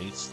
nice.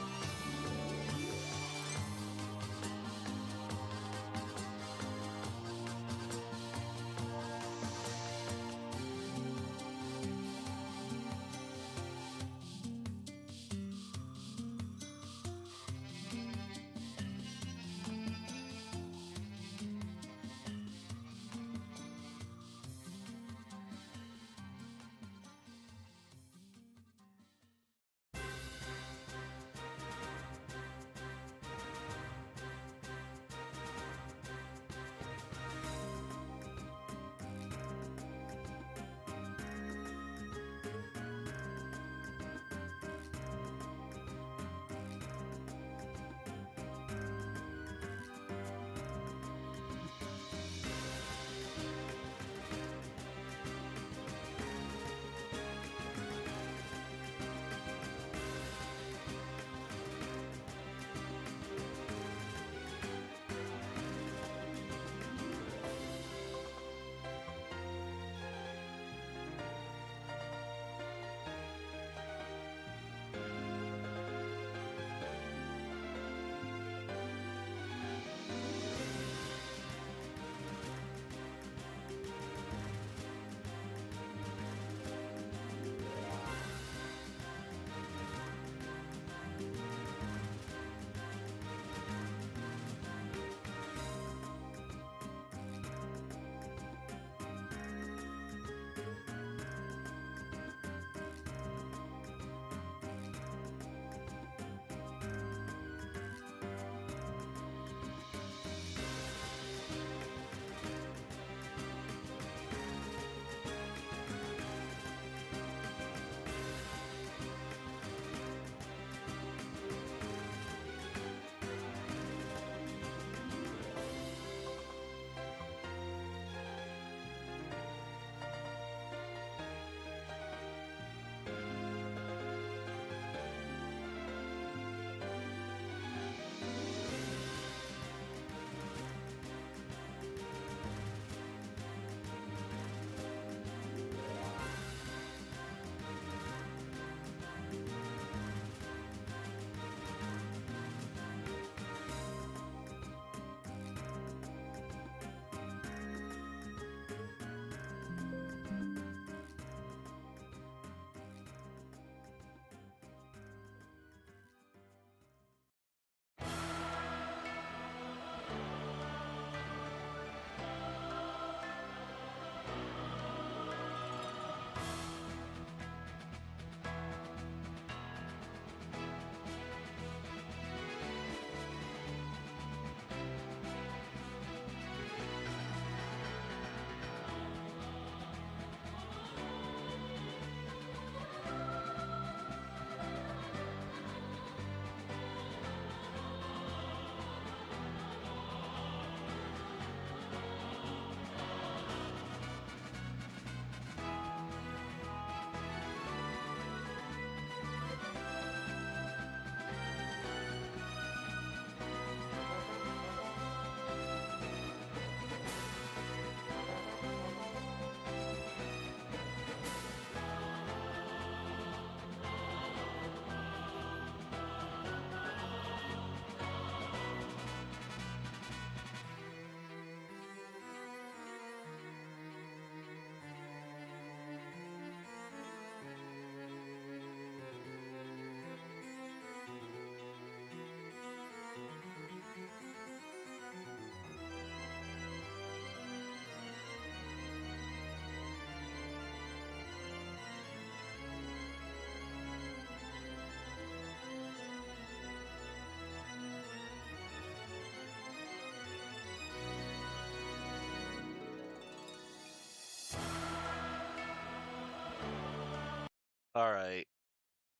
All right,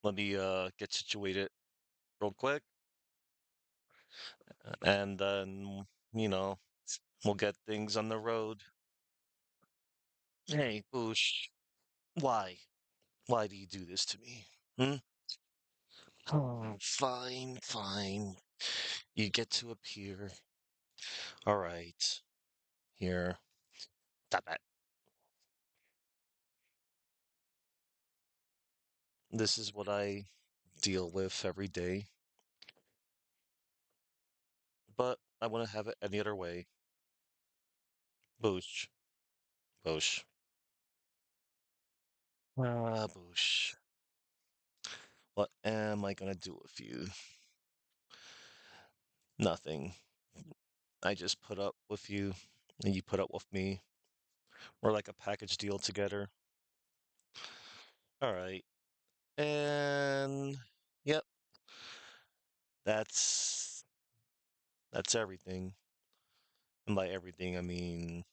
let me get situated real quick, and then you know we'll get things on the road. Hey, Boosh, why? Why do you do this to me? Hmm? Oh, fine, fine. You get to appear. All right, here. Stop that. This is what I deal with every day, but I wouldn't have it any other way. Boosh. Boosh. Boosh. What am I gonna do with you? Nothing. I just put up with you, and you put up with me. We're like a package deal together. All right. And yep, that's that's everything. And by everything, I mean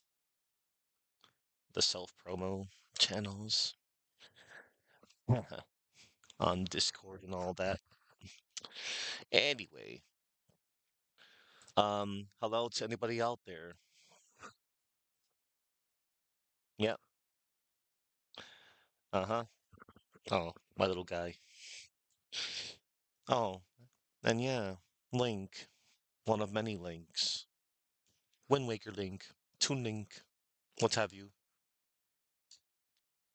the self promo channels on Discord and all that. Anyway, hello to anybody out there. Yep. Uh-huh. Oh, my little guy. Oh, and yeah, Link, one of many links. Wind Waker Link, Toon Link, what have you.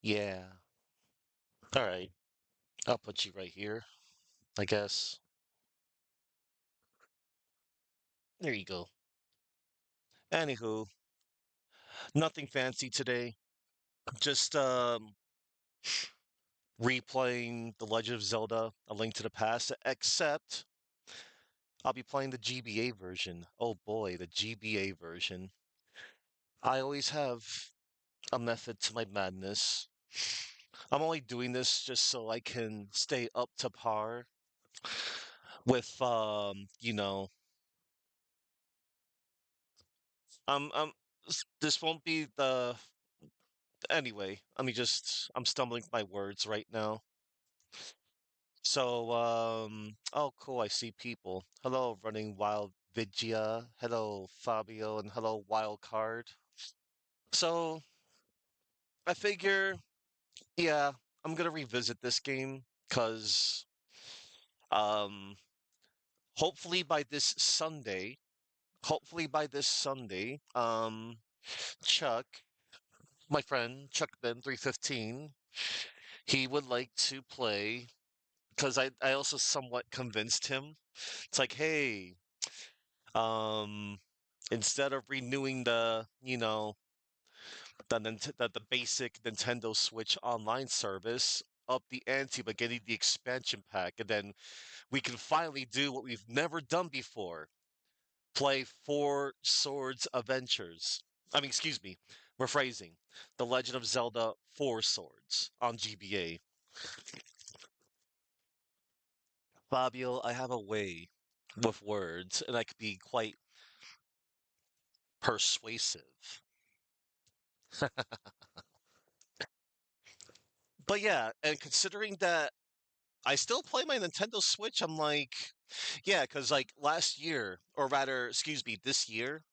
Yeah. All right. I'll put you right here, I guess. There you go. Anywho, nothing fancy today. Just replaying The Legend of Zelda: A Link to the Past, except I'll be playing the GBA version. Oh boy, the GBA version. I always have a method to my madness. I'm only doing this just so I can stay up to par with this won't be the anyway, let me just I'm stumbling with my words right now. So, oh, cool. I see people. Hello, Running Wild Vigia. Hello, Fabio, and hello, Wild Card. So, I figure, yeah, I'm gonna revisit this game because, um, hopefully by this Sunday, hopefully by this Sunday, Chuck, my friend Chuck Ben 315, he would like to play because I also somewhat convinced him. It's like, hey, Um, instead of renewing the basic Nintendo Switch online service, up the ante by getting the expansion pack, and then we can finally do what we've never done before: play Four Swords Adventures. I mean, excuse me, rephrasing: The Legend of Zelda: Four Swords on GBA. Fabio, I have a way with words, and I could be quite persuasive. But yeah, and considering that I still play my Nintendo Switch, I'm like, yeah, because like last year, or rather, excuse me, this year,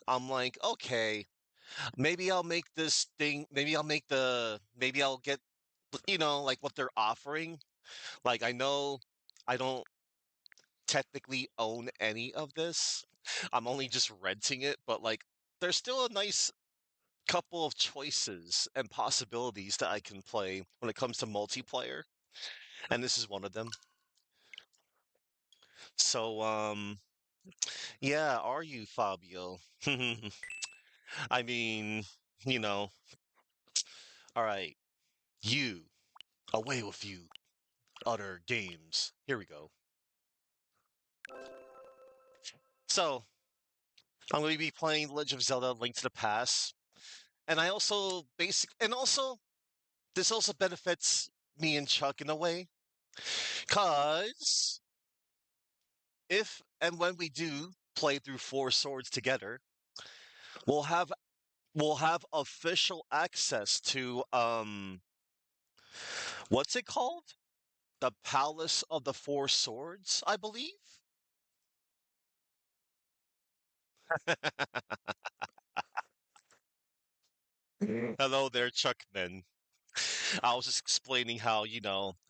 I'm like, okay, maybe I'll make this thing, maybe I'll get, like what they're offering. Like, I know I don't technically own any of this, I'm only just renting it, but like, there's still a nice couple of choices and possibilities that I can play when it comes to multiplayer, and this is one of them. So, yeah, are you, Fabio? I mean, you know, all right, you, away with you, other games. Here we go. So, I'm going to be playing Legend of Zelda: Link to the Past, and this also benefits me and Chuck in a way, cause if and when we do play through Four Swords together, we'll have we'll have official access to what's it called? The Palace of the Four Swords, I believe. Hello there, Chuckman. I was just explaining how,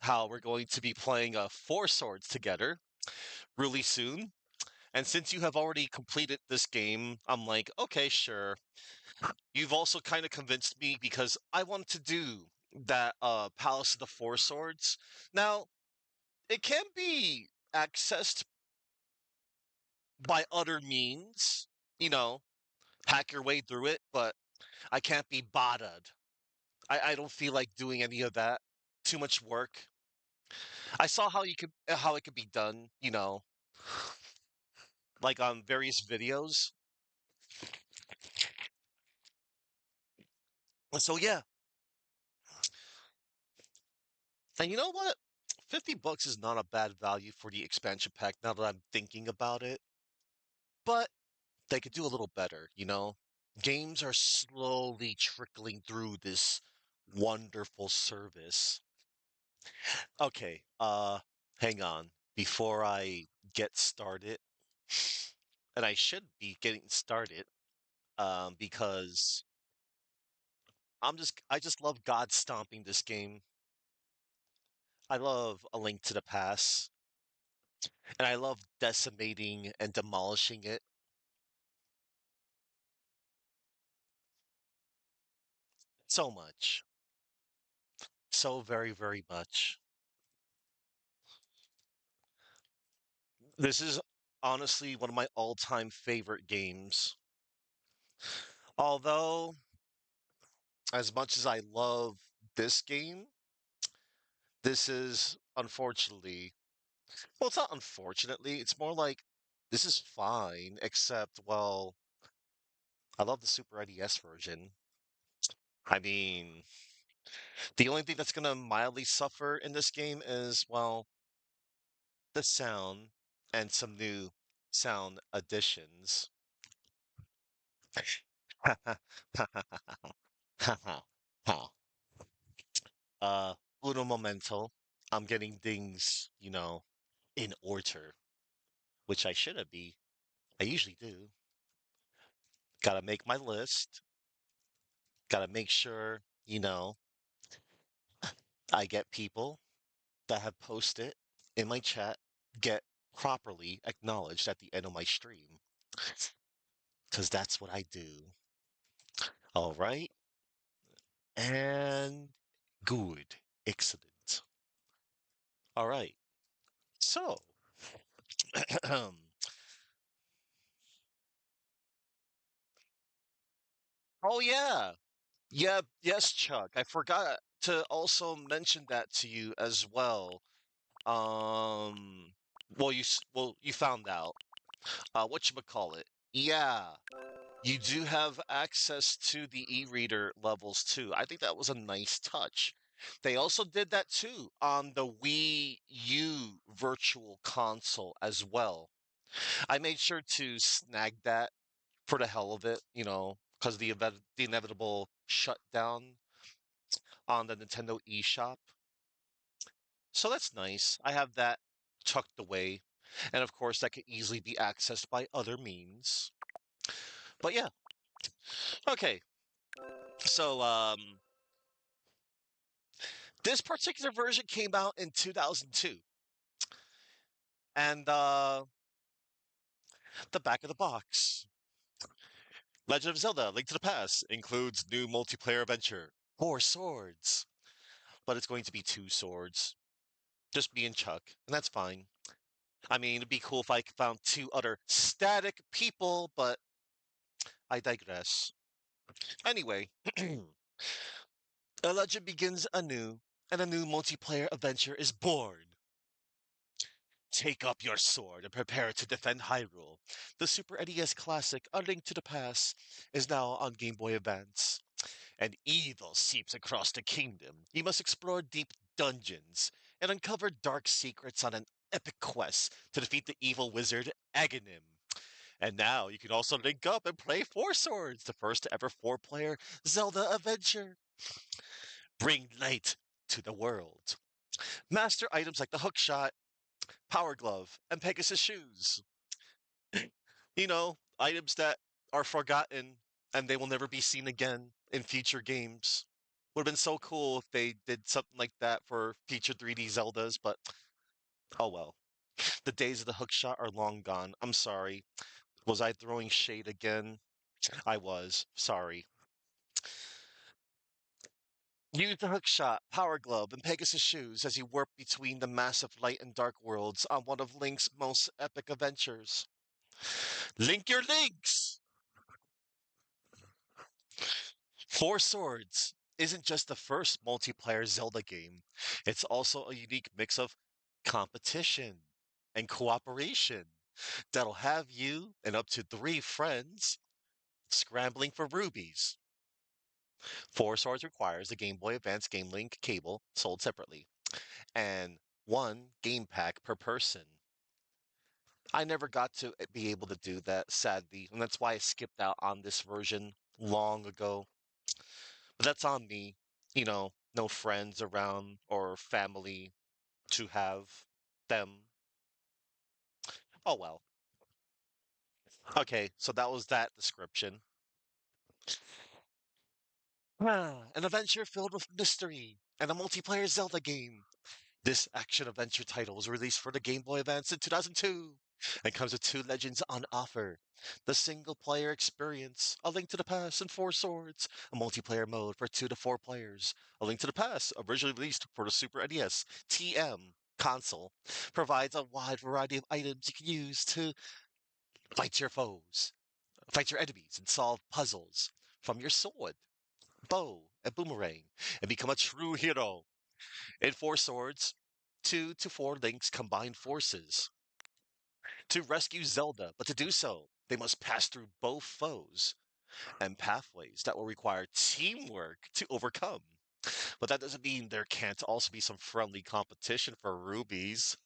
how we're going to be playing Four Swords together really soon. And since you have already completed this game, I'm like, okay, sure. You've also kind of convinced me because I want to do that Palace of the Four Swords. Now, it can be accessed by other means, you know, hack your way through it, but I can't be botted. I don't feel like doing any of that. Too much work. I saw how it could be done, like on various videos. So yeah, and you know what? $50 is not a bad value for the expansion pack now that I'm thinking about it, but they could do a little better, you know? Games are slowly trickling through this wonderful service. Okay, hang on. Before I get started, and I should be getting started, because I just love God stomping this game. I love A Link to the Past, and I love decimating and demolishing it so much. So very, very much. This is honestly one of my all-time favorite games. Although, as much as I love this game, this is unfortunately, well, it's not unfortunately, it's more like this is fine, except, well, I love the Super NES version. I mean, the only thing that's gonna mildly suffer in this game is, well, the sound and some new sound additions. uh, Uno momento. I'm getting things, in order, which I shouldn't be. I usually do. Gotta make my list. Gotta make sure, I get people that have posted in my chat get properly acknowledged at the end of my stream. Because that's what I do. All right. And good. Excellent. All right. So, oh, yeah. Yeah, yes, Chuck. I forgot to also mention that to you as well. Um, well, you found out. Whatchamacallit? Yeah, you do have access to the e-reader levels too. I think that was a nice touch. They also did that too on the Wii U Virtual Console as well. I made sure to snag that for the hell of it, because the inevitable shutdown on the Nintendo eShop. So that's nice. I have that tucked away. And of course, that could easily be accessed by other means. But yeah, okay. So, this particular version came out in 2002. And, the back of the box. Legend of Zelda: Link to the Past includes new multiplayer adventure. 4 swords. But it's going to be 2 swords. Just me and Chuck. And that's fine. I mean, it'd be cool if I found 2 other static people, but I digress. Anyway, a legend begins anew, and a new multiplayer adventure is born. Take up your sword and prepare to defend Hyrule. The Super NES classic A Link to the Past is now on Game Boy Advance. And evil seeps across the kingdom. You must explore deep dungeons and uncover dark secrets on an epic quest to defeat the evil wizard Aghanim. And now you can also link up and play 4 Swords, the first ever 4-player Zelda adventure. Bring light to the world. Master items like the hookshot, power glove, and Pegasus shoes. Items that are forgotten and they will never be seen again in future games. Would have been so cool if they did something like that for future 3D Zeldas, but oh well. The days of the hookshot are long gone. I'm sorry. Was I throwing shade again? I was. Sorry. Use the hookshot, power glove, and Pegasus shoes as you warp between the massive light and dark worlds on one of Link's most epic adventures. Link your links! Four Swords isn't just the first multiplayer Zelda game, it's also a unique mix of competition and cooperation that'll have you and up to three friends scrambling for rubies. Four Swords requires a Game Boy Advance Game Link cable sold separately, and one game pack per person. I never got to be able to do that, sadly, and that's why I skipped out on this version long ago. But that's on me. No friends around or family to have them. Oh well. Okay, so that was that description. An adventure filled with mystery and a multiplayer Zelda game. This action-adventure title was released for the Game Boy Advance in 2002 and comes with two legends on offer. The single-player experience, A Link to the Past and Four Swords, a multiplayer mode for 2 to 4 players. A Link to the Past, originally released for the Super NES TM console, provides a wide variety of items you can use to fight your foes, fight your enemies, and solve puzzles from your sword, bow, and boomerang, and become a true hero. In Four Swords, 2 to 4 links combine forces to rescue Zelda, but to do so, they must pass through both foes and pathways that will require teamwork to overcome. But that doesn't mean there can't also be some friendly competition for rubies.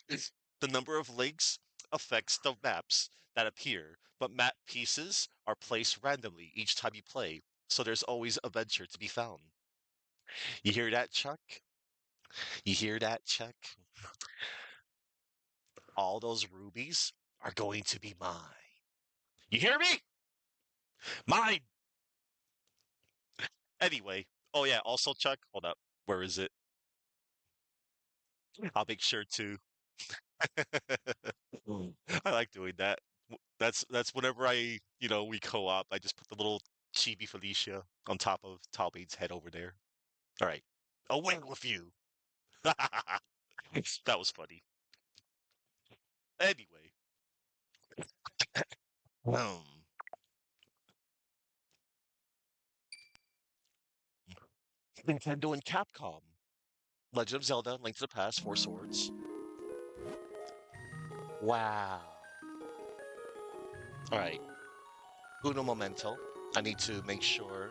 The number of links affects the maps that appear, but map pieces are placed randomly each time you play, so there's always a venture to be found. You hear that, Chuck? You hear that, Chuck? All those rubies are going to be mine. You hear me? Mine! Anyway. Oh, yeah. Also, Chuck, hold up. Where is it? I'll make sure to. I like doing that. That's whenever we co-op, I just put the little chibi Felicia on top of Talbane's head over there. All right. Away with you. That was funny. Anyway. Um, Nintendo and Capcom. Legend of Zelda, Link to the Past, Four Swords. Wow. All right. Uno momento. I need to make sure,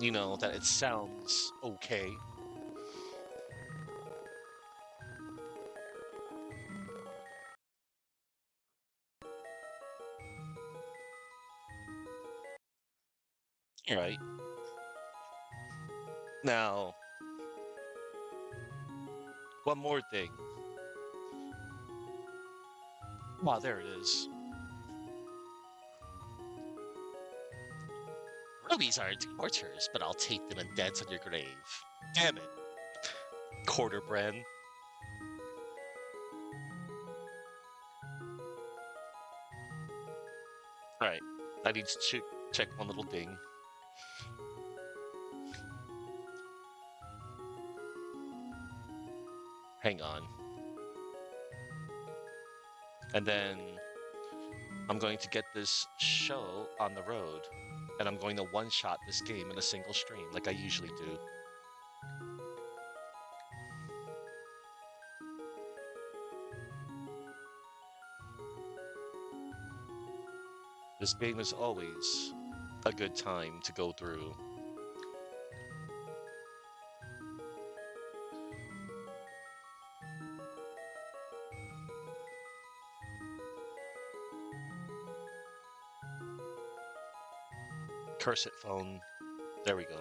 that it sounds okay. All right. Now, one more thing. Wow, there it is. Rubies aren't tortures, but I'll take them and dance on your grave. Damn it. Quarter brand. All right. I need to check one little thing. Hang on. And then I'm going to get this show on the road. And I'm going to one-shot this game in a single stream like I usually do. This game is always a good time to go through. Curse it, phone. There we go.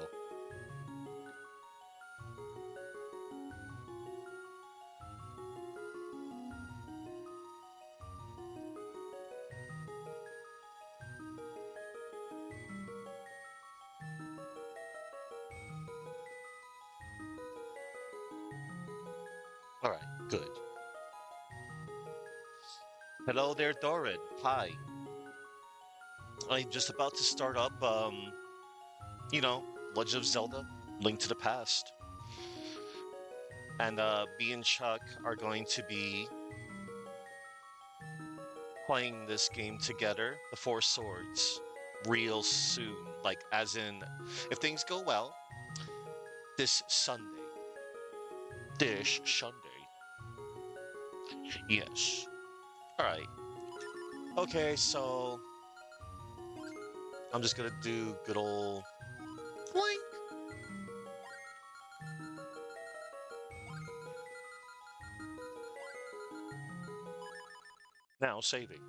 All right, good. Hello there, Doran. Hi. I'm just about to start up, you know, Legend of Zelda. Link to the Past. And me and Chuck are going to be playing this game together, The Four Swords, real soon. Like, as in, if things go well, this Sunday. This Sunday. Yes. All right. Okay, so I'm just gonna do good old Link. Now saving.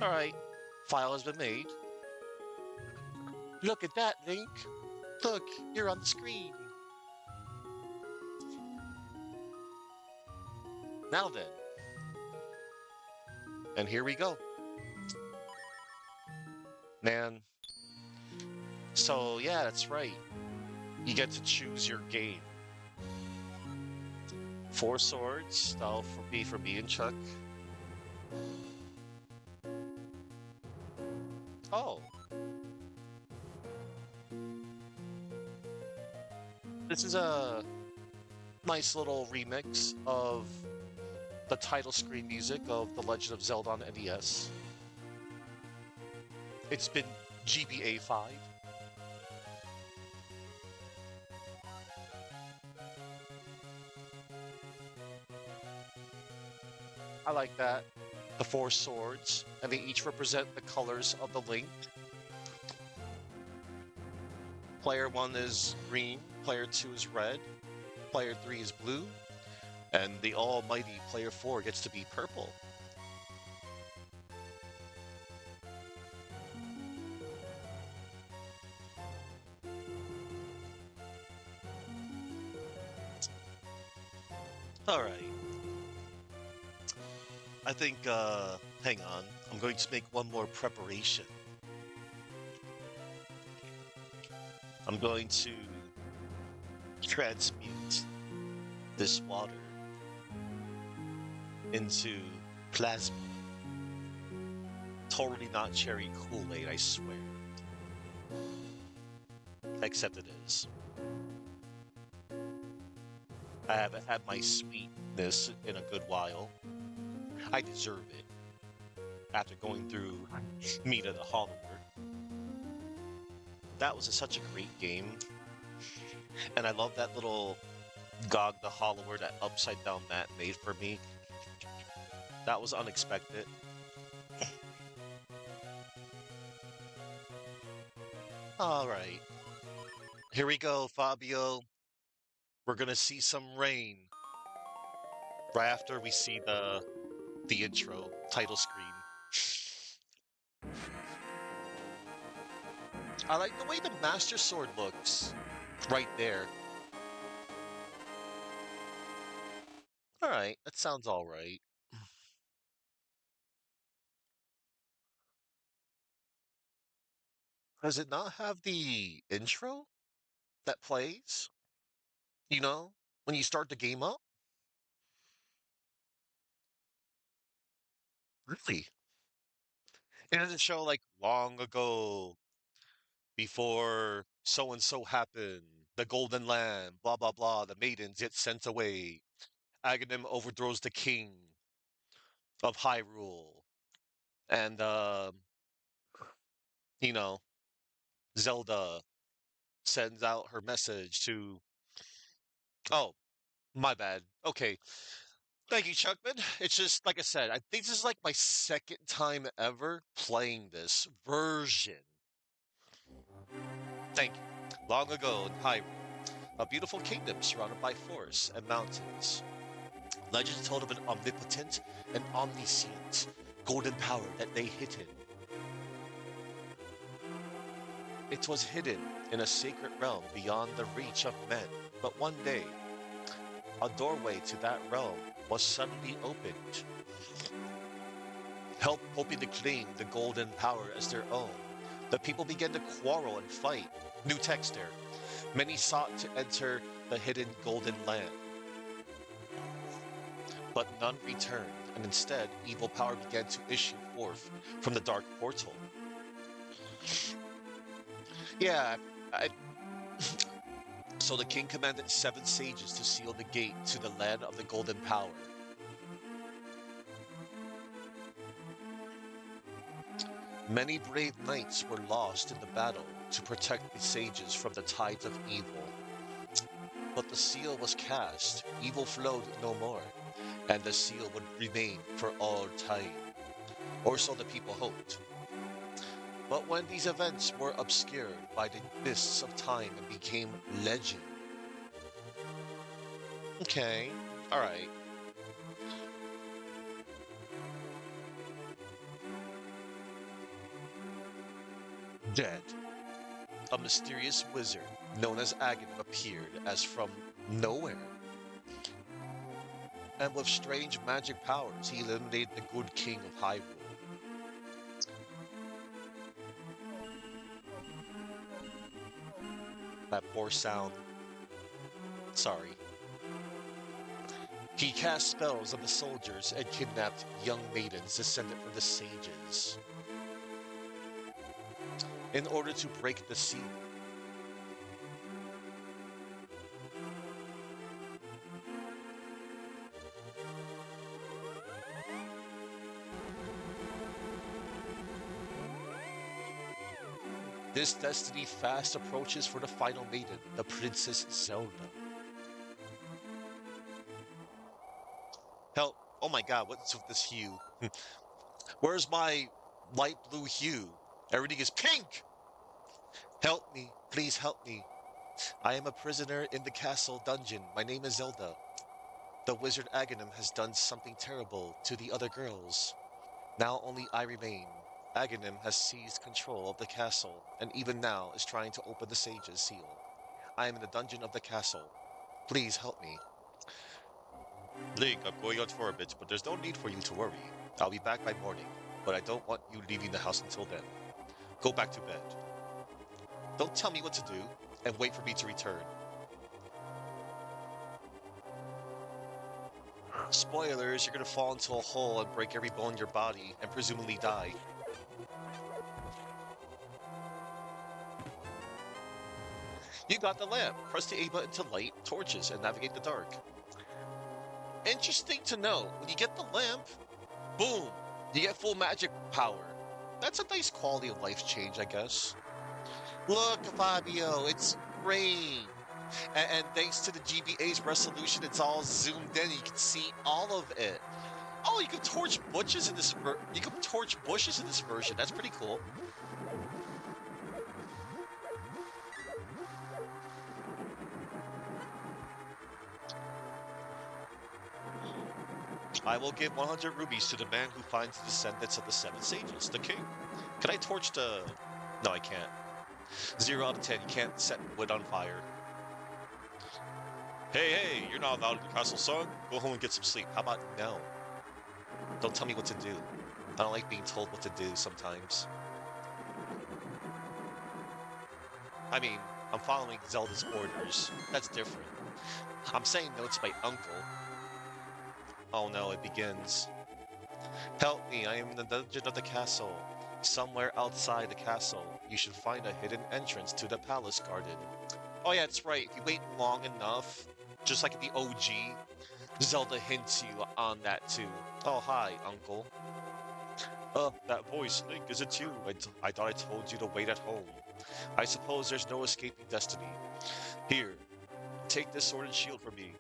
All right. File has been made. Look at that, Link. Look, you're on the screen. Now then. And here we go. Man. So, yeah, that's right. You get to choose your game. Four swords. That'll be for me and Chuck. Oh. This is a nice little remix of the title screen music of The Legend of Zelda on NES. It's been GBA 5. I like that. The four swords, and they each represent the colors of the Link. Player 1 is green, Player 2 is red, Player 3 is blue, and the almighty Player 4 gets to be purple. All right. I think, hang on. I'm going to make one more preparation. I'm going to transmute this water into plasma. Totally not cherry Kool-Aid, I swear. Except it is. I haven't had my sweetness in a good while. I deserve it. After going through Meet of the Hollower. That was such a great game. And I love that little Gog the Hollower, that upside down mat made for me. That was unexpected. Alright. Here we go, Fabio. We're gonna see some rain. Right after we see the intro title screen. I like the way the Master Sword looks. Right there. Alright, that sounds alright. Does it not have the intro that plays? You know, when you start the game up? Really? It doesn't show like long ago, before so and so happened, the Golden Land, blah blah blah, the maidens get sent away. Aghanim overthrows the king of Hyrule, and you know, Zelda sends out her message to. Oh, my bad. Okay, thank you, Chuckman. It's just like I said. I think this is like my second time ever playing this version. Thank you. Long ago in Hyrule, a beautiful kingdom surrounded by forests and mountains. Legends told of an omnipotent and omniscient golden power that lay hidden. It was hidden in a sacred realm beyond the reach of men. But one day, a doorway to that realm was suddenly opened. Help hoping to claim the golden power as their own. The people began to quarrel and fight. New text there. Many sought to enter the hidden golden land. But none returned, and instead evil power began to issue forth from the dark portal. Yeah, I So the king commanded 7 sages to seal the gate to the land of the golden power. Many brave knights were lost in the battle to protect the sages from the tides of evil. But the seal was cast, evil flowed no more, and the seal would remain for all time. Or so the people hoped. But when these events were obscured by the mists of time and became legend. Okay, alright. Dead. A mysterious wizard known as Aghanim appeared as from nowhere. And with strange magic powers, he eliminated the good king of Hyrule. That poor sound. Sorry. He cast spells on the soldiers and kidnapped young maidens descended from the sages in order to break the seal. This destiny fast approaches for the final maiden, the Princess Zelda. Help! Oh my god, what's with this hue? Where's my light blue hue? Everything is pink! Help me, please help me. I am a prisoner in the castle dungeon. My name is Zelda. The wizard Aghanim has done something terrible to the other girls. Now only I remain. Aghanim has seized control of the castle, and even now is trying to open the sage's seal. I am in the dungeon of the castle. Please help me. Link, I'm going out for a bit, but there's no need for you to worry. I'll be back by morning, but I don't want you leaving the house until then. Go back to bed. Don't tell me what to do, and wait for me to return. Spoilers, you're gonna fall into a hole and break every bone in your body, and presumably die. You got the lamp. Press the A button to light torches and navigate the dark. Interesting to know, when you get the lamp, boom, you get full magic power. That's a nice quality of life change, I guess. Look, Fabio, it's rain. And thanks to the GBA's resolution, it's all zoomed in. You can see all of it. Oh, you can torch bushes in this. You can torch bushes in this version. That's pretty cool. I will give 100 rubies to the man who finds the descendants of the 7 sages, the king. Can I torch the... No, I can't. 0 out of 10, you can't set wood on fire. Hey, you're not allowed in the castle, son. Go home and get some sleep. How about no? Don't tell me what to do. I don't like being told what to do sometimes. I mean, I'm following Zelda's orders. That's different. I'm saying no to my uncle. Oh no, it begins. Help me, I am in the dungeon of the castle. Somewhere outside the castle, you should find a hidden entrance to the palace garden. Oh yeah, that's right. If you wait long enough, just like in the OG, Zelda hints you on that too. Oh, hi, uncle. That voice, Link, is it you? I thought I told you to wait at home. I suppose there's no escaping destiny. Here, take this sword and shield from me.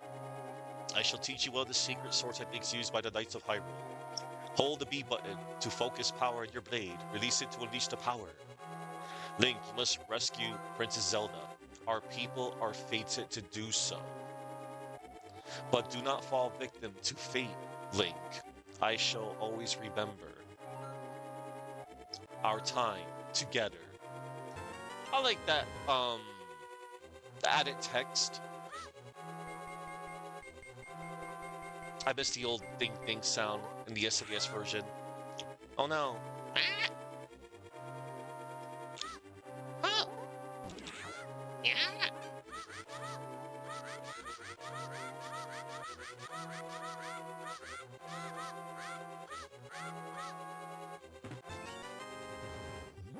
I shall teach you one of the secret sword techniques used by the Knights of Hyrule. Hold the B button to focus power in your blade. Release it to unleash the power. Link, you must rescue Princess Zelda. Our people are fated to do so. But do not fall victim to fate, Link. I shall always remember our time together. I like that, the added text. I miss the old ding ding sound in the SNES version. Oh no. Oh. Yeah.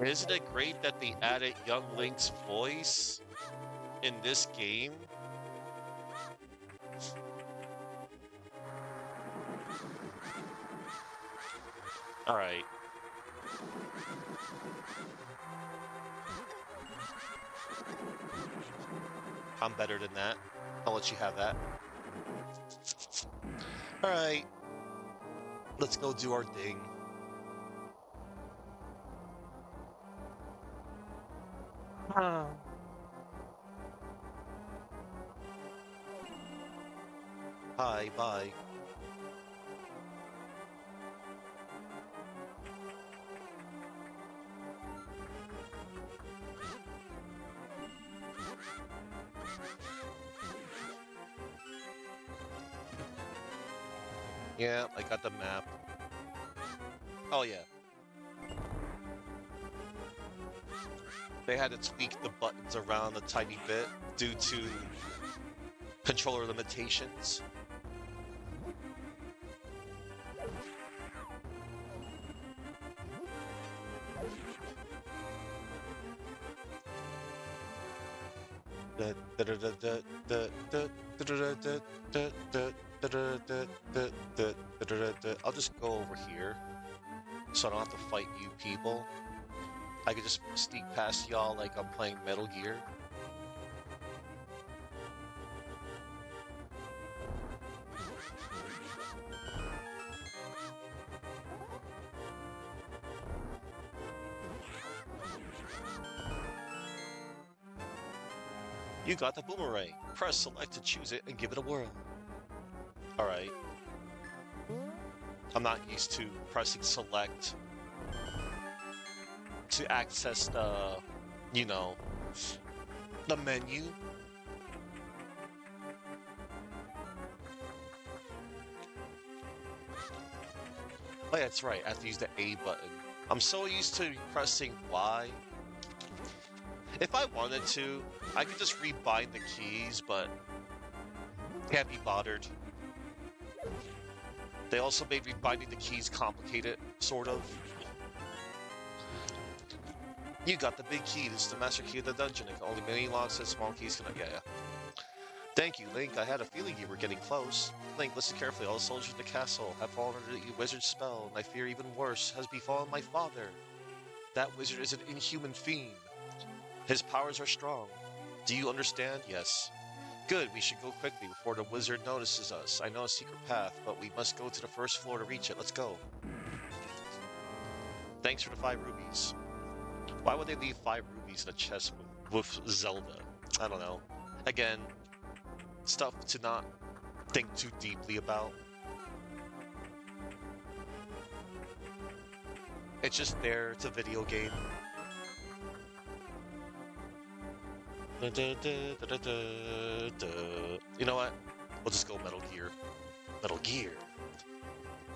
Isn't it great that they added young Link's voice? in this game, all right, I'm better than that. I'll let you have that. All right, let's go do our thing. Ah. Hi, bye. Yeah, I got the map. Oh yeah, they had to tweak the buttons around a tiny bit due to controller limitations. I'll just go over here so I don't have to fight you people. I could just sneak past y'all like I'm playing Metal Gear. You got the boomerang. Press select to choose it and give it a whirl. Alright. I'm not used to pressing select to access the, you know, the menu. Oh, yeah, that's right. I have to use the A button. I'm so used to pressing Y. If I wanted to, I could just rebind the keys, but can't be bothered. They also made rebinding the keys complicated, sort of. You got the big key. This is the master key of the dungeon. It can only many locks and small keys can. Yeah. Thank you, Link. I had a feeling you were getting close. Link, listen carefully. All the soldiers in the castle have fallen under the wizard's spell, and I fear even worse has befallen my father. That wizard is an inhuman fiend. His powers are strong. Do you understand? Yes. Good, we should go quickly before the wizard notices us. I know a secret path, but we must go to the first floor to reach it. Let's go. Thanks for the 5 rubies. Why would they leave 5 rubies in a chest with Zelda? I don't know. Again, stuff to not think too deeply about. It's just there, it's a video game. You know what? We'll just go Metal Gear. Metal Gear.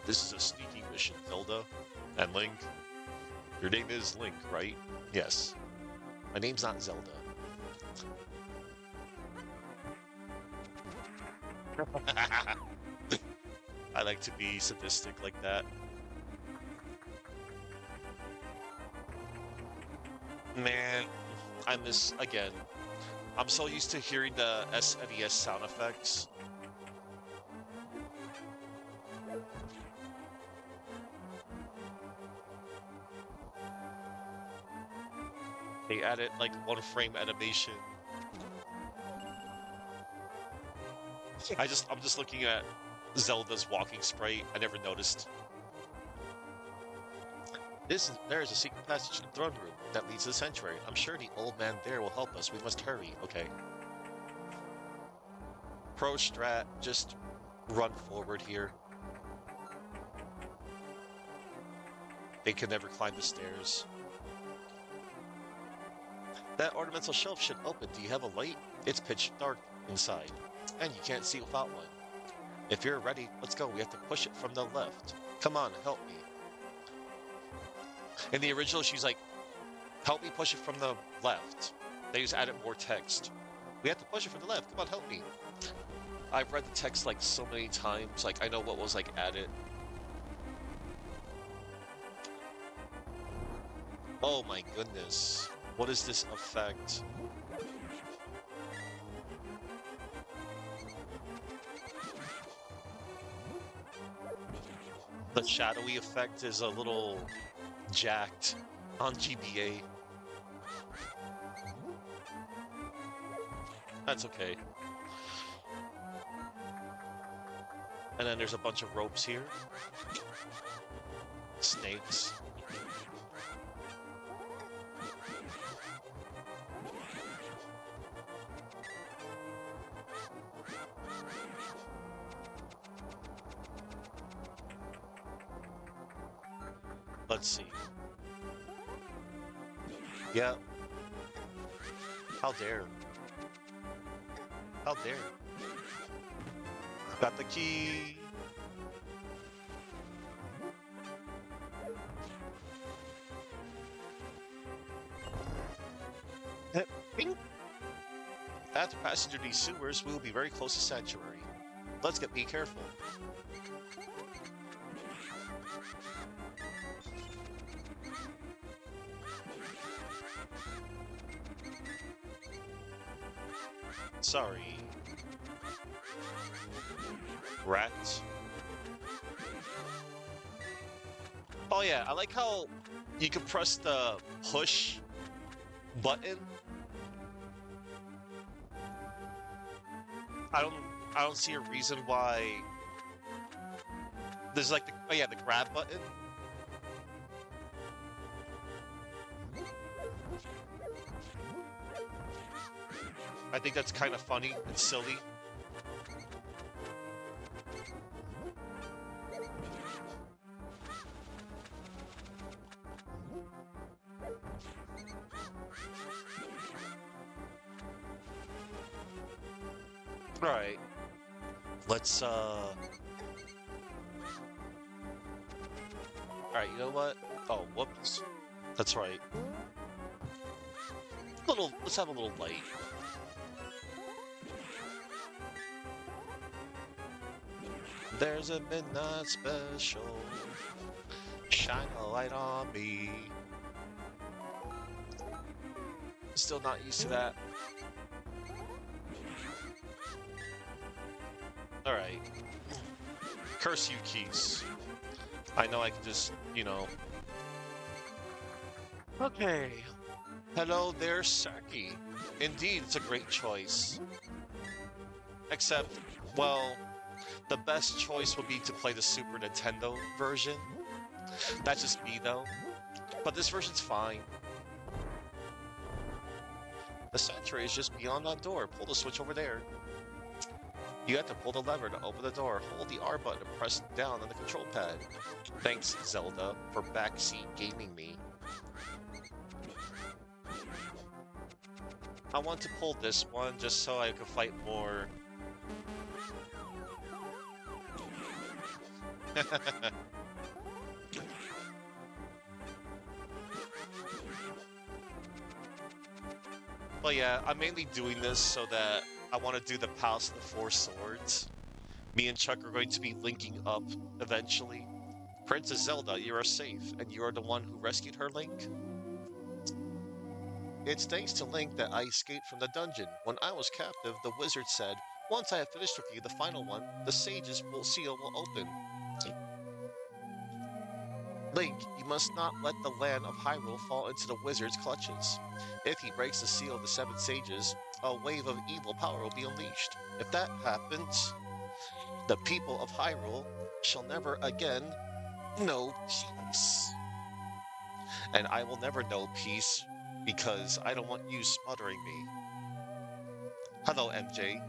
This is a sneaky mission, Zelda. And Link. Your name is Link, right? Yes. My name's not Zelda. I like to be sadistic like that. Man, I miss, again, I'm so used to hearing the SNES sound effects. They added like 1 frame animation. I'm just looking at Zelda's walking sprite. I never noticed. There is a secret passage in the throne room that leads to the sanctuary. I'm sure the old man there will help us. We must hurry. Okay. Pro strat, just run forward here. They can never climb the stairs. That ornamental shelf should open. Do you have a light? It's pitch dark inside, and you can't see without one. If you're ready, let's go. We have to push it from the left. Come on, help me. In the original, she's like, help me push it from the left. They just added more text. We have to push it from the left. Come on, help me. I've read the text like so many times. Like, I know what was like added. Oh my goodness. What is this effect? The shadowy effect is a little jacked on GBA. That's okay. And then there's a bunch of ropes here. Snakes. Let's see. Yeah. How dare. How dare. Got the key. Bing. After passing through these sewers, we will be very close to Sanctuary. Be careful. Sorry. Rats. Oh yeah, I like how you can press the push button. I don't I don't see a reason why there's like the grab button. I think that's kind of funny and silly. All right. Let's All right, you know what? Oh, whoops. That's right. Let's have a little light. There's a midnight special. Shine a light on me. Still not used to that. Alright. Curse you, keys. I know I can just, Okay. Hello there, Saki. Indeed, it's a great choice. Except, well, the best choice would be to play the Super Nintendo version. That's just me, though. But this version's fine. The sanctuary is just beyond that door. Pull the switch over there. You have to pull the lever to open the door. Hold the R button and press down on the control pad. Thanks, Zelda, for backseat gaming me. I want to pull this one just so I can fight more. But yeah, I'm mainly doing this so that I want to do the Palace of the Four Swords. Me and Chuck are going to be linking up eventually. Princess Zelda, you are safe, and you are the one who rescued her, Link? It's thanks to Link that I escaped from the dungeon. When I was captive, the wizard said, once I have finished with you the final one, the Sage's seal will open. Link, you must not let the land of Hyrule fall into the wizard's clutches. If he breaks the seal of the seven sages, a wave of evil power will be unleashed. If that happens, the people of Hyrule shall never again know peace. And I will never know peace because I don't want you smothering me. Hello, MJ.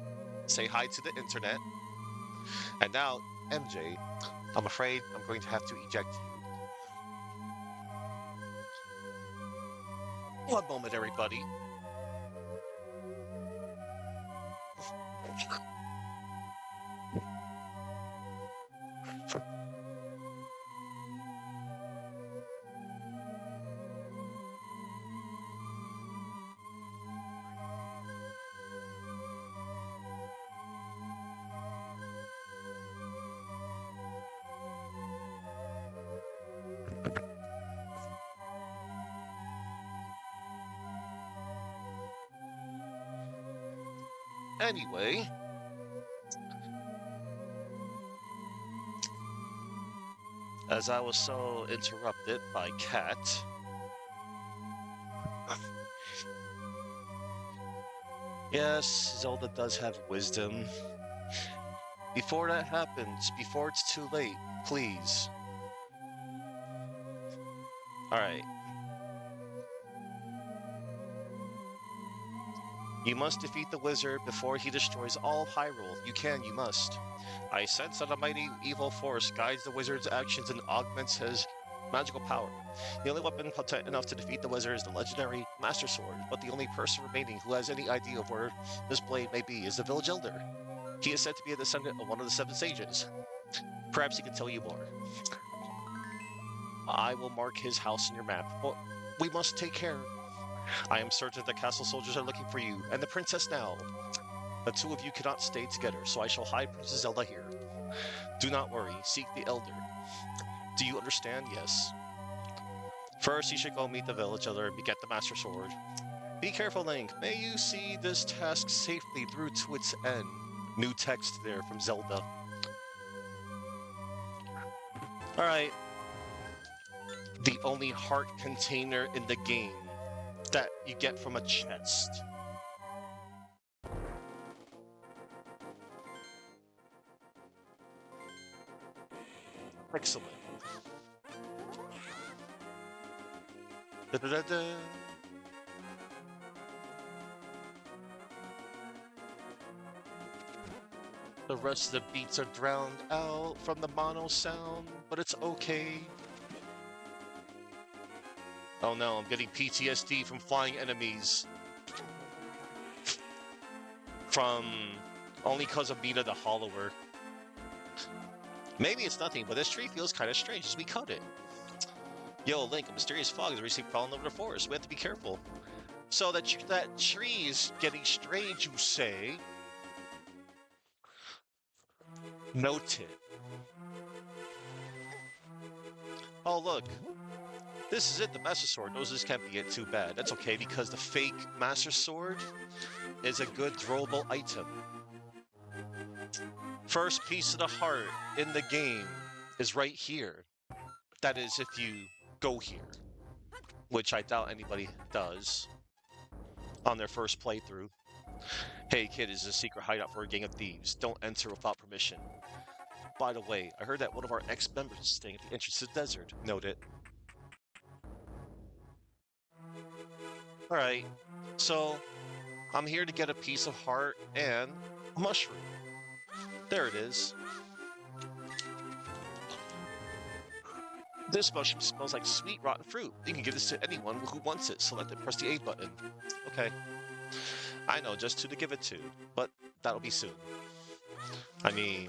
Say hi to the internet. And now, MJ, I'm afraid I'm going to have to eject you. One moment, everybody. Anyway, As I was so interrupted by Cat. Yes, Zelda does have wisdom. Before that happens, before it's too late, please. Alright. You must defeat the wizard before he destroys all of Hyrule. You can, you must. I sense that a mighty evil force guides the wizard's actions and augments his magical power. The only weapon potent enough to defeat the wizard is the legendary Master Sword, but the only person remaining who has any idea of where this blade may be is the village elder. He is said to be a descendant of one of the seven sages. Perhaps he can tell you more. I will mark his house in your map, but we must take care. I am certain the castle soldiers are looking for you, and the princess now. The two of you cannot stay together, so I shall hide Princess Zelda here. Do not worry, seek the elder. Do you understand? Yes. First, you should go meet the village elder and get the Master Sword. Be careful, Link. May you see this task safely through to its end. New text there from Zelda. Alright. The only heart container in the game that you get from a chest. Excellent. Da -da -da -da. The rest of the beats are drowned out from the mono sound, but it's okay. Oh no, I'm getting PTSD from flying enemies. From only cause of Mina the Hollower. Maybe it's nothing, but this tree feels kind of strange as we cut it. Yo, Link, a mysterious fog is recently fallen over the forest. We have to be careful. So that tree is getting strange, you say? Noted. Oh, look. This is it, the Master Sword. Knows this can't be it too bad. That's okay, because the fake Master Sword is a good throwable item. First piece of the heart in the game is right here. That is, if you go here. Which I doubt anybody does on their first playthrough. Hey kid, this is a secret hideout for a gang of thieves. Don't enter without permission. By the way, I heard that one of our ex-members is staying at the entrance to the desert. Note it. Alright, so I'm here to get a piece of heart and a mushroom. There it is. This mushroom smells like sweet rotten fruit. You can give this to anyone who wants it. Select it, press the A button. Okay. I know just who to give it to, but that'll be soon. I mean,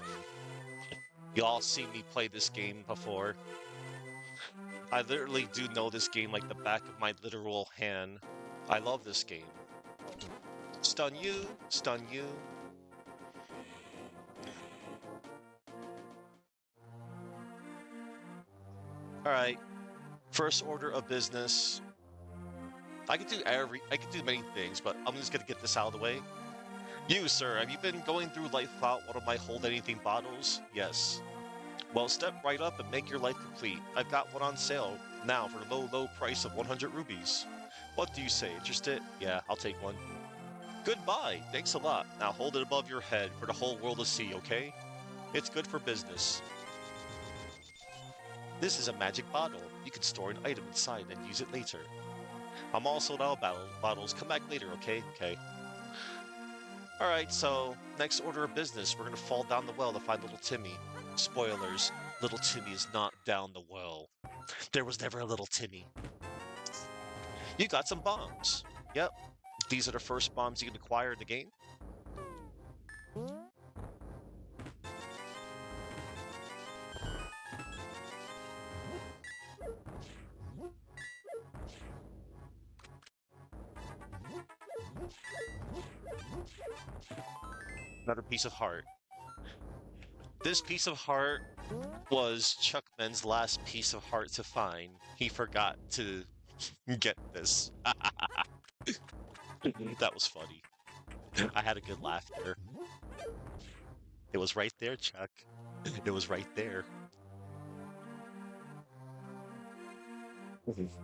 y'all seen me play this game before. I literally do know this game like the back of my literal hand. I love this game. Stun you, stun you. Alright. First order of business. I could do many things, but I'm just gonna get this out of the way. You, sir, have you been going through life without one of my hold anything bottles? Yes. Well, step right up and make your life complete. I've got one on sale now for the low, low price of 100 rubies. What do you say? Interested? Yeah, I'll take one. Goodbye. Thanks a lot. Now hold it above your head for the whole world to see, okay? It's good for business. This is a magic bottle. You can store an item inside and use it later. I'm all sold out of bottles. Come back later, okay? Okay. Alright, so next order of business, we're gonna fall down the well to find little Timmy. Spoilers, little Timmy is not down the well. There was never a little Timmy. You got some bombs. Yep, these are the first bombs you can acquire in the game. Another piece of heart. This piece of heart was Chuckman's last piece of heart to find. He forgot to get this. That was funny. I had a good laugh there. It was right there, Chuck. It was right there.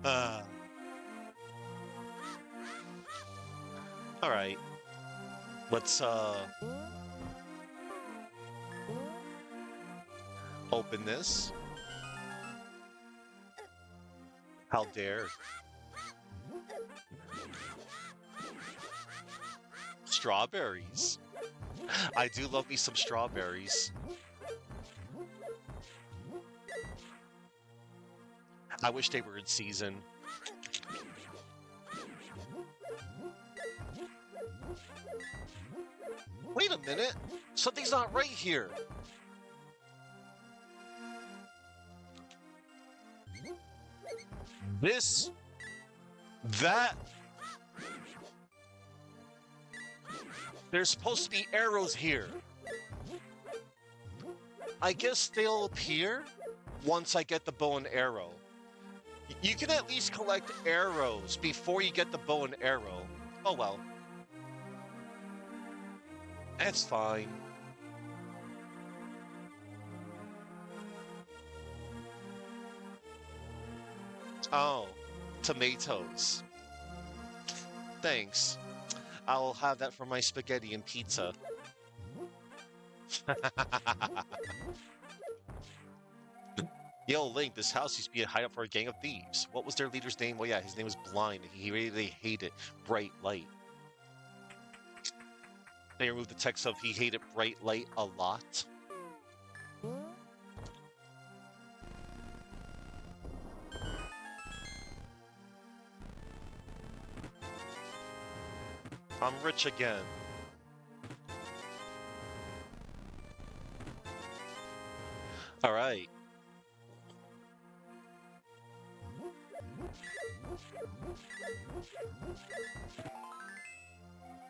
Uh, all right. Let's open this. How dare. Strawberries. I do love me some strawberries. I wish they were in season. Wait a minute. Something's not right here. This, that, there's supposed to be arrows here. I guess they'll appear once I get the bow and arrow. You can at least collect arrows before you get the bow and arrow. Oh well. That's fine. Oh, tomatoes. Thanks. I'll have that for my spaghetti and pizza. Yo, Link, this house used to be a hideout for a gang of thieves. What was their leader's name? Well, yeah, his name was Blind. He really hated bright light. They removed the text of he hated bright light a lot. I'm rich again. All right.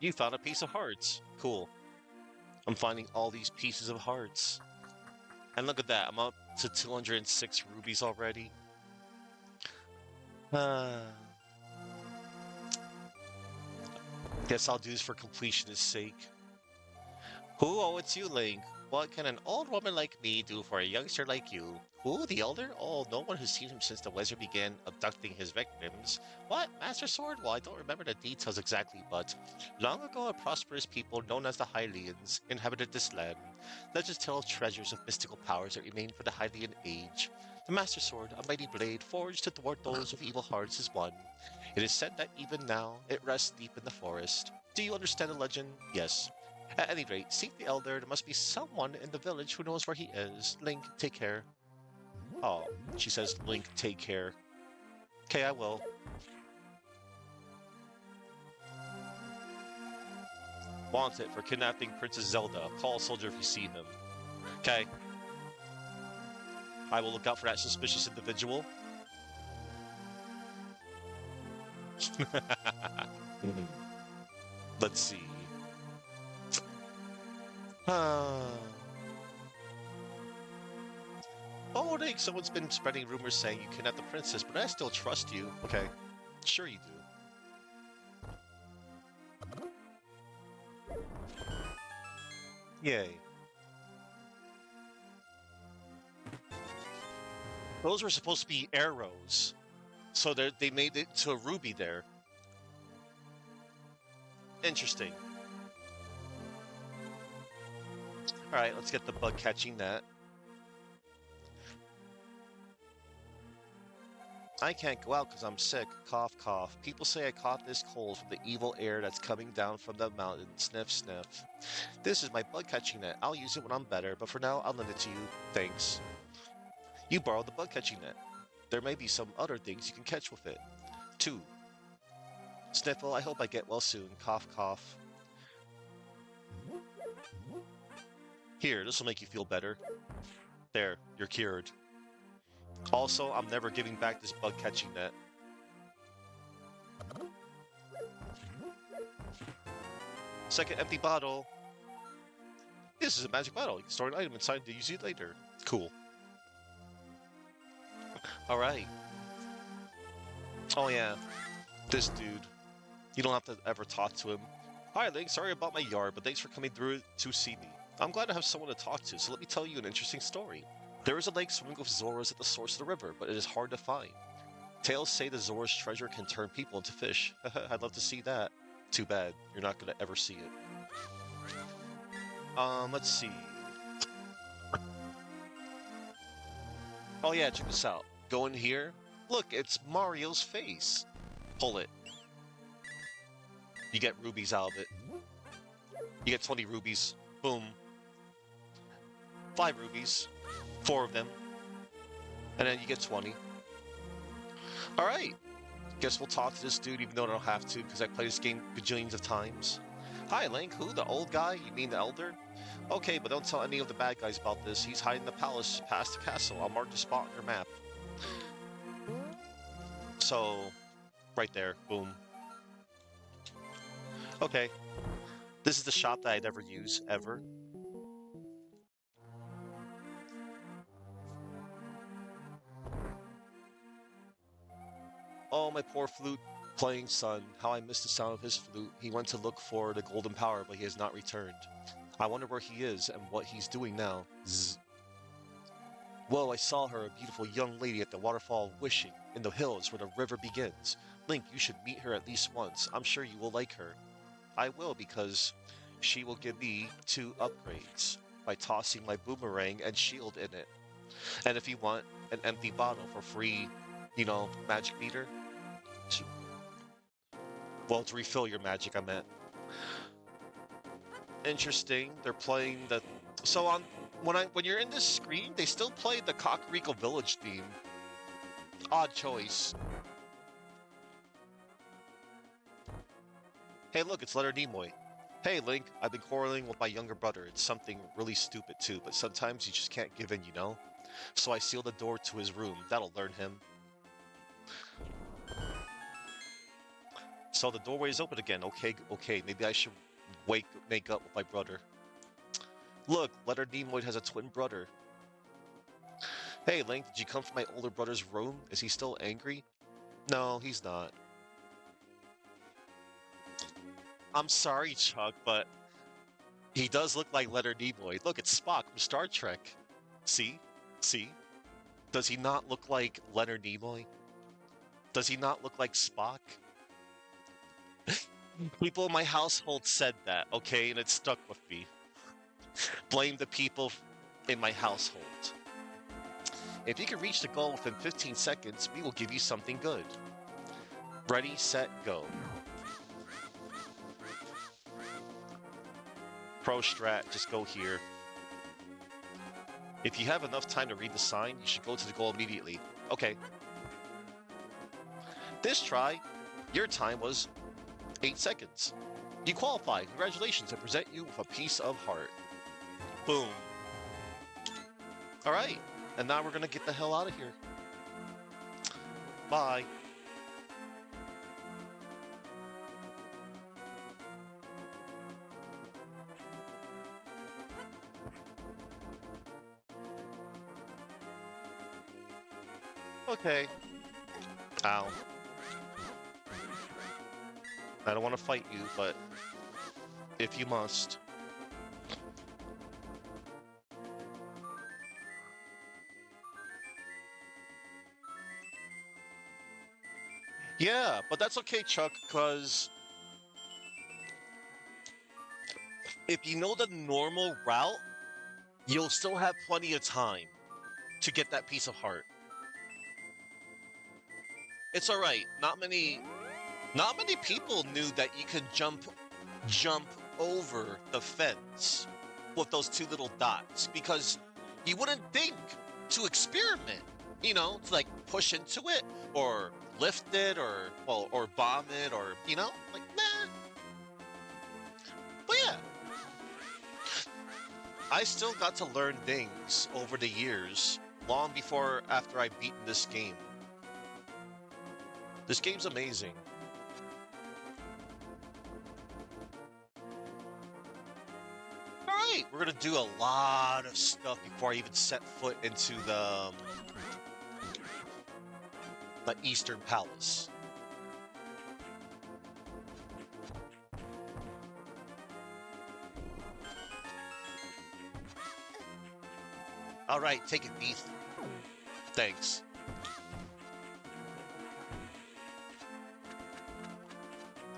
You found a piece of hearts. Cool. I'm finding all these pieces of hearts. And look at that, I'm up to 206 rubies already. Guess I'll do this for completionist sake. Who? Oh, it's you, Link. What can an old woman like me do for a youngster like you? Who? The elder? Oh, no one has seen him since the wizard began abducting his victims. What? Master Sword? Well, I don't remember the details exactly, but long ago a prosperous people known as the Hylians inhabited this land. Legends tell of treasures of mystical powers that remain for the Hylian age. The Master Sword, a mighty blade forged to thwart those with evil hearts, is one. It is said that even now it rests deep in the forest. Do you understand the legend? Yes. At any rate, seek the Elder. There must be someone in the village who knows where he is. Link, take care. Oh, she says, Link, take care. Okay, I will. Wanted for kidnapping Princess Zelda. Call a soldier if you see him. Okay. I will look out for that suspicious individual. Let's see. Oh, Nick, someone's been spreading rumors saying you kidnapped the princess, but I still trust you. Okay, sure you do. Yay. Those were supposed to be arrows, so they made it to a ruby there. Interesting. Alright, let's get the bug catching net. I can't go out because I'm sick. Cough, cough. People say I caught this cold from the evil air that's coming down from the mountain. Sniff, sniff. This is my bug catching net. I'll use it when I'm better, but for now, I'll lend it to you. Thanks. You borrowed the bug catching net. There may be some other things you can catch with it. 2. Sniffle, I hope I get well soon. Cough, cough. Here, this will make you feel better. There, you're cured. Also, I'm never giving back this bug catching net. Second empty bottle. This is a magic bottle. You can store an item inside to use it later. Cool. Alright. Oh yeah. This dude. You don't have to ever talk to him. Hi Link, sorry about my yard, but thanks for coming through to see me. I'm glad to have someone to talk to, so let me tell you an interesting story. There is a lake swimming with Zoras at the source of the river, but it is hard to find. Tales say the Zora's treasure can turn people into fish. I'd love to see that. Too bad. You're not gonna ever see it. Let's see. Oh yeah, check this out. Go in here. Look, it's Mario's face. Pull it. You get rubies out of it. You get 20 rubies. Boom. 5 rubies. 4 of them. And then you get 20. Alright. Guess we'll talk to this dude even though I don't have to because I played this game bajillions of times. Hi, Link. Who? The old guy? You mean the elder? Okay, but don't tell any of the bad guys about this. He's hiding in the palace past the castle. I'll mark the spot on your map. So, right there. Boom. Okay. This is the shop that I never use, ever. Oh, my poor flute-playing son. How I missed the sound of his flute. He went to look for the golden power, but he has not returned. I wonder where he is and what he's doing now. Zzz. Whoa, I saw her, a beautiful young lady at the waterfall of Wishing, in the hills where the river begins. Link, you should meet her at least once. I'm sure you will like her. I will, because she will give me 2 upgrades by tossing my boomerang and shield in it. And if you want an empty bottle for free, you know, magic meter. Well, to refill your magic, I meant. Interesting. They're playing the... So on... When you're in this screen, they still play the Kakariko Village theme. Odd choice. Hey, look, it's Leonard Nimoy. Hey, Link, I've been quarreling with my younger brother. It's something really stupid, too, but sometimes you just can't give in, you know? So I sealed the door to his room. That'll learn him. So the doorway is open again. Okay, maybe I should make up with my brother. Look, Leonard Nimoy has a twin brother. Hey, Link, did you come from my older brother's room? Is he still angry? No, he's not. I'm sorry, Chuck, but he does look like Leonard Nimoy. Look, it's Spock from Star Trek. See? See? Does he not look like Leonard Nimoy? Does he not look like Spock? People in my household said that, okay, and it stuck with me. Blame the people in my household. If you can reach the goal within 15 seconds, we will give you something good. Ready, set, go. Pro strat, just go here. If you have enough time to read the sign, you should go to the goal immediately. Okay. This try, your time was 8 seconds. You qualify. Congratulations, I present you with a piece of heart. Boom. Alright, and now we're gonna get the hell out of here. Bye. Okay. Ow. I don't want to fight you, but if you must. Yeah, but that's okay, Chuck, because if you know the normal route, you'll still have plenty of time to get that piece of heart. It's all right. Not many people knew that you could jump over the fence with those 2 little dots because you wouldn't think to experiment, you know, to like push into it or lift it or bomb it or, you know, like nah. But yeah, I still got to learn things over the years, long before after I beaten this game. This game's amazing. Alright, we're gonna do a lot of stuff before I even set foot into the Eastern Palace. Alright, take it, Beef. Thanks.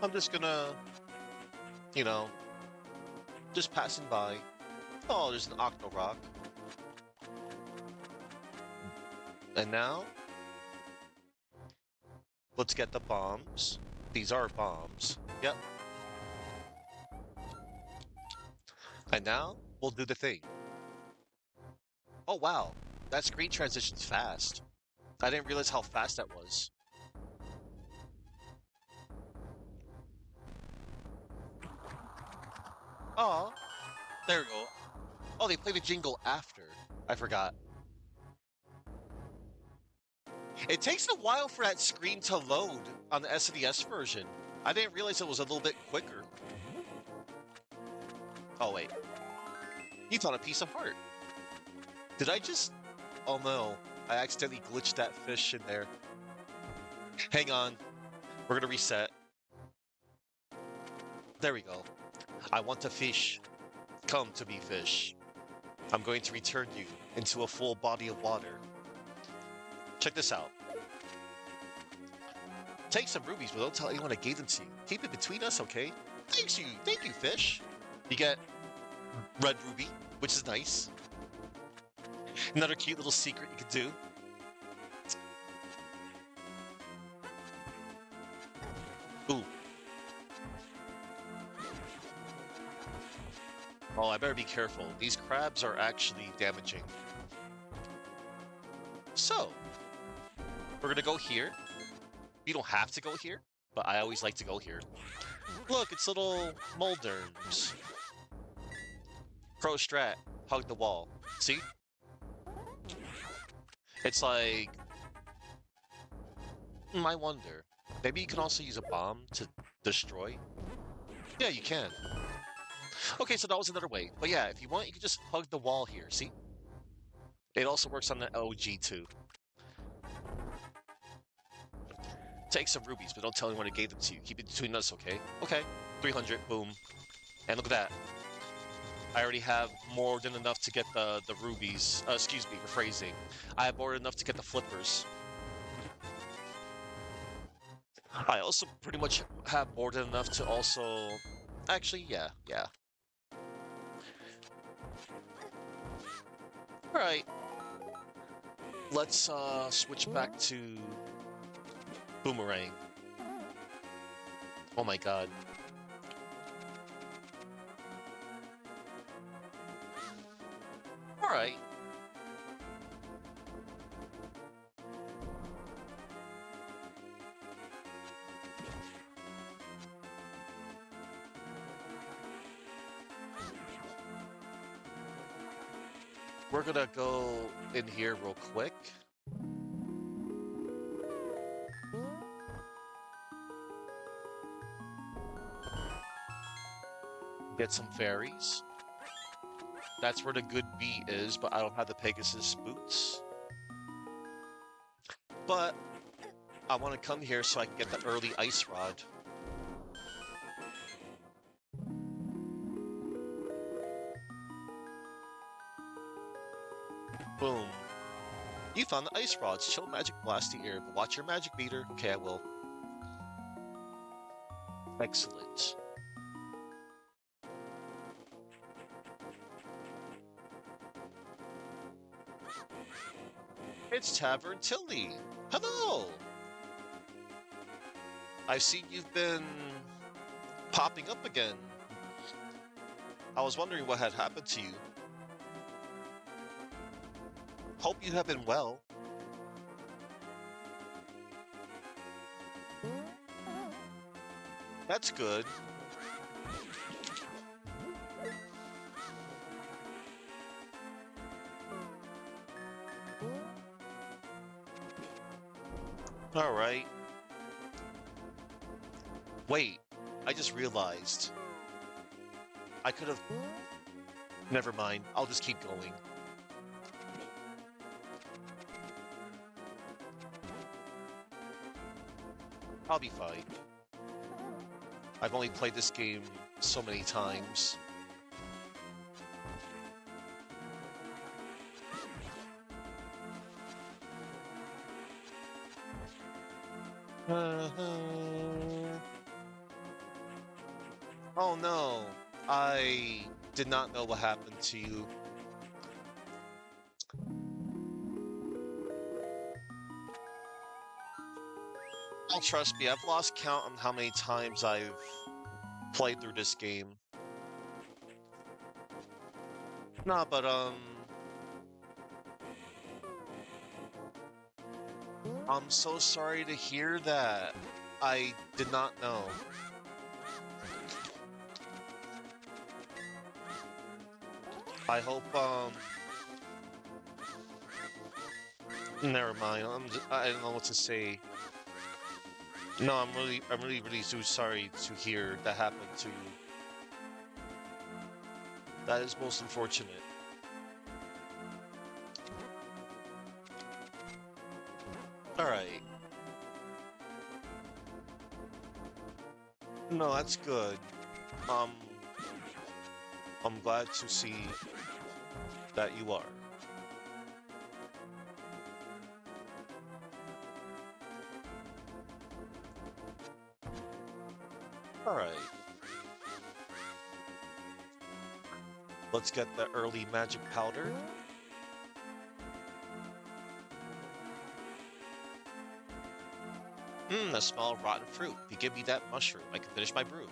I'm just gonna, you know, just passing by. Oh, there's an Octo Rock. And now, let's get the bombs. These are bombs. Yep. And now, we'll do the thing. Oh, wow. That screen transition's fast. I didn't realize how fast that was. Oh, there we go. Oh, they play the jingle after. I forgot. It takes a while for that screen to load on the SNES version. I didn't realize it was a little bit quicker. Oh, wait. You found a piece of heart. Did I just... Oh, no. I accidentally glitched that fish in there. Hang on. We're gonna reset. There we go. I want a fish. Come to me, fish. I'm going to return you into a full body of water. Check this out. Take some rubies, but don't tell anyone I gave them to you. Keep it between us, okay? Thank you, fish. You get red ruby, which is nice. Another cute little secret you could do. Ooh. Oh, I better be careful. These crabs are actually damaging. So, we're gonna go here. You don't have to go here, but I always like to go here. Look, it's little Moldurns. Pro strat, hug the wall. See? It's like... I wonder. Maybe you can also use a bomb to destroy? Yeah, you can. Okay, so that was another way. But yeah, if you want, you can just hug the wall here, see? It also works on the OG too. Take some rubies, but don't tell anyone I gave them to you. Keep it between us, okay? Okay. 300, boom. And look at that. I already have more than enough to get the rubies. Excuse me, rephrasing. I have more than enough to get the flippers. I also pretty much have more than enough to also... Actually, yeah. Alright. Let's switch back to Boomerang. Oh my god. Alright. We're gonna go in here real quick. Get some fairies. That's where the good bee is, but I don't have the Pegasus boots. But I want to come here so I can get the early ice rod. Boom. You found the ice rods. Chill magic blast the air, but watch your magic meter. Okay, I will. Excellent. It's Tavern Tilly. Hello! I've seen you've been popping up again. I was wondering what had happened to you. Hope you have been well. That's good. Alright. Wait, I just realized. I could have... Never mind, I'll just keep going. I'll be fine. I've only played this game so many times. Oh no, I did not know what happened to you. Oh, trust me, I've lost count on how many times I've played through this game. Nah, but I'm so sorry to hear that. I did not know. I hope never mind. I don't know what to say. No, I'm really so sorry to hear that happened to you. That is most unfortunate. All right. No, that's good. Um, I'm glad to see that you are. All right. Let's get the early magic powder. A small rotten fruit. If you give me that mushroom, I can finish my brew.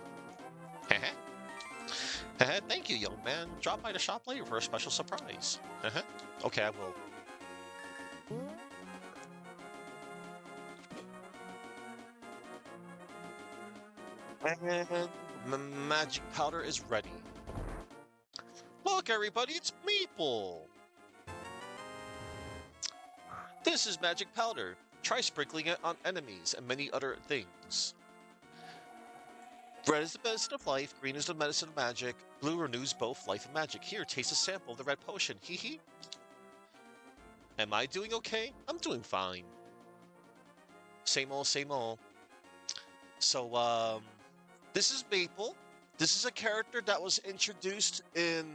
Heh. Thank you, young man. Drop by the shop later for a special surprise. Okay, I will. And magic powder is ready. Look, everybody, it's Maple! This is magic powder. Try sprinkling it on enemies and many other things. Red is the medicine of life, green is the medicine of magic, blue renews both life and magic. Here, taste a sample of the red potion. Hee hee. Am I doing okay? I'm doing fine. Same old, same old. So, this is Maple. This is a character that was introduced in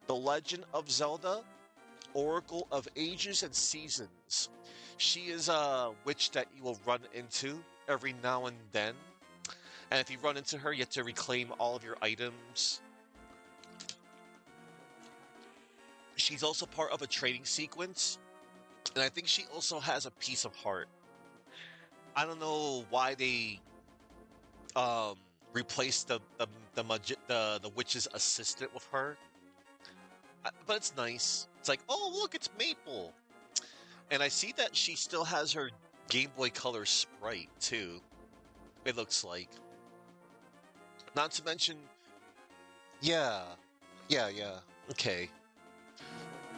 The Legend of Zelda, Oracle of Ages and Seasons. She is a witch that you will run into every now and then. And if you run into her, you have to reclaim all of your items. She's also part of a trading sequence. And I think she also has a piece of heart. I don't know why they um replaced the witch's assistant with her. But it's nice. It's like, oh look, it's Maple. And I see that she still has her Game Boy Color sprite too. It looks like. Not to mention, yeah, yeah. Okay.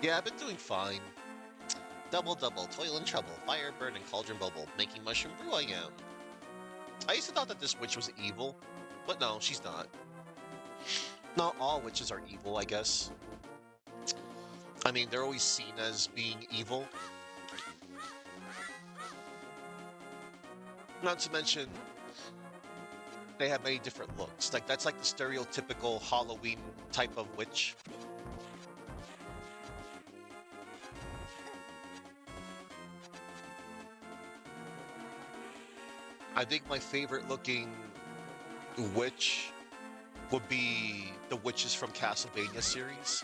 Yeah, I've been doing fine. Double, toil and trouble, fire burn and cauldron bubble, making mushroom brew I am. I used to thought that this witch was evil, but no, she's not. Not all witches are evil, I guess. I mean, they're always seen as being evil. Not to mention, they have many different looks. Like, that's like the stereotypical Halloween type of witch. I think my favorite looking witch would be the witches from Castlevania series.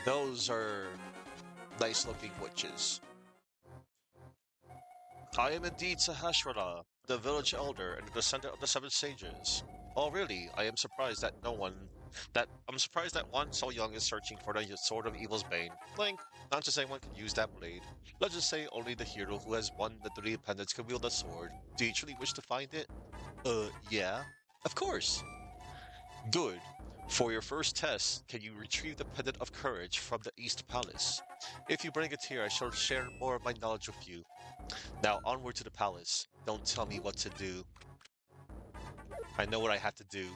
Those are nice looking witches. I am indeed Sahasrara, the village elder and the descendant of the seven sages. Oh really, I'm surprised that one so young is searching for the sword of evil's bane. Link, not just anyone can use that blade. Let's just say only the hero who has won the three pendants can wield the sword. Do you truly wish to find it? Yeah. Of course. Good. For your first test, can you retrieve the Pendant of Courage from the East Palace? If you bring it here, I shall share more of my knowledge with you. Now onward to the palace. Don't tell me what to do. I know what I have to do.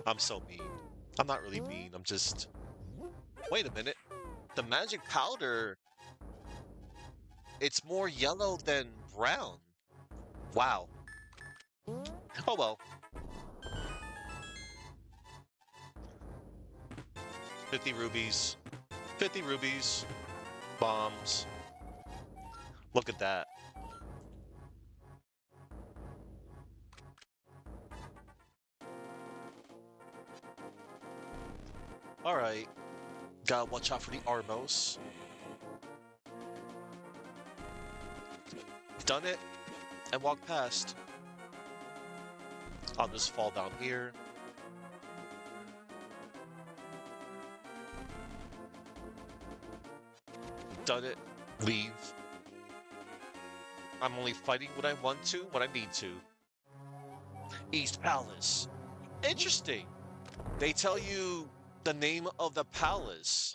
I'm so mean. I'm not really mean, I'm just... Wait a minute. The magic powder... It's more yellow than brown. Wow. Oh well. 50 rubies. 50 rubies. Bombs. Look at that. Alright. Gotta watch out for the Arbos. Done it and walk past. I'll just fall down here. Done it. Leave. I'm only fighting when I want to, when I need to. East Palace. Interesting. They tell you the name of the palace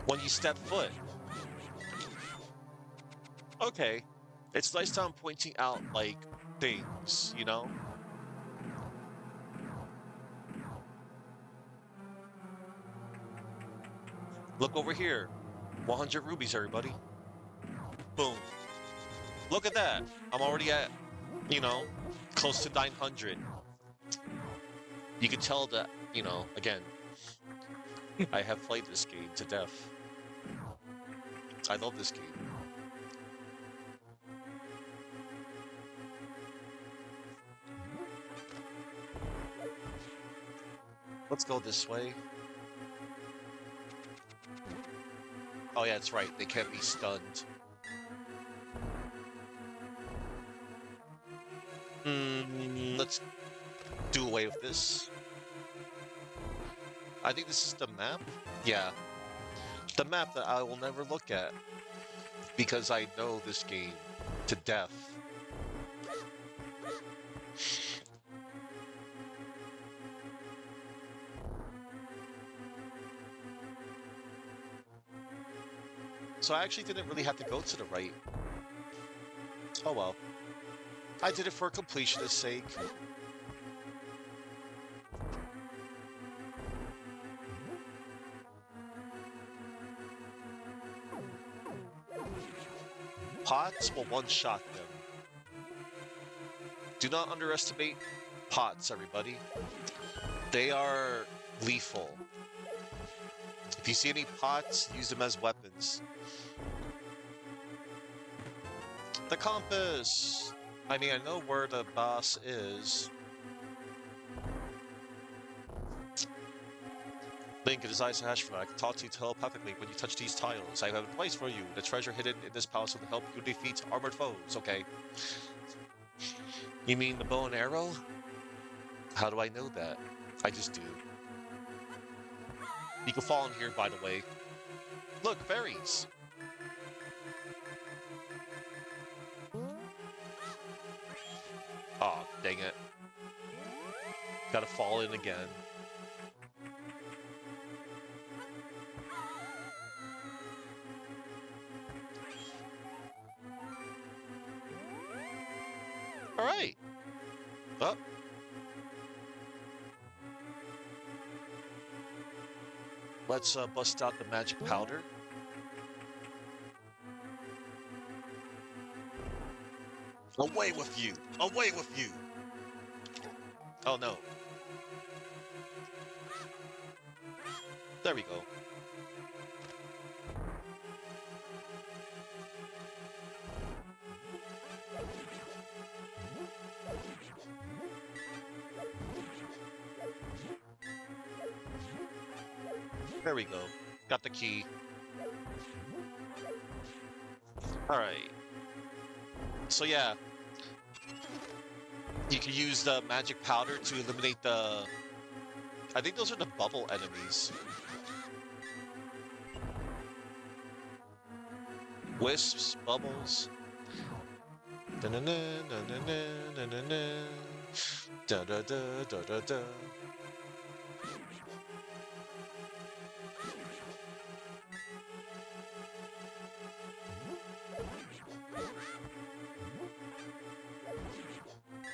when you step foot. Okay. It's nice that I'm pointing out, like, things, you know? Look over here. 100 rubies, everybody. Boom. Look at that. I'm already at, you know, close to 900. You can tell that, you know, again, I have played this game to death. I love this game. Let's go this way. Oh yeah, that's right. They can't be stunned. Let's do away with this. I think this is the map. Yeah. The map that I will never look at. Because I know this game to death. So I actually didn't really have to go to the right. Oh well. I did it for completionist sake. Pots will one-shot them. Do not underestimate pots, everybody. They are lethal. If you see any pots, use them as weapons. The compass! I mean, I know where the boss is. Link, it is I, Ashford. I can talk to you telepathically when you touch these tiles. I have advice for you. The treasure hidden in this palace will help you defeat armored foes. Okay. You mean the bow and arrow? How do I know that? I just do. You can fall in here, by the way. Look, fairies! Aw, dang it. Gotta fall in again. Alright. Up. Let's bust out the magic powder. Away with you! Away with you! Oh no. There we go. There we go. Got the key. Alright. So yeah. You can use the magic powder to eliminate the... I think those are the bubble enemies. Wisps, bubbles. Da-na-na, na-na-na, na-na-na. Da-da-da, da-da-da.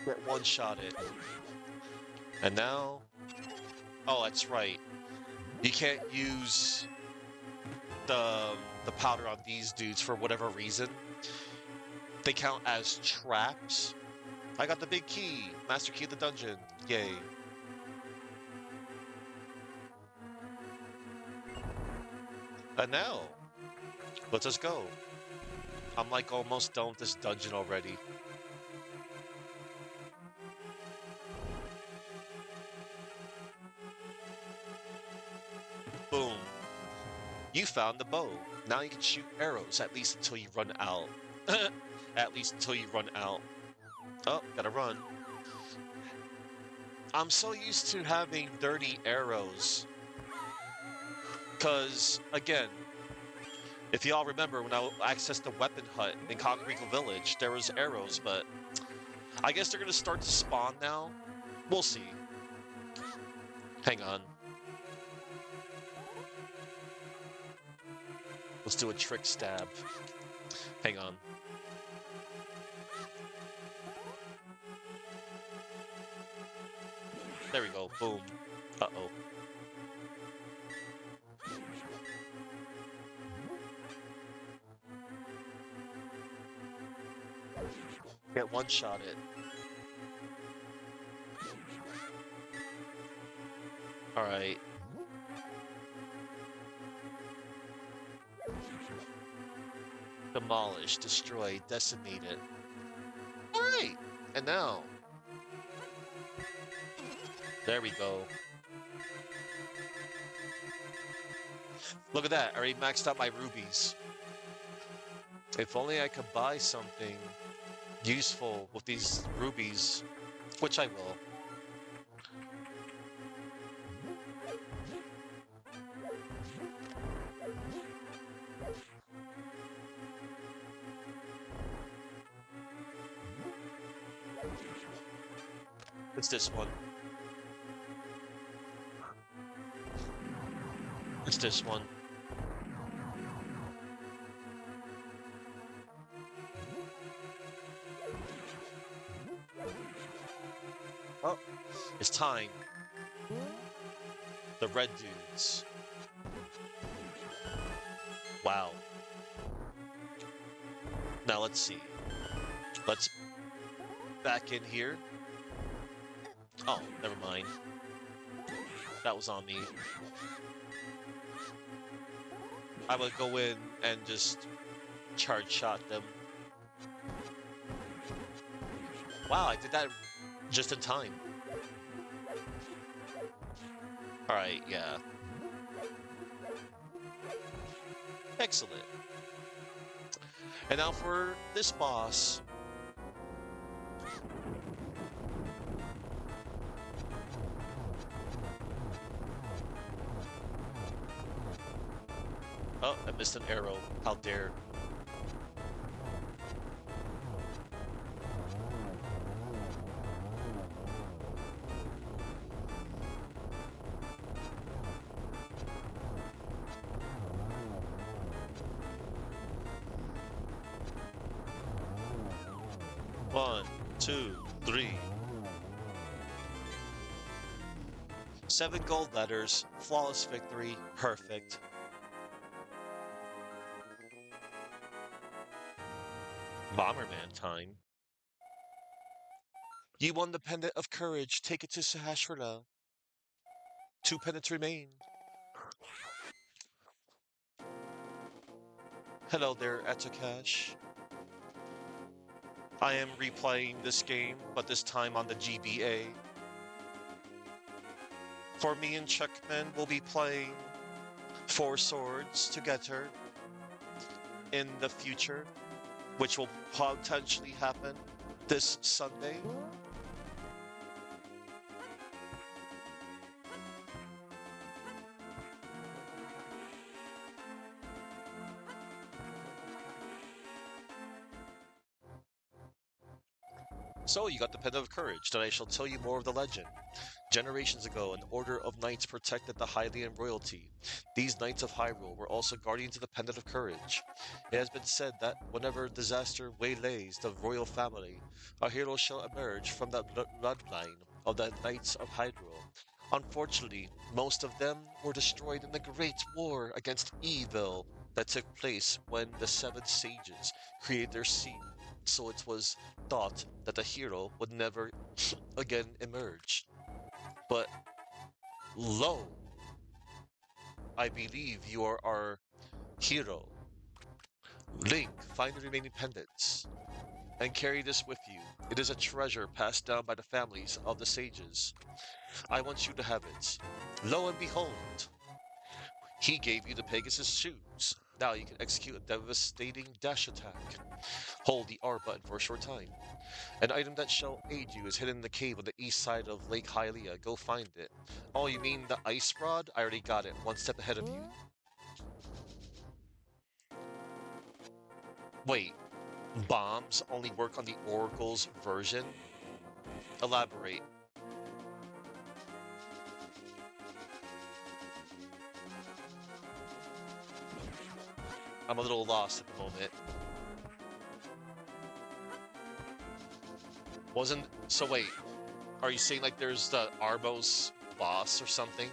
Get one-shotted. And now... Oh, that's right. You can't use the powder on these dudes for whatever reason. They count as traps. I got the big key. Master key of the dungeon. Yay. And now, Let us go. I'm like almost done with this dungeon already. Boom. You found the bow. Now you can shoot arrows, at least until you run out. At least until you run out. Oh, gotta run. I'm so used to having dirty arrows. Because, again, if y'all remember when I accessed the weapon hut in Kakariko Village, there was arrows, but I guess they're going to start to spawn now. We'll see. Hang on. Let's do a trick stab. Hang on. There we go. Boom. Uh-oh. Get one-shot it. Alright. Demolish, destroy, decimate it. Alright! And now... There we go. Look at that, I already maxed out my rubies. If only I could buy something useful with these rubies, which I will. It's this one. It's this one. Oh, it's time. The red dudes. Wow. Now let's see. Let's back in here. Oh, never mind. That was on me. I would go in and just charge shot them. Wow, I did that just in time. Alright, yeah. Excellent. And now for this boss. Oh, I missed an arrow. How dare. One, two, three. 7 gold letters, flawless victory, perfect. Bomberman time. You won the Pendant of Courage, take it to Sahasrara. 2 pendants remain. Hello there, Etakash. I am replaying this game, but this time on the GBA. For me and Chuckman will be playing 4 Swords together in the future, which will potentially happen this Sunday. So you got the Pendant of Courage, then I shall tell you more of the legend. Generations ago, an order of knights protected the Hylian royalty. These knights of Hyrule were also guardians of the Pendant of Courage. It has been said that whenever disaster waylays the royal family, a hero shall emerge from the bloodline of the Knights of Hyrule. Unfortunately, most of them were destroyed in the Great War against evil that took place when the 7 sages created their seat. So it was thought that the hero would never again emerge. But lo, I believe you are our hero. Link, find the remaining pendants, and carry this with you. It is a treasure passed down by the families of the sages. I want you to have it. Lo and behold, he gave you the Pegasus shoes. Now you can execute a devastating dash attack. Hold the R button for a short time. An item that shall aid you is hidden in the cave on the east side of Lake Hylia. Go find it. Oh, you mean the ice rod? I already got it. One step ahead of you. Wait, bombs only work on the Oracle's version? Elaborate. I'm a little lost at the moment. Wasn't... So wait, are you saying like there's the Arbos boss or something?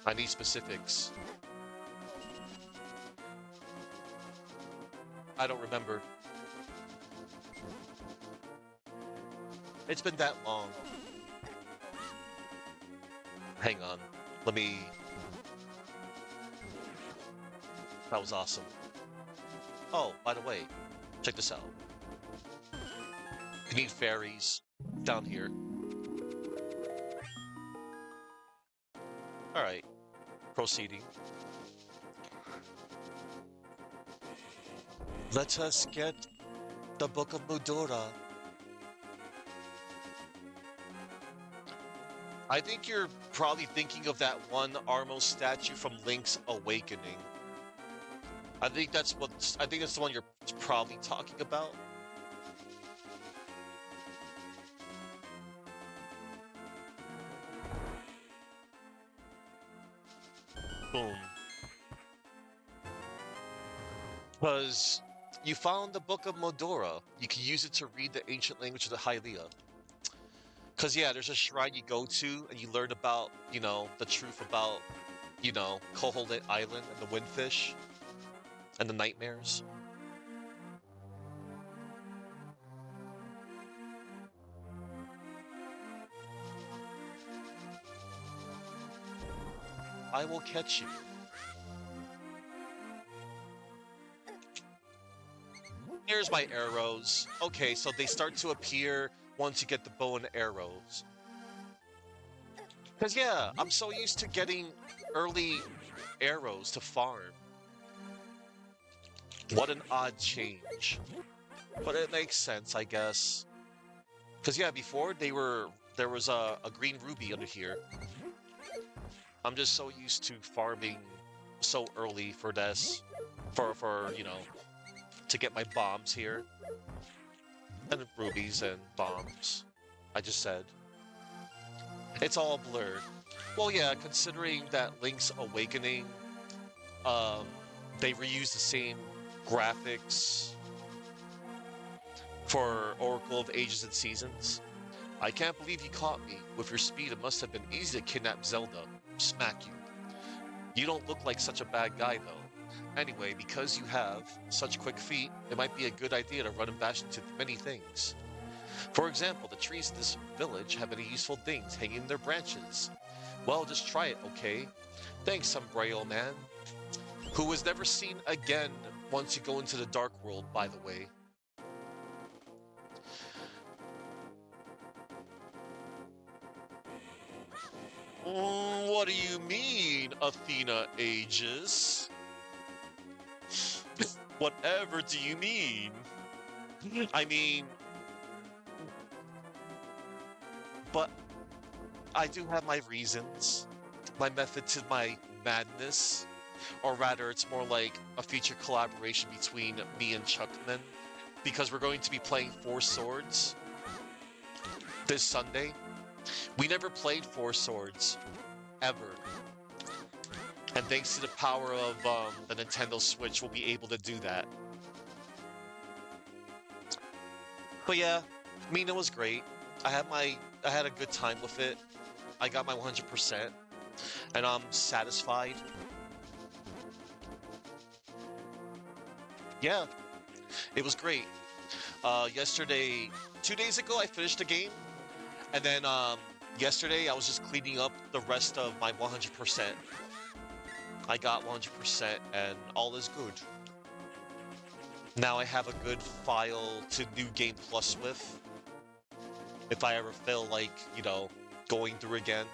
I need specifics. I don't remember. It's been that long. Hang on. Let me... That was awesome. Oh, by the way, check this out. You need fairies down here. Alright, proceeding. Let us get the Book of Mudora. I think you're probably thinking of that one Armos statue from Link's Awakening. I think that's the one you're probably talking about. Boom. Because you found the Book of Modora. You can use it to read the ancient language of the Hylia. Because, yeah, there's a shrine you go to and you learn about, the truth about, Koholint Island and the Windfish and the nightmares. I will catch you. Here's my arrows. Okay, so they start to appear once you get the bow and arrows. Because, yeah, I'm so used to getting early arrows to farm. What an odd change. But it makes sense, I guess. Because, yeah, before there was a green ruby under here. I'm just so used to farming so early for this. For to get my bombs here. And rubies and bombs. I just said. It's all blurred. Well, yeah, considering that Link's Awakening, they reused the same graphics for Oracle of Ages and Seasons. I can't believe you caught me. With your speed, it must have been easy to kidnap Zelda. Smack you. You don't look like such a bad guy, though. Anyway, because you have such quick feet, it might be a good idea to run and bash into many things. For example, the trees in this village have many useful things hanging in their branches. Well, just try it, okay? Thanks, Umbrail Man. Who was never seen again once you go into the Dark World, by the way. What do you mean, Athena Aegis? Whatever do you mean? I mean... But I do have my reasons. My method to my madness. Or rather, it's more like a future collaboration between me and Chuckman. Because we're going to be playing Four Swords this Sunday. We never played Four Swords. Ever. And thanks to the power of the Nintendo Switch, we'll be able to do that. But yeah, Mina was great. I had a good time with it. I got my 100%, and I'm satisfied. Yeah, it was great. Yesterday, 2 days ago, I finished the game, and then Yesterday, I was just cleaning up the rest of my 100%. I got 100% and all is good. Now I have a good file to New Game Plus with. If I ever feel like, going through again.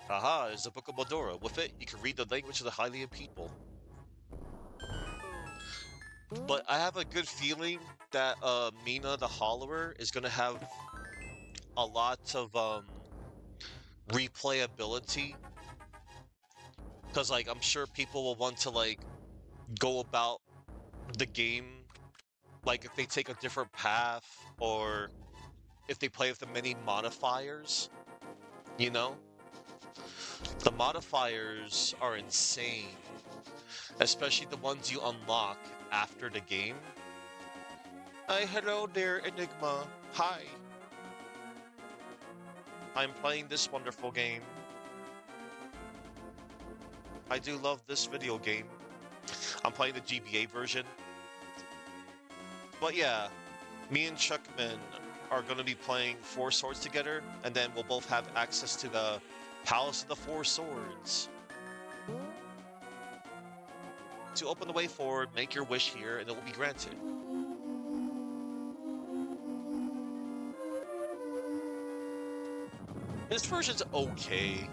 Aha, there's a Book of Medora. With it, you can read the language of the Hylian people. But I have a good feeling that Mina the Hollower is gonna have a lot of replayability. Because like I'm sure people will want to like go about the game like if they take a different path or if they play with the many modifiers, you know? The modifiers are insane, especially the ones you unlock after the game. Hi, hello there, Enigma. Hi. I'm playing this wonderful game. I do love this video game. I'm playing the GBA version. But yeah, me and Chuckman are going to be playing Four Swords together, and then we'll both have access to the Palace of the Four Swords. To open the way forward, make your wish here, and it will be granted. This version's okay.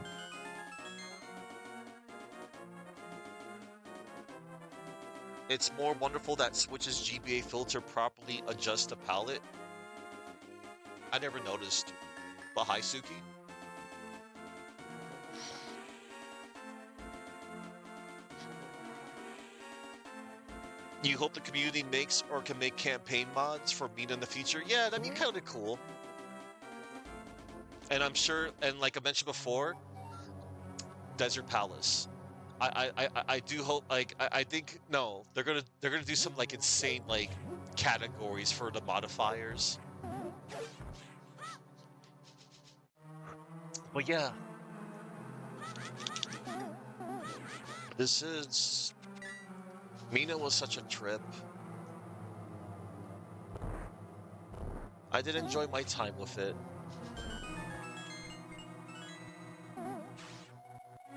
It's more wonderful that Switch's GBA filter properly adjusts the palette. I never noticed. But hi, Suki. You hope the community makes or can make campaign mods for Mina in the future? Yeah, that'd be kind of cool. And I'm sure, and like I mentioned before, Desert Palace. I do hope like I think no, they're gonna do some like insane like categories for the modifiers. But yeah. This is Mina was such a trip. I did enjoy my time with it.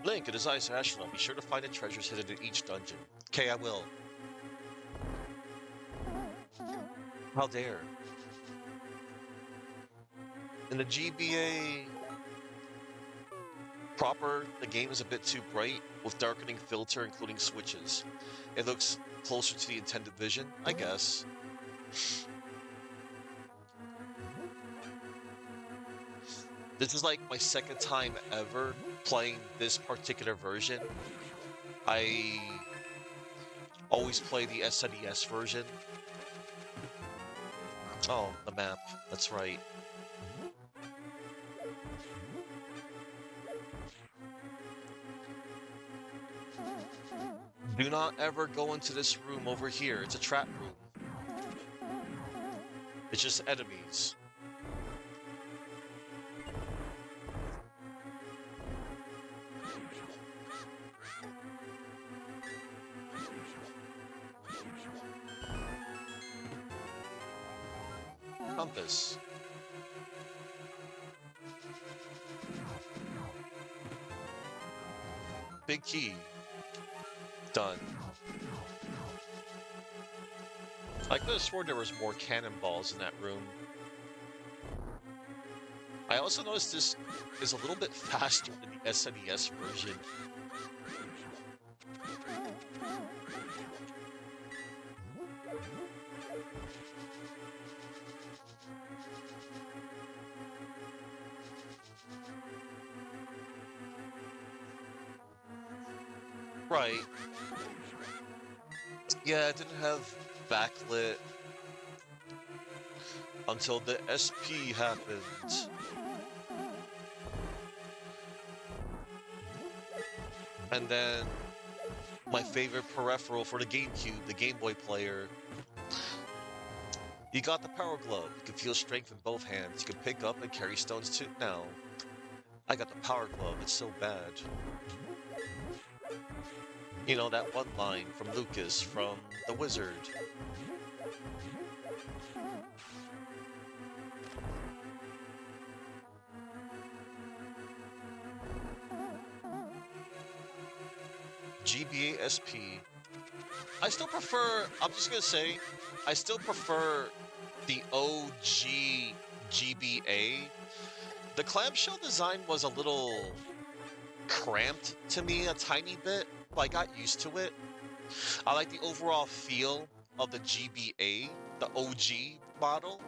Link, it is I, Sir Astronaut. Be sure to find the treasures hidden in each dungeon. Okay, I will. How dare. In the GBA proper, the game is a bit too bright, with darkening filter including switches. It looks closer to the intended vision, I guess. This is like my second time ever playing this particular version. I always play the SNES version. Oh, the map. That's right. Do not ever go into this room over here. It's a trap room. It's just enemies. Compass. Big key. Done. I could have sworn there was more cannonballs in that room. I also noticed this is a little bit faster than the SNES version. Right. Yeah, it didn't have backlit until the SP happened. And then my favorite peripheral for the GameCube, the Game Boy player. You got the Power Glove. You can feel strength in both hands. You can pick up and carry stones too. Now, I got the Power Glove. It's so bad. You know, that one line from Lucas from The Wizard. GBA SP. I still prefer, I'm just gonna say, I still prefer the OG GBA. The clamshell design was a little cramped to me a tiny bit, but I got used to it. I like the overall feel of the GBA, the OG model,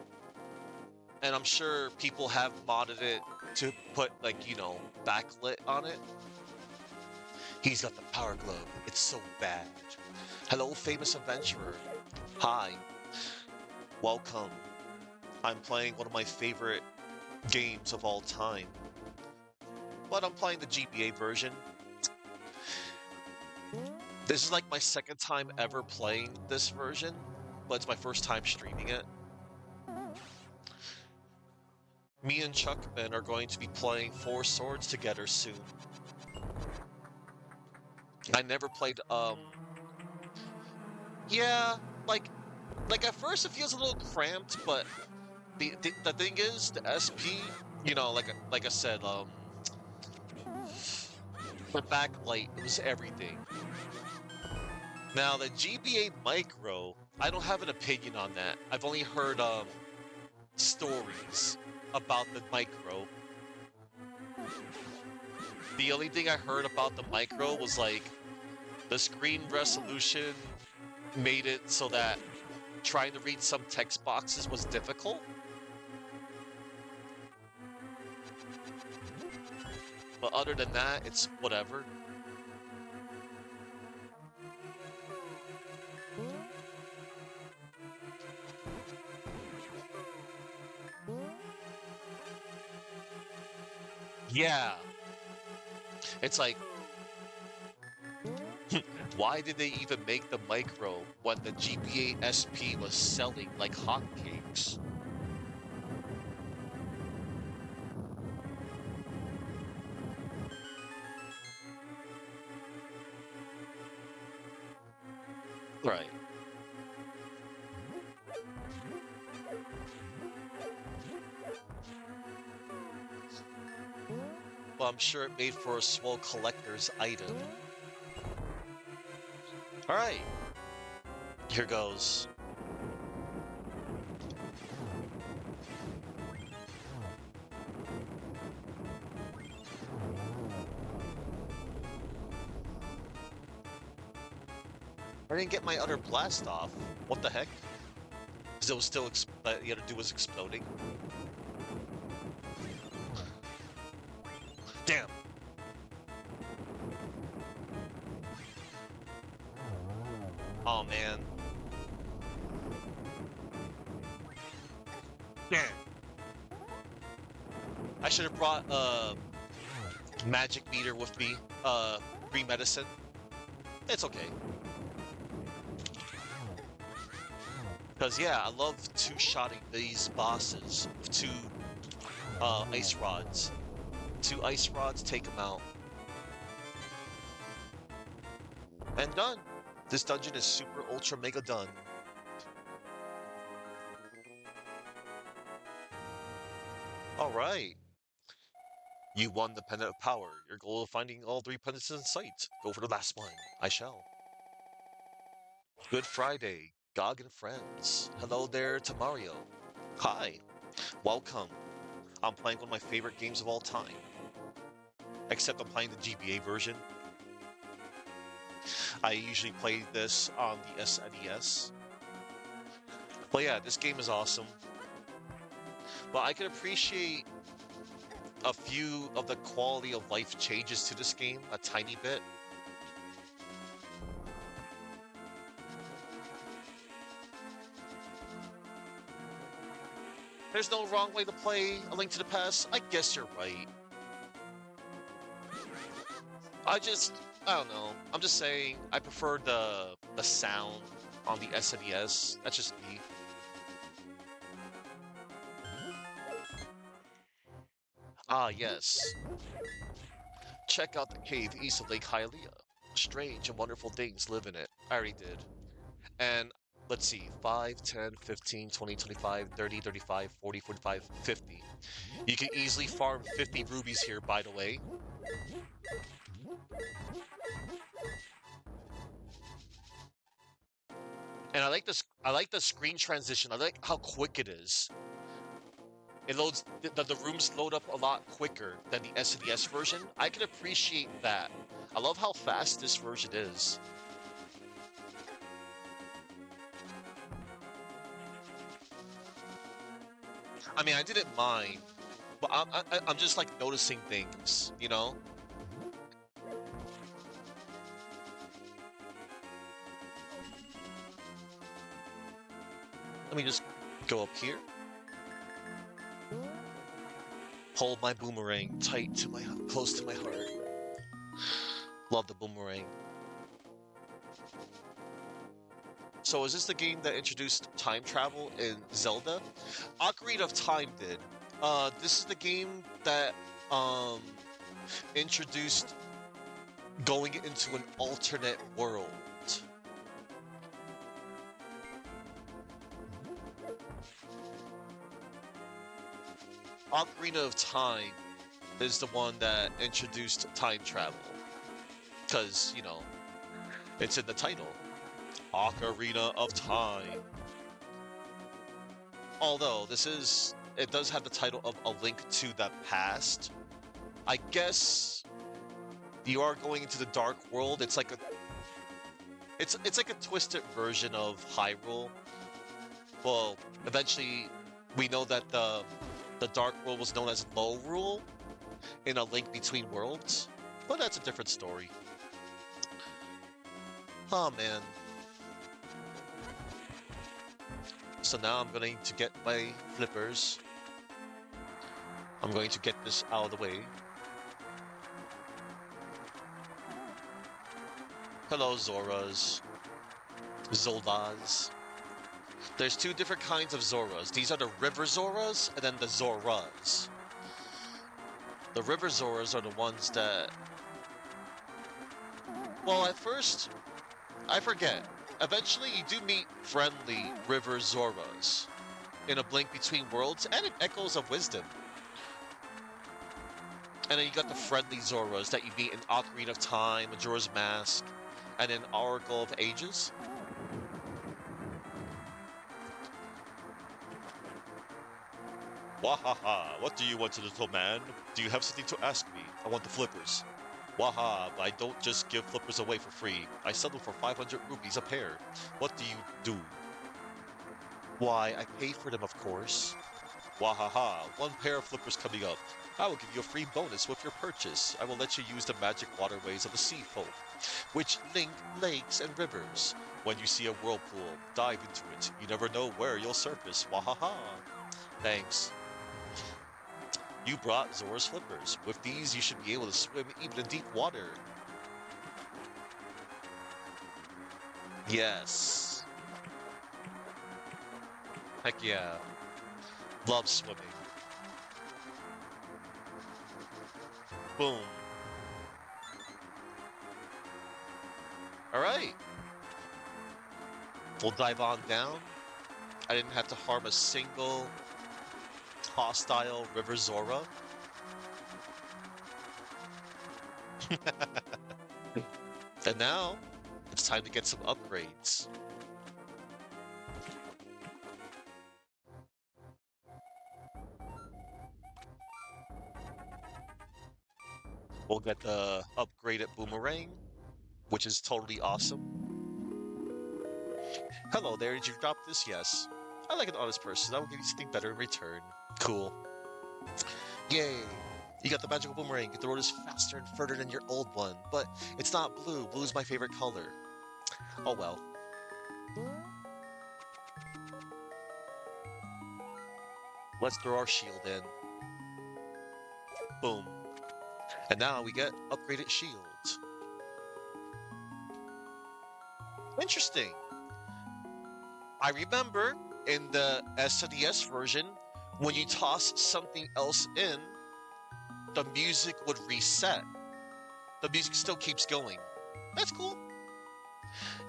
and I'm sure people have modded it to put, like, you know, backlit on it. He's got the power glove. It's so bad. Hello, famous adventurer. Hi. Welcome. I'm playing one of my favorite games of all time. But I'm playing the GBA version. This is like my second time ever playing this version, but it's my first time streaming it. Me and Chuckman are going to be playing Four Swords together soon. I never played, yeah, like at first it feels a little cramped, but the thing is, the SP, you know, like I said, the backlight, it was everything. Now the GBA Micro, I don't have an opinion on that. I've only heard stories about the Micro. The only thing I heard about the Micro was like the screen resolution made it so that trying to read some text boxes was difficult. But other than that, it's whatever. Yeah. It's like, why did they even make the Micro when the GBA SP was selling like hotcakes? Right. Well, I'm sure it made for a swell collector's item. All right, here goes. I didn't get my other blast off. What the heck? Because it was still, you had to do was exploding. Damn. Oh, man. Damn. I should have brought magic meter with me. Free medicine. It's okay. Because, yeah, I love two-shotting these bosses with two ice rods. Two ice rods, take them out. And done. This dungeon is super ultra mega done. Alright. You won the Pendant of Power. Your goal of finding all three pendants in sight. Go for the last one. I shall. Good Friday, Gog and friends. Hello there to Mario. Hi. Welcome. I'm playing one of my favorite games of all time. Except I'm playing the GBA version. I usually play this on the SNES. But yeah, this game is awesome. But I can appreciate a few of the quality of life changes to this game a tiny bit. There's no wrong way to play A Link to the Past. I guess you're right. I just, I don't know. I'm just saying I prefer the sound on the SNES. That's just me. Ah, yes. Check out the cave east of Lake Hylia. Strange and wonderful things live in it. I already did. And let's see, 5, 10, 15, 20, 25, 30, 35, 40, 45, 50. You can easily farm 50 rubies here, by the way. And I like this. I like the screen transition. I like how quick it is. It loads. The rooms load up a lot quicker than the SNES version. I can appreciate that. I love how fast this version is. I mean, I didn't mind, but I'm just like noticing things, you know? Let me just go up here. Hold my boomerang tight to my close to my heart. Love the boomerang. So is this the game that introduced time travel in Zelda? Ocarina of Time did. This is the game that um introduced going into an alternate world. Ocarina of Time is the one that introduced time travel. Because, you know, it's in the title. Ocarina of Time. Although it does have the title of A Link to the Past. I guess you are going into the Dark World. It's like a twisted version of Hyrule. Well, eventually we know that the Dark World was known as Lorule in A Link Between Worlds, but that's a different story. Oh man. So now I'm going to get my flippers. I'm going to get this out of the way. Hello, Zoras. Zoldas. There's two different kinds of Zoras. These are the River Zoras and then the Zoras. The River Zoras are the ones that... Well, at first, I forget. Eventually, you do meet friendly River Zoras in A Blink Between Worlds and in Echoes of Wisdom. And then you got the friendly Zoras that you meet in Ocarina of Time, Majora's Mask, and in Oracle of Ages. Wahaha, what do you want, little man? Do you have something to ask me? I want the flippers. Waha, I don't just give flippers away for free. I sell them for 500 rupees a pair. What do you do? Why, I pay for them, of course. Wahaha, one pair of flippers coming up. I will give you a free bonus with your purchase. I will let you use the magic waterways of the sea folk, which link lakes and rivers. When you see a whirlpool, dive into it. You never know where you'll surface. Wahaha. Thanks. You brought Zora's flippers. With these, you should be able to swim even in deep water. Yes. Heck yeah. Love swimming. Boom. Alright. We'll dive on down. I didn't have to harm a single hostile River Zora. And now, it's time to get some upgrades. We'll get the upgraded boomerang, which is totally awesome. Hello there, did you drop this? Yes. I like an honest person. I will give you something better in return. Cool. Yay! You got the magical boomerang. The road is faster and further than your old one, but it's not blue. Blue is my favorite color. Oh well. Let's throw our shield in. Boom. And now we get upgraded shields. Interesting. I remember in the SNES version, when you toss something else in, the music would reset. The music still keeps going. That's cool.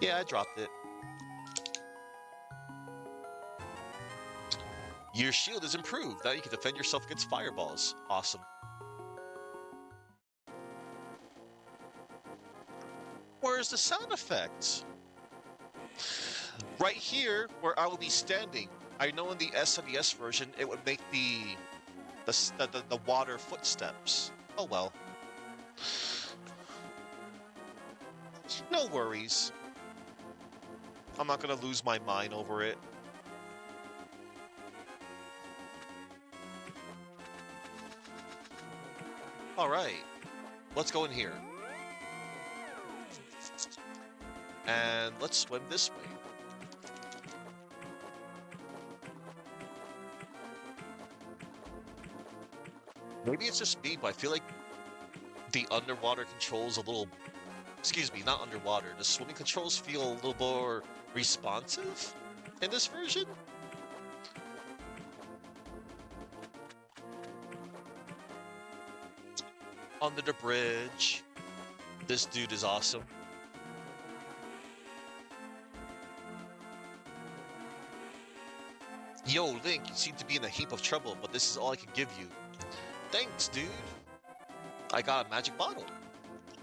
Yeah, I dropped it. Your shield is improved. Now you can defend yourself against fireballs. Awesome. Where's the sound effect? Right here, where I will be standing. I know in the SNES version, it would make the water footsteps. Oh well. No worries. I'm not gonna lose my mind over it. Alright, let's go in here. And let's swim this way. Maybe it's just me, but I feel like the underwater controls a little... Excuse me, not underwater. The swimming controls feel a little more responsive in this version? Under the bridge. This dude is awesome. Yo, Link, you seem to be in a heap of trouble, but this is all I can give you. Thanks, dude. I got a magic bottle.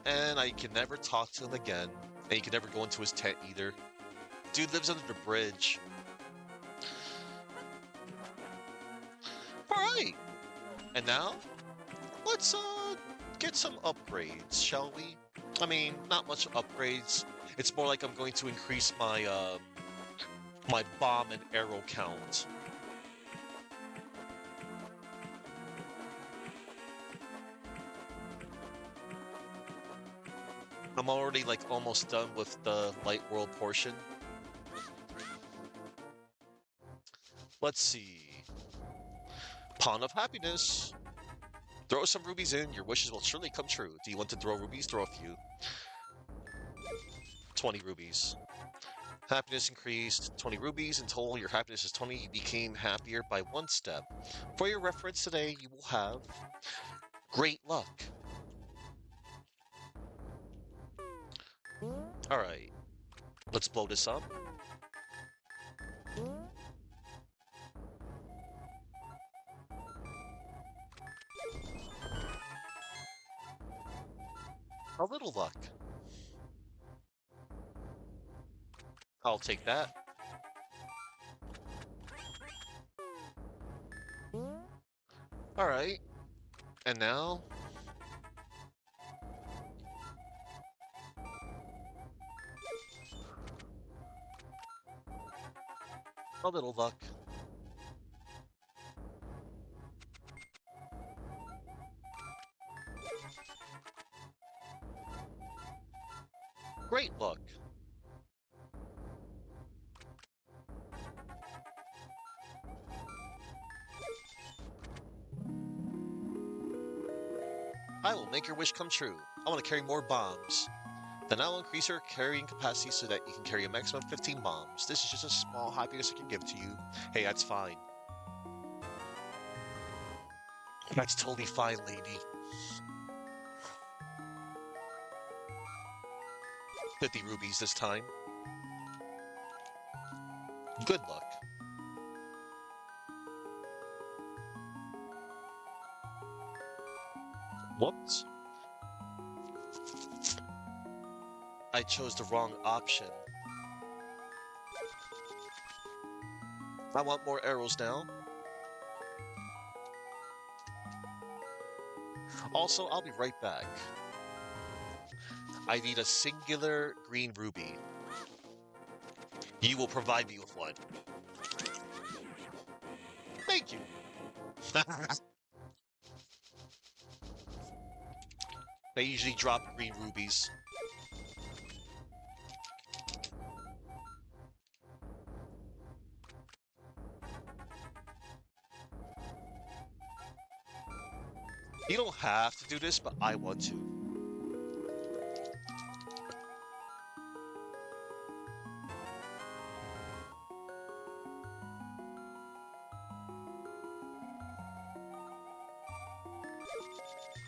And I can never talk to him again. And you can never go into his tent either. Dude lives under the bridge. Alright. And now, let's get some upgrades, shall we? I mean, not much upgrades. It's more like I'm going to increase my my bomb and arrow count. I'm already like almost done with the light world portion. Let's see. Pawn of Happiness. Throw some rubies in, your wishes will surely come true. Do you want to throw rubies? Throw a few. 20 rubies. Happiness increased 20 rubies. In total, your happiness is 20. You became happier by 1 step. For your reference today, you will have great luck. Alright. Let's blow this up. A little luck. I'll take that. Alright. And now... a little luck. Great luck. I will make your wish come true. I want to carry more bombs. Then I will increase your carrying capacity so that you can carry a maximum of 15 bombs. This is just a small happiness I can give to you. Hey, that's fine. That's totally fine, lady. 50 rubies this time. Good luck. Whoops. I chose the wrong option. I want more arrows now. Also, I'll be right back. I need a singular green ruby. You will provide me with one. Thank you. They usually drop green rubies. You don't have to do this, but I want to.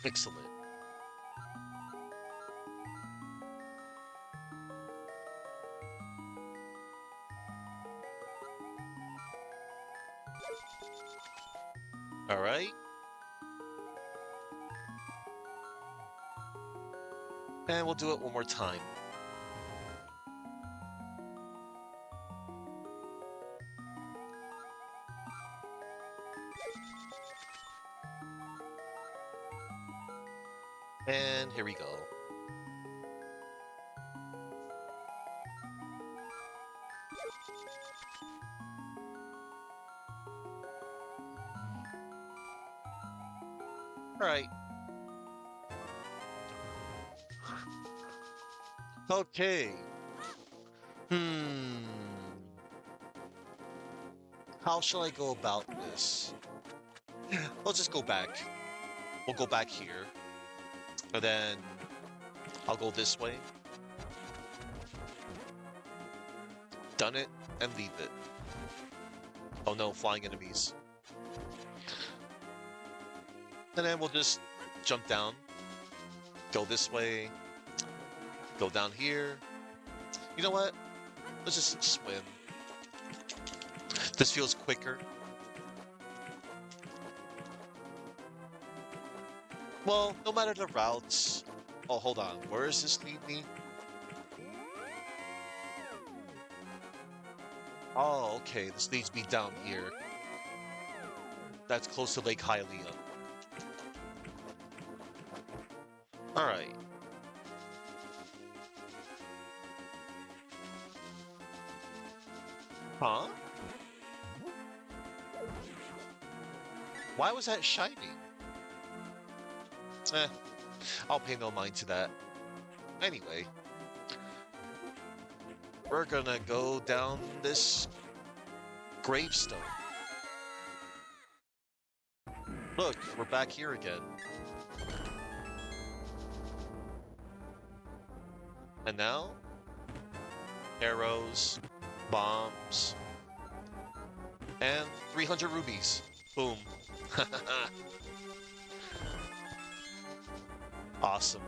Excellent. All right. And we'll do it one more time. And here we go. All right. Okay. Hmm. How shall I go about this? Let's just go back. We'll go back here. And then I'll go this way. Done it and leave it. Oh no, flying enemies. And then we'll just jump down. Go this way. Go down here. You know what? Let's just swim. This feels quicker. Well, no matter the routes. Oh, hold on. Where does this lead me? Oh, okay. This leads me down here. That's close to Lake Hylia. Alright. Huh? Why was that shining? Eh, I'll pay no mind to that. Anyway, we're gonna go down this gravestone. Look, we're back here again. And now, arrows, bombs, and 300 rubies. Boom. Awesome.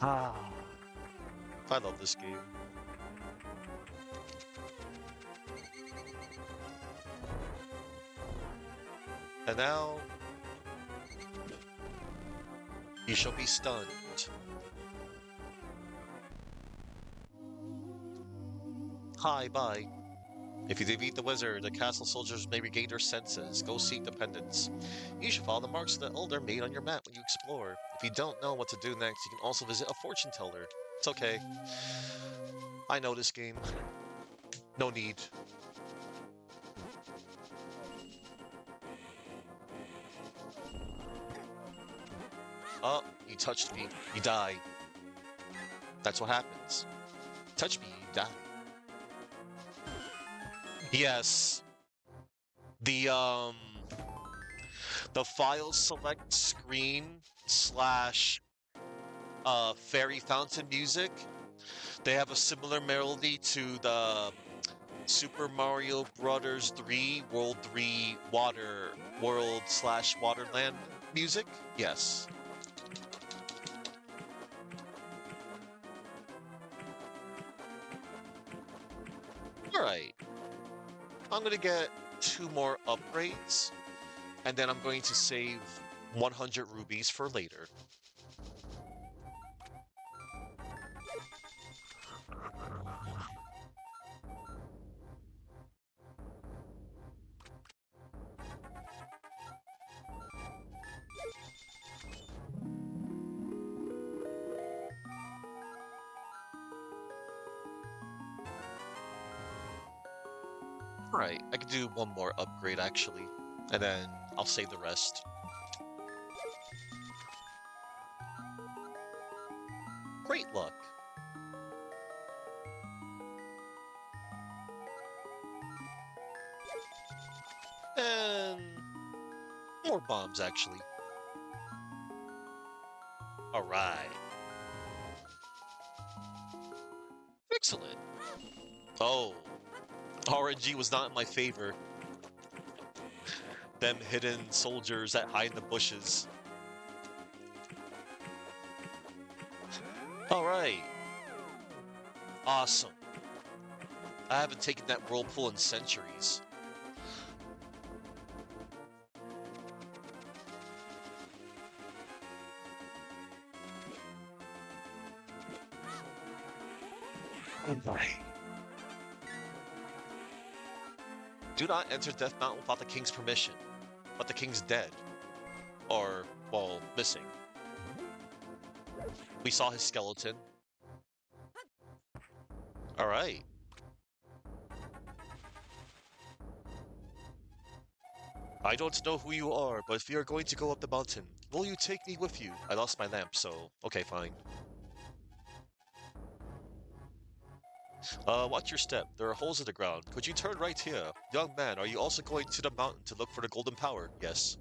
Ah. I love this game. And now, you shall be stunned. Hi, bye. If you defeat the wizard, the castle soldiers may regain their senses. Go seek dependents. You should follow the marks the elder made on your map when you explore. If you don't know what to do next, you can also visit a fortune teller. It's okay. I know this game. No need. Oh, you touched me. You die. That's what happens. Touch me, you die. Yes. The the file select screen slash fairy fountain music. They have a similar melody to the Super Mario Brothers 3 World 3 Water World slash Waterland music. Yes. All right. I'm gonna get 2 more upgrades, and then I'm going to save 100 rubies for later. All right, I can do 1 more upgrade actually, and then I'll save the rest. Great luck. And more bombs actually. All right. Excellent. Oh, RNG was not in my favor. them hidden soldiers that hide in the bushes. All right. Awesome. I haven't taken that whirlpool in centuries. Do not enter Death Mountain without the king's permission. But the king's dead. Or, well, missing. We saw his skeleton. Alright. I don't know who you are, but if we are going to go up the mountain, will you take me with you? I lost my lamp, so okay, fine. Watch your step. There are holes in the ground. Could you turn right here? Young man, are you also going to the mountain to look for the golden power? Yes.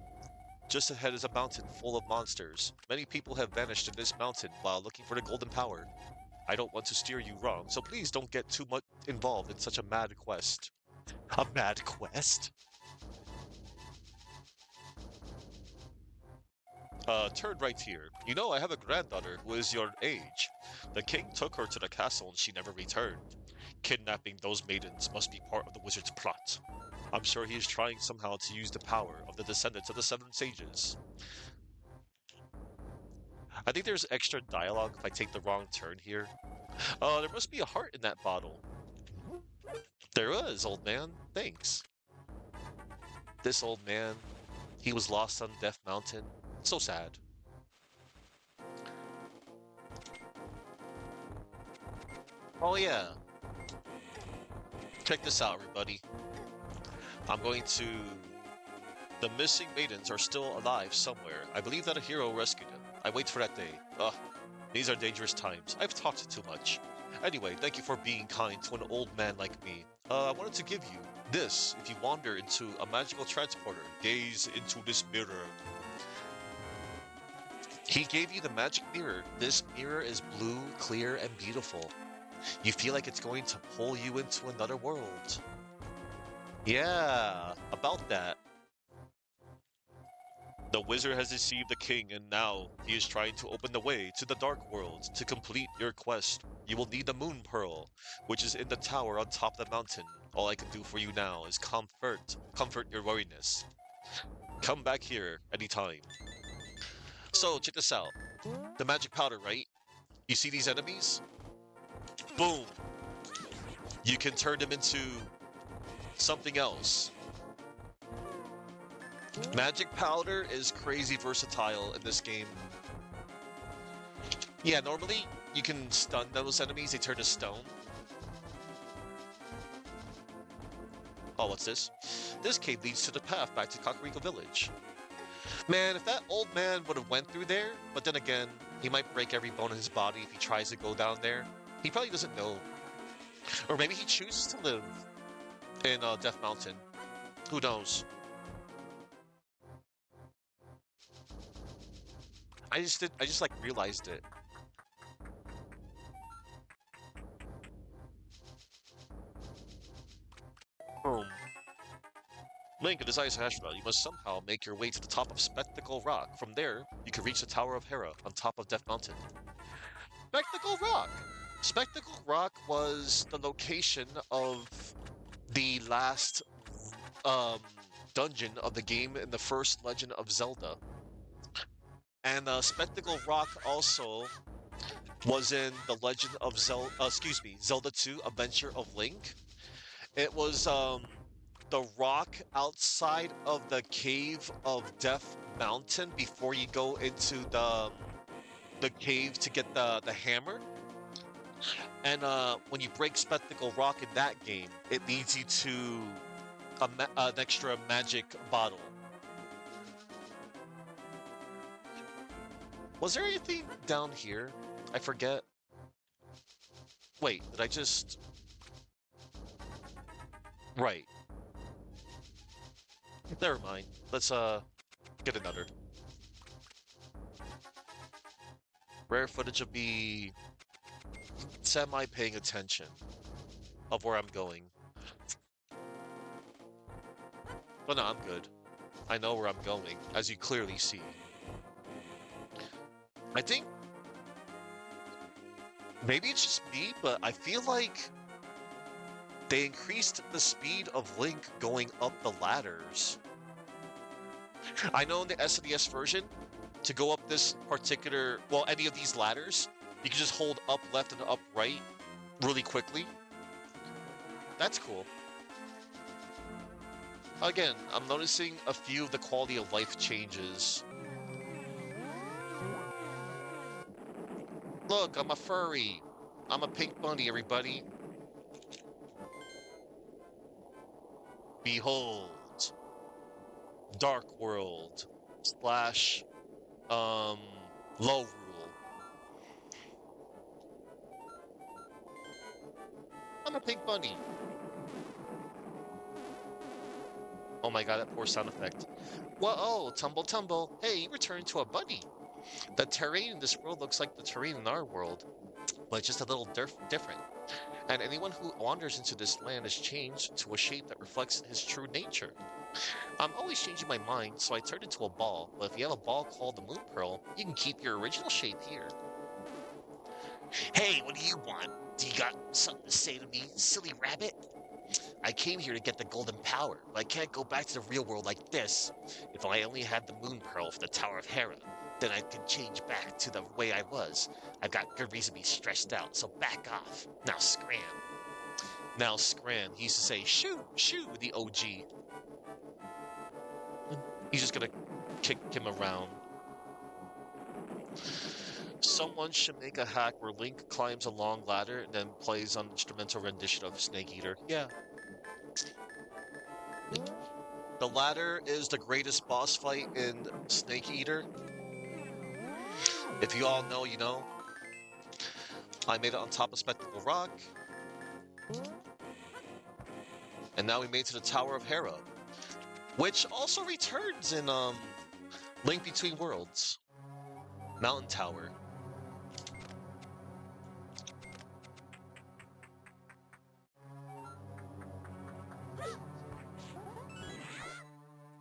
Just ahead is a mountain full of monsters. Many people have vanished in this mountain while looking for the golden power. I don't want to steer you wrong, so please don't get too much involved in such a mad quest. A mad quest? Turn right here. You know, I have a granddaughter who is your age. The king took her to the castle and she never returned. Kidnapping those maidens must be part of the wizard's plot. I'm sure he is trying somehow to use the power of the descendants of the Seven Sages. I think there's extra dialogue if I take the wrong turn here. There must be a heart in that bottle. There is, old man. Thanks. This old man, he was lost on Death Mountain. So sad. Oh yeah. Check this out, everybody. I'm going to... The missing maidens are still alive somewhere. I believe that a hero rescued them. I wait for that day. Ugh. These are dangerous times. I've talked too much. Anyway, thank you for being kind to an old man like me. I wanted to give you this. If you wander into a magical transporter, gaze into this mirror. He gave you the magic mirror. This mirror is blue, clear, and beautiful. You feel like it's going to pull you into another world. Yeah, about that. The wizard has deceived the king, and now he is trying to open the way to the dark world. To complete your quest, you will need the moon pearl, which is in the tower on top of the mountain. All I can do for you now is comfort your weariness. Come back here anytime. So, check this out. The magic powder, right? You see these enemies? Boom! You can turn them into something else. Magic powder is crazy versatile in this game. Yeah, normally you can stun those enemies, they turn to stone. Oh, what's this? This cave leads to the path back to Kakariko Village. Man, if that old man would have went through there, but then again, he might break every bone in his body if he tries to go down there. He probably doesn't know. Or maybe he chooses to live in Death Mountain. Who knows? I just like realized it. Boom. Link, it is Ice Astronaut. You must somehow make your way to the top of Spectacle Rock. From there, you can reach the Tower of Hera on top of Death Mountain. Spectacle Rock! Spectacle Rock was the location of the last dungeon of the game in the first Legend of Zelda. And Spectacle Rock also was in the Legend of Zelda 2, Adventure of Link. It was the rock outside of the cave of Death Mountain before you go into the cave to get the hammer. And when you break Spectacle Rock in that game, it leads you to an extra magic bottle. Was there anything down here? I forget. Wait, did I just... Right. Never mind. Let's get another. Rare footage of me semi-paying attention of where I'm going. But no, I'm good. I know where I'm going, as you clearly see. I think maybe it's just me, but I feel like they increased the speed of Link going up the ladders. I know in the SNES version, to go up this particular, well, any of these ladders, you can just hold up left and up right really quickly. That's cool. Again, I'm noticing a few of the quality of life changes. Look, I'm a furry. I'm a pink bunny, everybody. Behold, Dark World slash um Low Rule. I'm a pink bunny. Oh my god, that poor sound effect. Well, oh, tumble tumble. Hey, you returned to a bunny. The terrain in this world looks like the terrain in our world, but just a little different. And anyone who wanders into this land is changed to a shape that reflects his true nature. I'm always changing my mind, so I turned into a ball, but if you have a ball called the Moon Pearl, you can keep your original shape here. Hey, what do you want? Do you got something to say to me, silly rabbit? I came here to get the golden power, but I can't go back to the real world like this. If I only had the Moon Pearl for the Tower of Hera, then I could change back to the way I was. I've got good reason to be stressed out, so back off. Now scram. Now scram. He used to say, shoo, shoo, the OG. He's just gonna kick him around. Someone should make a hack where Link climbs a long ladder and then plays an instrumental rendition of Snake Eater. Yeah. The ladder is the greatest boss fight in Snake Eater. If you all know, you know. I made it on top of Spectacle Rock. And now we made it to the Tower of Hera, which also returns in Link Between Worlds. Mountain Tower.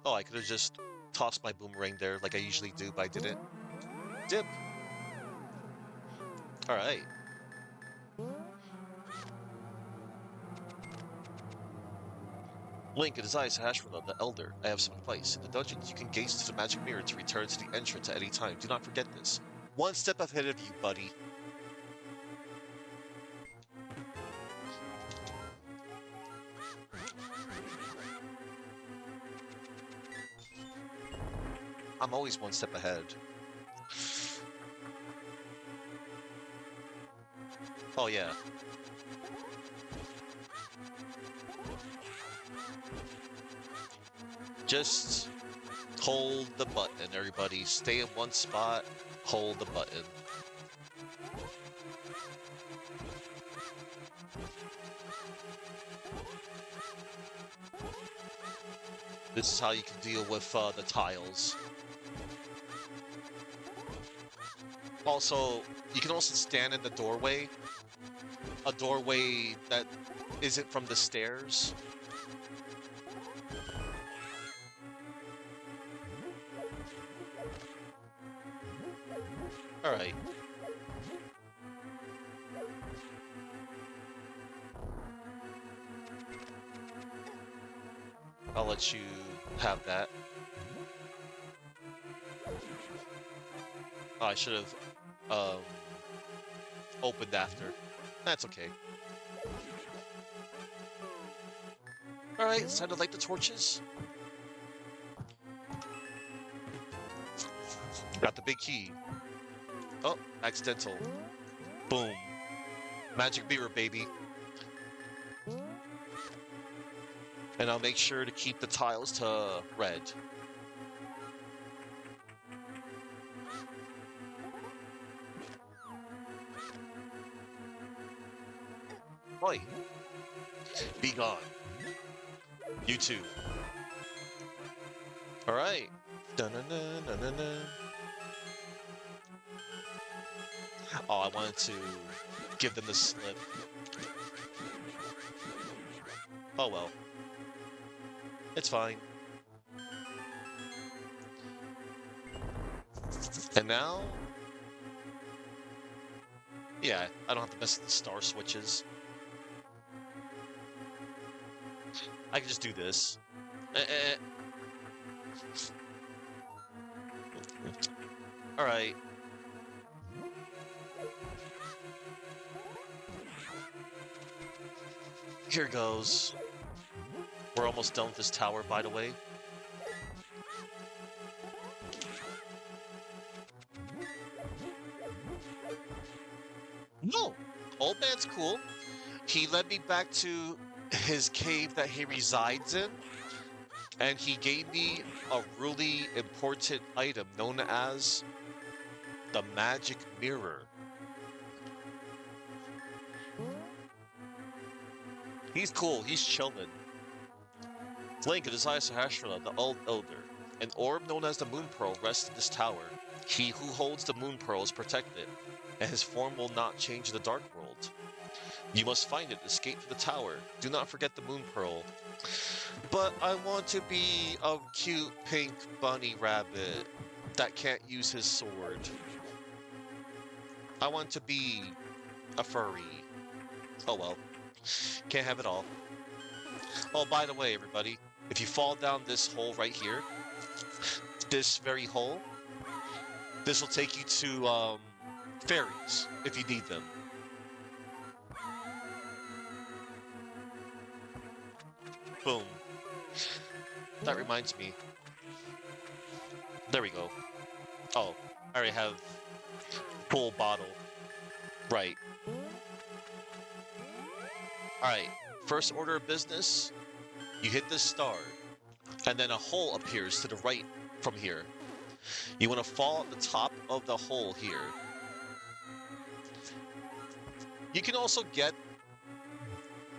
Oh, I could have just tossed my boomerang there like I usually do, but I didn't. Dip. Alright. Link, it is I, Sahasrahla, the Elder. I have some advice. In the dungeons, you can gaze into the magic mirror to return to the entrance at any time. Do not forget this. One step ahead of you, buddy. I'm always one step ahead. Oh, yeah. Just hold the button, everybody. Stay in one spot, hold the button. This is how you can deal with the tiles. Also, you can also stand in the doorway. A doorway that isn't from the stairs. Alright. I'll let you have that. Oh, I should have opened after. That's okay. Alright, it's time to light the torches. Got the big key. Oh, accidental. Boom. Magic mirror, baby. And I'll make sure to keep the tiles to red. Oi. Be gone. You too. Alright. Dun-dun-dun-dun-dun-dun. Oh, I wanted to give them the slip. Oh well. It's fine. And now, yeah, I don't have to mess with the star switches. I can just do this. Eh, eh, All right. Here goes. We're almost done with this tower, by the way. No, old man's cool. He led me back to his cave that he resides in, and he gave me a really important item known as the magic mirror. He's cool. He's chillin'. Link, it is I, Sahasrara, the Old Elder. An orb known as the Moon Pearl rests in this tower. He who holds the Moon Pearl is protected, and his form will not change in the Dark World. You must find it, escape from the tower. Do not forget the Moon Pearl. But I want to be a cute pink bunny rabbit that can't use his sword. I want to be a furry. Oh well. Can't have it all. Oh, by the way, everybody, if you fall down this hole right here, this very hole, this will take you to, fairies, if you need them. Boom. That reminds me. There we go. Oh, I already have full bottle. Right. Alright, first order of business, you hit this star, and then a hole appears to the right from here. You want to fall at the top of the hole here. You can also get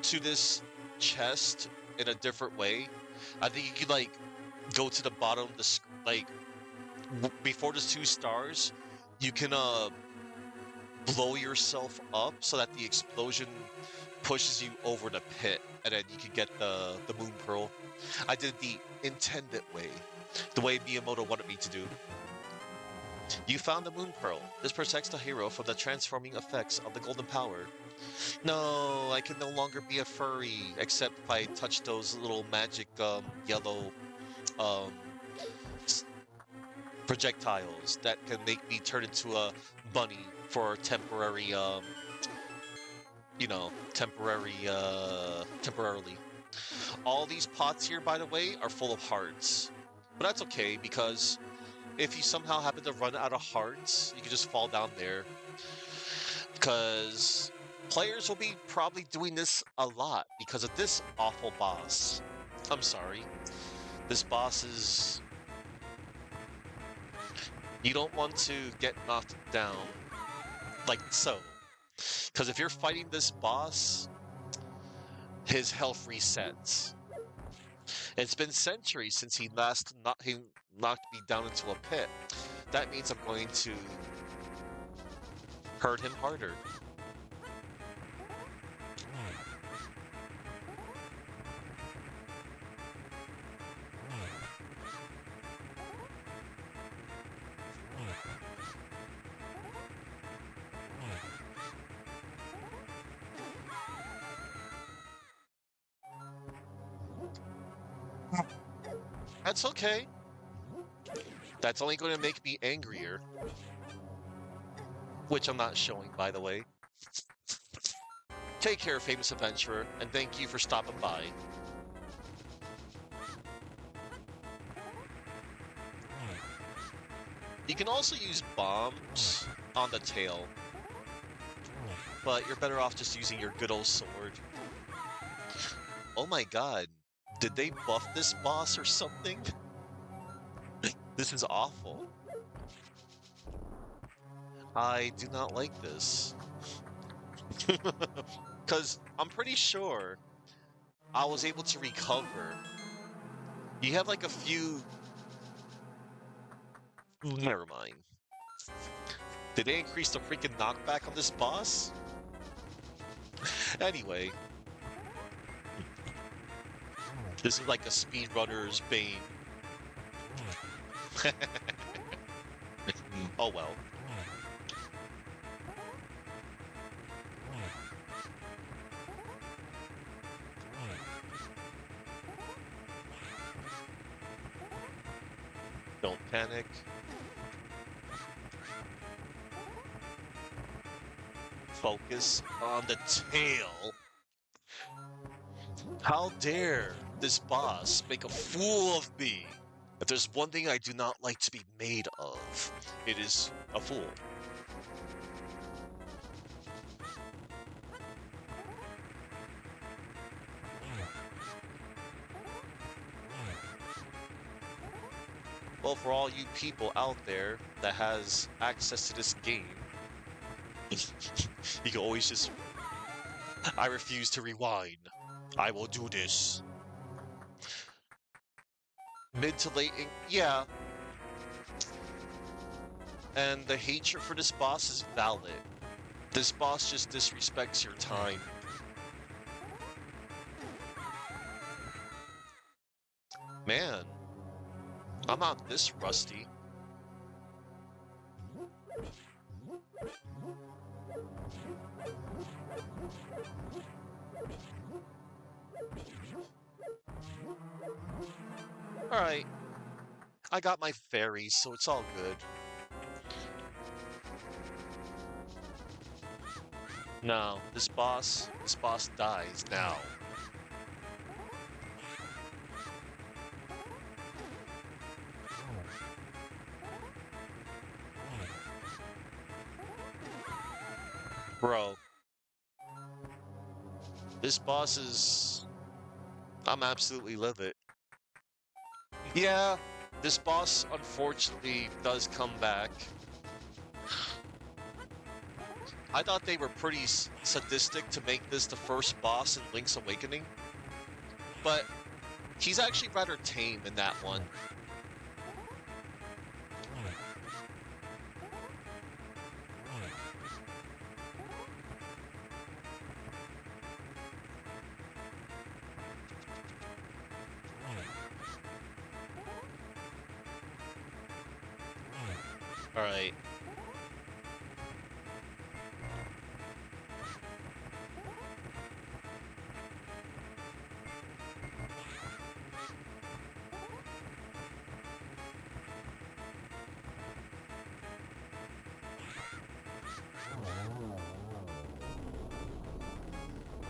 to this chest in a different way. I think you could, like, go to the bottom, before there's 2 stars, you can, blow yourself up so that the explosion pushes you over the pit, and then you can get the Moon Pearl. I did the intended way, the way Miyamoto wanted me to do. You found the Moon Pearl. This protects the hero from the transforming effects of the Golden Power. No, I can no longer be a furry, except if I touch those little magic, yellow, um, projectiles that can make me turn into a bunny for temporary, temporarily. All these pots here, by the way, are full of hearts. But that's okay, because if you somehow happen to run out of hearts, you can just fall down there. Because players will be probably doing this a lot because of this awful boss. I'm sorry. This boss is... You don't want to get knocked down like so. Because if you're fighting this boss, his health resets. It's been centuries since he knocked me down into a pit. That means I'm going to hurt him harder. That's okay. That's only going to make me angrier. Which I'm not showing, by the way. Take care, famous adventurer, and thank you for stopping by. You can also use bombs on the tail, but you're better off just using your good old sword. Oh my god, did they buff this boss or something? This is awful. I do not like this. Because I'm pretty sure I was able to recover. You have like a few... Never mind. Did they increase the freaking knockback on this boss? Anyway. This is like a speedrunner's bane. Oh well. Don't panic. Focus on the tail. How dare this boss make a fool of me? If there's one thing I do not like to be made of, it is a fool. Well, for all you people out there that has access to this game, you can always just, I refuse to rewind. I will do this. Mid to late, yeah. And the hatred for this boss is valid. This boss just disrespects your time. Man, I'm not this rusty. Alright. I got my fairies, so it's all good. No, this boss dies now. Bro. This boss is... I'm absolutely livid. Yeah, this boss unfortunately does come back. I thought they were pretty sadistic to make this the first boss in Link's Awakening. But he's actually rather tame in that one. Alright.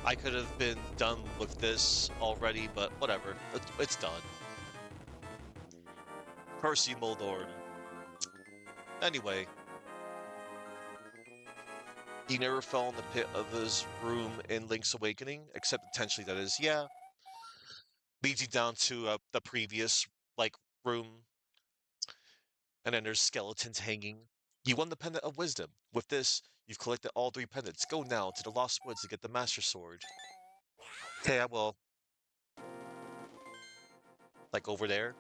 I could have been done with this already, but whatever. It's done. Percy Moldorn. Anyway. He never fell in the pit of his room in Link's Awakening, except potentially that is, yeah. Leads you down to the previous, like, room. And then there's skeletons hanging. You won the Pendant of Wisdom. With this, you've collected all 3 pendants. Go now to the Lost Woods to get the Master Sword. Okay, I will. Like over there.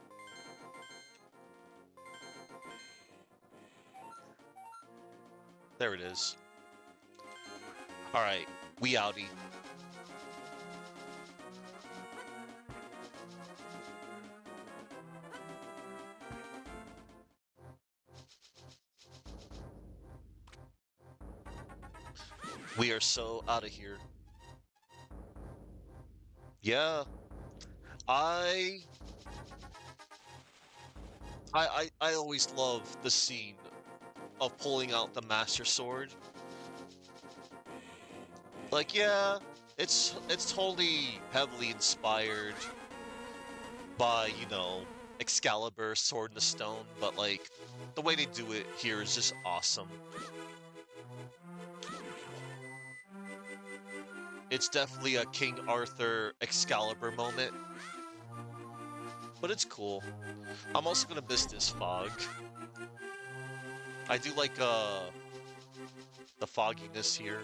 There it is. Alright, we outie. We are so out of here. Yeah. I always love the scene of pulling out the Master Sword. Like, yeah, it's totally heavily inspired by, you know, Excalibur, Sword in the Stone, but like, the way they do it here is just awesome. It's definitely a King Arthur Excalibur moment. But it's cool. I'm also gonna miss this fog. I do like the fogginess here.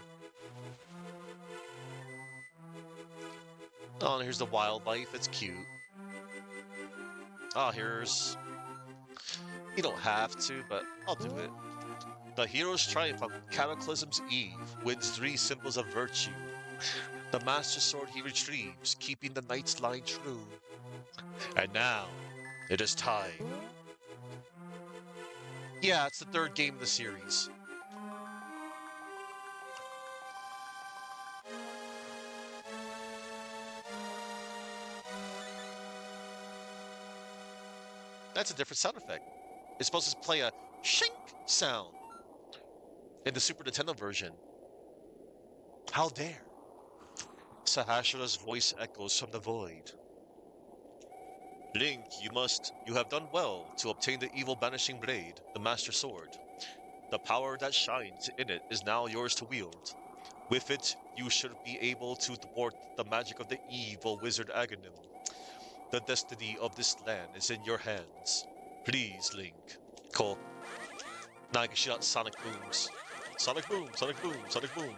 Oh, and here's the wildlife. It's cute. Oh, here's... You don't have to, but I'll do it. The hero's triumph on Cataclysm's eve wins 3 symbols of virtue. The Master Sword he retrieves, keeping the knight's line true. And now, it is time. Yeah, it's the third game of the series. That's a different sound effect. It's supposed to play a shink sound in the Super Nintendo version. How dare! Sahasrara's voice echoes from the void. Link, you have done well to obtain the evil banishing blade, the Master Sword. The power that shines in it is now yours to wield. With it, you should be able to thwart the magic of the evil wizard Aghanim. The destiny of this land is in your hands. Please, Link. Cool. Now I can shoot out Sonic Booms. Sonic Boom, Sonic Boom, Sonic Boom.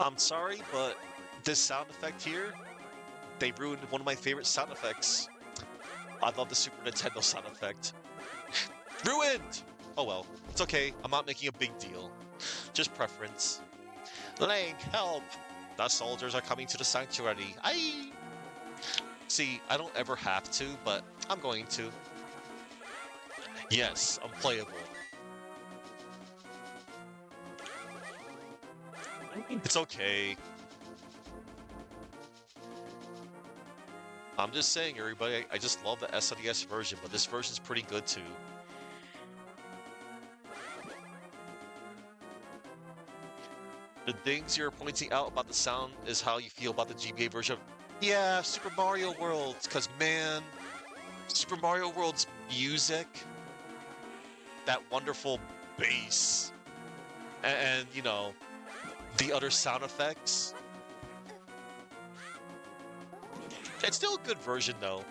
I'm sorry, but this sound effect here, they ruined one of my favorite sound effects. I love the Super Nintendo sound effect. Ruined! Oh well, it's okay. I'm not making a big deal. Just preference. Link, help! The soldiers are coming to the sanctuary. Aye! See, I don't ever have to, but I'm going to. Yes, I'm playable. It's okay. I'm just saying, everybody, I just love the SNES version, but this version's pretty good too. The things you're pointing out about the sound is how you feel about the GBA version. Yeah, Super Mario World, because man, Super Mario World's music, that wonderful bass, and you know, the other sound effects. It's still a good version, though.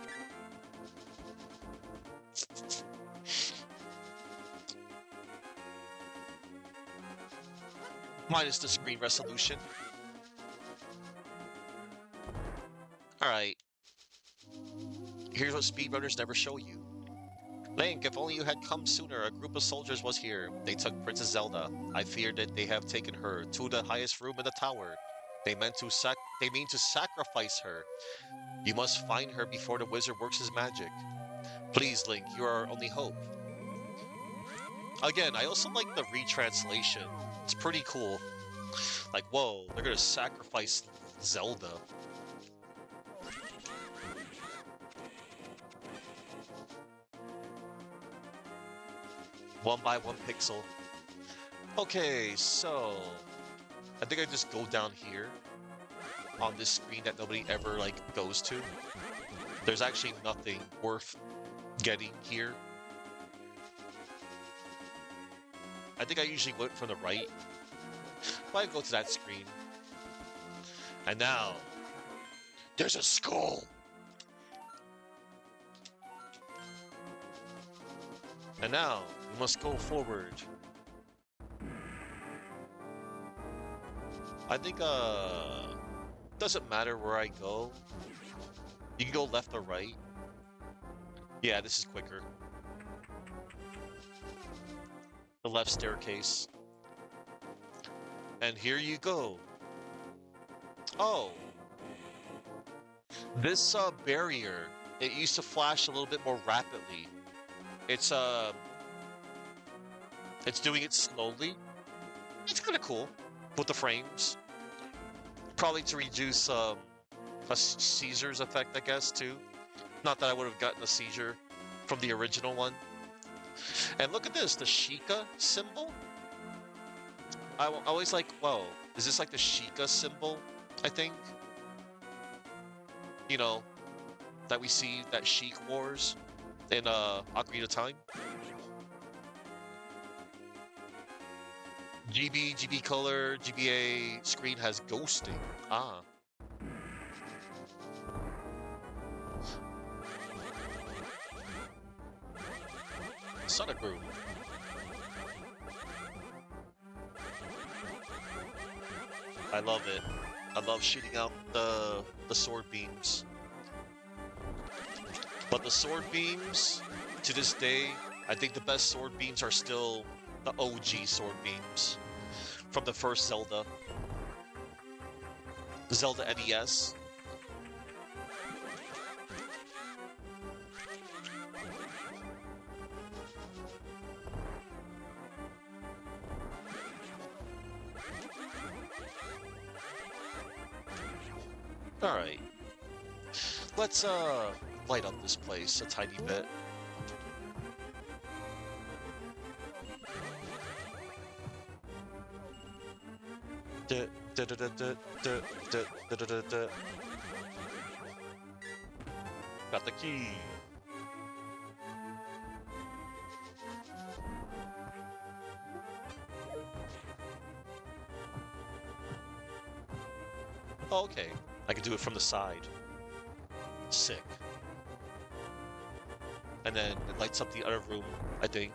Minus the screen resolution. Alright. Here's what speedrunners never show you. Link, if only you had come sooner, a group of soldiers was here. They took Princess Zelda. I fear that they have taken her to the highest room in the tower. They mean to sacrifice her. You must find her before the wizard works his magic. Please, Link, you are our only hope. Again, I also like the retranslation. It's pretty cool. Like, whoa, they're gonna sacrifice Zelda. One by one pixel. Okay, so I think I just go down here on this screen that nobody ever like goes to. There's actually nothing worth getting here. I think I usually went from the right. But I go to that screen. And now there's a skull. And now we must go forward. I think doesn't matter where I go. You can go left or right. Yeah, this is quicker. The left staircase. And here you go. Oh. This barrier, it used to flash a little bit more rapidly. It's doing it slowly. It's kind of cool with the frames. Probably to reduce a Caesar's effect, I guess, too. Not that I would have gotten a seizure from the original one. And look at this, the Sheikah symbol. I always like, whoa, is this like the Sheikah symbol, I think? You know, that we see that Sheik Wars in Ocarina of Time. GB color, GBA screen has ghosting. Ah. Sonic Boom. I love it. I love shooting out the sword beams. But the sword beams, to this day, I think the best sword beams are still the OG sword beams from the first Zelda. Zelda NES. All right. Let's light up this place a tiny bit. Duh, duh, duh, duh, duh, duh, duh, duh, duh, duh, duh. Got the key. Oh, okay. I can do it from the side. Sick. And then it lights up the other room, I think.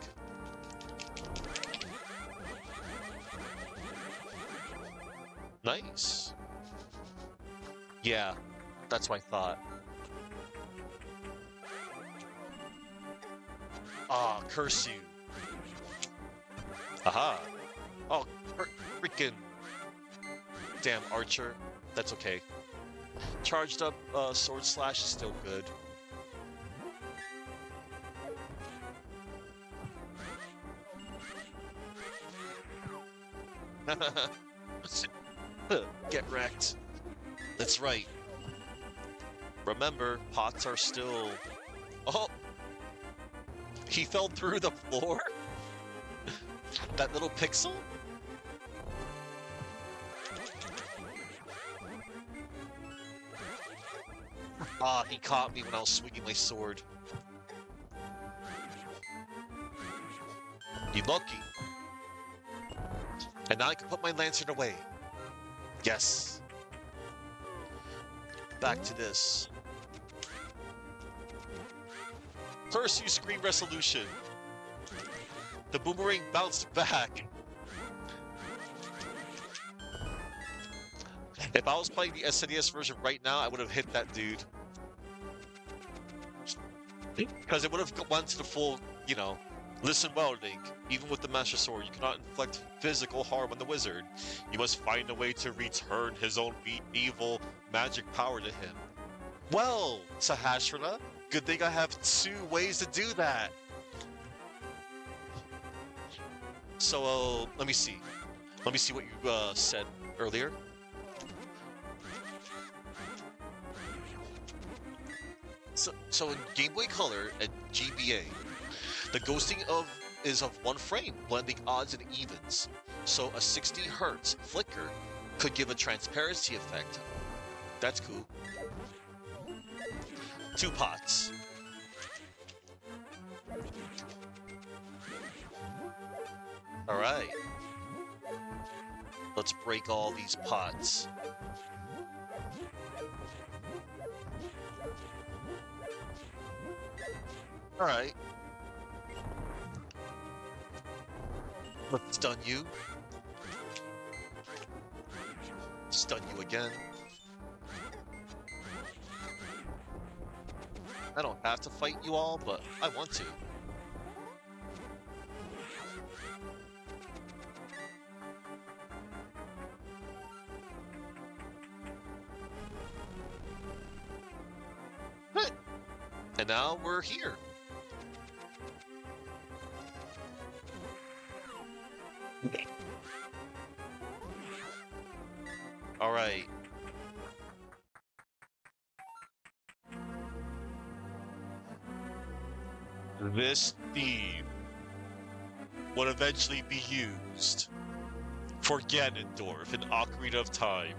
Nice. Yeah, that's my thought. Ah, curse you. Aha. Oh, freaking damn archer. That's okay. Charged up sword slash is still good. Get wrecked. That's right. Remember, pots are still... Oh! He fell through the floor? That little pixel? Ah, he caught me when I was swinging my sword. You lucky. And now I can put my lantern away. Yes. Back to this. Curse you, screen resolution. The boomerang bounced back. If I was playing the SNES version right now, I would have hit that dude. Because it would have went to the full, you know, listen well, Link. Even with the Master Sword, you cannot inflict physical harm on the wizard. You must find a way to return his own evil magic power to him. Well, Sahasrara, good thing I have 2 ways to do that. So, let me see. Let me see what you said earlier. So in Game Boy Color and GBA, the ghosting is of 1 frame, blending odds and evens. So a 60 Hz flicker could give a transparency effect. That's cool. 2 pots. All right. Let's break all these pots. All right. Let's stun you. Stun you again. I don't have to fight you all, but I want to. Good. And now we're here. All right. This theme would eventually be used for Ganondorf in Ocarina of Time.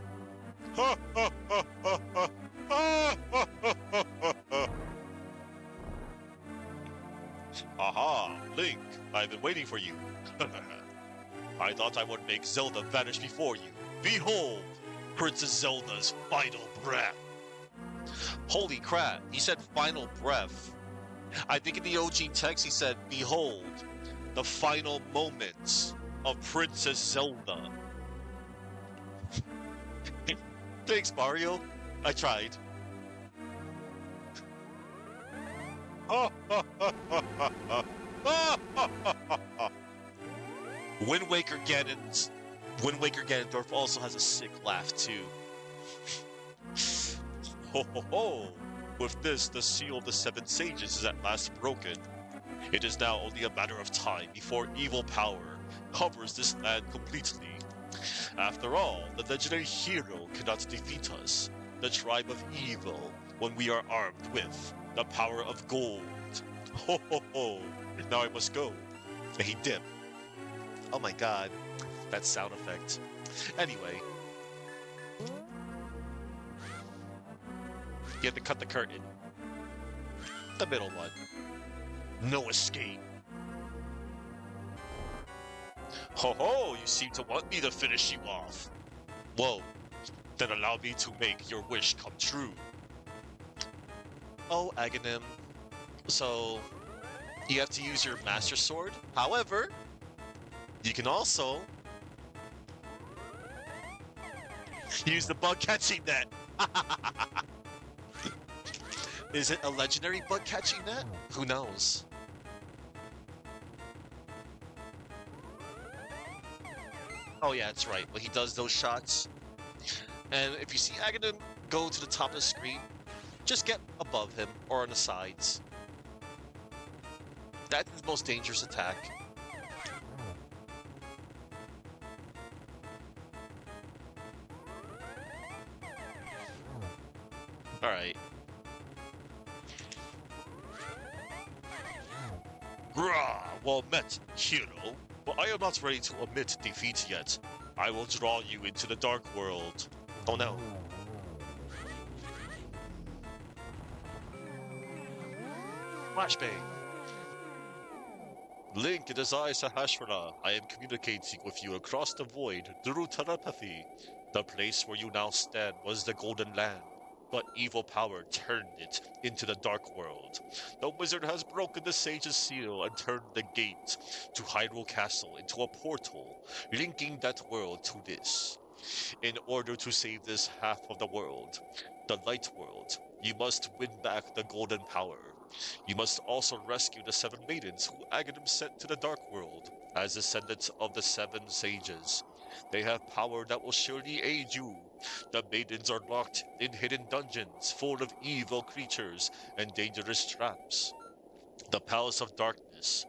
Aha, Link, I've been waiting for you. I thought I would make Zelda vanish before you. Behold, Princess Zelda's final breath. Holy crap, he said final breath. I think in the OG text he said, behold, the final moments of Princess Zelda. Thanks, Mario. I tried. Wind Waker Ganondorf also has a sick laugh too. Ho ho ho! With this, the seal of the 7 sages is at last broken. It is now only a matter of time before evil power covers this land completely. After all, the legendary hero cannot defeat us. the tribe of evil when we are armed with the power of gold. Ho ho ho! Now I must go. And he dipped. Oh my god, that sound effect. Anyway, you have to cut the curtain. The middle one. No escape. Ho ho! You seem to want me to finish you off. Whoa. Then allow me to make your wish come true. Oh, Aghanim. So, you have to use your Master Sword. However, you can also use the bug catching net. Is it a legendary bug catching net? Who knows? Oh yeah, that's right. When he does those shots. And if you see Aghanim go to the top of the screen, just get above him or on the sides. That's his most dangerous attack. Alright. Grah! Well met, hero. But I am not ready to admit defeat yet. I will draw you into the dark world. Oh no. Flashbang. Link, it is I, Sahasrara. I am communicating with you across the void through telepathy. The place where you now stand was the Golden Land, but evil power turned it into the Dark World. The wizard has broken the sage's seal and turned the gate to Hyrule Castle into a portal, linking that world to this. In order to save this half of the world, the Light World, you must win back the Golden Power. You must also rescue the 7 maidens who Aghanim sent to the Dark World as descendants of the 7 sages. They have power that will surely aid you. The maidens are locked in hidden dungeons full of evil creatures and dangerous traps. The Palace of Darkness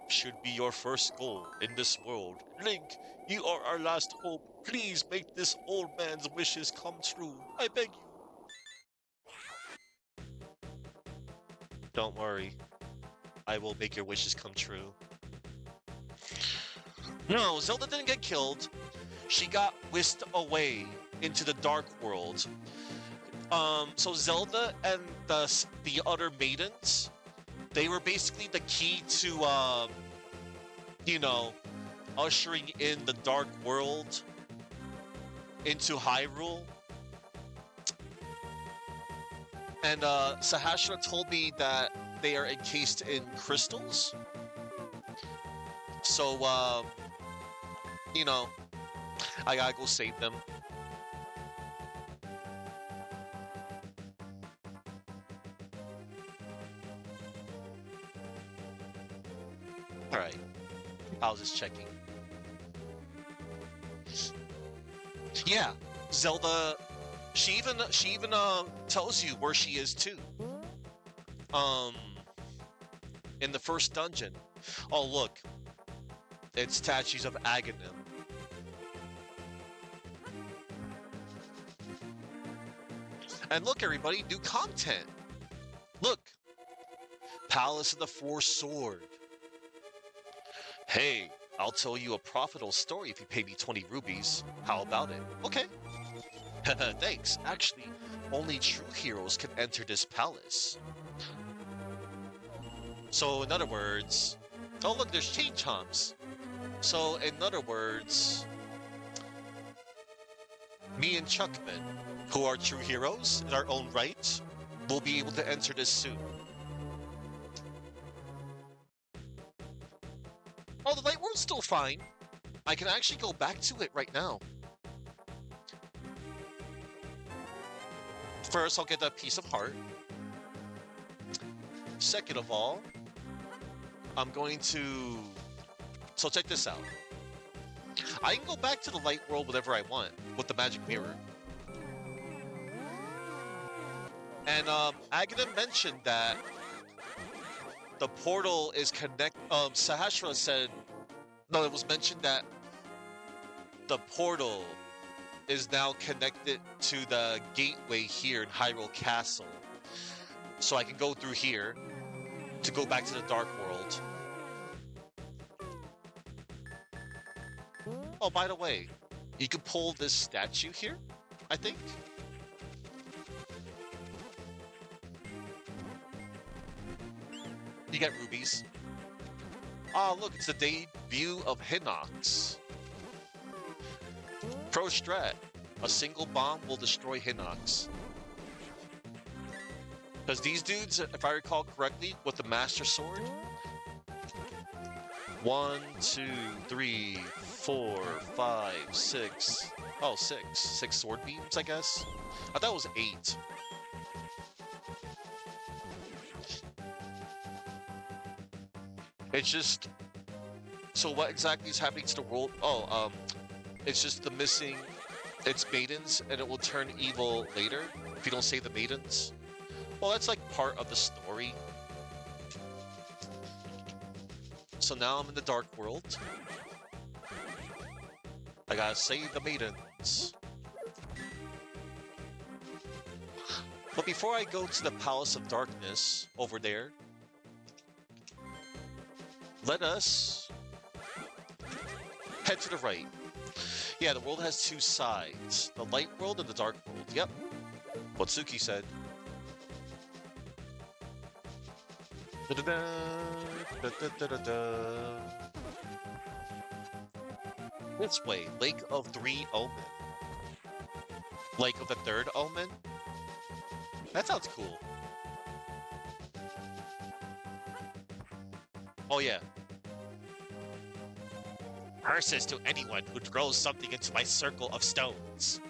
should be your first goal in this world. Link, you are our last hope. Please make this old man's wishes come true. I beg you. Don't worry. I will make your wishes come true. No, Zelda didn't get killed. She got whisked away into the Dark World. So Zelda and the other maidens, they were basically the key to, you know, ushering in the Dark World into Hyrule. And Sahasrara told me that they are encased in crystals. So, you know, I gotta go save them. Alright. I was just checking. Yeah, Zelda, she even tells you where she is too. In the first dungeon. Oh look, it's statues of Aghanim. And look, everybody, new content. Look, Palace of the Four Sword. Hey, I'll tell you a profitable story if you pay me 20 rubies. How about it? Okay. Thanks. Actually, only true heroes can enter this palace. So, in other words... Oh, look, there's chain chomps. So, in other words... Me and Chuckman, who are true heroes in our own right, will be able to enter this soon. Oh, the Light World's still fine. I can actually go back to it right now. First, I'll get that piece of heart. Second of all, I'm going to... So check this out. I can go back to the Light World whenever I want with the magic mirror. And Aghanim mentioned that the portal is Sahasrara said... No, it was mentioned that the portal is now connected to the gateway here in Hyrule Castle. So I can go through here to go back to the Dark World. Oh, by the way, you can pull this statue here, I think. You get rubies. Ah, look, it's the debut of Hinox. Pro strat. A single bomb will destroy Hinox. Because these dudes, if I recall correctly, with the Master Sword, 1, 2, 3, 4, 5, 6. Oh, 6. 6 sword beams, I guess. I thought it was 8. It's just. So what exactly is happening to the world? Oh, it's just the missing. It's maidens, and it will turn evil later if you don't save the maidens. Well, that's like part of the story. So now I'm in the Dark World. I gotta save the maidens. But before I go to the Palace of Darkness over there, let us head to the right. Yeah, the world has 2 sides. The light world and the dark world. Yep. What Suki said. Da-da-da, da-da-da-da-da. This way, Lake of 3 Omen. Lake of the 3rd Omen? That sounds cool. Oh yeah. Curses to anyone who throws something into my circle of stones.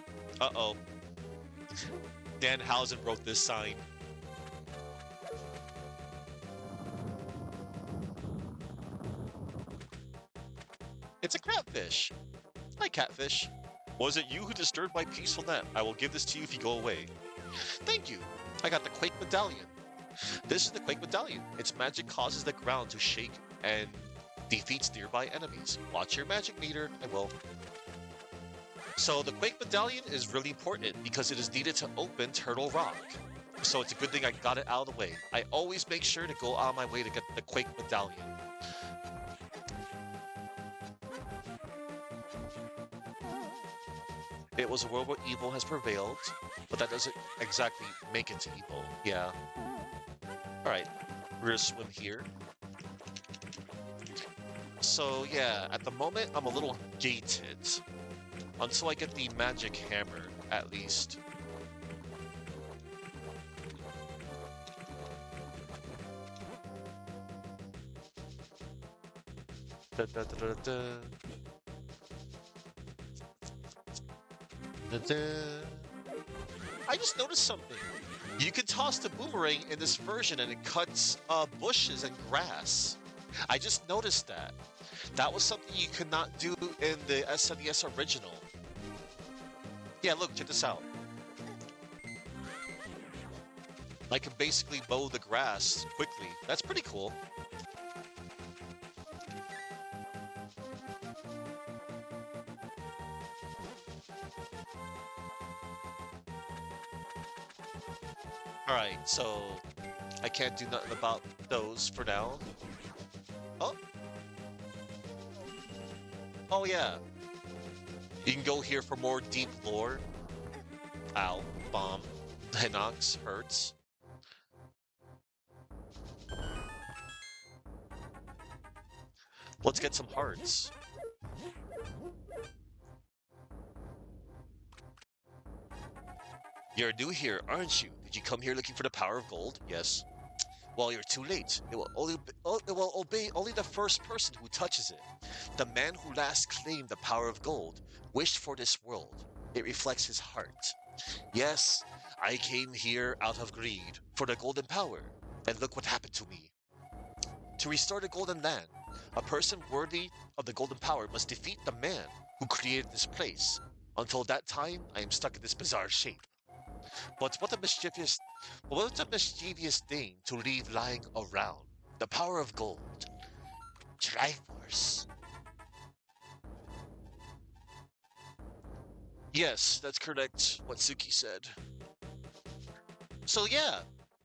Uh-oh. Dan Housen wrote this sign. It's a catfish. Hi, catfish. Was it you who disturbed my peaceful nap? I will give this to you if you go away. Thank you. I got the Quake Medallion. This is the Quake Medallion. Its magic causes the ground to shake and defeats nearby enemies. Watch your magic meter. I will. So the Quake Medallion is really important because it is needed to open Turtle Rock. So it's a good thing I got it out of the way. I always make sure to go out of my way to get the Quake Medallion. It was a world where evil has prevailed, but that doesn't exactly make it to evil. Yeah. Alright, we're gonna swim here. So yeah, at the moment I'm a little gated. Until I get the magic hammer, at least. Da, da, da, da, da. Da, da. I just noticed something. You can toss the boomerang in this version and it cuts bushes and grass. I just noticed that. That was something you could not do in the SNES original. Yeah, look, check this out. I can basically mow the grass quickly. That's pretty cool. Alright, so I can't do nothing about those for now. Oh. Oh yeah. You can go here for more deep lore. Ow. Bomb. Hinox hurts. Let's get some hearts. You're new here, aren't you? Did you come here looking for the power of gold? Yes. Well, you're too late. It will obey only the first person who touches it. The man who last claimed the power of gold wished for this world. It reflects his heart. Yes, I came here out of greed for the golden power. And look what happened to me. To restore the golden land, a person worthy of the golden power must defeat the man who created this place. Until that time, I am stuck in this bizarre shape. But what a mischievous thing to leave lying around. The power of gold. Triforce. Yes, that's correct. What Suki said. So yeah,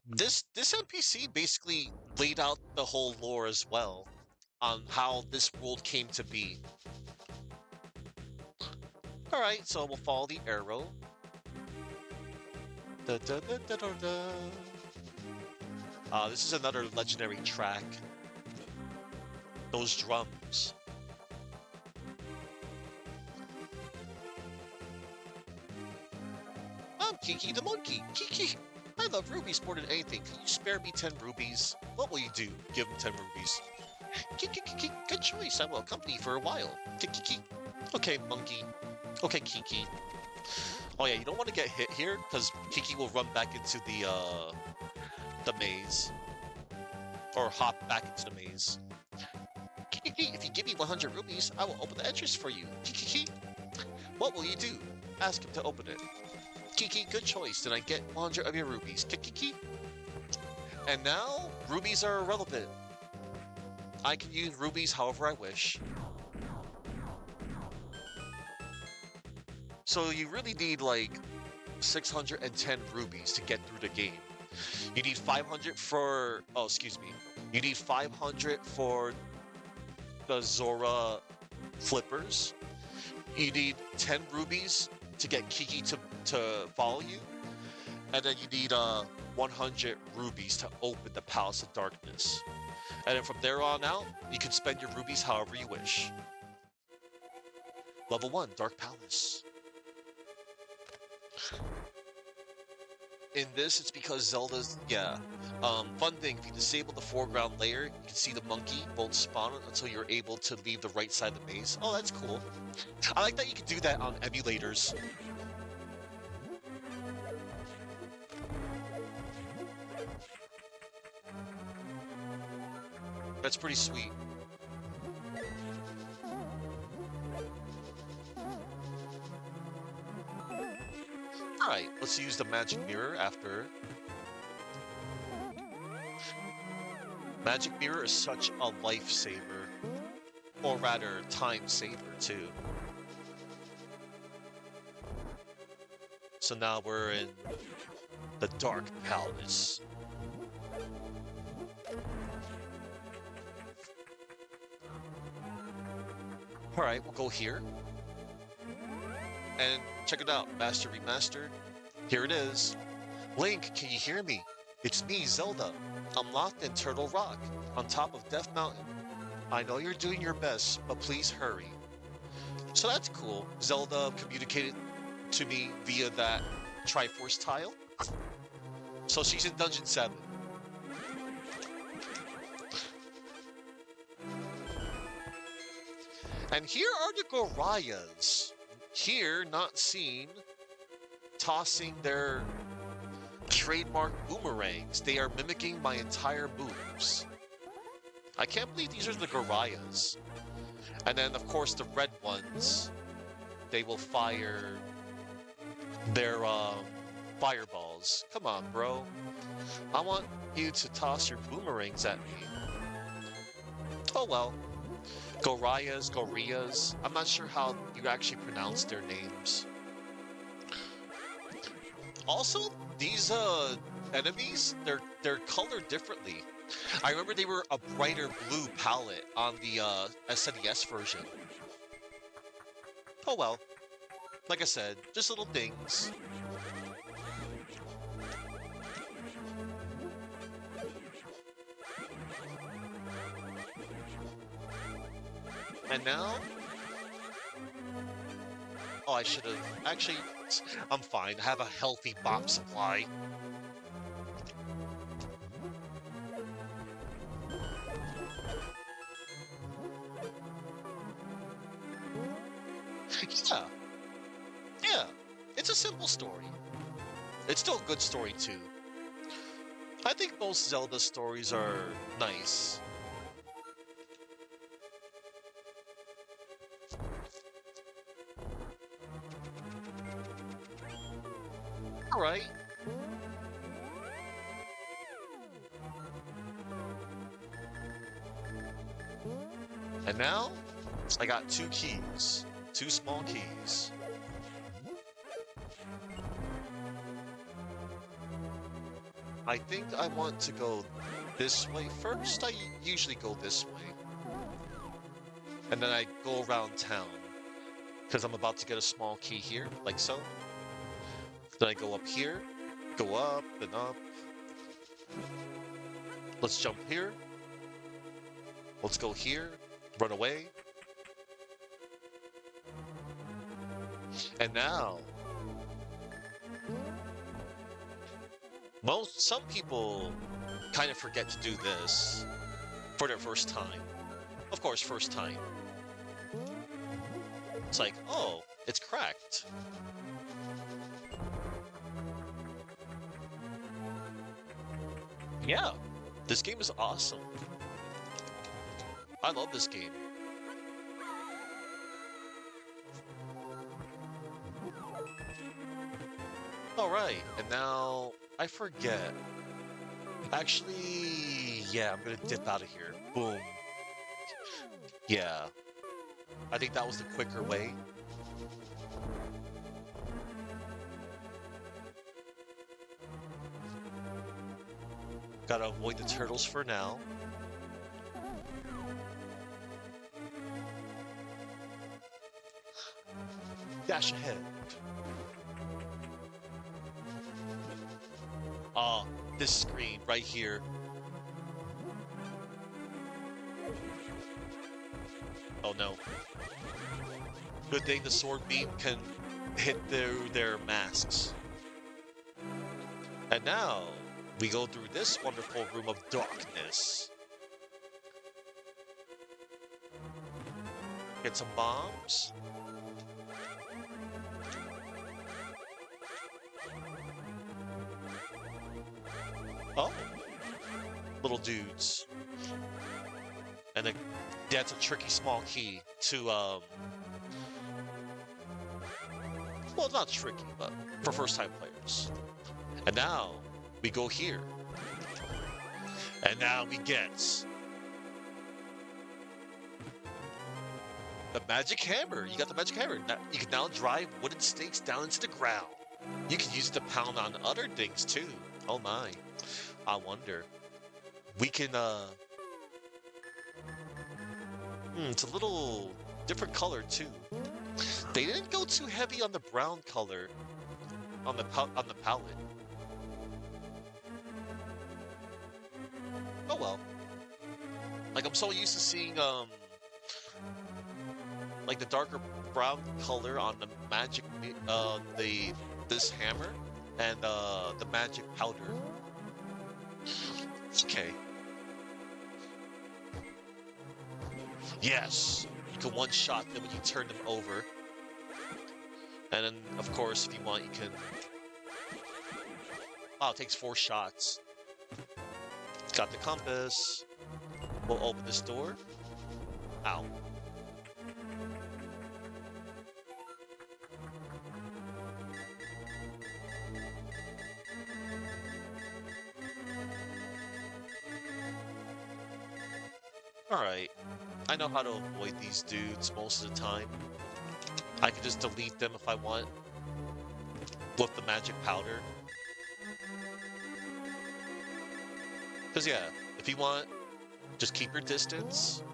this NPC basically laid out the whole lore as well on how this world came to be. All right, so we'll follow the arrow. Da, da, da, da, da, da. This is another legendary track. Those drums. I'm Kiki the monkey. Kiki, I love rubies more than anything. Can you spare me 10 rubies? What will you do? Give him 10 rubies. Kiki, Kiki, good choice. I will accompany you for a while. Kiki. Okay, monkey. Okay, Kiki. Oh yeah, you don't want to get hit here because Kiki will run back into the maze or hop back into the maze. Kiki, if you give me 100 rubies, I will open the entrance for you. Kiki, what will you do? Ask him to open it. Kiki, good choice. Then I get 100 of your rubies. Kiki. And now, rubies are irrelevant. I can use rubies however I wish. So you really need like 610 rubies to get through the game. You need 500 for... Oh, excuse me. You need 500 for the Zora flippers. You need 10 rubies to get Kiki to follow you. And then you need 100 rubies to open the Palace of Darkness. And then from there on out, you can spend your rubies however you wish. Level 1, Dark Palace. In this, it's because Zelda's, fun thing, if you disable the foreground layer, you can see the monkey won't spawn until you're able to leave the right side of the maze. Oh, that's cool. I like that you can do that on emulators. That's pretty sweet. Alright, let's use the magic mirror after. Magic mirror is such a lifesaver. Or rather, time saver, too. So now we're in the Dark Palace. Alright, we'll go here. And check it out, Master Remastered. Here it is. Link, can you hear me? It's me, Zelda. I'm locked in Turtle Rock, on top of Death Mountain. I know you're doing your best, but please hurry. So that's cool. Zelda communicated to me via that Triforce tile. So she's in Dungeon 7. And here are the Gorayas. Here, not seen, tossing their trademark boomerangs. They are mimicking my entire moves. I can't believe these are the Gorayas. And then, of course, the red ones, they will fire their fireballs. Come on, bro. I want you to toss your boomerangs at me. Oh well. Gorayas, Goriyas. I'm not sure how you actually pronounce their names. Also, these enemies, they're colored differently. I remember they were a brighter blue palette on the SNES version. Oh well. Like I said, just little things. And now... Oh, I should have... Actually, I'm fine. I have a healthy bomb supply. Yeah. Yeah. It's a simple story. It's still a good story, too. I think most Zelda stories are nice. Alright. And now, I got 2 keys. 2 small keys. I think I want to go this way first. I usually go this way. And then I go around town. Because I'm about to get a small key here, like so. Then I go up here, go up and up. Let's jump here. Let's go here, run away. And now, some people kind of forget to do this for their first time. Of course, first time. It's like, oh, it's cracked. Yeah, this game is awesome. I love this game. Alright, and now I forget. Actually, yeah, I'm gonna dip out of here. Boom. Yeah. I think that was the quicker way. Gotta avoid the turtles for now. Dash ahead. Ah, this screen right here. Oh no. Good thing the sword beam can hit their masks. And now, we go through this wonderful room of darkness. Get some bombs. Oh, little dudes. And then that's a tricky small key to, well, not tricky, but for first-time players. And now, we go here. And now we get the magic hammer. You got the magic hammer. Now, you can now drive wooden stakes down into the ground. You can use it to pound on other things too. Oh my. I wonder. We can, it's a little different color too. They didn't go too heavy on the brown color on the palette. Oh well. Like, I'm so used to seeing, like the darker brown color on the magic, this hammer and, the magic powder. Okay. Yes! You can one-shot them when you turn them over. And then, of course, if you want, you can... Oh, it takes 4 shots. Got the compass. We'll open this door. Ow. Alright. I know how to avoid these dudes most of the time. I can just delete them if I want. With the magic powder. Because yeah, if you want, just keep your distance.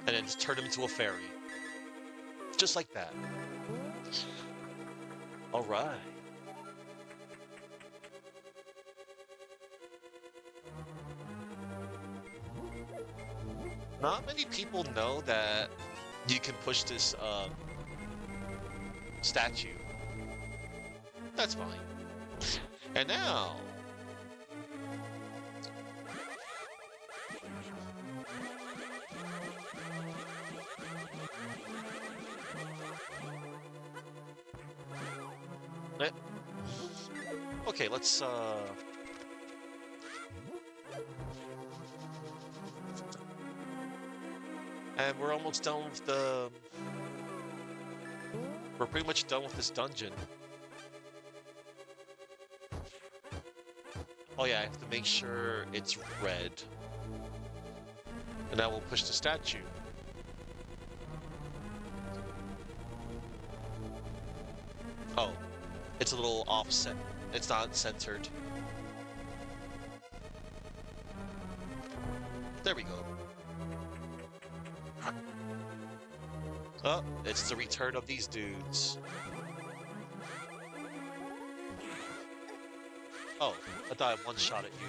And then just turn them into a fairy. Just like that. Alright. Not many people know that you can push this statue. That's fine. And now... Okay, let's and we're almost done with the... We're pretty much done with this dungeon. Oh yeah, I have to make sure it's red. And now we'll push the statue. Oh, it's a little offset. It's not centered. There we go. Oh, it's the return of these dudes. Oh, I thought I one-shot at you.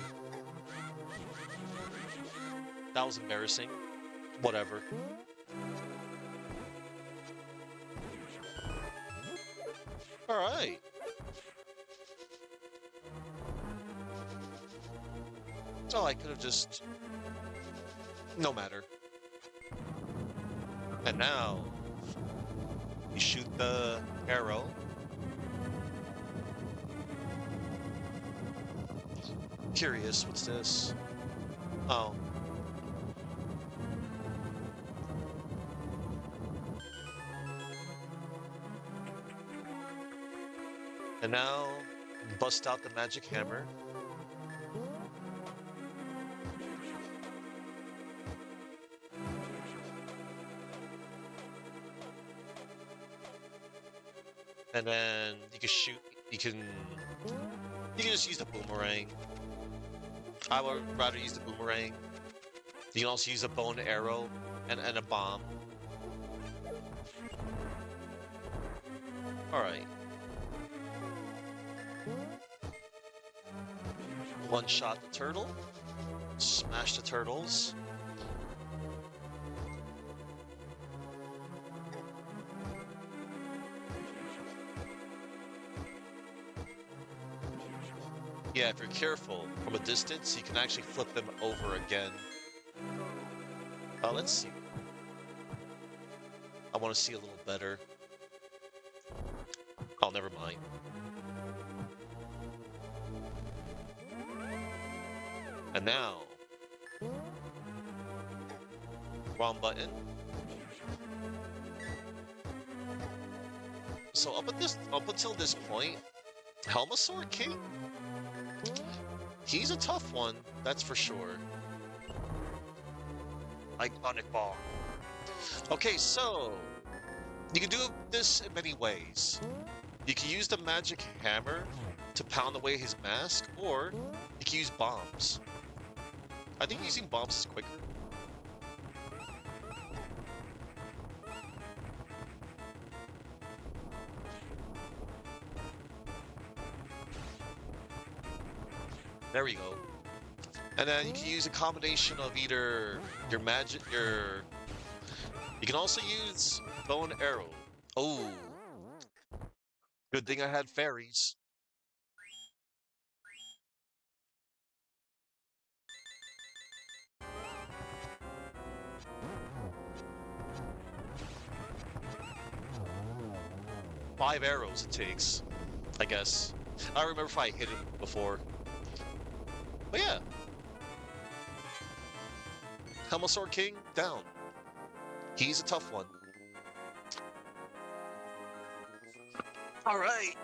That was embarrassing. Whatever. Alright. Oh, I could have just... No matter. And now... You shoot the arrow. Curious, what's this? Oh. And now, bust out the magic hammer. And then you can shoot, you can just use the boomerang. I would rather use the boomerang. You can also use a bow and arrow and a bomb. Alright. One shot the turtle. Smash the turtles. Yeah, if you're careful, from a distance, you can actually flip them over again. Let's see. I want to see a little better. Oh, never mind. And now... Wrong button. So up until this point, Helmasaur King? He's a tough one, that's for sure. Iconic ball. Okay, so you can do this in many ways. You can use the magic hammer to pound away his mask, or you can use bombs. I think using bombs is quicker. There we go. And then you can use a combination of either your magic, You can also use bow and arrow. Oh. Good thing I had fairies. Five arrows it takes, I guess. I don't remember if I hit him before. But yeah. Helmasaur King, down. He's a tough one. Alright.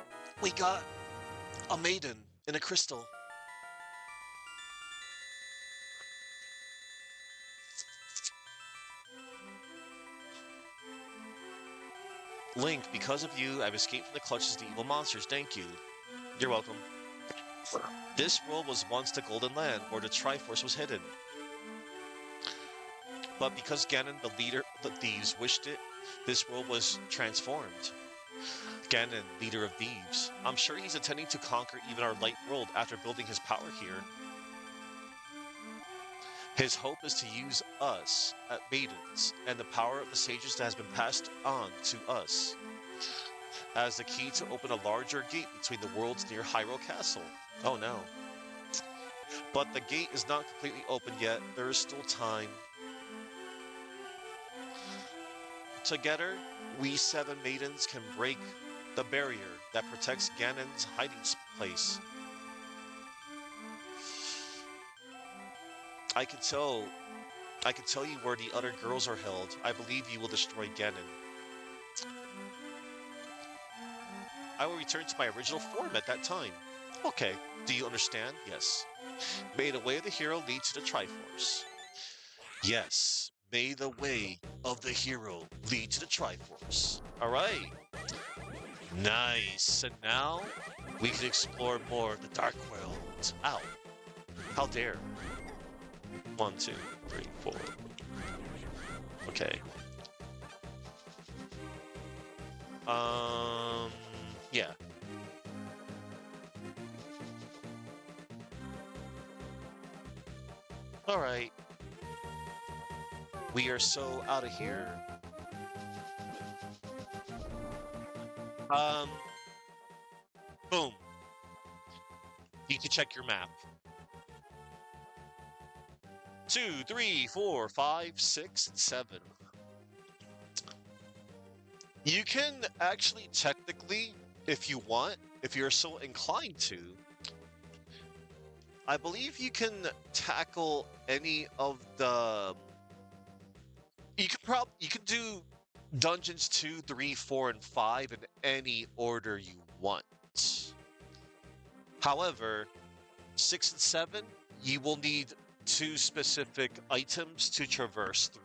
We got a maiden in a crystal. Link, because of you, I've escaped from the clutches of the evil monsters. Thank you. You're welcome. This world was once the Golden Land, where the Triforce was hidden. But because Ganon, the leader of the thieves, wished it, this world was transformed. Ganon, leader of thieves. I'm sure he's intending to conquer even our light world after building his power here. His hope is to use us, maidens, and the power of the sages that has been passed on to us as the key to open a larger gate between the worlds near Hyrule Castle. Oh no. But the gate is not completely open yet. There is still time. Together, we 7 maidens can break the barrier that protects Ganon's hiding place. I can tell you where the other girls are held. I believe you will destroy Ganon. I will return to my original form at that time. Okay, do you understand? Yes. May the way of the hero lead to the Triforce. Yes, may the way of the hero lead to the Triforce. Alright. Nice. And now, we can explore more of the Dark World. Ow. How dare. One, two, three, four. Okay. Yeah. All right. We are so out of here. Um, boom. You can check your map. 2, 3, 4, 5, 6, and 7. You can actually technically, if you want, if you're so inclined to, I believe you can tackle any of the. You can do dungeons 2, 3, 4, and 5 in any order you want. However, 6 and 7, you will need 2 specific items to traverse through.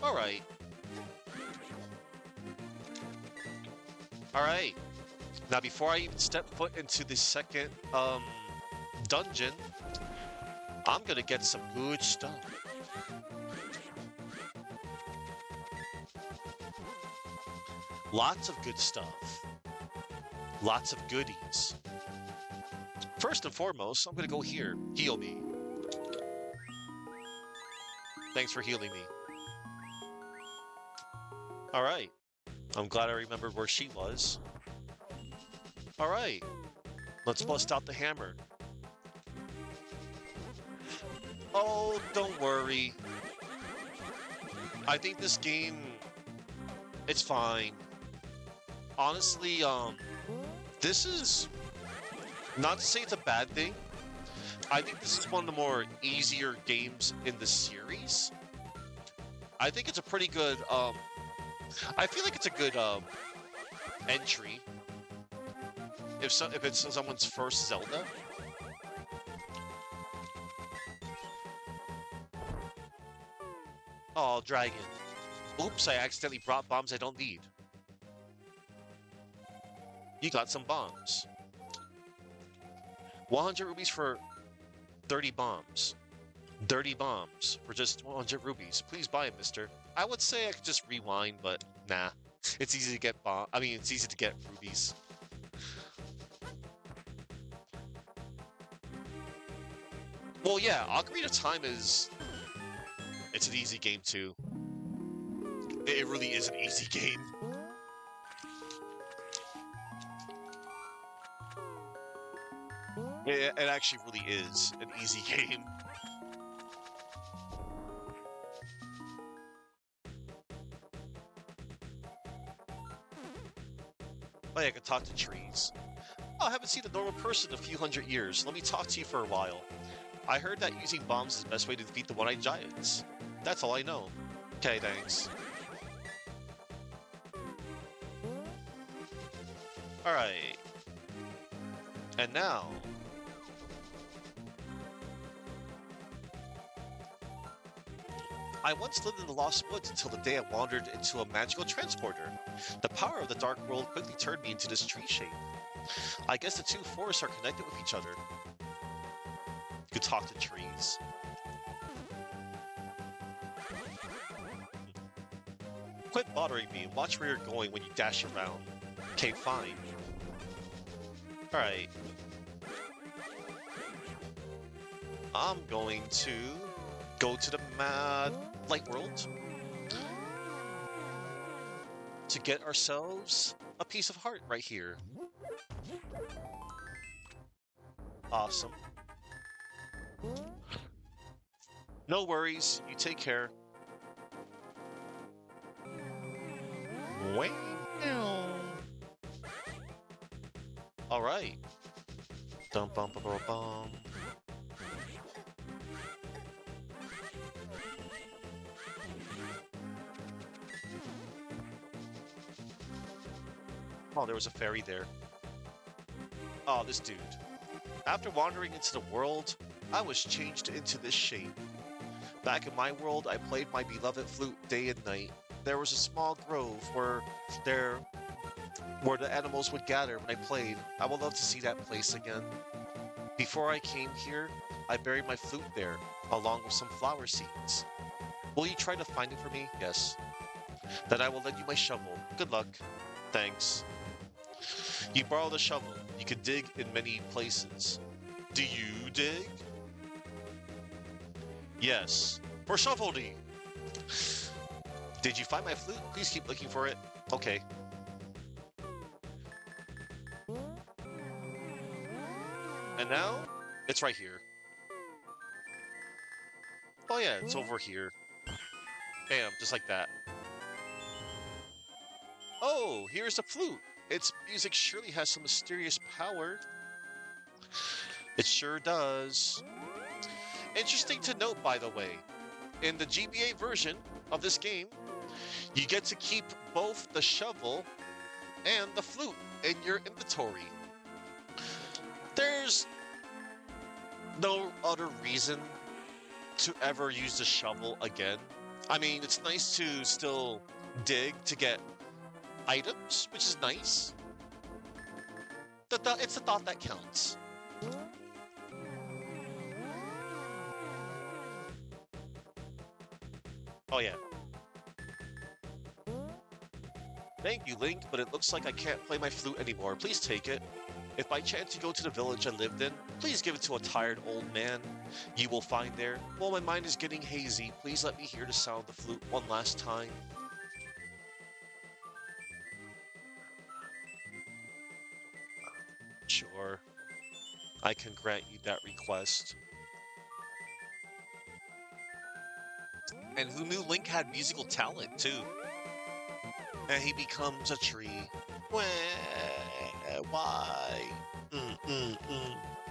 All right. All right. Now, before I even step foot into the second dungeon, I'm gonna get some good stuff. Lots of good stuff. Lots of goodies. First and foremost, I'm gonna go here. Heal me. Thanks for healing me. All right. I'm glad I remembered where she was. All right. Let's bust out the hammer. Oh, don't worry. I think this game, it's fine. Honestly, this is, not to say it's a bad thing. I think this is one of the more easier games in the series. I think it's a pretty good, I feel like it's a good, entry. If it's someone's first Zelda. Oh, dragon. Oops, I accidentally brought bombs I don't need. You got some bombs. 100 rubies for 30 bombs. 30 bombs for just 100 rubies. Please buy it, mister. I would say I could just rewind, but nah. It's easy to get it's easy to get rubies. Well, yeah, Ocarina of Time is... It's an easy game, too. It really is an easy game. It actually really is an easy game. Oh, yeah, I can talk to trees. Oh, I haven't seen a normal person in a few hundred years. Let me talk to you for a while. I heard that using bombs is the best way to defeat the one-eyed giants. That's all I know. Okay, thanks. Alright. And now... I once lived in the Lost Woods until the day I wandered into a magical transporter. The power of the Dark World quickly turned me into this tree shape. I guess the two forests are connected with each other. You could talk to trees. Quit bothering me and watch where you're going when you dash around. Okay, fine. Alright. I'm going to go to the Mad Light World to get ourselves a piece of heart right here. Awesome. No worries, you take care. All right. Dum bum bum bum bum. Oh, there was a fairy there. Oh, this dude. After wandering into the world, I was changed into this shape. Back in my world, I played my beloved flute day and night. There was a small grove where there where the animals would gather when I played. I would love to see that place again. Before I came here, I buried my flute there, along with some flower seeds. Will you try to find it for me? Yes. Then I will lend you my shovel. Good luck. Thanks. You borrow the shovel. You can dig in many places. Do you dig? Yes. For shovelly. Did you find my flute? Please keep looking for it. Okay. And now, it's right here. Oh yeah, it's over here. Bam, just like that. Oh, here's the flute. Its music surely has some mysterious power. It sure does. Interesting to note, by the way, in the GBA version of this game, you get to keep both the shovel and the flute in your inventory. There's no other reason to ever use the shovel again. I mean, it's nice to still dig to get items, which is nice. It's the thought that counts. Oh yeah. Thank you, Link, but it looks like I can't play my flute anymore. Please take it. If by chance you go to the village I lived in, please give it to a tired old man you will find there. While my mind is getting hazy, please let me hear the sound of the flute one last time. Sure. I can grant you that request. And who knew Link had musical talent, too? And he becomes a tree. Why?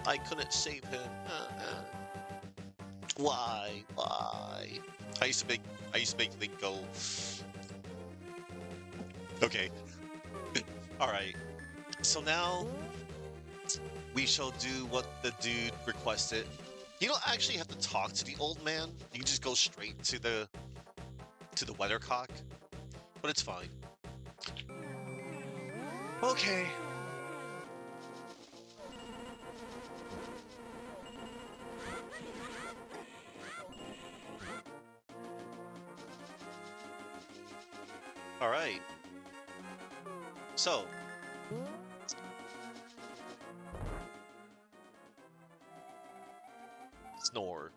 I couldn't save him. Why? Why? I used to make Link go. Okay. All right. So now we shall do what the dude requested. You don't actually have to talk to the old man. You can just go straight to the weathercock. But it's fine. Okay. All right. So. Snore.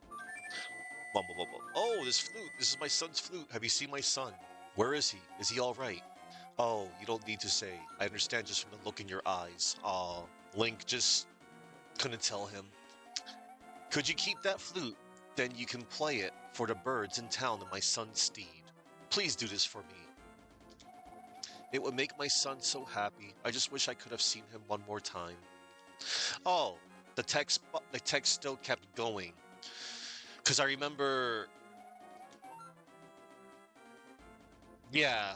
Mumble, mumble. Oh, this flute. This is my son's flute. Have you seen my son? Where is he? Is he all right? Oh, you don't need to say. I understand just from the look in your eyes. Aw, Link just couldn't tell him. Could you keep that flute? Then you can play it for the birds in town and my son's steed. Please do this for me. It would make my son so happy. I just wish I could have seen him one more time. Oh, the text still kept going. Because I remember... Yeah.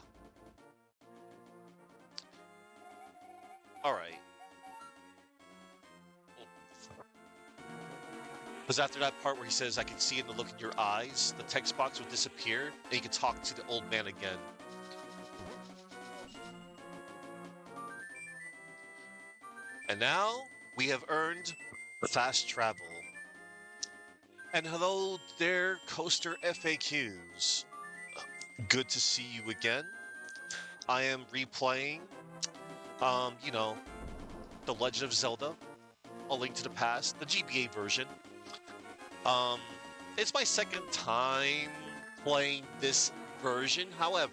Alright. Because after that part where he says, I can see it in the look in your eyes, the text box would disappear, and you could talk to the old man again. And now, we have earned fast travel. And hello there, Coaster FAQs. Good to see you again. I am replaying, you know, The Legend of Zelda, A Link to the Past, the GBA version. It's my second time playing this version. However,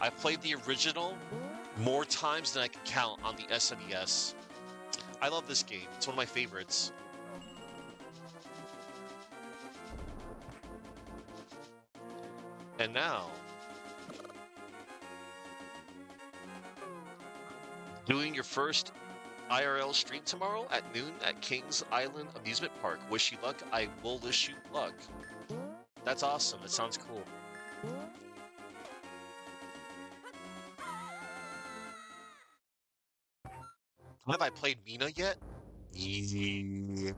I played the original more times than I can count on the SNES. I love this game. It's one of my favorites. And now, doing your first IRL stream tomorrow at noon at Kings Island Amusement Park. Wish you luck. I will wish you luck. That's awesome. That sounds cool. Have I played Mina yet? Yeah.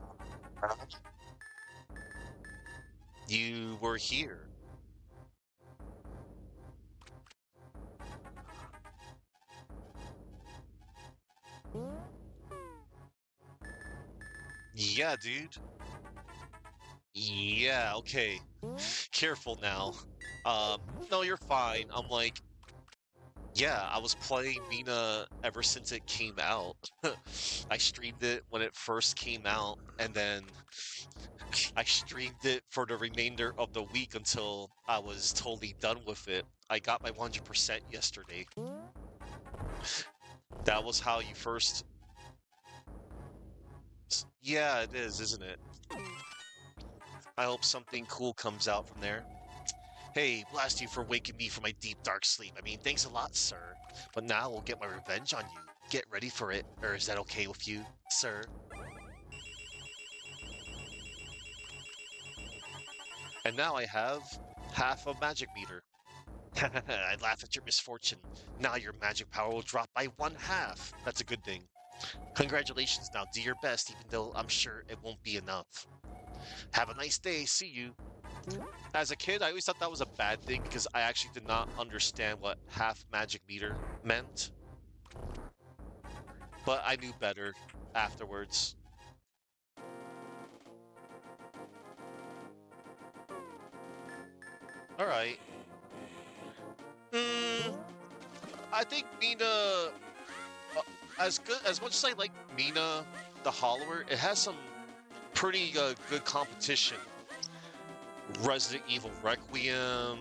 You were here. Yeah, dude. Yeah, okay. Careful now. No, you're fine. I'm like, yeah, I was playing Mina ever since it came out. I streamed it when it first came out, and then I streamed it for the remainder of the week until I was totally done with it. I got my 100% yesterday. That was how you first. Yeah, it is, isn't it? I hope something cool comes out from there. Hey, blast you for waking me from my deep dark sleep. I mean, thanks a lot, sir. But now we'll get my revenge on you. Get ready for it, or is that okay with you, sir? And now I have half a magic meter. I laugh at your misfortune. Now your magic power will drop by 1/2. That's a good thing. Congratulations, now do your best, even though I'm sure it won't be enough. Have a nice day, see you. As a kid, I always thought that was a bad thing because I actually did not understand what half magic meter meant. But I knew better afterwards. Alright. Hmm, I think Mina, as good as much as I like Mina the Hollower, it has some pretty good competition. Resident Evil Requiem.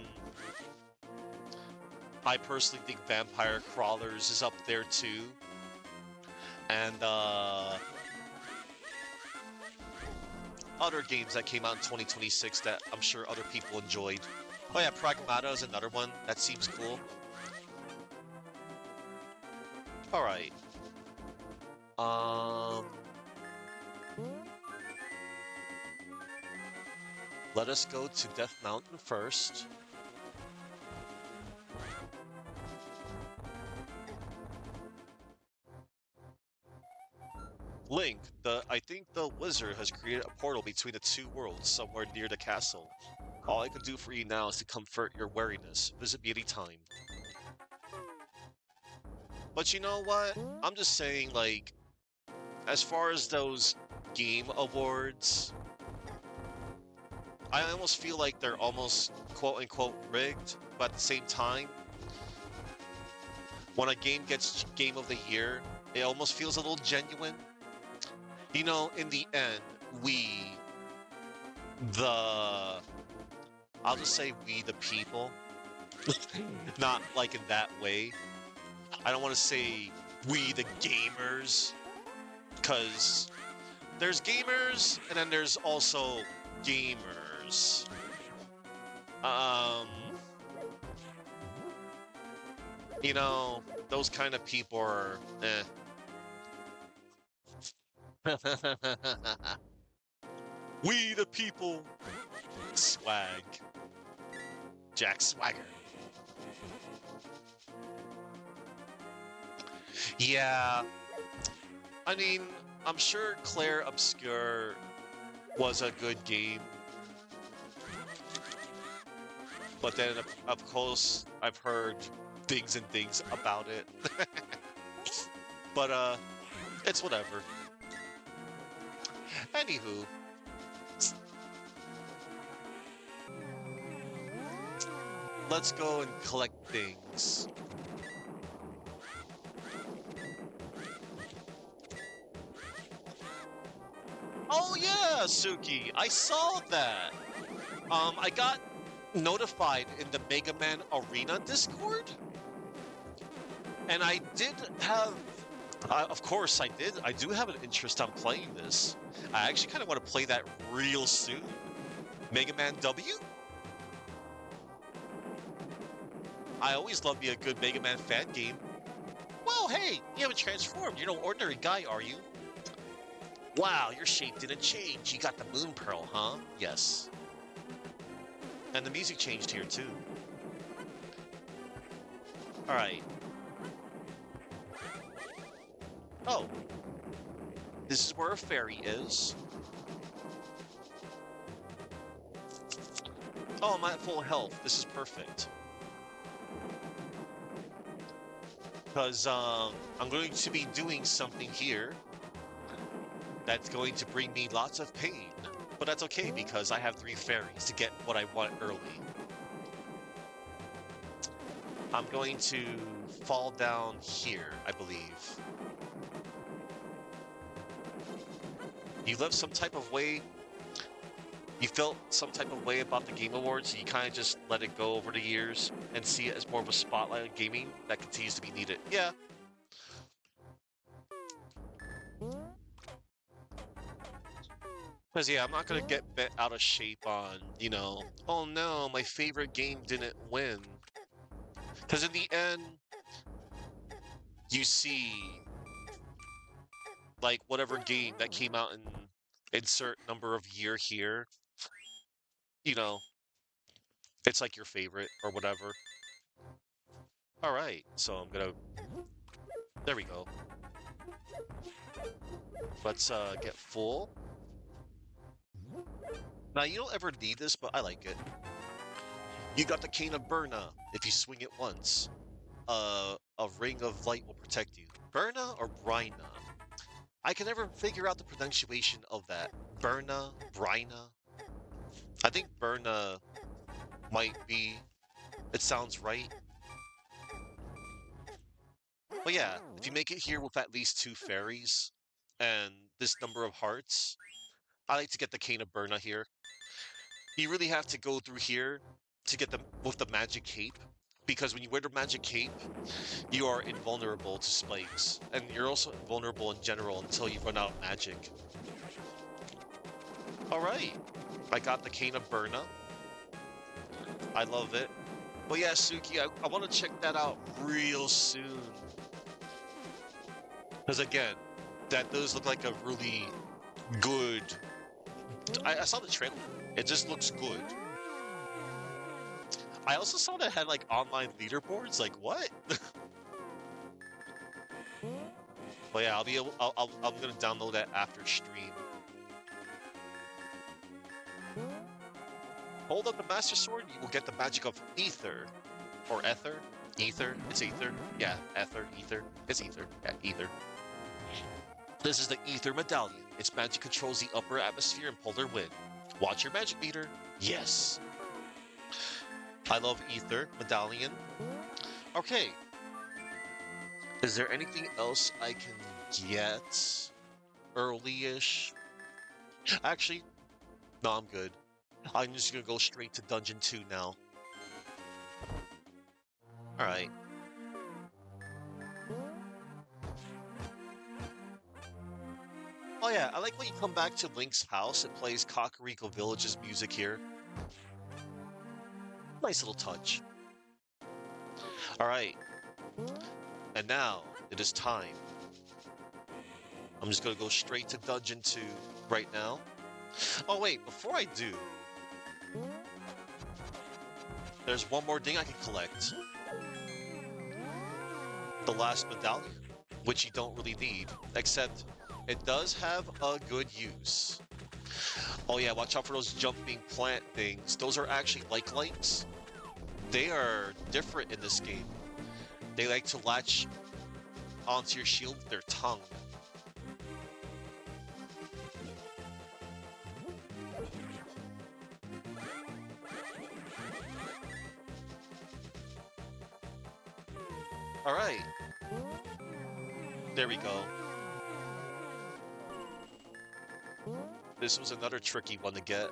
I personally think Vampire Crawlers is up there too. And other games that came out in 2026 that I'm sure other people enjoyed. Oh yeah, Pragmata is another one that seems cool. All right. Um, let us go to Death Mountain first. Link, I think the wizard has created a portal between the two worlds somewhere near the castle. All I can do for you now is to comfort your weariness. Visit me anytime. But you know what? I'm just saying, like, as far as those game awards, I almost feel like they're almost quote unquote rigged, but at the same time, when a game gets Game of the Year, it almost feels a little genuine. You know, in the end, we, the, I'll just say we the people, not like in that way. I don't want to say we the gamers, because there's gamers and then there's also gamers. Um, you know, those kind of people are eh. We the people. Swag. Jack Swagger. Yeah, I mean, I'm sure Claire Obscure was a good game, but then of course I've heard things and things about it. But it's whatever. Anywho, let's go and collect things. Oh yeah, Suki, I saw that. I got notified in the Mega Man Arena Discord, and I did have, of course I did. I do have an interest on playing this. I actually kind of want to play that real soon. Mega Man W? I always love me a good Mega Man fan game. Well, hey, you haven't transformed. You're no ordinary guy, are you? Wow, your shape didn't change. You got the moon pearl, huh? Yes. And the music changed here, too. Alright. Oh. This is where a ferry is. Oh, I'm at full health. This is perfect. Because, I'm going to be doing something here That's going to bring me lots of pain. But that's okay because I have 3 fairies to get what I want early. I'm going to fall down here, I believe. You left some type of way. You felt some type of way about the Game Awards, so you kind of just let it go over the years and see it as more of a spotlight on gaming that continues to be needed. Yeah. Because, yeah, I'm not going to get bent out of shape on, oh no, my favorite game didn't win. Because in the end, you see, like, whatever game that came out in insert number of year here, you know, it's like your favorite or whatever. All right, so I'm gonna, there we go. Let's get full. Now, you don't ever need this, but I like it. You got the Cane of Burna. If you swing it once, a ring of light will protect you. Burna or Bryna? I can never figure out the pronunciation of that. Burna, Bryna. I think Burna might be. It sounds right. But yeah, if you make it here with at least 2 fairies and this number of hearts, I like to get the Cane of Burna here. You really have to go through here to get them with the magic cape, because when you wear the magic cape, you are invulnerable to spikes, and you're also invulnerable in general until you run out of magic. All right, I got the Cane of Burna. I love it. But yeah, Suki, I want to check that out real soon. Because again, that does look like a really good. I saw the trailer. It just looks good. I also saw that it had like online leaderboards. Like what? But yeah, I'll be able. I'm gonna download that after stream. Hold up the Master Sword, you will get the magic of Ether, or Ether. Ether. It's Ether. Yeah, Ether. Ether. It's Ether. Yeah, Ether. This is the Ether Medallion. Its magic controls the upper atmosphere and polar wind. Watch your magic meter. Yes. I love Ether Medallion. Okay. Is there anything else I can get early-ish? Actually, no, I'm good. I'm just gonna go straight to Dungeon 2 now. Alright. Oh yeah, I like when you come back to Link's house, it plays Kakariko Village's music here. Nice little touch. Alright. And now, it is time. I'm just gonna go straight to Dungeon 2 right now. Oh wait, before I do, there's one more thing I can collect. The last medallion, which you don't really need, except it does have a good use. Oh yeah, watch out for those jumping plant things. Those are actually like lights. They are different in this game. They like to latch onto your shield with their tongue. All right. There we go. This was another tricky one to get.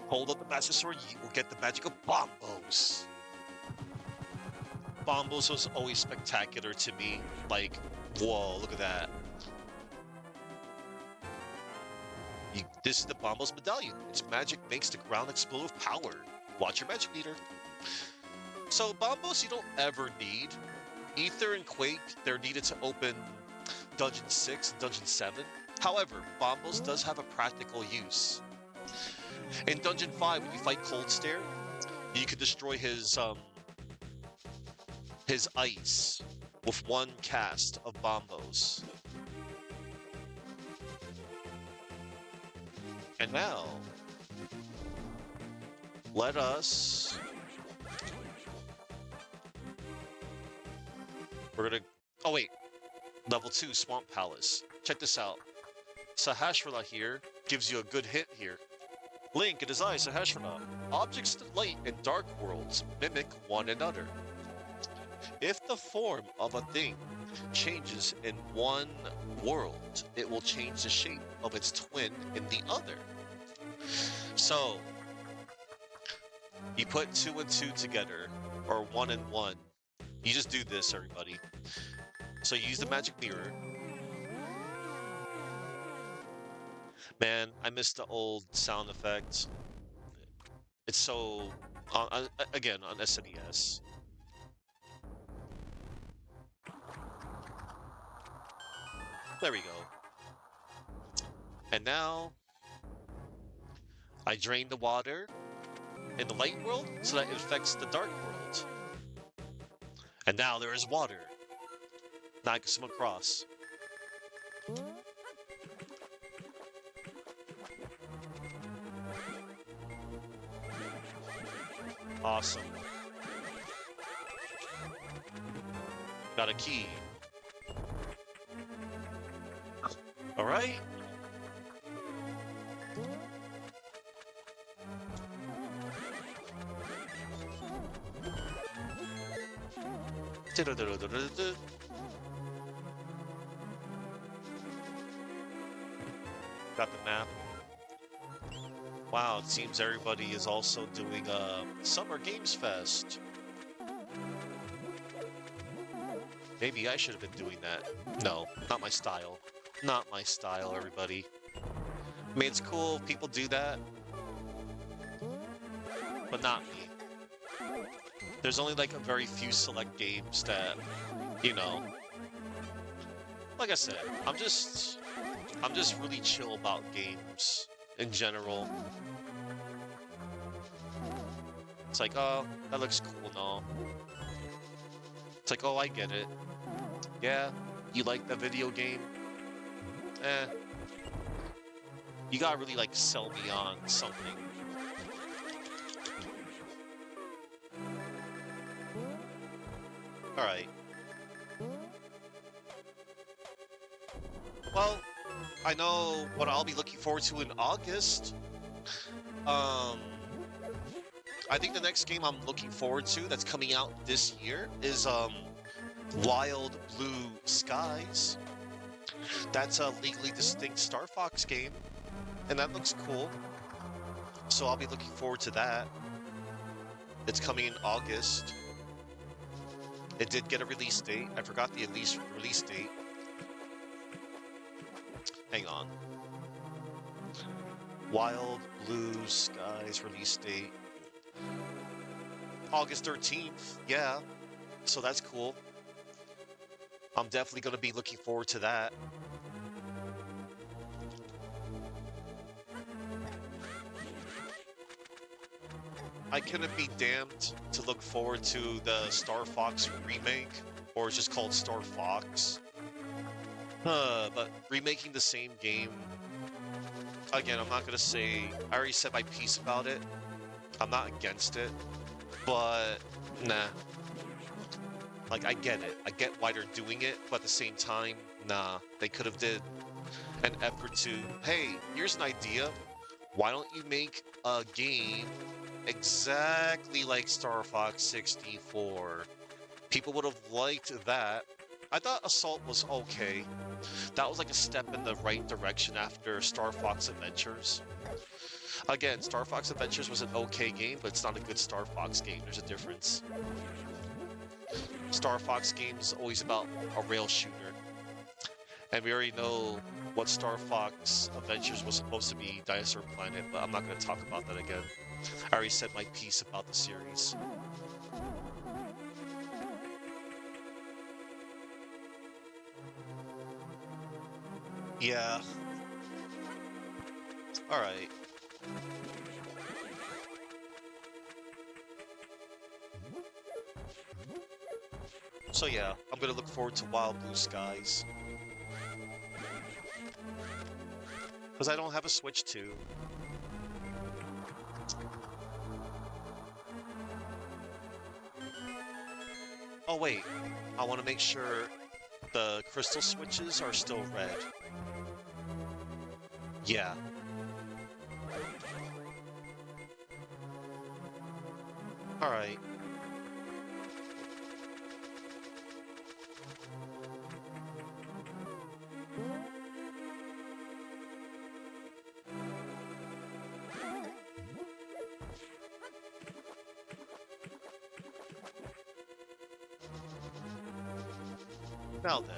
Hold up the Master Sword, you will get the magic of Bombos. Bombos was always spectacular to me. Like, whoa, look at that. This is the Bombos Medallion. Its magic makes the ground explode with power. Watch your magic meter. So Bombos you don't ever need. Ether and Quake, they're needed to open Dungeon 6 and Dungeon 7. However, Bombos does have a practical use. In Dungeon 5, when you fight Cold Stare, you can destroy his ice with one cast of Bombos. And now, let us... We're gonna... Oh, wait. Level 2, Swamp Palace. Check this out. Sahasrara here gives you a good hint here. Link, it is I, Sahasrara. Objects in light and dark worlds mimic one another. If the form of a thing changes in one world, it will change the shape of its twin in the other. So, you put 2 and 2 together, or 1 and 1. You just do this, everybody. So you use the magic mirror. Man, I miss the old sound effects. It's so... again, on SNES. There we go. And now, I drain the water in the light world so that it affects the dark world. And now there is water. Now I can swim across. Awesome. Got a key. Alright. Got the map. Wow, it seems everybody is also doing a Summer Games Fest. Maybe I should have been doing that. No, not my style. Not my style, everybody. I mean, it's cool, people do that. But not me. There's only like a very few select games that, you know. Like I said, I'm just really chill about games in general. It's like, oh, that looks cool, no. It's like, oh, I get it. Yeah, you like the video game? Eh. You gotta really, like, sell me on something. Alright. Well, I know what I'll be looking forward to in August. I think the next game I'm looking forward to that's coming out this year is, Wild Blue Skies. That's a legally distinct Star Fox game, and that looks cool. So I'll be looking forward to that. It's coming in August. It did get a release date. I forgot the release date. Hang on. Wild Blue Skies release date. August 13th. Yeah. So that's cool. I'm definitely going to be looking forward to that. I couldn't be damned to look forward to the Star Fox remake, or it's just called Star Fox. But remaking the same game, again, I'm not going to say, I already said my piece about it. I'm not against it, but nah. Like, I get it. I get why they're doing it, but at the same time, nah. They could have did an effort to, hey, here's an idea. Why don't you make a game exactly like Star Fox 64? People would have liked that. I thought Assault was okay. That was like a step in the right direction after Star Fox Adventures. Again, Star Fox Adventures was an okay game, but it's not a good Star Fox game. There's a difference. Star Fox game is always about a rail shooter. And we already know what Star Fox Adventures was supposed to be, Dinosaur Planet, but I'm not going to talk about that again. I already said my piece about the series. Yeah. Alright. So yeah, I'm gonna look forward to Wild Blue Skies. Because I don't have a Switch 2. Oh wait, I want to make sure but the crystal switches are still red. Yeah. Alright. Now then.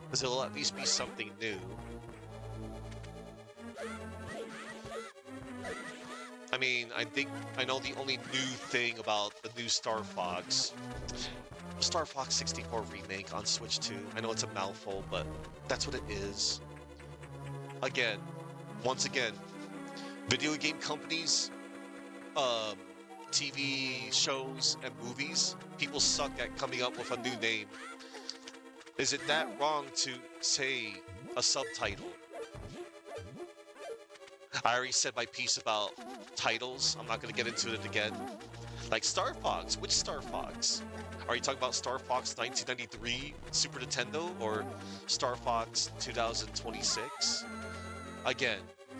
Because it'll at least be something new. I mean, I know the only new thing about the new Star Fox 64 remake on Switch 2. I know it's a mouthful, but that's what it is. Again, once again, video game companies, TV shows, and movies, people suck at coming up with a new name. Is it that wrong to say a subtitle? I already said my piece about titles. I'm not going to get into it again. Like Star Fox. Which Star Fox? Are you talking about Star Fox 1993 Super Nintendo or Star Fox 2026? Again,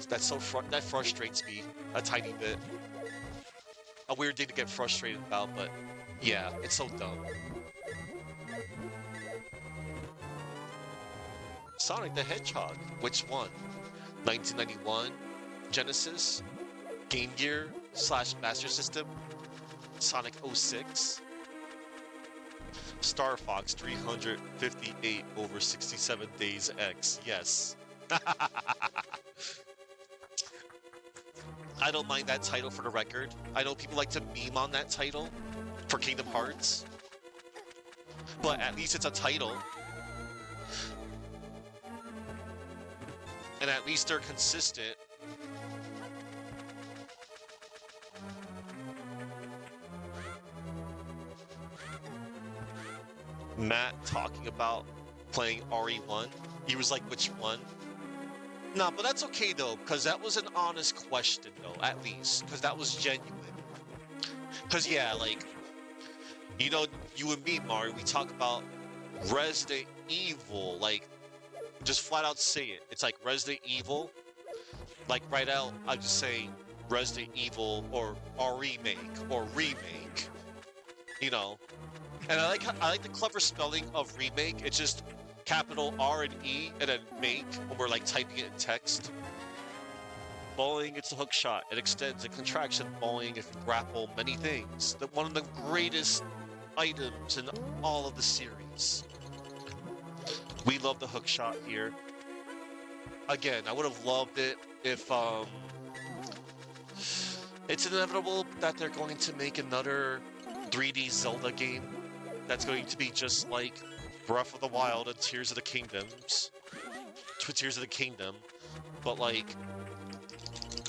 that's that frustrates me a tiny bit. A weird thing to get frustrated about, but yeah, it's so dumb. Sonic the Hedgehog. Which one? 1991? Genesis? Game Gear / Master System? Sonic 06? Star Fox 358 over 67 days X. Yes. I don't mind that title for the record. I know people like to meme on that title for Kingdom Hearts. But at least it's a title. And at least they're consistent. Matt talking about playing RE1. He was like, which one? Nah, but that's okay though, because that was an honest question though, at least. Because that was genuine. Because yeah, like, you know, you and me, Mario, we talk about Resident Evil, like, just flat out say it. It's like Resident Evil. Like right out, I just say Resident Evil or remake or remake. You know. And I like the clever spelling of remake. It's just capital R and E and then make when we're like typing it in text. Bowling, it's a hook shot. It extends a contraction. Bowling, it can grapple many things. One of the greatest items in all of the series. We love the hook shot here. Again, I would have loved it if it's inevitable that they're going to make another 3D Zelda game that's going to be just like Breath of the Wild and Tears of the Kingdoms. Tears of the Kingdom. But like,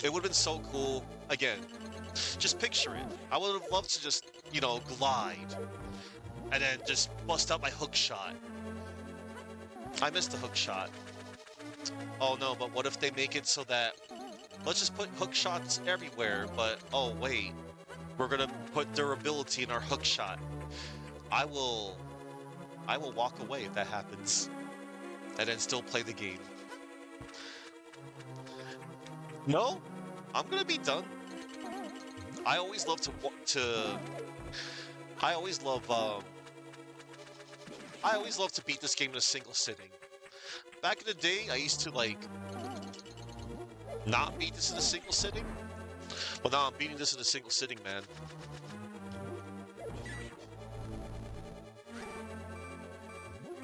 it would have been so cool. Again, just picture it. I would have loved to just, you know, glide and then just bust out my hook shot. I missed the hook shot. Oh no, but what if they make it so that, let's just put hook shots everywhere, but oh wait, we're gonna put durability in our hook shot. I will walk away if that happens, and then still play the game. No, I'm gonna be done. I always love I always love to beat this game in a single sitting. Back in the day, I used to like not beat this in a single sitting. Well, now I'm beating this in a single sitting, man.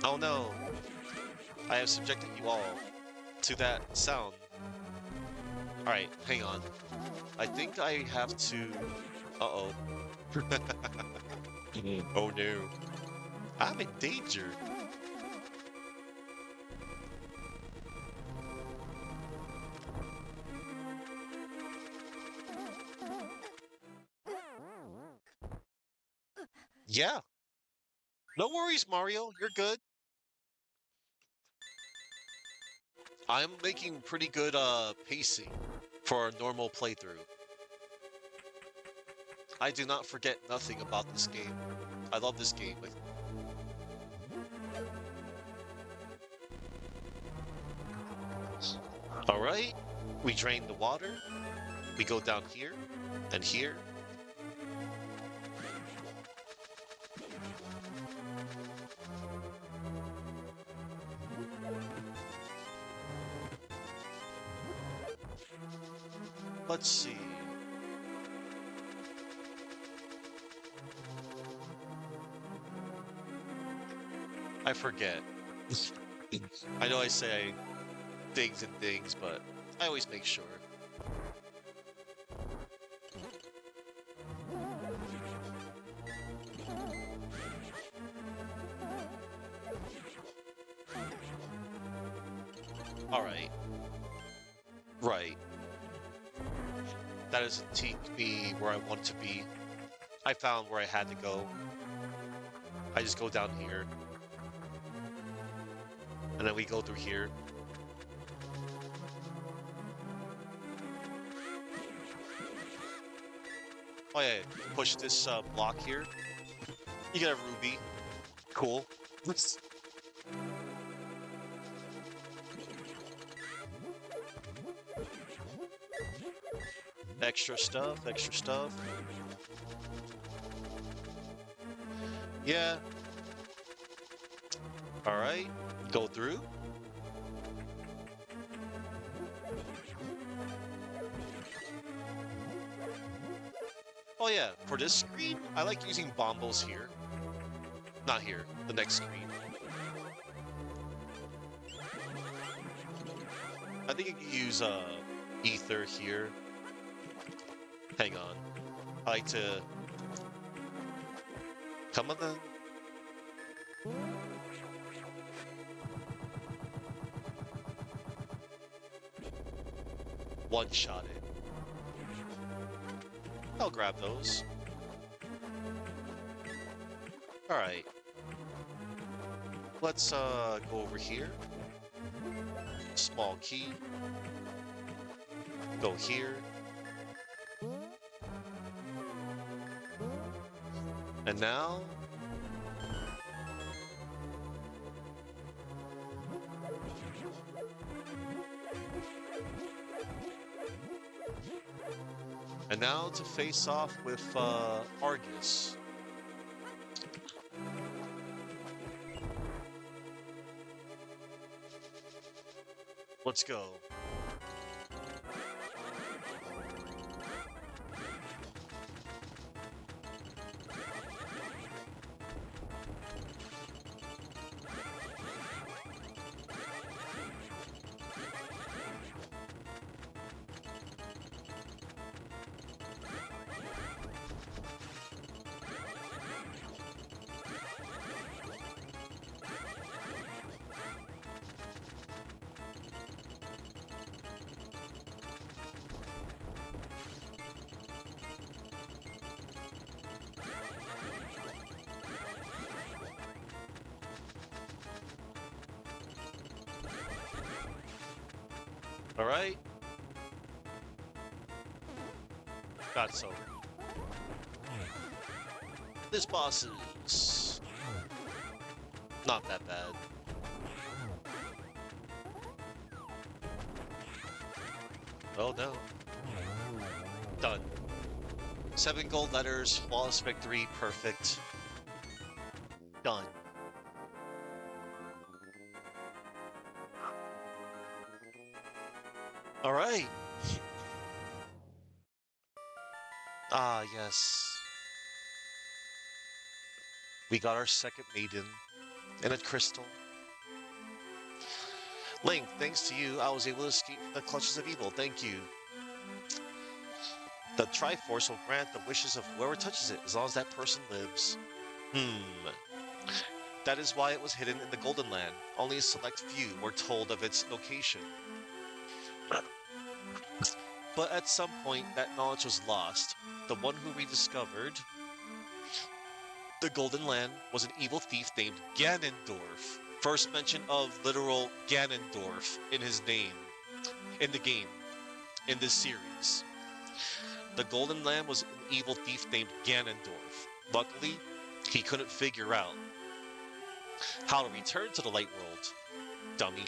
Oh no, I have subjected you all to that sound. Alright, hang on. I think I have to... Uh-oh. Oh no. I'm in danger. Yeah. No worries, Mario. You're good. I'm making pretty good pacing for a normal playthrough. I do not forget nothing about this game. I love this game. Like, all right, we drain the water. We go down here and here. Let's see. I forget. I know I say things and things, but I always make sure. All right. Right. That doesn't take me where I want to be. I found where I had to go. I just go down here. And then we go through here. Oh yeah, push this block here. You get a ruby. Cool. Extra stuff, extra stuff. Yeah. Alright, go through. Oh yeah, for this screen, I like using bombos here. Not here, the next screen. I think you can use ether here. Hang on. I like to... Come on then. One-shot it. I'll grab those. Alright. Let's go over here. Small key. Go here. And now... And now to face off with Argus. Let's go. All right. Got so. This boss is not that bad. Oh no. Done. 7 gold letters, flawless victory, perfect. Done. All right. Ah, yes. We got our second maiden and a crystal. Link, thanks to you, I was able to escape the clutches of evil. Thank you. The Triforce will grant the wishes of whoever touches it, as long as that person lives. That is why it was hidden in the Golden Land. Only a select few were told of its location. But at some point, that knowledge was lost. The one who rediscovered the Golden Land was an evil thief named Ganondorf. First mention of literal Ganondorf in his name, in the game, in this series. The Golden Land was an evil thief named Ganondorf. Luckily, He couldn't figure out how to return to the light world. Dummy.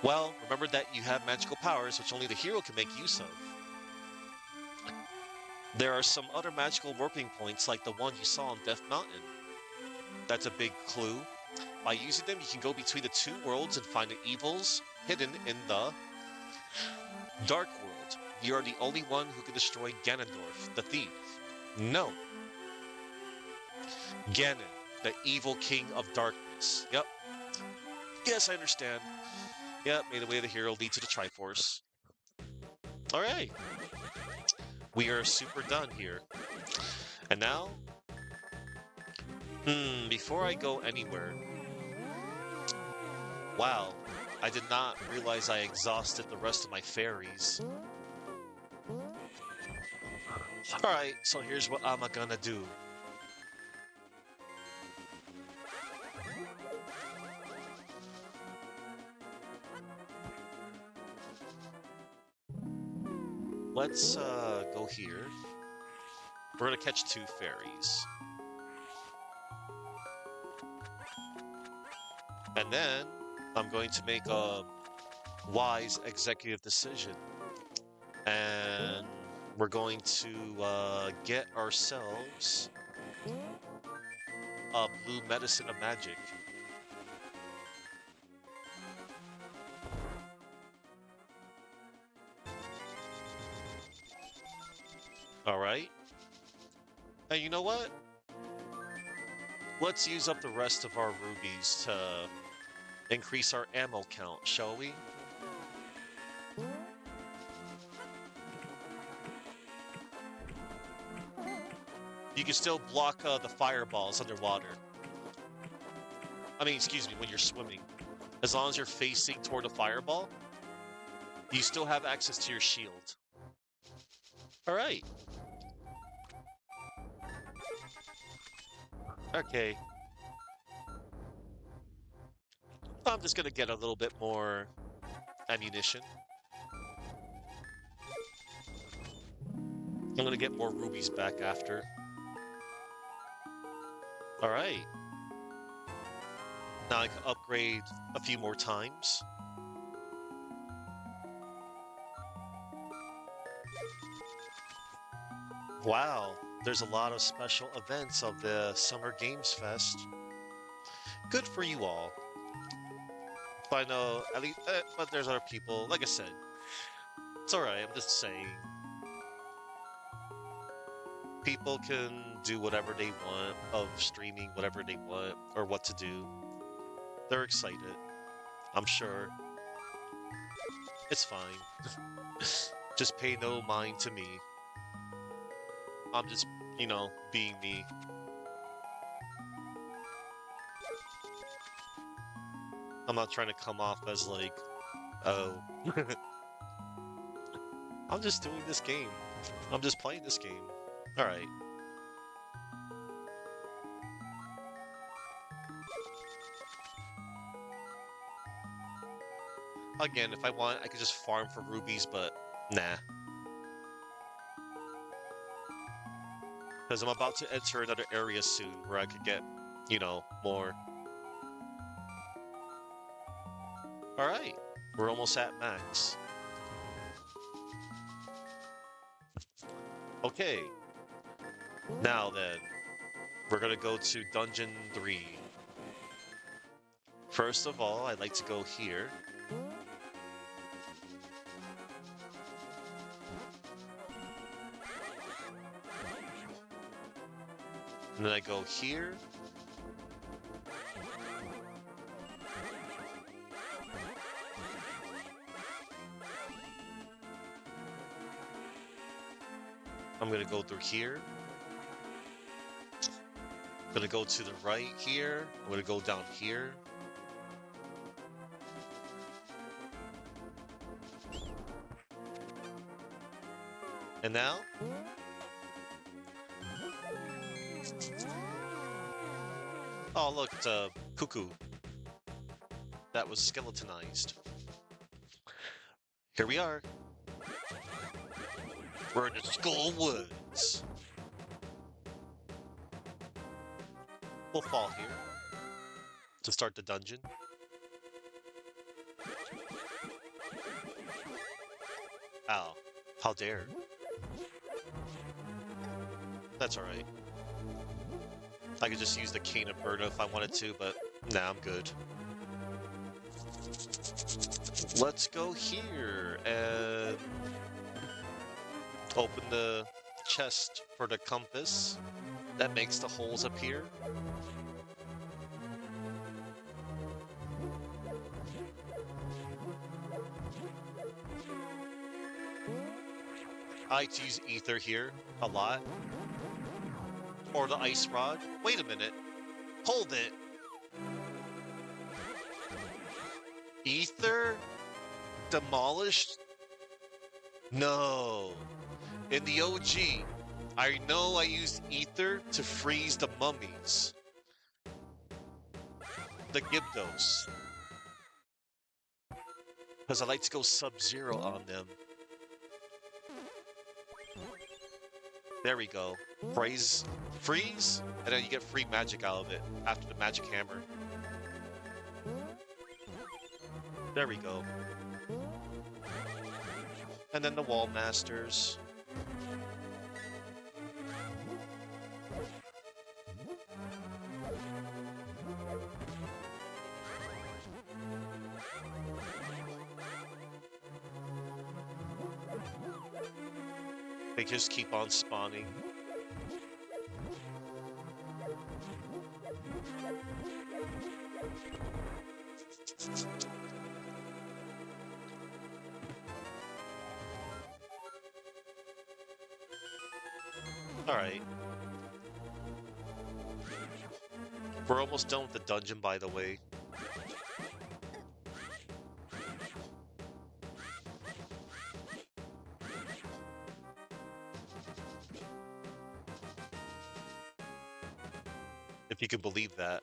Well, remember that you have magical powers which only the hero can make use of. There are some other magical warping points like the one you saw on Death Mountain. That's a big clue. By using them, you can go between the two worlds and find the evils hidden in the Dark World. You are the only one who can destroy Ganondorf, the thief. No, Ganon, the evil king of darkness. Yep. Yes, I understand. Yep, may the way of the hero lead to the Triforce. Alright. We are super done here. And now? Before I go anywhere. Wow, I did not realize I exhausted the rest of my fairies. Alright, so here's what I'm gonna do. Let's go here. We're gonna catch 2 fairies. And then I'm going to make a wise executive decision. And we're going to get ourselves a blue medicine of magic. Alright. And you know what? Let's use up the rest of our rubies to increase our ammo count, shall we? You can still block the fireballs underwater. I mean, excuse me, when you're swimming. As long as you're facing toward a fireball, you still have access to your shield. Alright. Okay. I'm just gonna get a little bit more ammunition. I'm gonna get more rubies back after. Alright. Now I can upgrade a few more times. Wow, there's a lot of special events of the Summer Games Fest. Good for you all. But I know, at least, but there's other people, like I said. It's alright, I'm just saying. People can do whatever they want of streaming whatever they want or what to do. They're excited. I'm sure. It's fine. Just pay no mind to me. I'm just, you know, being me. I'm not trying to come off as like, oh. I'm just doing this game. I'm just playing this game. Alright. Again, if I want, I could just farm for rubies, but nah. Because I'm about to enter another area soon where I could get, you know, more. Alright, we're almost at max. Okay. Now then, we're gonna go to Dungeon 3. First of all, I'd like to go here. And then I go here. I'm gonna go through here. I'm gonna go to the right here. I'm gonna go down here. And now? Oh, look, it's a cuckoo. That was skeletonized. Here we are. We're in the Skull Woods. We'll fall here to start the dungeon. Ow. How dare. That's alright. I could just use the Cane of Berna if I wanted to, but nah, I'm good. Let's go here and open the chest for the compass. That makes the holes appear. I like to use ether here a lot. Or the ice rod. Wait a minute. Hold it. Ether? Demolished? No. In the OG, I know I used ether to freeze the mummies. The Gibdos. Because I like to go sub-zero on them. There we go. Freeze, and then you get free magic out of it after the magic hammer. There we go. And then the wall masters. They just keep on spawning. Alright. We're almost done with the dungeon, by the way. If you can believe that.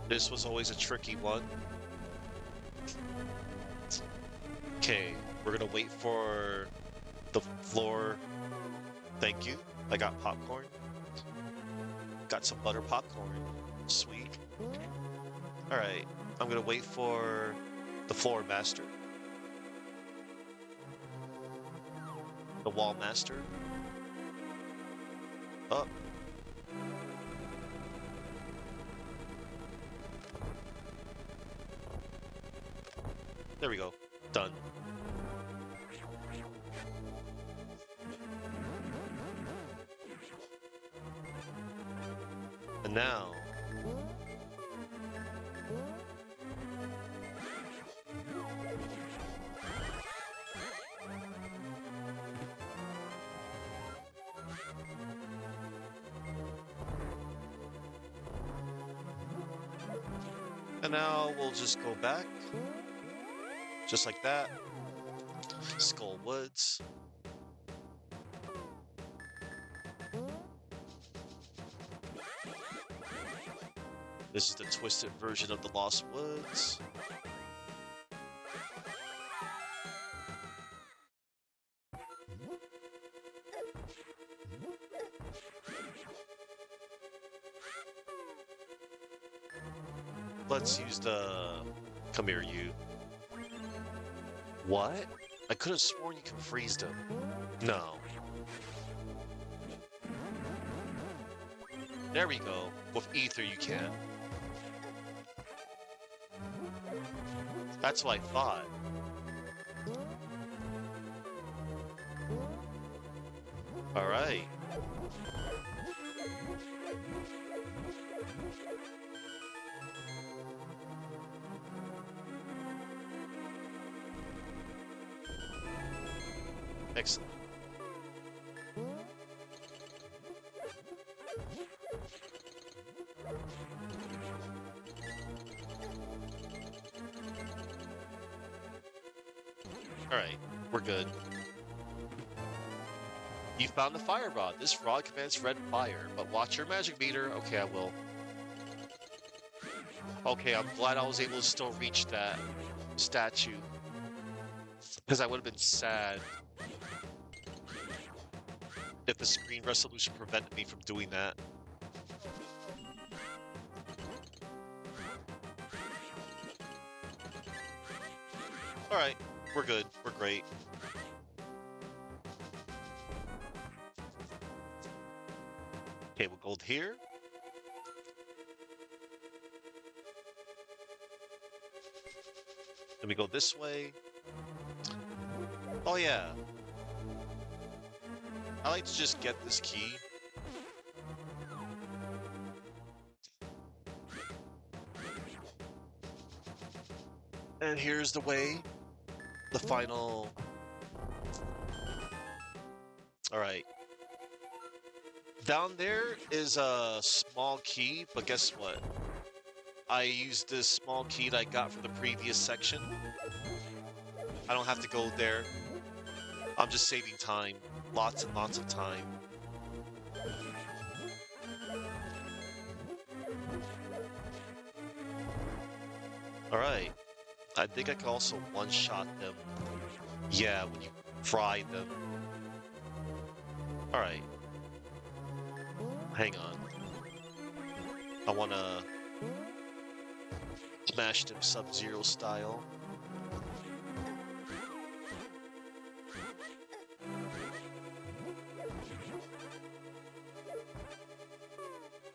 This was always a tricky one. Okay, we're gonna wait for the floor. Thank you. I got popcorn. Got some butter popcorn. Sweet. Alright, I'm gonna wait for the floor master. The wall master. Up. There we go. Done. And now... And now we'll just go back. Just like that. Skull Woods. This is the twisted version of the Lost Woods. Let's use the... Come here, you. What? I could have sworn you can freeze them. No. There we go. With ether you can. That's what I thought. Alright. Excellent. Alright, we're good. You found the fire rod. This rod commands red fire, but watch your magic meter. Okay, I will. Okay, I'm glad I was able to still reach that statue. Because I would have been sad if the screen resolution prevented me from doing that. Alright, we're good. We're great. Okay, we'll go here. Then we go this way. Oh yeah. I like to just get this key. And here's the way. The final... Alright. Down there is a small key, but guess what? I used this small key that I got from the previous section. I don't have to go there. I'm just saving time. Lots and lots of time. Alright. I think I can also one-shot them. Yeah, when you fry them. Alright. Hang on. I wanna smash them Sub-Zero style.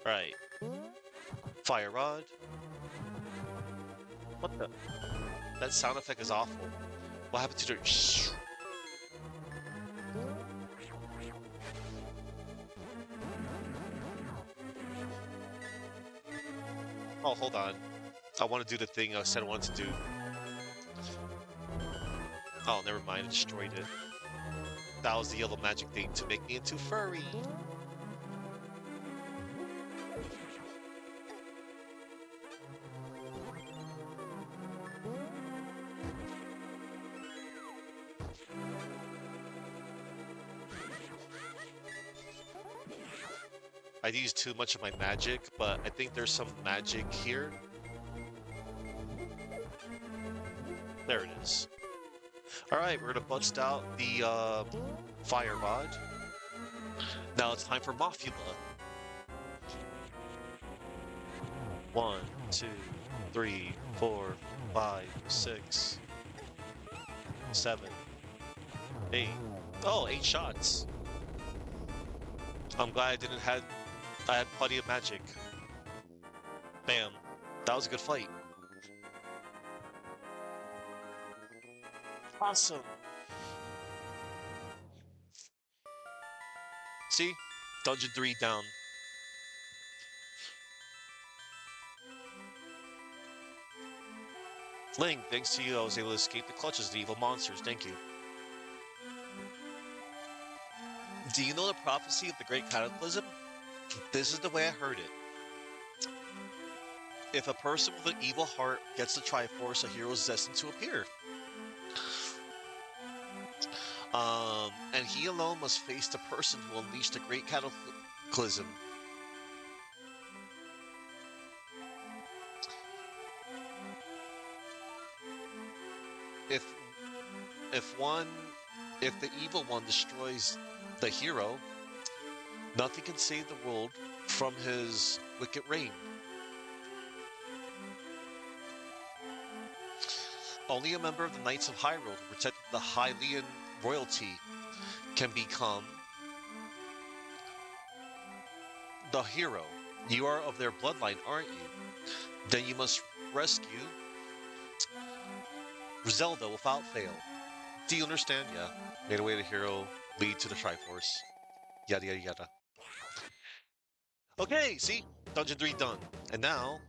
Right. Fire rod. What the? That sound effect is awful. What happened to the... Oh, hold on. I want to do the thing I said I wanted to do. Oh, never mind. I destroyed it. That was the yellow magic thing to make me into furry. I used too much of my magic, but I think there's some magic here. There it is. Alright, we're gonna bust out the fire rod. Now it's time for Mafula. 1, 2, 3, 4, 5, 6, 7, 8. Oh, 8 shots. I'm glad I didn't have... I had plenty of magic. Bam. That was a good fight. Awesome. See? Dungeon 3 down. Ling, thanks to you, I was able to escape the clutches of the evil monsters. Thank you. Do you know the prophecy of the Great Cataclysm? This is the way I heard it. If a person with an evil heart gets the Triforce, a hero is destined to appear. And he alone must face the person who unleashed the Great Cataclysm. If the evil one destroys the hero, nothing can save the world from his wicked reign. Only a member of the Knights of Hyrule who protected the Hylian royalty can become the hero. You are of their bloodline, aren't you? Then you must rescue Zelda without fail. Do you understand? Yeah. Made a way to hero, lead to the Triforce. Yada yada yada. Okay, see? Dungeon 3 done. And now...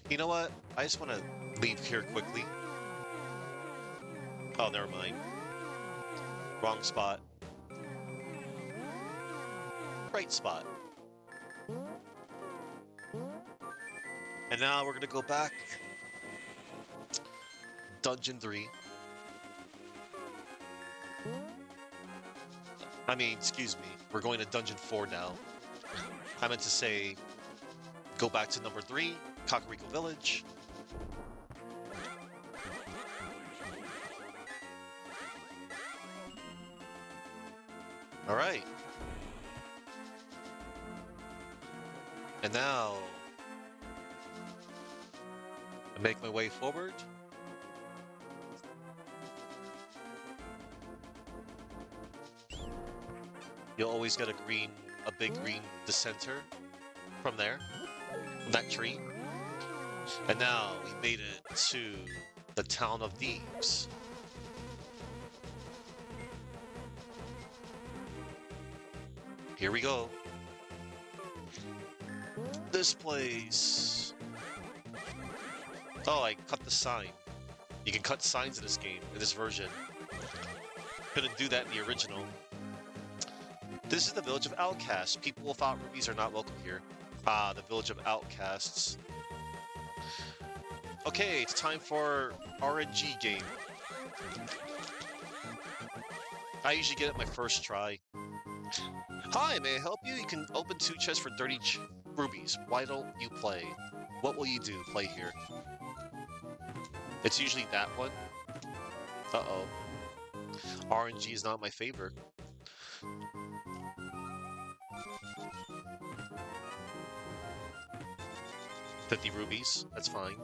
You know what? I just want to leave here quickly. Oh, never mind. Wrong spot. Right spot. And now we're going to go back. Dungeon 3. I mean, excuse me. We're going to Dungeon 4 now. I meant to say, go back to number 3, Kakariko Village. All right. And now, I make my way forward. You'll always get a big green dissenter from there, from that tree. And now we made it to the town of Thebes. Here we go. This place. Oh, I cut the sign. You can cut signs in this game, in this version. Couldn't do that in the original. This is the village of outcasts. People without rubies are not welcome here. Ah, the village of outcasts. Okay, it's time for RNG game. I usually get it my first try. Hi, may I help you? You can open 2 chests for 30 rubies. Why don't you play? What will you do? Play here. It's usually that one. Uh-oh. RNG is not my favorite. $50 rubies. That's fine.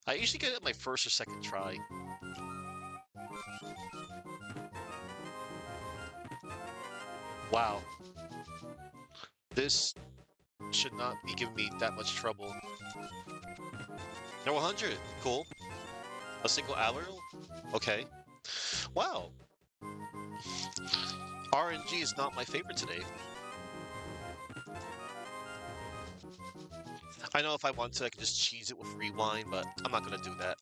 I usually get it my first or second try. Wow. This should not be giving me that much trouble. No 100. Cool. A single arrow? Okay. Wow. RNG is not my favorite today. I know if I want to, I could just cheese it with rewind, but I'm not gonna do that.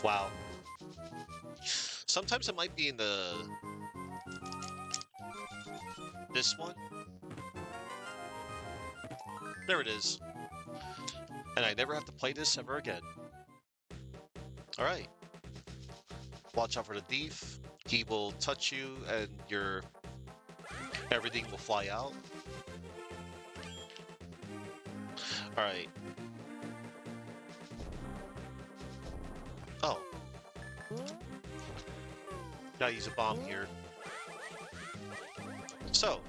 Wow. Sometimes it might be in this one. There it is. And I never have to play this ever again. Alright. Watch out for the thief. He will touch you and everything will fly out. Alright. Oh. Gotta use a bomb here. So.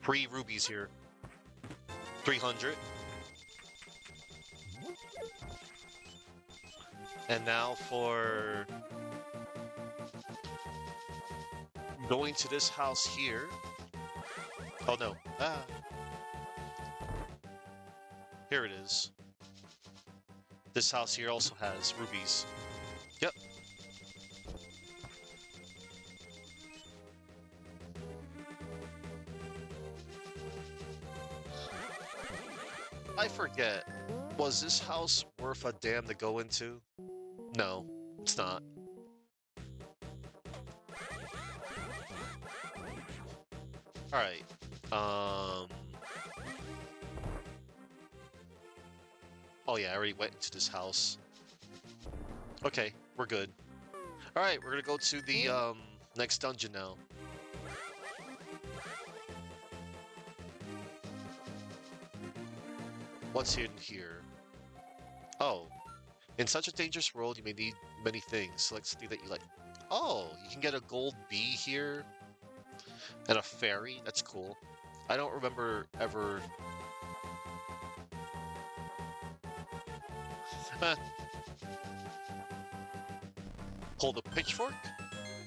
3 rubies here. 300. And now for going to this house here. Oh no. Ah. Here it is. This house here also has rubies. Yep. I forget. Was this house worth a damn to go into? No, it's not. Alright. Oh yeah, I already went into this house. Okay, we're good. Alright, we're gonna go to the next dungeon now. What's hidden here? Oh. In such a dangerous world, you may need many things. Select something that you like. Oh, you can get a gold bee here. And a fairy. That's cool. I don't remember ever... Hold a pitchfork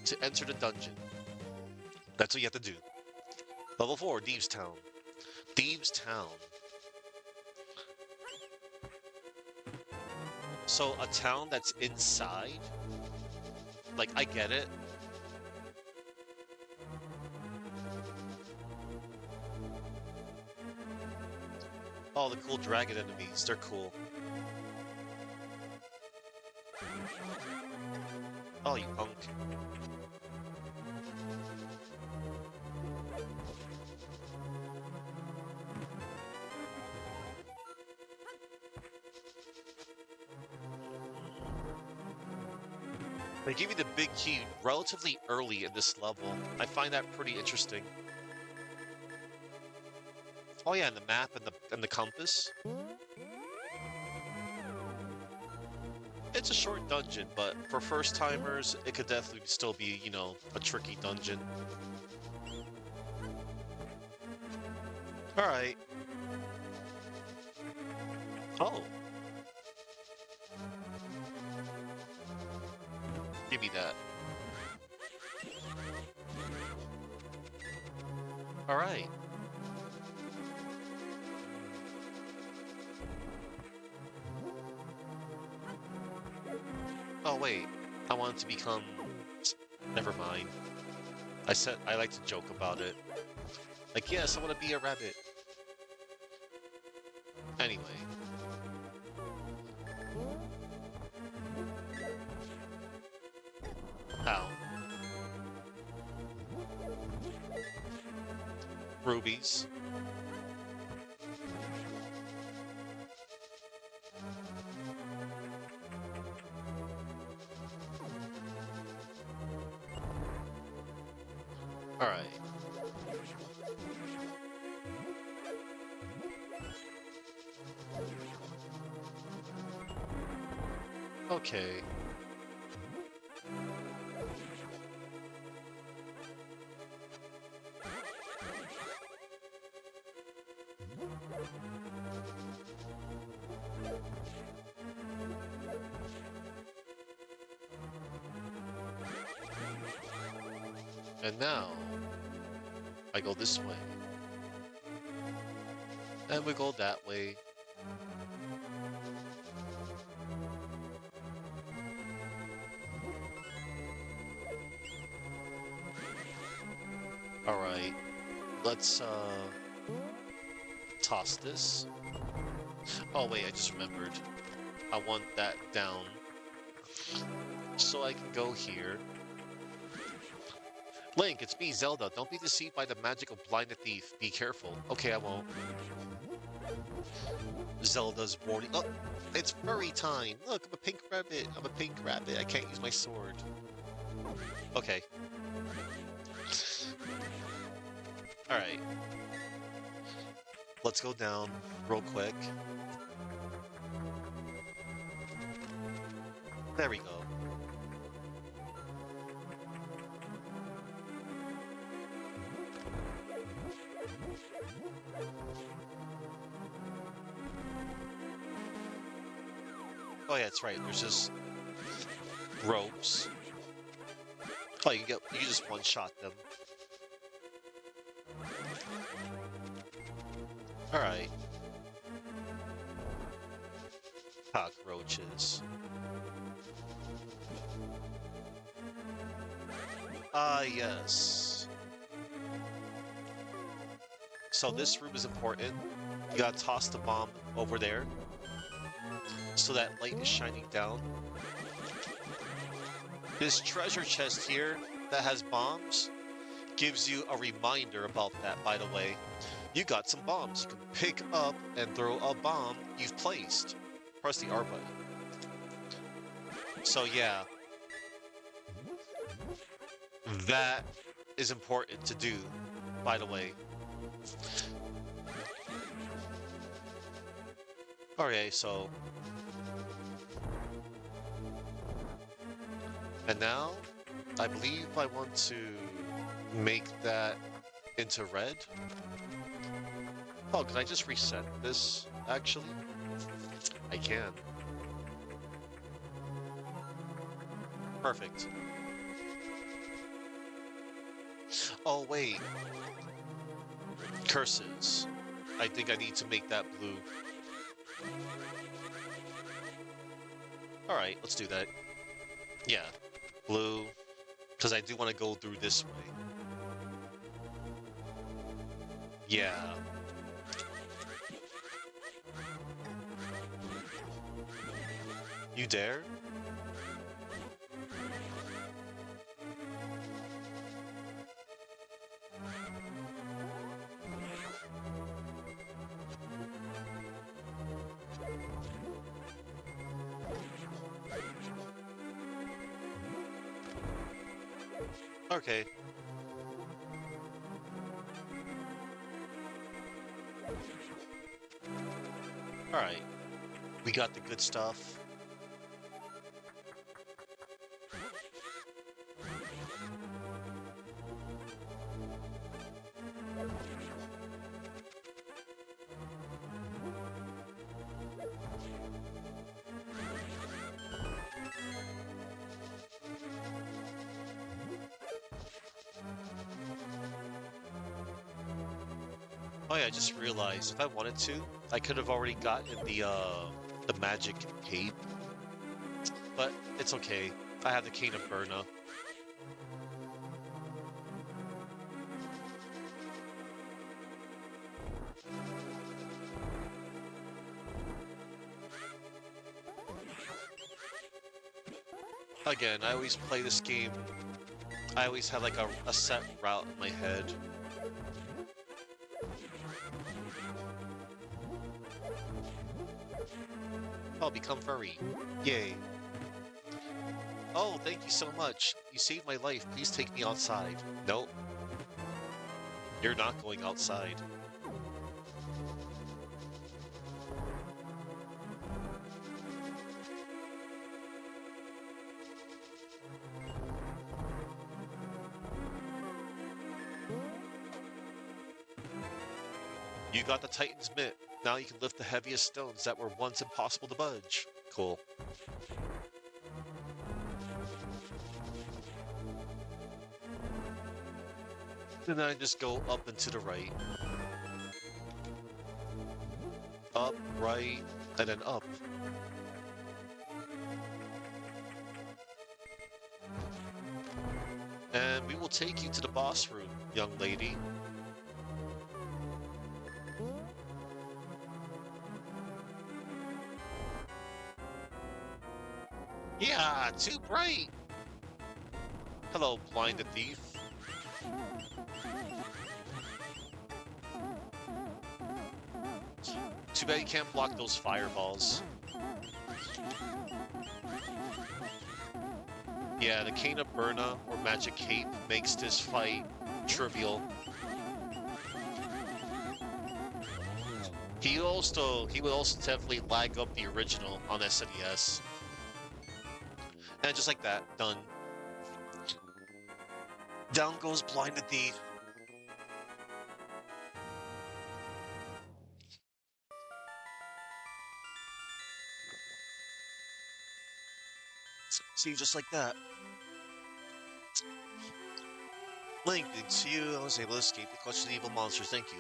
to enter the dungeon. That's what you have to do. Level 4, Thieves Town. Thieves Town. So, a town that's inside? Like, I get it. Oh, the cool dragon enemies. They're cool. Oh, you punk. They give you the big key relatively early in this level. I find that pretty interesting. Oh yeah, and the map and the compass. It's a short dungeon, but for first timers, it could definitely still be, you know, a tricky dungeon. All right. Oh, give me that. All right. Oh wait, I want it to become. Never mind. I said I like to joke about it. Like, yes, I want to be a rabbit. Anyway. How? Rubies. All right. Okay. And now, I go this way. And we go that way. Alright. Let's, toss this. Oh wait, I just remembered. I want that down. So I can go here. Link, it's me, Zelda. Don't be deceived by the magic of blinded thief. Be careful. Okay, I won't. Zelda's warning. Oh, it's furry time. Look, I'm a pink rabbit. I'm a pink rabbit. I can't use my sword. Okay. Alright. Let's go down real quick. There we go. Oh yeah, that's right. There's just ropes. Oh, you can just one-shot them. All right. Cockroaches. Ah, yes. So this room is important. You gotta toss the bomb over there, so that light is shining down. This treasure chest here that has bombs gives you a reminder about that, by the way. You got some bombs. You can pick up and throw a bomb you've placed. Press the R button. So yeah, that is important to do, by the way. Okay, so... And now, I believe I want to make that into red. Oh, can I just reset this, actually? I can. Perfect. Oh, wait. Curses. I think I need to make that blue. Alright, let's do that. Yeah, blue. Because I do want to go through this way. Yeah. You dare? Okay. Alright. We got the good stuff. Oh yeah, I just realized if I wanted to, I could have already gotten the magic cape, but it's okay. I have the cane of Burna. Again, I always play this game. I always have like a set route in my head. I'll become furry. Yay. Oh, thank you so much. You saved my life. Please take me outside. Nope. You're not going outside. You got the Titan's mitt. Now you can lift the heaviest stones that were once impossible to budge. Cool. And then I just go up and to the right. Up, right, and then up. And we will take you to the boss room, young lady. Yeah, too bright! Hello, blinded thief. Too bad you can't block those fireballs. Yeah, the Cane of Burna or Magic Cape makes this fight trivial. He would also definitely lag up the original on SNES. And just like that, done. Down goes blinded thief. See, just like that. Link, thanks to you, I was able to escape the clutch of the evil monsters. Thank you.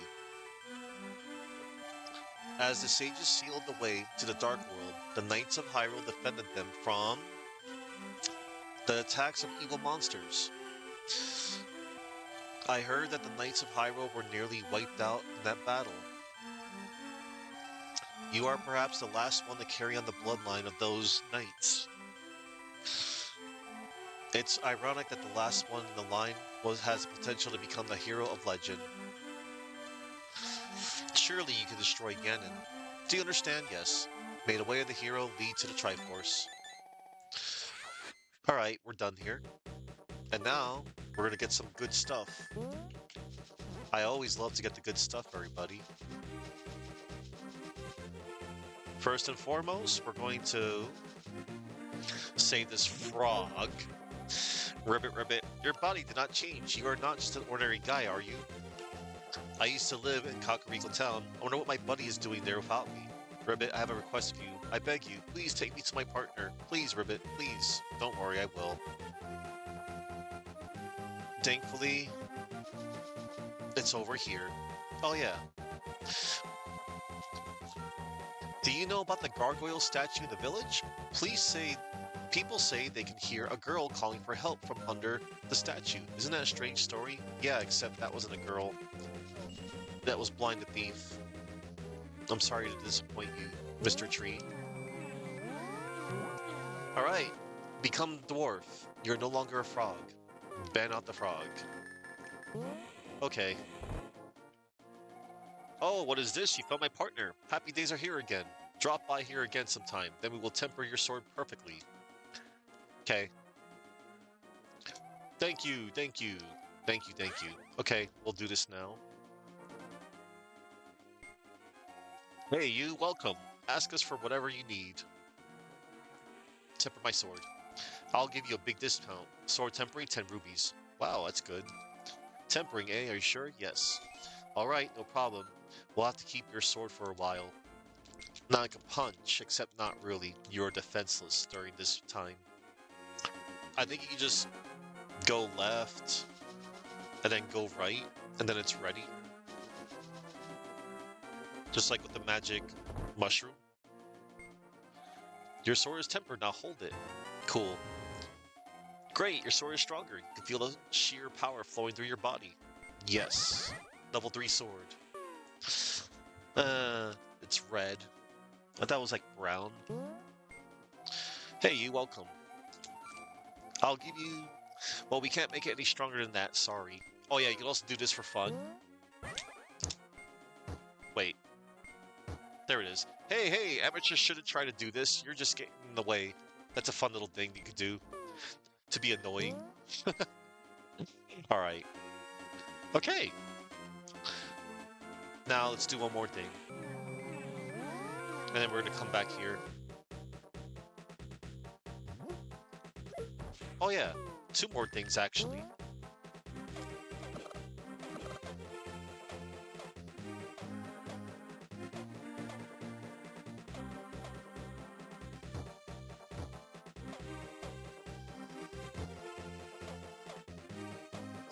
As the sages sealed the way to the Dark World, the Knights of Hyrule defended them from the attacks of evil monsters. I heard that the Knights of Hyrule were nearly wiped out in that battle. You are perhaps the last one to carry on the bloodline of those knights. It's ironic that the last one in the line has the potential to become the hero of legend. Surely you can destroy Ganon. Do you understand? Yes. May the way of the hero lead to the Triforce. Alright, we're done here. And now, we're gonna get some good stuff. I always love to get the good stuff, everybody. First and foremost, we're going to save this frog. Ribbit, Ribbit, your body did not change. You are not just an ordinary guy, are you? I used to live in Kakariko Town. I wonder what my buddy is doing there without me. Ribbit, I have a request of you. I beg you, please take me to my partner. Please, Ribbit, please. Don't worry, I will. Thankfully, it's over here. Oh yeah. Do you know about the gargoyle statue in the village? People say they can hear a girl calling for help from under the statue. Isn't that a strange story? Yeah, except that wasn't a girl. That was Blinded Thief. I'm sorry to disappoint you, Mr. Tree. Alright, become dwarf. You're no longer a frog. Ban out the frog. Okay. Oh, what is this? You found my partner. Happy days are here again. Drop by here again sometime, then we will temper your sword perfectly. Okay. Thank you, thank you, thank you, thank you. Okay, we'll do this now. Hey, you, welcome. Ask us for whatever you need. Temper my sword. I'll give you a big discount. Sword tempering, 10 rubies. Wow, that's good. Tempering, eh? Are you sure? Yes. Alright, no problem. We'll have to keep your sword for a while. Not like a punch, except not really. You're defenseless during this time. I think you can just go left, and then go right, and then it's ready. Just like with the magic mushroom. Your sword is tempered, now hold it. Cool. Great, your sword is stronger. You can feel the sheer power flowing through your body. Yes. Level 3 sword. It's red. I thought it was like brown. Hey, you, welcome. I'll give you... Well, we can't make it any stronger than that, sorry. Oh yeah, you can also do this for fun. Wait. There it is. Hey, hey, amateurs shouldn't try to do this. You're just getting in the way. That's a fun little thing you could do. To be annoying. Alright. Okay. Now let's do one more thing. And then we're gonna come back here. Oh yeah, two more things actually.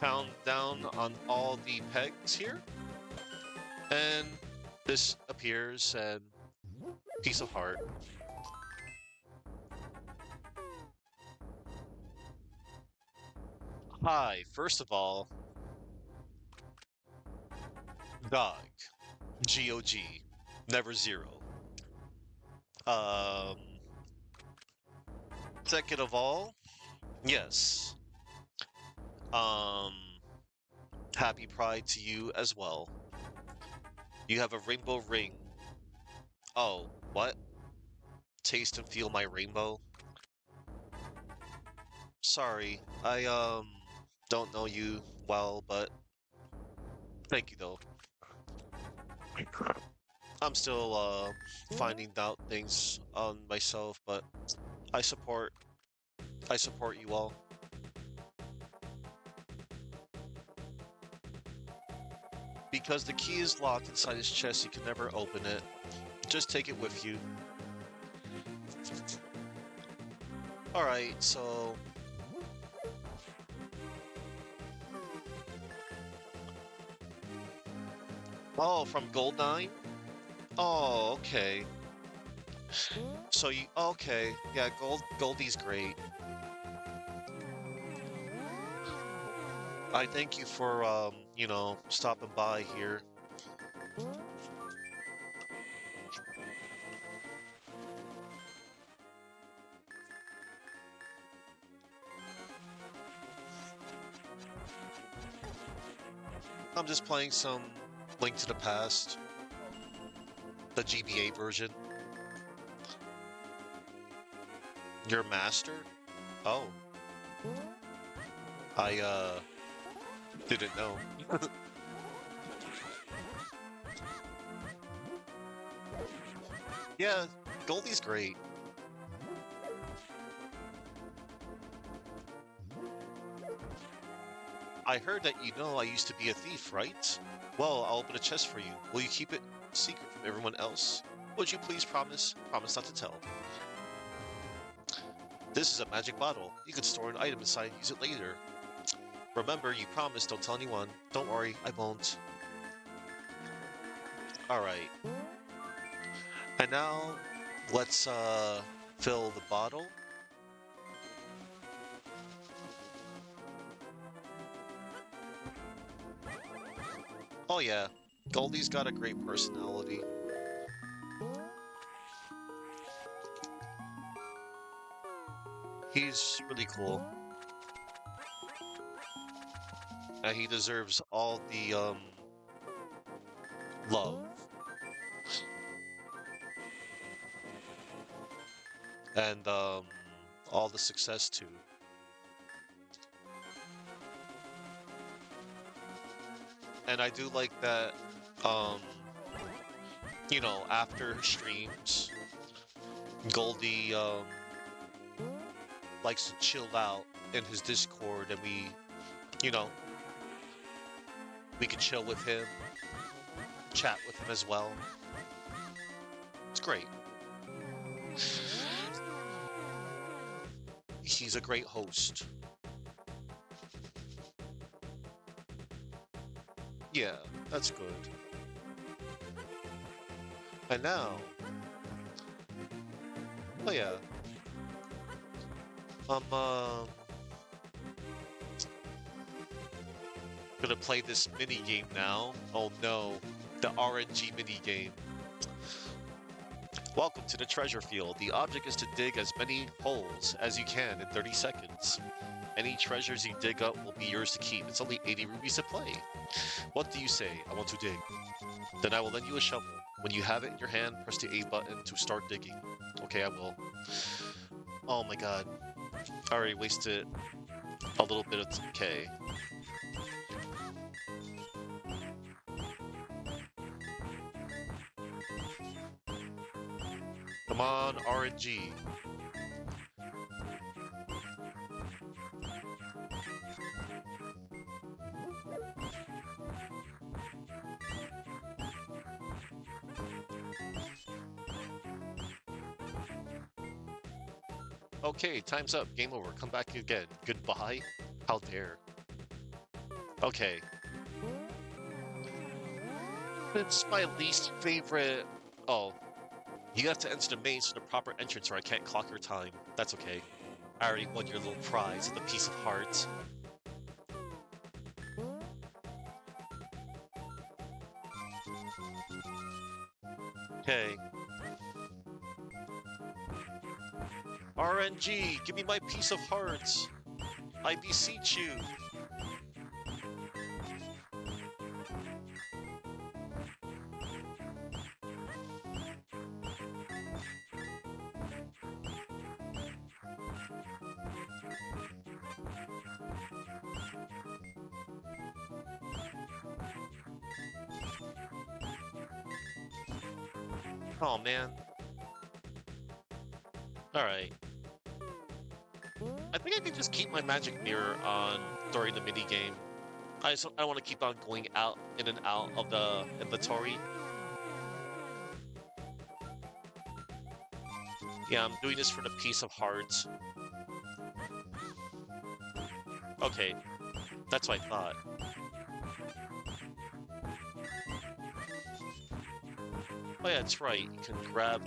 Pound down on all the pegs here. And this appears and piece of heart. Hi, first of all, GOG. GOG. Never zero. Um, Second of all, yes. Um, Happy Pride to you as well. You have a rainbow ring. Oh, what? Taste and feel my rainbow? Sorry, I, don't know you well, but thank you though. I'm still, finding out things on myself, but I support, I support you all. Because the key is locked inside his chest, you can never open it. Just take it with you. Alright, so... Oh, from Gold 9? Oh, okay. So you... Okay, yeah, Goldie's great. I thank you for, you know, stopping by here. I'm just playing some Link to the Past. The GBA version. Your master? Oh. I, didn't know. Yeah, Goldie's great. I heard that you know I used to be a thief, right? Well, I'll open a chest for you. Will you keep it secret from everyone else? Would you please promise? Promise not to tell. This is a magic bottle. You can store an item inside and use it later. Remember, you promised, don't tell anyone. Don't worry, I won't. Alright. And now, let's, fill the bottle. Oh yeah, Goldie's got a great personality. He's really cool. And he deserves all the, love. And, all the success too. And I do like that, um, after streams, Goldie, likes to chill out in his Discord and you know, we can chill with him, chat with him as well. It's great. He's a great host. Yeah, that's good. And now, oh yeah, I'm gonna play this mini game now. Oh no, the RNG mini game. Welcome to the treasure field. The object is to dig as many holes as you can in 30 seconds. Any treasures you dig up will be yours to keep. It's only 80 rubies to play. What do you say? I want to dig. Then I will lend you a shovel. When you have it in your hand, press the A button to start digging. Okay, I will. Oh my god. I already wasted a little bit of K. Come on, RNG. Okay, time's up. Game over. Come back again. Goodbye? How dare. Okay. It's my least favorite... Oh. You have to enter the maze for the proper entrance or I can't clock your time. That's okay. I already won your little prize, the piece of heart. Okay. RNG, give me my piece of heart. I beseech you. Oh man. Alright. I think I can just keep my magic mirror on during the mini game. I want to keep on going out in and out of the inventory. Yeah, I'm doing this for the piece of hearts. Okay, that's what I thought. Oh yeah, that's right. You can grab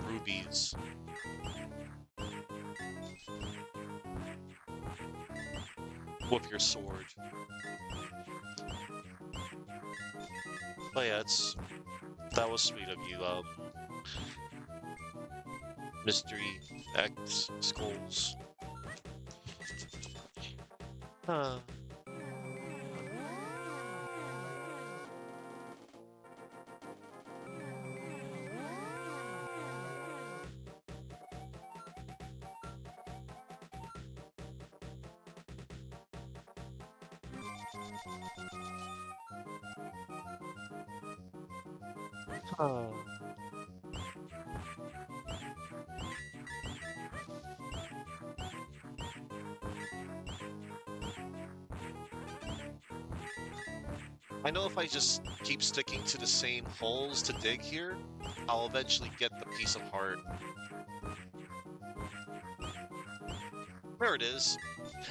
rubies. With your sword. Oh yeah, that was sweet of you, Mystery X Skulls. Huh. Huh. I know if I just keep sticking to the same holes to dig here, I'll eventually get the piece of heart. There it is.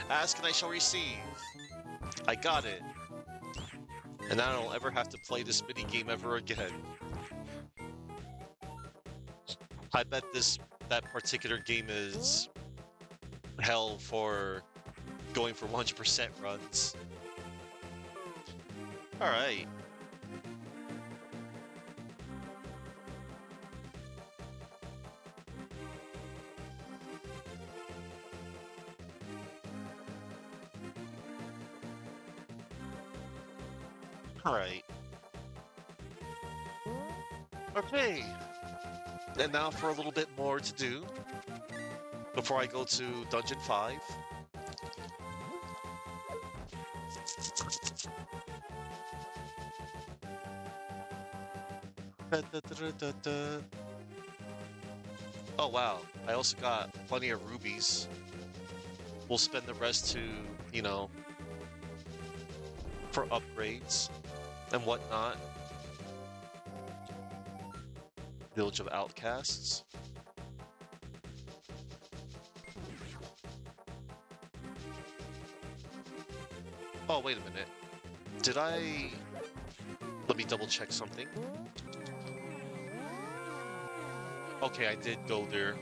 Ask and I shall receive. I got it. And I don't ever have to play this mini game ever again. I bet that particular game is hell for going for 100% runs. Alright. Alright. Okay. And now for a little bit more to do before I go to Dungeon 5. Da. Oh wow, I also got plenty of rubies. We'll spend the rest to, you know, for upgrades and whatnot. Village of Outcasts. Oh, wait a minute. Did I... Let me double check something. Okay, I did go there.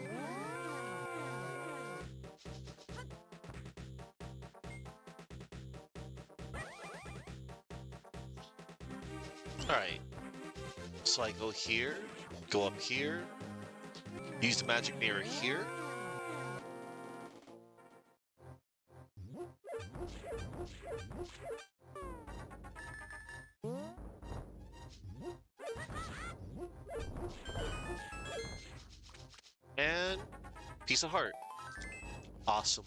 Alright. So I go here, go up here, use the magic mirror here. And piece of heart. Awesome.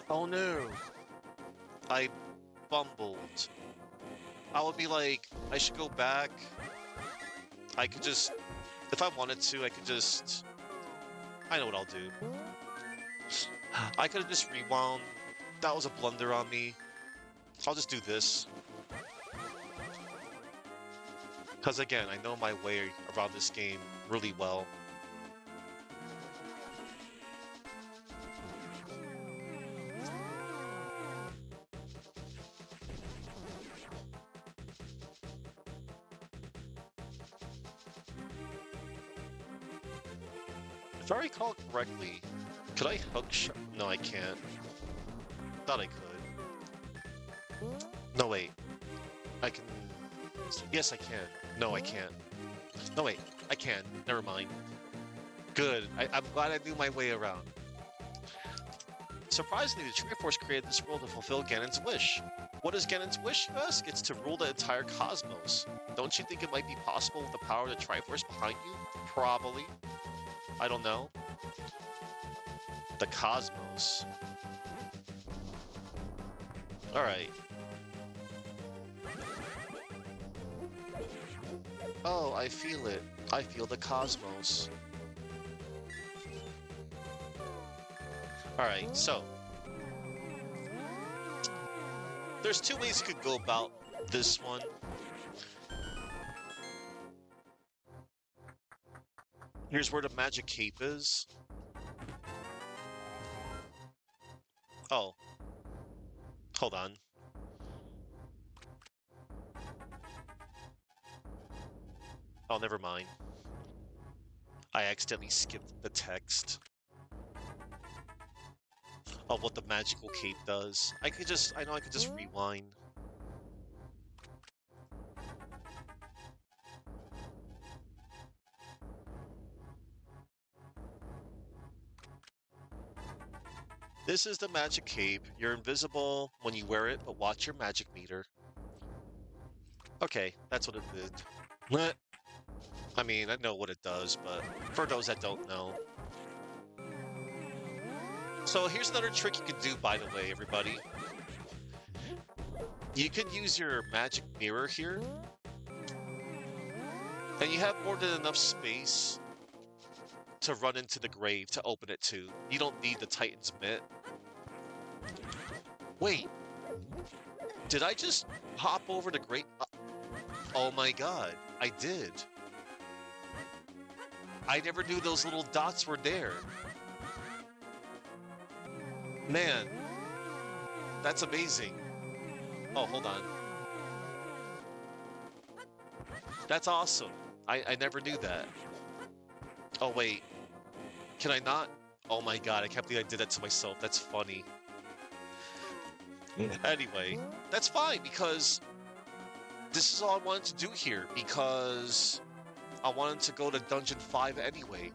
Oh no. I bumbled. I would be like, I should go back. I could just, if I wanted to, I could just, I know what I'll do. I could have just rewound. That was a blunder on me. I'll just do this. Because again, I know my way around this game really well. If I recall correctly, could I hook shot? No, I can't. Thought I could. No, wait. I can... Yes, I can. No, I can't. No, wait. I can. Never mind. Good. I'm glad I knew my way around. Surprisingly, the Triforce created this world to fulfill Ganon's wish. What is Ganon's wish, you ask? It's to rule the entire cosmos. Don't you think it might be possible with the power of the Triforce behind you? Probably. I don't know. The cosmos. Alright. Oh, I feel it. I feel the cosmos. Alright, so. There's two ways you could go about this one. Here's where the magic cape is. Oh. Hold on. Oh, never mind. I accidentally skipped the text of what the magical cape does. I know I could just rewind. This is the magic cape. You're invisible when you wear it, but watch your magic meter. Okay, that's what it did. I mean, I know what it does, but for those that don't know. So here's another trick you can do, by the way, everybody. You could use your magic mirror here. And you have more than enough space to run into the grave to open it to. You don't need the Titan's Mitt. Wait. Did I just hop over the great... Oh my god, I did. I never knew those little dots were there. Man, that's amazing. Oh, hold on. That's awesome. I never knew that. Oh, wait. Can I not? Oh my god, I can't believe I did that to myself. That's funny. Anyway, that's fine because this is all I wanted to do here because I wanted to go to Dungeon 5 anyway.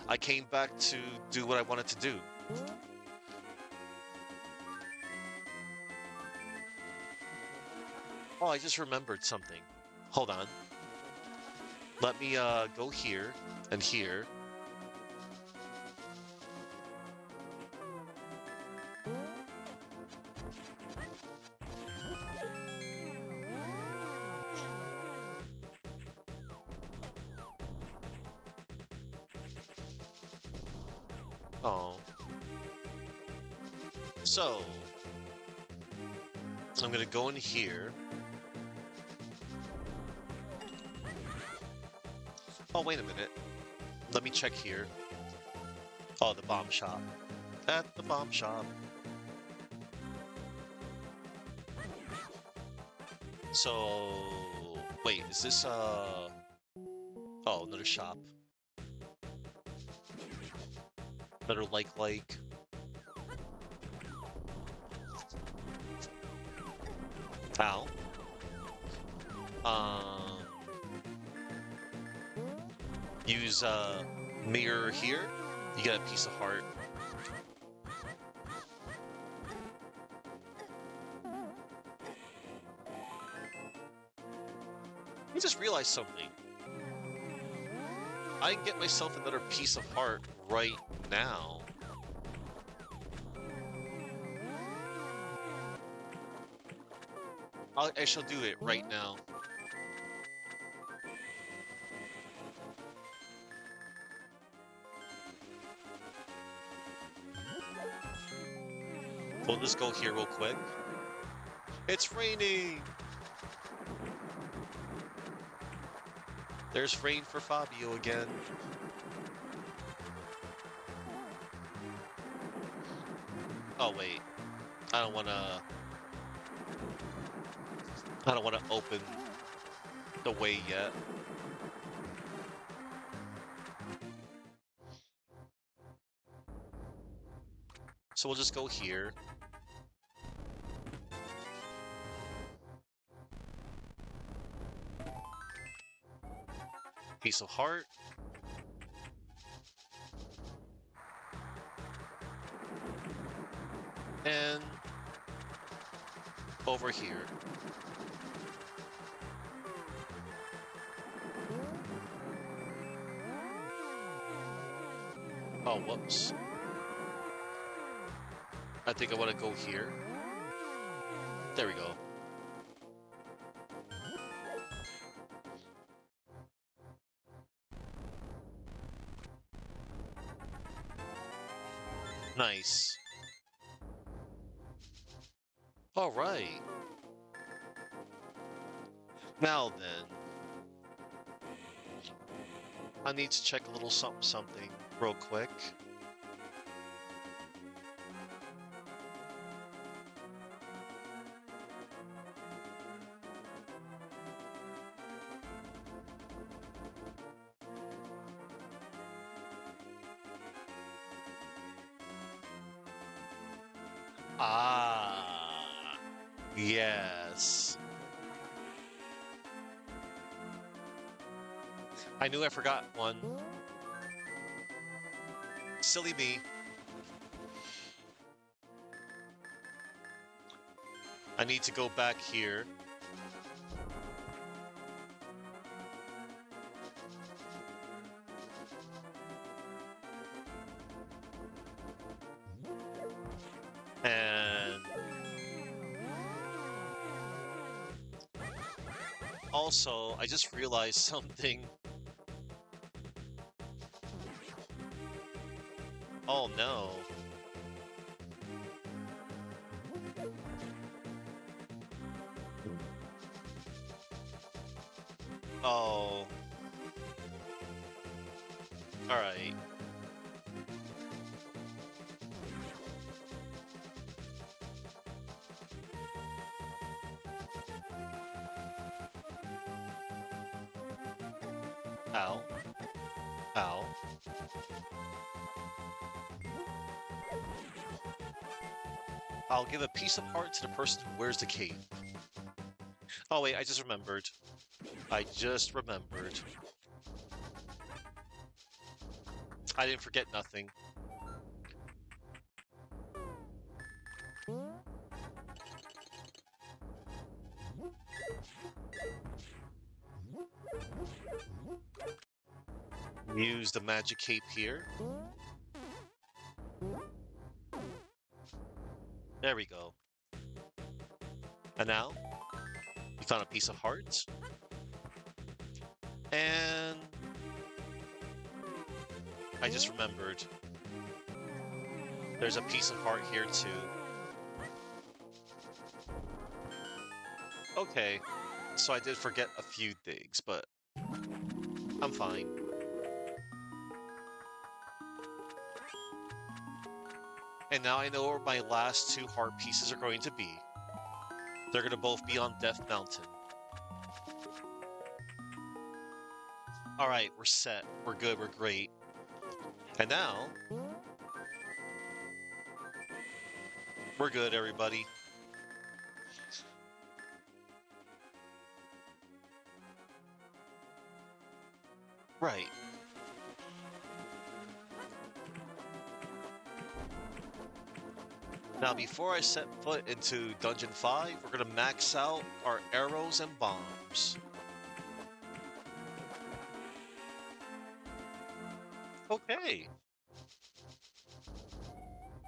I came back to do what I wanted to do. Oh, I just remembered something. Hold on. Let me go here and here. Oh. So, I'm gonna go in here. Oh, wait a minute. Let me check here. Oh, the bomb shop. At the bomb shop. So, wait, is this, oh, another shop. Another like. Ow. Um, use, mirror here. You get a piece of heart. I just realized something. I can get myself another piece of heart right now. I shall do it right now. We'll just go here real quick. It's raining! There's rain for Fabio again. Oh, wait. I don't wanna open the way yet. So we'll just go here. Piece of heart. And over here. Oh, whoops. I think I want to go here. There we go. Nice. All right. Now then. I need to check a little something real quick. Ah, yes. I knew I forgot one. Silly me. I need to go back here. And also, I just realized something. Oh no. Oh. Alright. Ow. Ow. I'll give a piece of heart to the person who wears the cape. Oh wait, I just remembered. I just remembered. I didn't forget nothing. Use the magic cape here. There we go. And now, we found a piece of heart. And I just remembered. There's a piece of heart here too. Okay, so I did forget a few things, but I'm fine. And now I know where my last two heart pieces are going to be. They're going to both be on Death Mountain. Alright, we're set. We're good, we're great. And now... we're good, everybody. Right. Now, before I set foot into Dungeon 5, we're going to max out our arrows and bombs. Okay.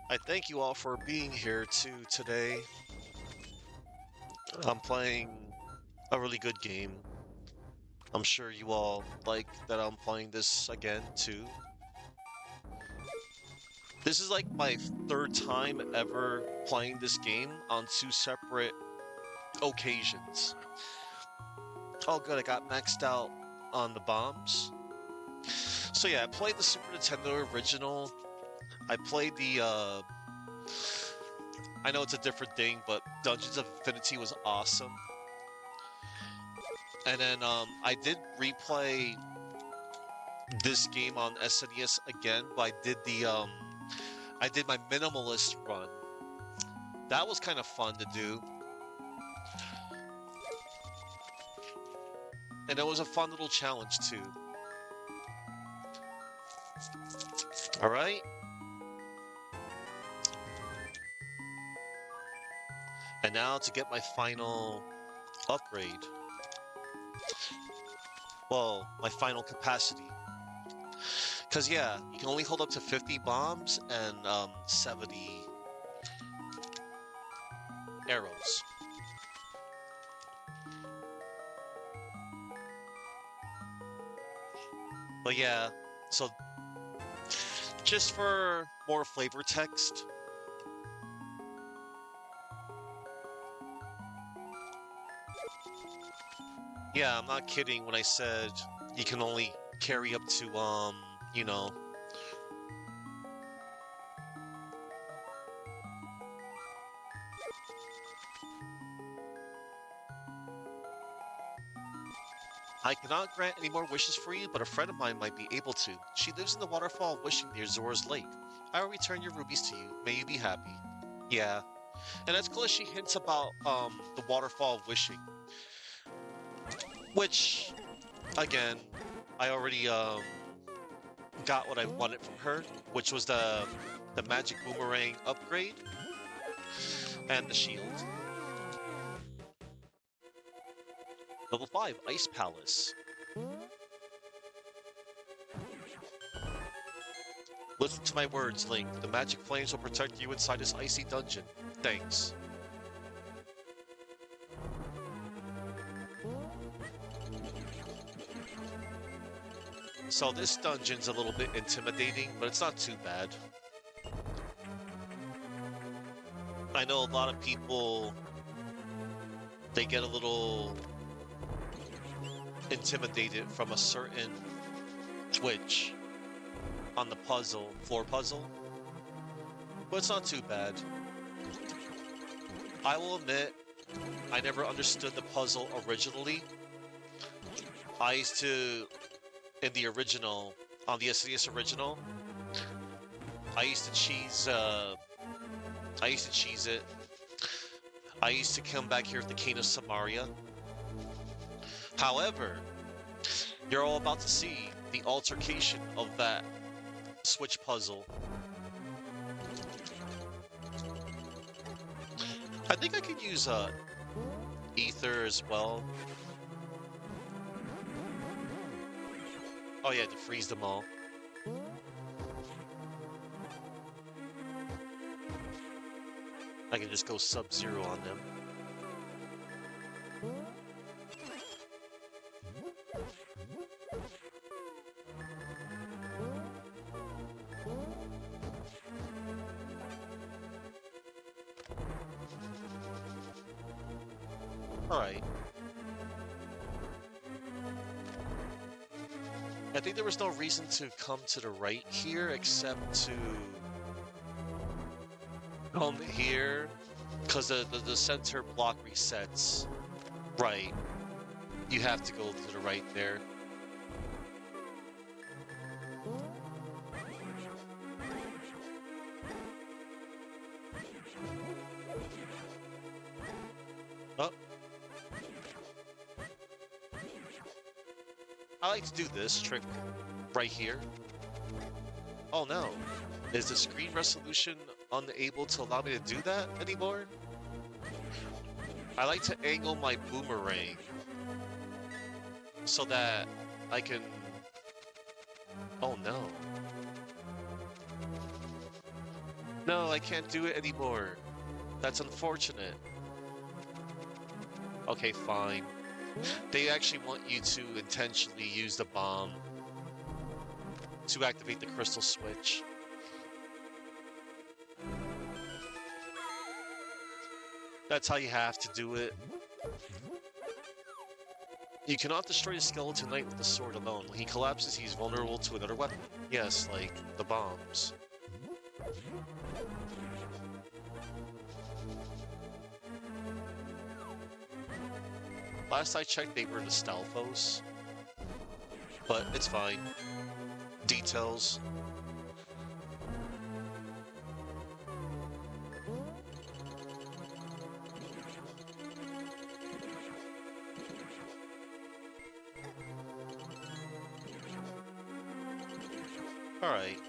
I thank you all for being here too today. I'm playing a really good game. I'm sure you all like that I'm playing this again too. This is like my third time ever playing this game on two separate occasions. Oh good, I got maxed out on the bombs. So yeah, I played the Super Nintendo original. I played the, I know it's a different thing, but Dungeons of Infinity was awesome. And then I did replay this game on SNES again, but I did my minimalist run. That was kind of fun to do. And it was a fun little challenge too. All right. And now to get my final upgrade. Well, my final capacity. Because, yeah, you can only hold up to 50 bombs and 70 arrows. But yeah, so just for more flavor text, yeah, I'm not kidding when I said you can only carry up to, you know, I cannot grant any more wishes for you, but a friend of mine might be able to. She lives in the waterfall of wishing near Zora's Lake. I will return your rubies to you. May you be happy. Yeah. And that's cool. She hints about the waterfall of wishing. Which, again, I already got what I wanted from her, which was the magic boomerang upgrade and the shield. Level 5, Ice Palace. Listen to my words, Link. The magic flames will protect you inside this icy dungeon. Thanks. So this dungeon's a little bit intimidating, but it's not too bad. I know a lot of people, they get a little intimidated from a certain twitch on the floor puzzle, but it's not too bad. I will admit, I never understood the puzzle originally. I used to, in the original, on the SNES original, I used to cheese it. I used to come back here with the Cane of Samaria. However, you're all about to see the altercation of that Switch puzzle. I think I could use Ether as well. Oh yeah, to freeze them all. I can just go Sub-Zero on them. Alright. I think there was no reason to come to the right here except to come here because the center block resets. Right. You have to go to the right there. Oh. I like to do this trick right here. Oh no. Is the screen resolution unable to allow me to do that anymore? I like to angle my boomerang so that I can... Oh no. No, I can't do it anymore. That's unfortunate. Okay, fine. They actually want you to intentionally use the bomb to activate the crystal switch. That's how you have to do it. You cannot destroy the skeleton knight with the sword alone. When he collapses, he's vulnerable to another weapon. Yes, like the bombs. Last I checked, they were the Stalfos. But it's fine. Details. Alright.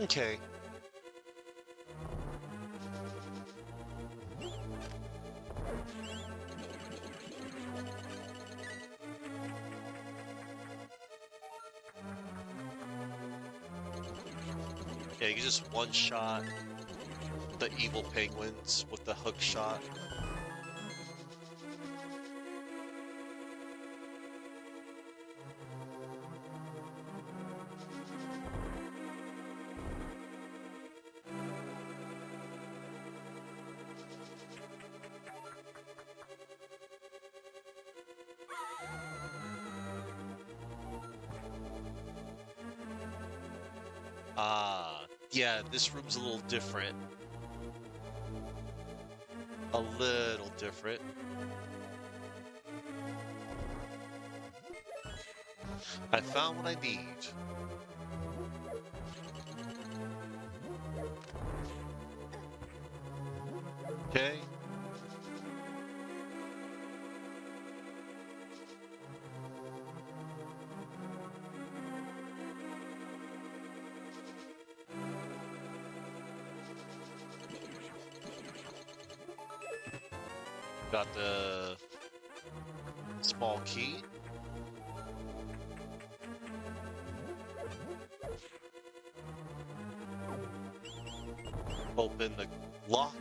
Okay. Yeah, you can just one-shot the evil penguins with the hook shot. Ah, yeah, this room's a little different. A little different. I found what I need. Okay. Got the small key. Open the lock.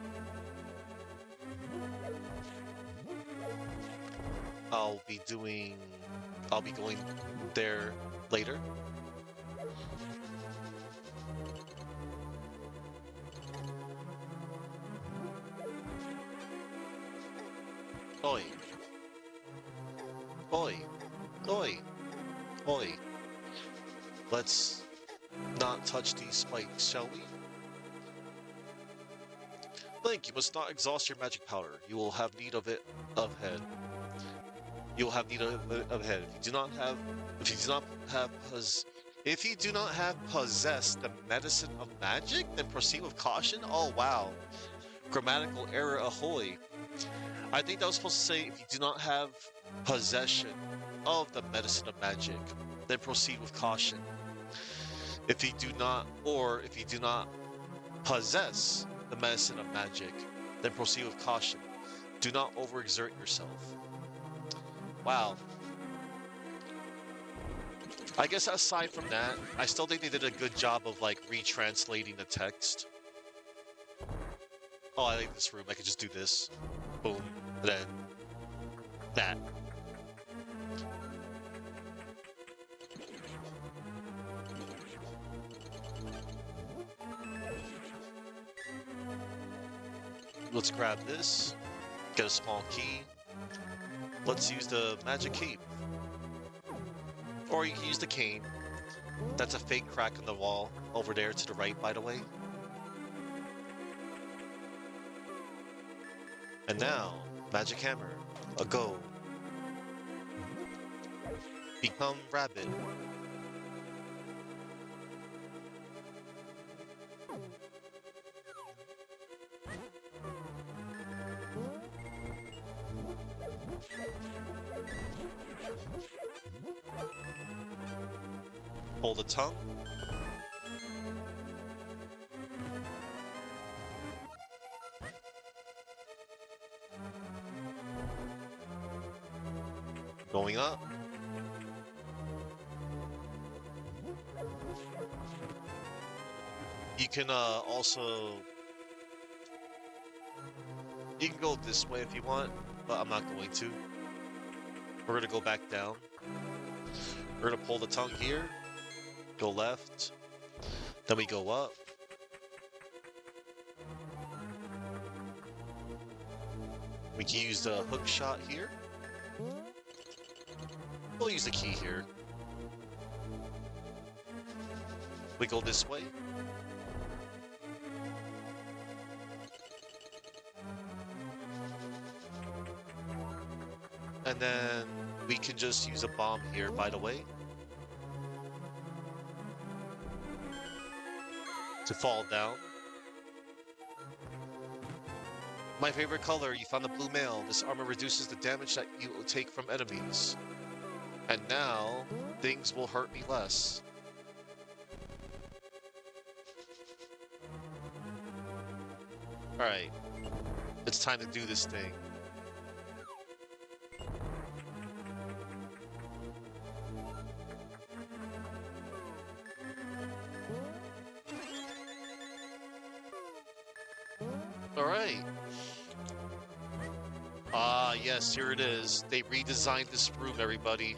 I'll be going there later. Oi. Oi. Oi. Oi. Let's not touch these spikes, shall we? Link, you must not exhaust your magic powder. You will have need of it ahead. You will have need of it ahead. If you do not have possessed the medicine of magic, then proceed with caution. Oh wow. Grammatical error ahoy. I think that was supposed to say if you do not have possession of the medicine of magic, then proceed with caution. If you do not possess the medicine of magic, then proceed with caution. Do not overexert yourself. Wow. I guess aside from that, I still think they did a good job of like retranslating the text. Oh, I like this room. I could just do this. Boom. Then that. Let's grab this. Get a small key. Let's use the magic cape. Or you can use the cane. That's a fake crack in the wall over there to the right, by the way. And now, magic hammer. A go. Become rabbit. Hold the tongue. Going up. You can also... You can go this way if you want, but I'm not going to. We're gonna go back down. We're gonna pull the tongue here. Go left. Then we go up. We can use the hook shot here. We'll use the key here. We go this way. And then we can just use a bomb here, by the way. To fall down. My favorite color, you found the blue mail. This armor reduces the damage that you take from enemies. And now, things will hurt me less. Alright. It's time to do this thing. Alright. Ah, yes, here it is. They redesigned this room, everybody.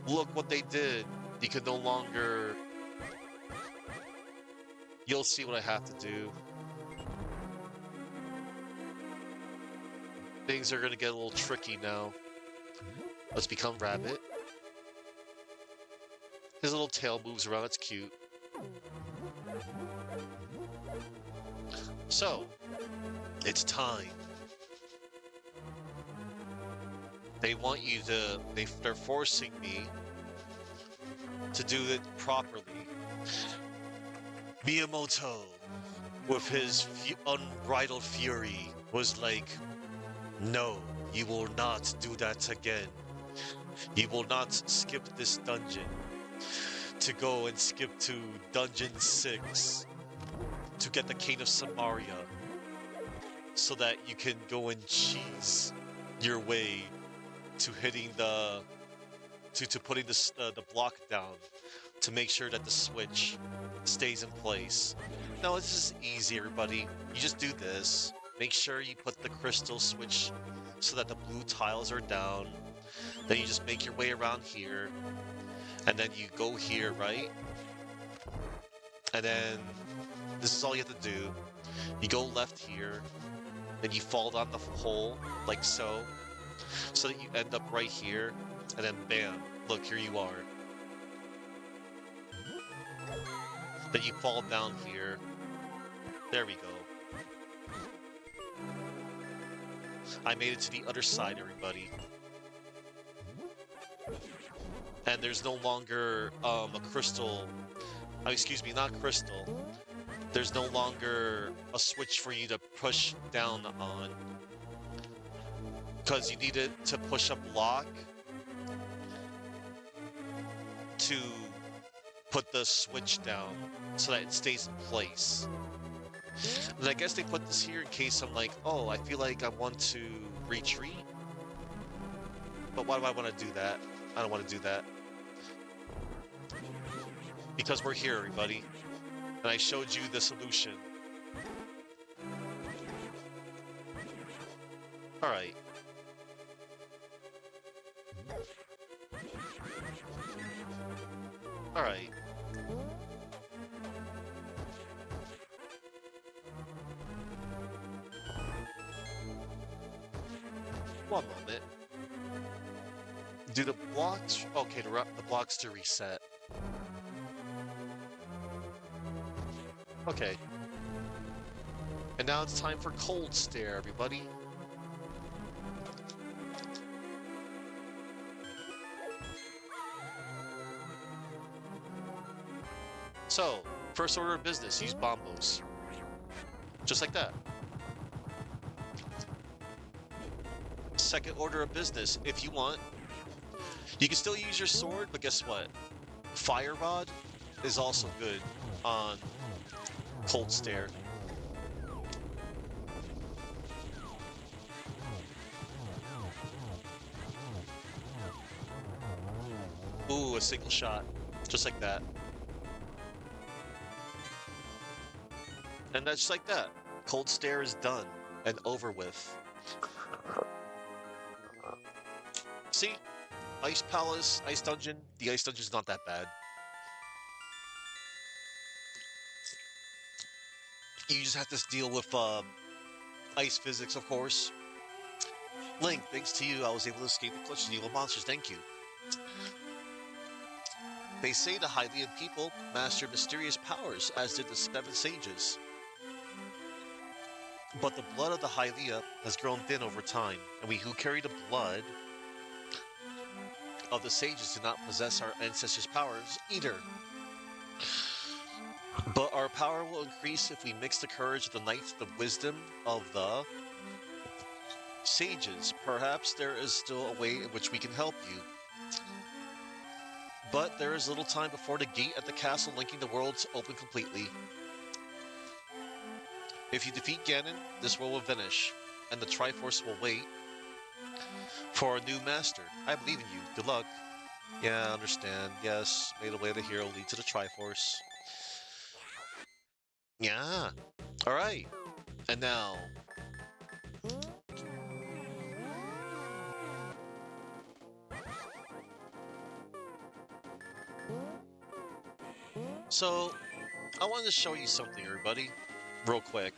Look what they did. You can no longer... You'll see what I have to do. Things are gonna get a little tricky now. Let's become rabbit. His little tail moves around, it's cute. So, it's time. They want you to... They're forcing me to do it properly. Miyamoto, with his unbridled fury, was like, no, you will not do that again. You will not skip this dungeon to go and skip to Dungeon 6 to get the Cane of Samaria so that you can go and cheese your way to hitting the... to putting the block down to make sure that the switch stays in place. No, this is easy, everybody. You just do this. Make sure you put the crystal switch so that the blue tiles are down. Then you just make your way around here. And then you go here, right? And then this is all you have to do. You go left here. Then you fall down the hole, like so. So that you end up right here. And then bam, look, here you are. Then you fall down here. There we go. I made it to the other side, everybody. And there's no longer a crystal... excuse me, not crystal. There's no longer a switch for you to push down on. Because you needed to push a block to put the switch down so that it stays in place. And I guess they put this here in case I'm like, oh, I feel like I want to retreat. But why do I want to do that? I don't want to do that. Because we're here, everybody. And I showed you the solution. Alright. Alright. One moment. Do the blocks... Okay, the blocks to reset. Okay. And now it's time for Cold Stare, everybody. So, first order of business, use bombos. Just like that. Second order of business, if you want, you can still use your sword, but guess what? Fire Rod is also good on Cold Stare. Ooh, a single shot. Just like that. And that's just like that. Cold Stare is done and over with. See? Ice Palace, Ice Dungeon. The Ice Dungeon's not that bad. You just have to deal with ice physics, of course. Link, thanks to you, I was able to escape the clutch of evil monsters. Thank you. They say the Hylian people mastered mysterious powers, as did the 7 sages. But the blood of the Hylia has grown thin over time, and we who carry the blood of the sages do not possess our ancestors' powers either. But our power will increase if we mix the courage of the knights with the wisdom of the sages. Perhaps there is still a way in which we can help you. But there is little time before the gate at the castle linking the worlds open completely. If you defeat Ganon, this world will vanish, and the Triforce will wait for a new master. I believe in you. Good luck. Yeah, I understand. Yes, may the way of the hero lead to the Triforce. Yeah. Alright. And now... So, I wanted to show you something, everybody. Real quick.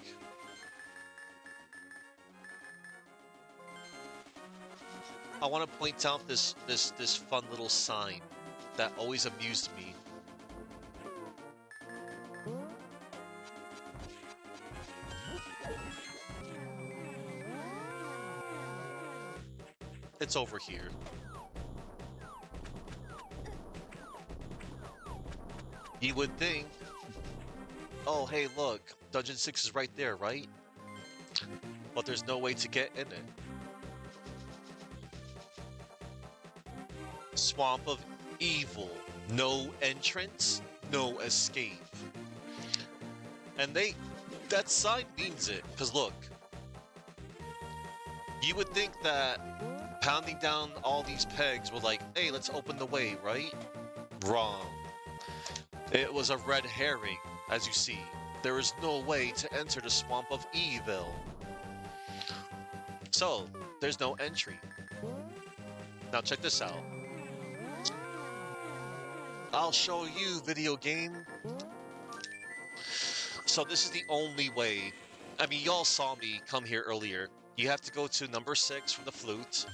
I want to point out this fun little sign that always amused me. It's over here. You would think, oh hey look, Dungeon 6 is right there, right? But there's no way to get in it. Swamp of Evil. No entrance, no escape. And that sign means it, because look. You would think that pounding down all these pegs were like, hey, let's open the way, right? Wrong. It was a red herring, as you see. There is no way to enter the Swamp of Evil. So, there's no entry. Now check this out. I'll show you, video game. So this is the only way. I mean, y'all saw me come here earlier. You have to go to number 6 from the flute.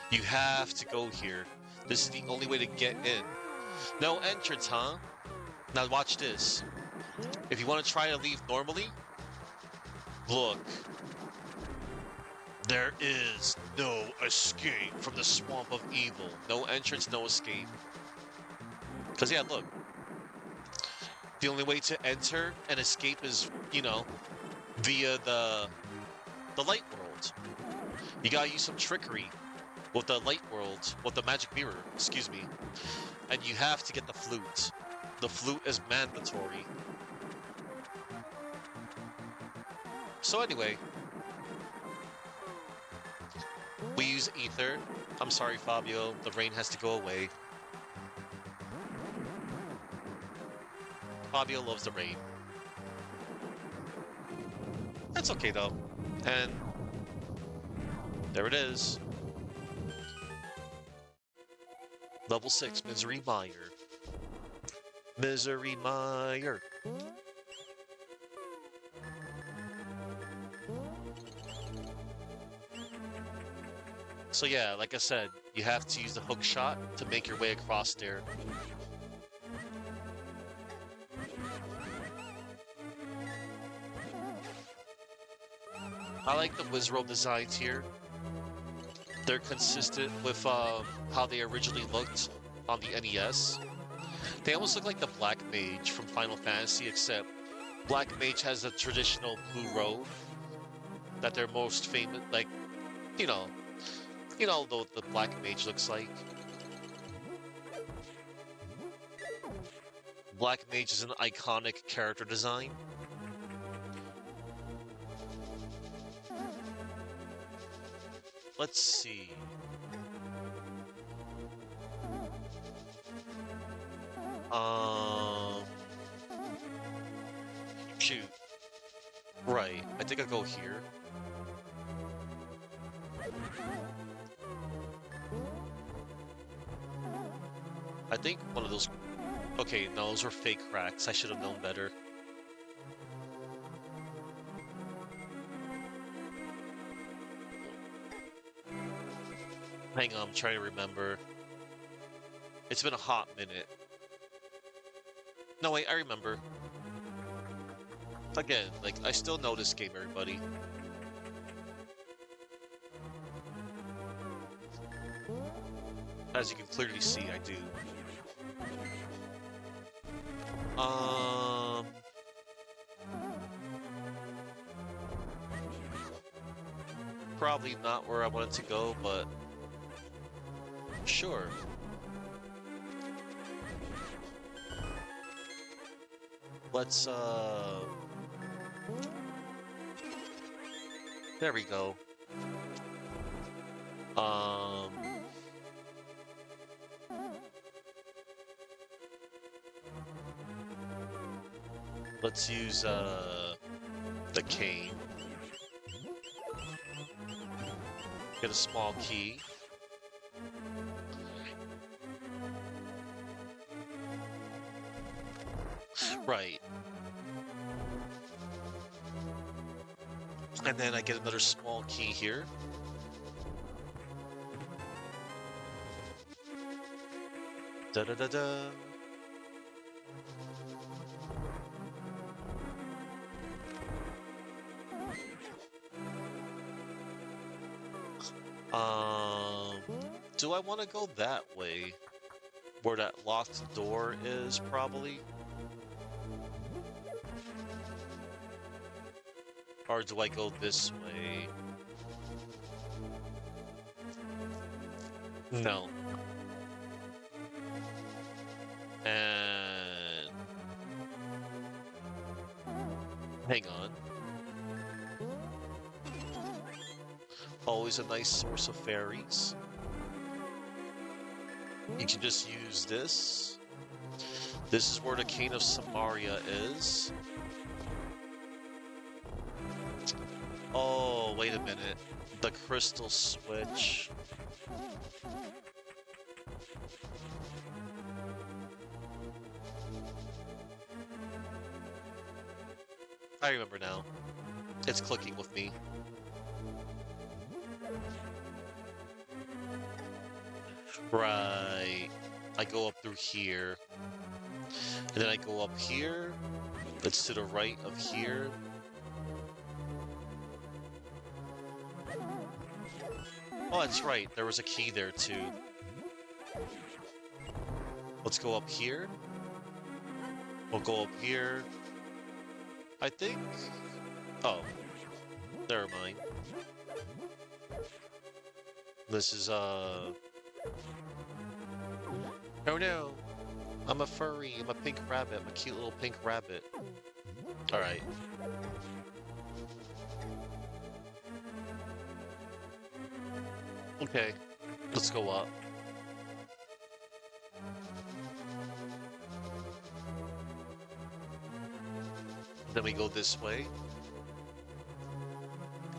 You have to go here. This is the only way to get in. No entrance, huh? Now watch this. If you want to try to leave normally, look. There is no escape from the Swamp of Evil. No entrance, no escape. Because yeah, look. The only way to enter and escape is, you know, via the light world. You gotta use some trickery with the light world, with the magic mirror, excuse me. And you have to get the flute. The flute is mandatory. So anyway, we use ether. I'm sorry, Fabio, the rain has to go away. Fabio loves the rain. That's okay though. And there it is. Level 6, Misery Mire. Misery Mire. So yeah, like I said, you have to use the hook shot to make your way across there. I like the Wizrobe designs here. They're consistent with how they originally looked on the NES. They almost look like the Black Mage from Final Fantasy, except Black Mage has a traditional blue robe that they're most famous, like, you know, what the Black Mage looks like. Black Mage is an iconic character design. Let's see. Um, Shoot. Right. I think I'll go here. I think one of those... Okay, no, those were fake cracks. I should have known better. Hang on, I'm trying to remember. It's been a hot minute. No, wait, I remember. Again, like, I still know this game, everybody. As you can clearly see, I do. Probably not where I wanted to go, but sure. Let's, there we go. Let's use, the cane. Get a small key. Right. And then I get another small key here. Da-da-da-da. Do I want to go that way? Where that locked door is, probably? Or do I go this way? No. And... Hang on. Always a nice source of fairies. You can just use this. This is where the Cane of Samaria is. Oh, wait a minute. The crystal switch. I remember now. It's clicking with me. Right. I go up through here. And then I go up here. It's to the right of here. Oh, that's right. There was a key there, too. Let's go up here. We'll go up here. I think... Oh. Never mind. This is, Oh no! I'm a furry. I'm a pink rabbit. I'm a cute little pink rabbit. Alright. Okay. Let's go up. Then we go this way.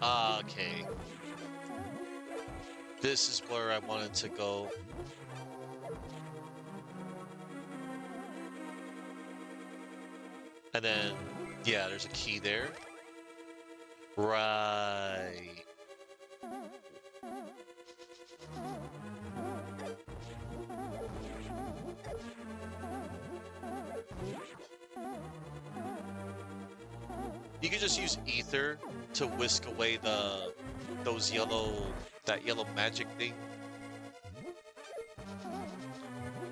Okay. This is where I wanted to go. And then, yeah, there's a key there. Right. You can just use ether to whisk away those that yellow magic thing.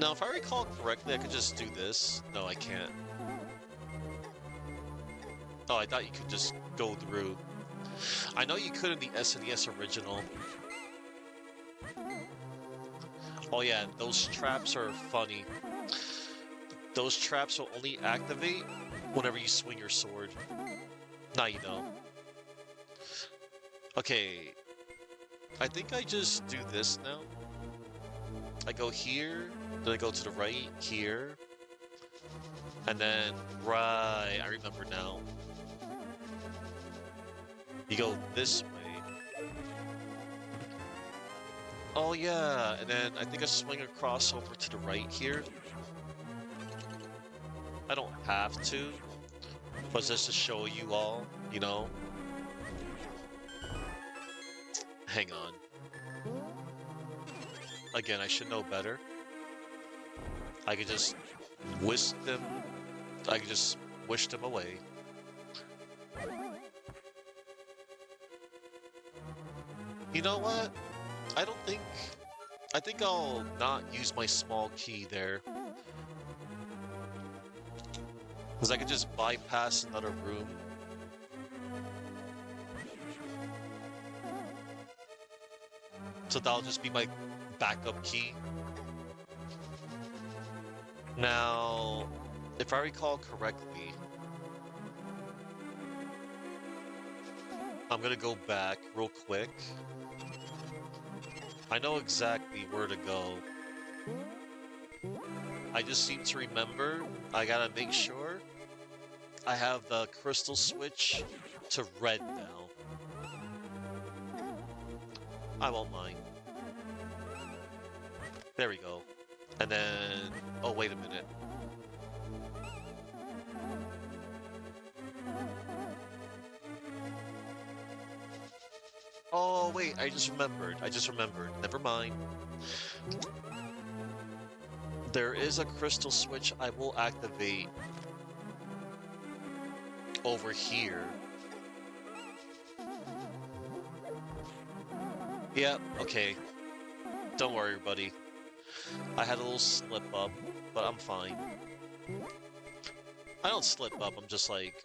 Now, if I recall correctly, I could just do this. No, I can't. Oh, I thought you could just go through. I know you could in the SNES original. Oh yeah, those traps are funny. Those traps will only activate whenever you swing your sword. Now you know. Okay, I think I just do this now. I go here, then I go to the right, here. And then, right, I remember now. You go this way. Oh yeah, and then I think I swing across over to the right here. I don't have to, but just to show you all, you know. Hang on. Again, I should know better. I could just whisk them. I could just wish them away. You know what? I think I'll not use my small key there. Because I could just bypass another room. So that'll just be my backup key. Now, if I recall correctly, I'm gonna go back real quick. I know exactly where to go. I just seem to remember I gotta make sure I have the crystal switch to red now. I won't mind. There we go. And then... oh, wait a minute. Oh, wait, I just remembered. Never mind. There is a crystal switch I will activate over here. Yep, okay. Don't worry, buddy. I had a little slip up, but I'm fine. I don't slip up, I'm just like...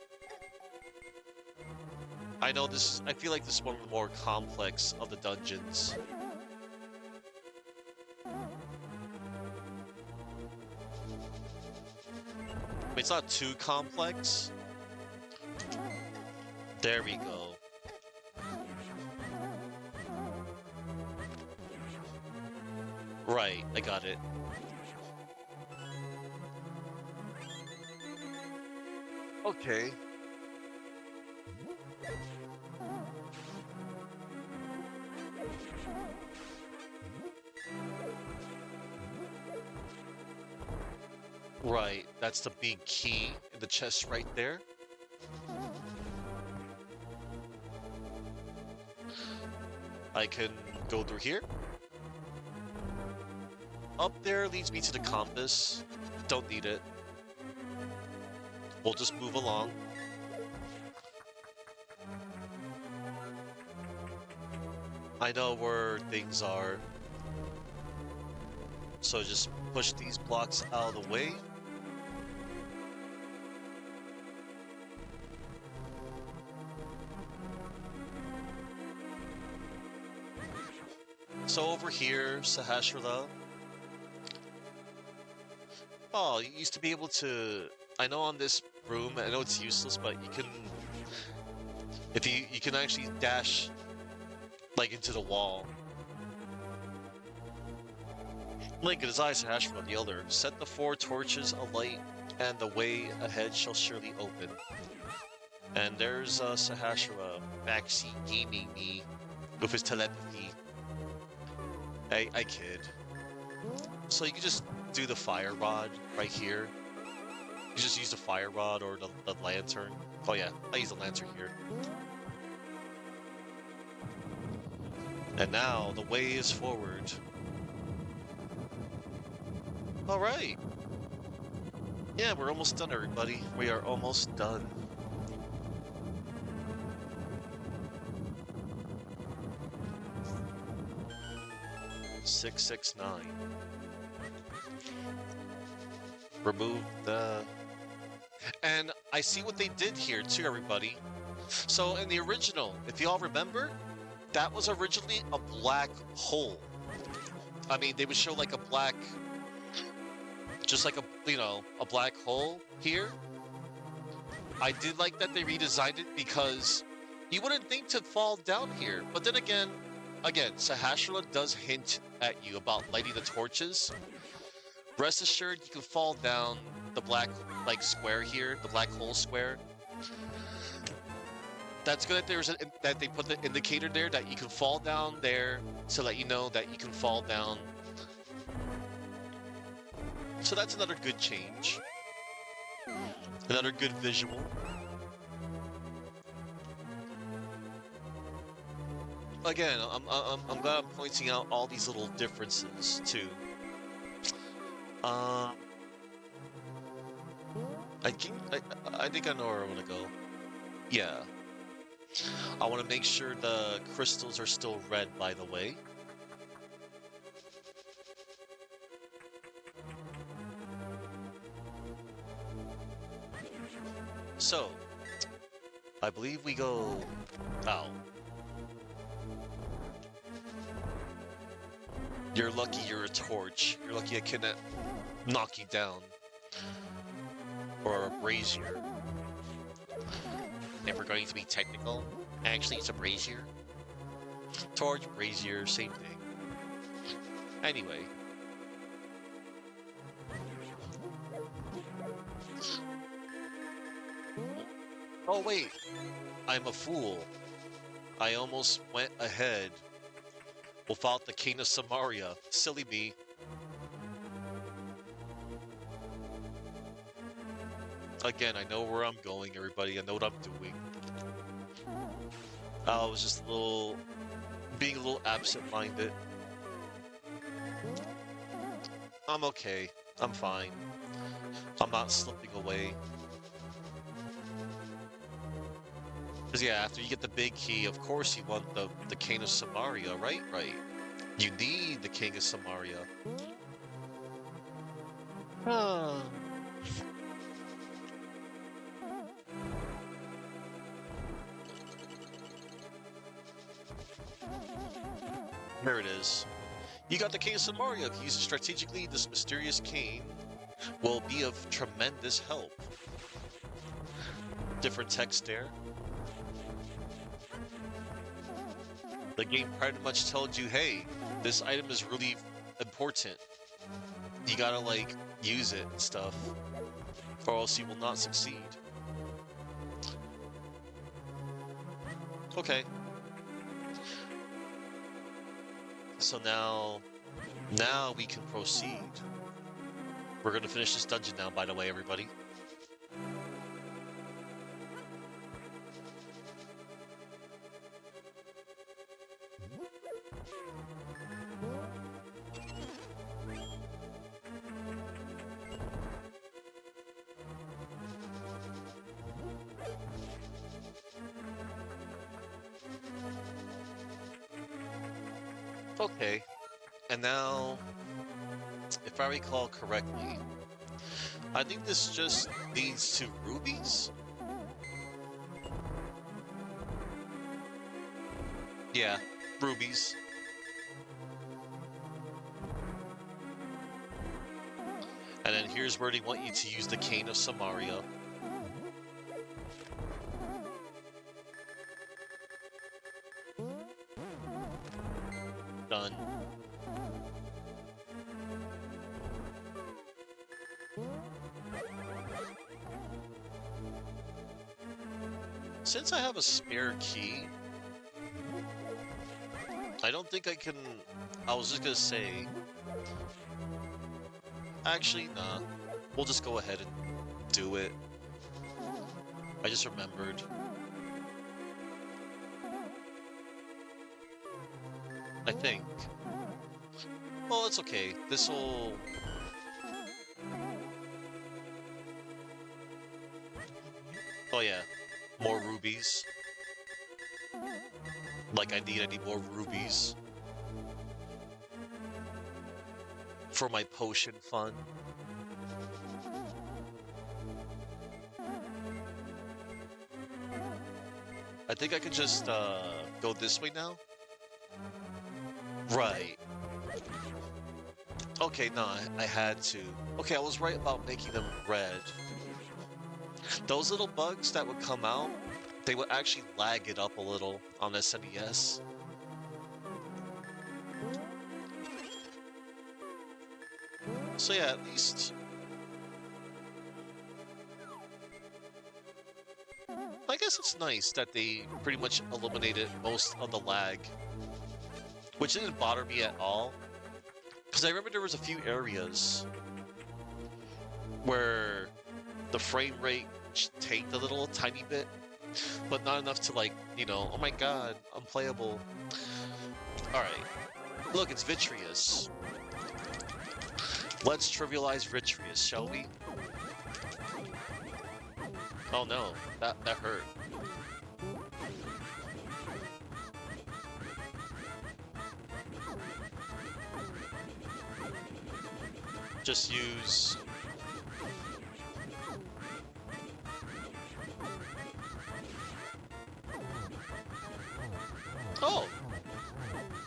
I know this... I feel like this is one of the more complex of the dungeons. It's not too complex. There we go. Right, I got it. Okay. Right, that's the big key in the chest right there. I can go through here. Up there leads me to the compass. Don't need it. We'll just move along. I know where things are. So just push these blocks out of the way. So over here, Sahasrara. Oh, you used to be able to... I know on this room, I know it's useless, but you can... If you can actually dash, like, into the wall. Link, it is I, Sahasrara the Elder. Set the 4 torches alight, and the way ahead shall surely open. And there's Sahasrara backseat gaming me with his telepathy. I kid. So you can just do the fire rod right here. You just use the fire rod or the lantern. Oh yeah, I use the lantern here. And now the way is forward. Alright. Yeah, we're almost done, everybody. We are almost done. 669. Remove the... And I see what they did here too, everybody. So in the original, if you all remember, that was originally a black hole. I mean, they would show like a black, just like a, you know, a black hole here. I did like that they redesigned it because you wouldn't think to fall down here. But then again, Sahasrahla does hint at you about lighting the torches. Rest assured, you can fall down the black, like, square here, the black hole square. That's good that that they put the indicator there that you can fall down there to let you know that you can fall down. So that's another good change. Another good visual. Again, I'm glad I'm pointing out all these little differences too. I think I know where I want to go. Yeah. I want to make sure the crystals are still red, by the way. So, I believe we go... Ow. You're lucky you're a torch. You're lucky I cannot knock you down. Or a brazier. If we're going to be technical, actually it's a brazier. Torch, brazier, same thing. Anyway. Oh wait, I'm a fool. I almost went ahead without the King of Samaria. Silly me. Again, I know where I'm going, everybody. I know what I'm doing. I was just being a little absent-minded. I'm okay. I'm fine. I'm not slipping away. Because yeah, after you get the big key, of course you want the King of Samaria, right? Right. You need the King of Samaria. There it is. You got the King of Samaria. If you use it strategically, this mysterious king will be of tremendous help. Different text there. The game pretty much told you, hey, this item is really important. You gotta, like, use it and stuff, or else you will not succeed. Okay. So now we can proceed. We're gonna finish this dungeon now, by the way, everybody. Okay, and now, if I recall correctly, I think this just leads to rubies? Yeah, rubies. And then here's where they want you to use the Cane of Samaria. Done. Since I have a spare key, I don't think I can... I was just gonna say... Actually, nah. We'll just go ahead and do it. I just remembered. I think. Well, it's okay. This'll... Oh yeah. More rubies. Like I need more rubies. for my potion fun. I think I could just go this way now. Right. Okay, no, I had to. Okay, I was right about making them red. Those little bugs that would come out, they would actually lag it up a little on SNES. So yeah, at least I guess it's nice that they pretty much eliminated most of the lag, which didn't bother me at all. Because I remember there was a few areas where the frame rate tanked a little tiny bit, but not enough to like, you know, oh my god, unplayable. Alright, look, it's Vitreous. Let's trivialize Vitreous, shall we? Oh no, that hurt. Just use... Oh!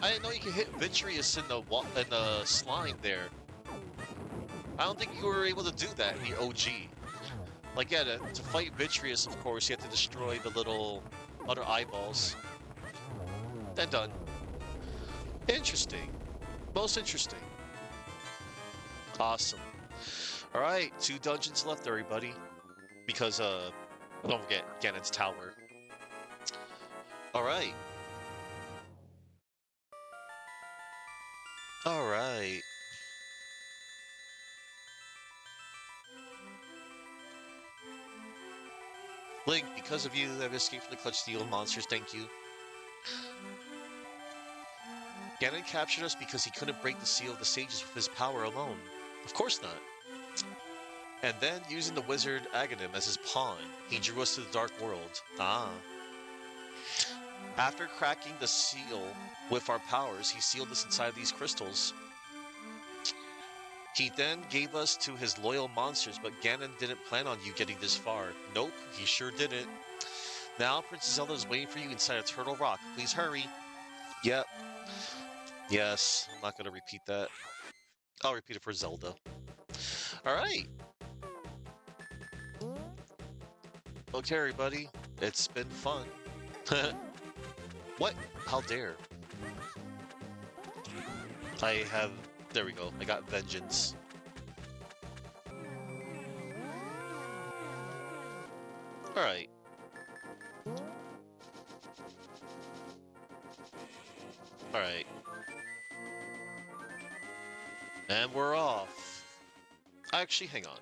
I didn't know you could hit Vitreous in the slime there. I don't think you were able to do that in the OG. Like, yeah, to fight Vitreous, of course, you have to destroy the little other eyeballs. Then done. Interesting. Most interesting. Awesome. Alright, 2 dungeons left, everybody. Because, don't forget, Ganon's Tower. Alright. Alright. Link, because of you, I've escaped from the clutch of the old monsters, thank you. Ganon captured us because he couldn't break the seal of the sages with his power alone. Of course not. And then, using the wizard Aghanim as his pawn, he drew us to the Dark World. Ah. After cracking the seal with our powers, he sealed us inside these crystals. He then gave us to his loyal monsters, but Ganon didn't plan on you getting this far. Nope, he sure didn't. Now Princess Zelda is waiting for you inside a turtle rock. Please hurry. Yep. Yes, I'm not going to repeat that. I'll repeat it for Zelda. Alright. Okay, everybody. It's been fun. What? How dare? I have... There we go. I got vengeance. Alright. Alright. And we're off. Actually, hang on.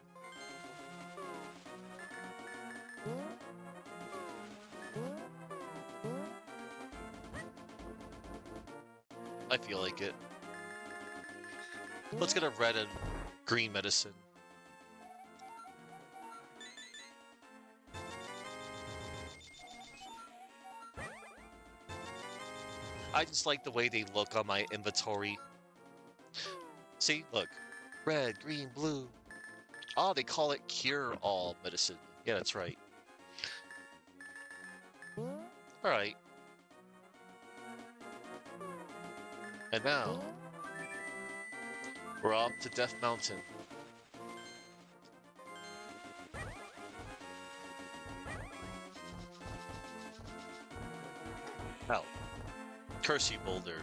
I feel like it. Let's get a red and green medicine. I just like the way they look on my inventory. See, look. Red, green, blue. Oh, they call it cure-all medicine. Yeah, that's right. Alright. And now, we're off to Death Mountain. Ow. Curse you, Boulder.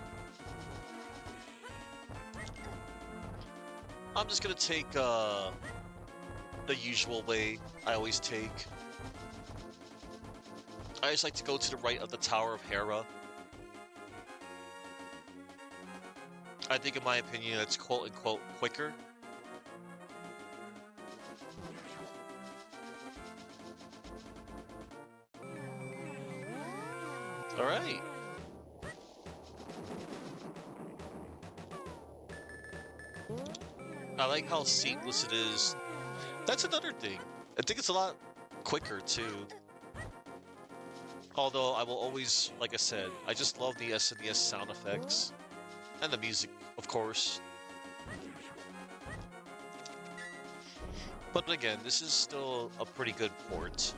I'm just gonna take, the usual way I always take. I just like to go to the right of the Tower of Hera. I think, in my opinion, it's quote-unquote quicker. Alright. I like how seamless it is. That's another thing. I think it's a lot quicker, too. Although, I will always, like I said, I just love the SNES sound effects. And the music, of course. But again, this is still a pretty good port.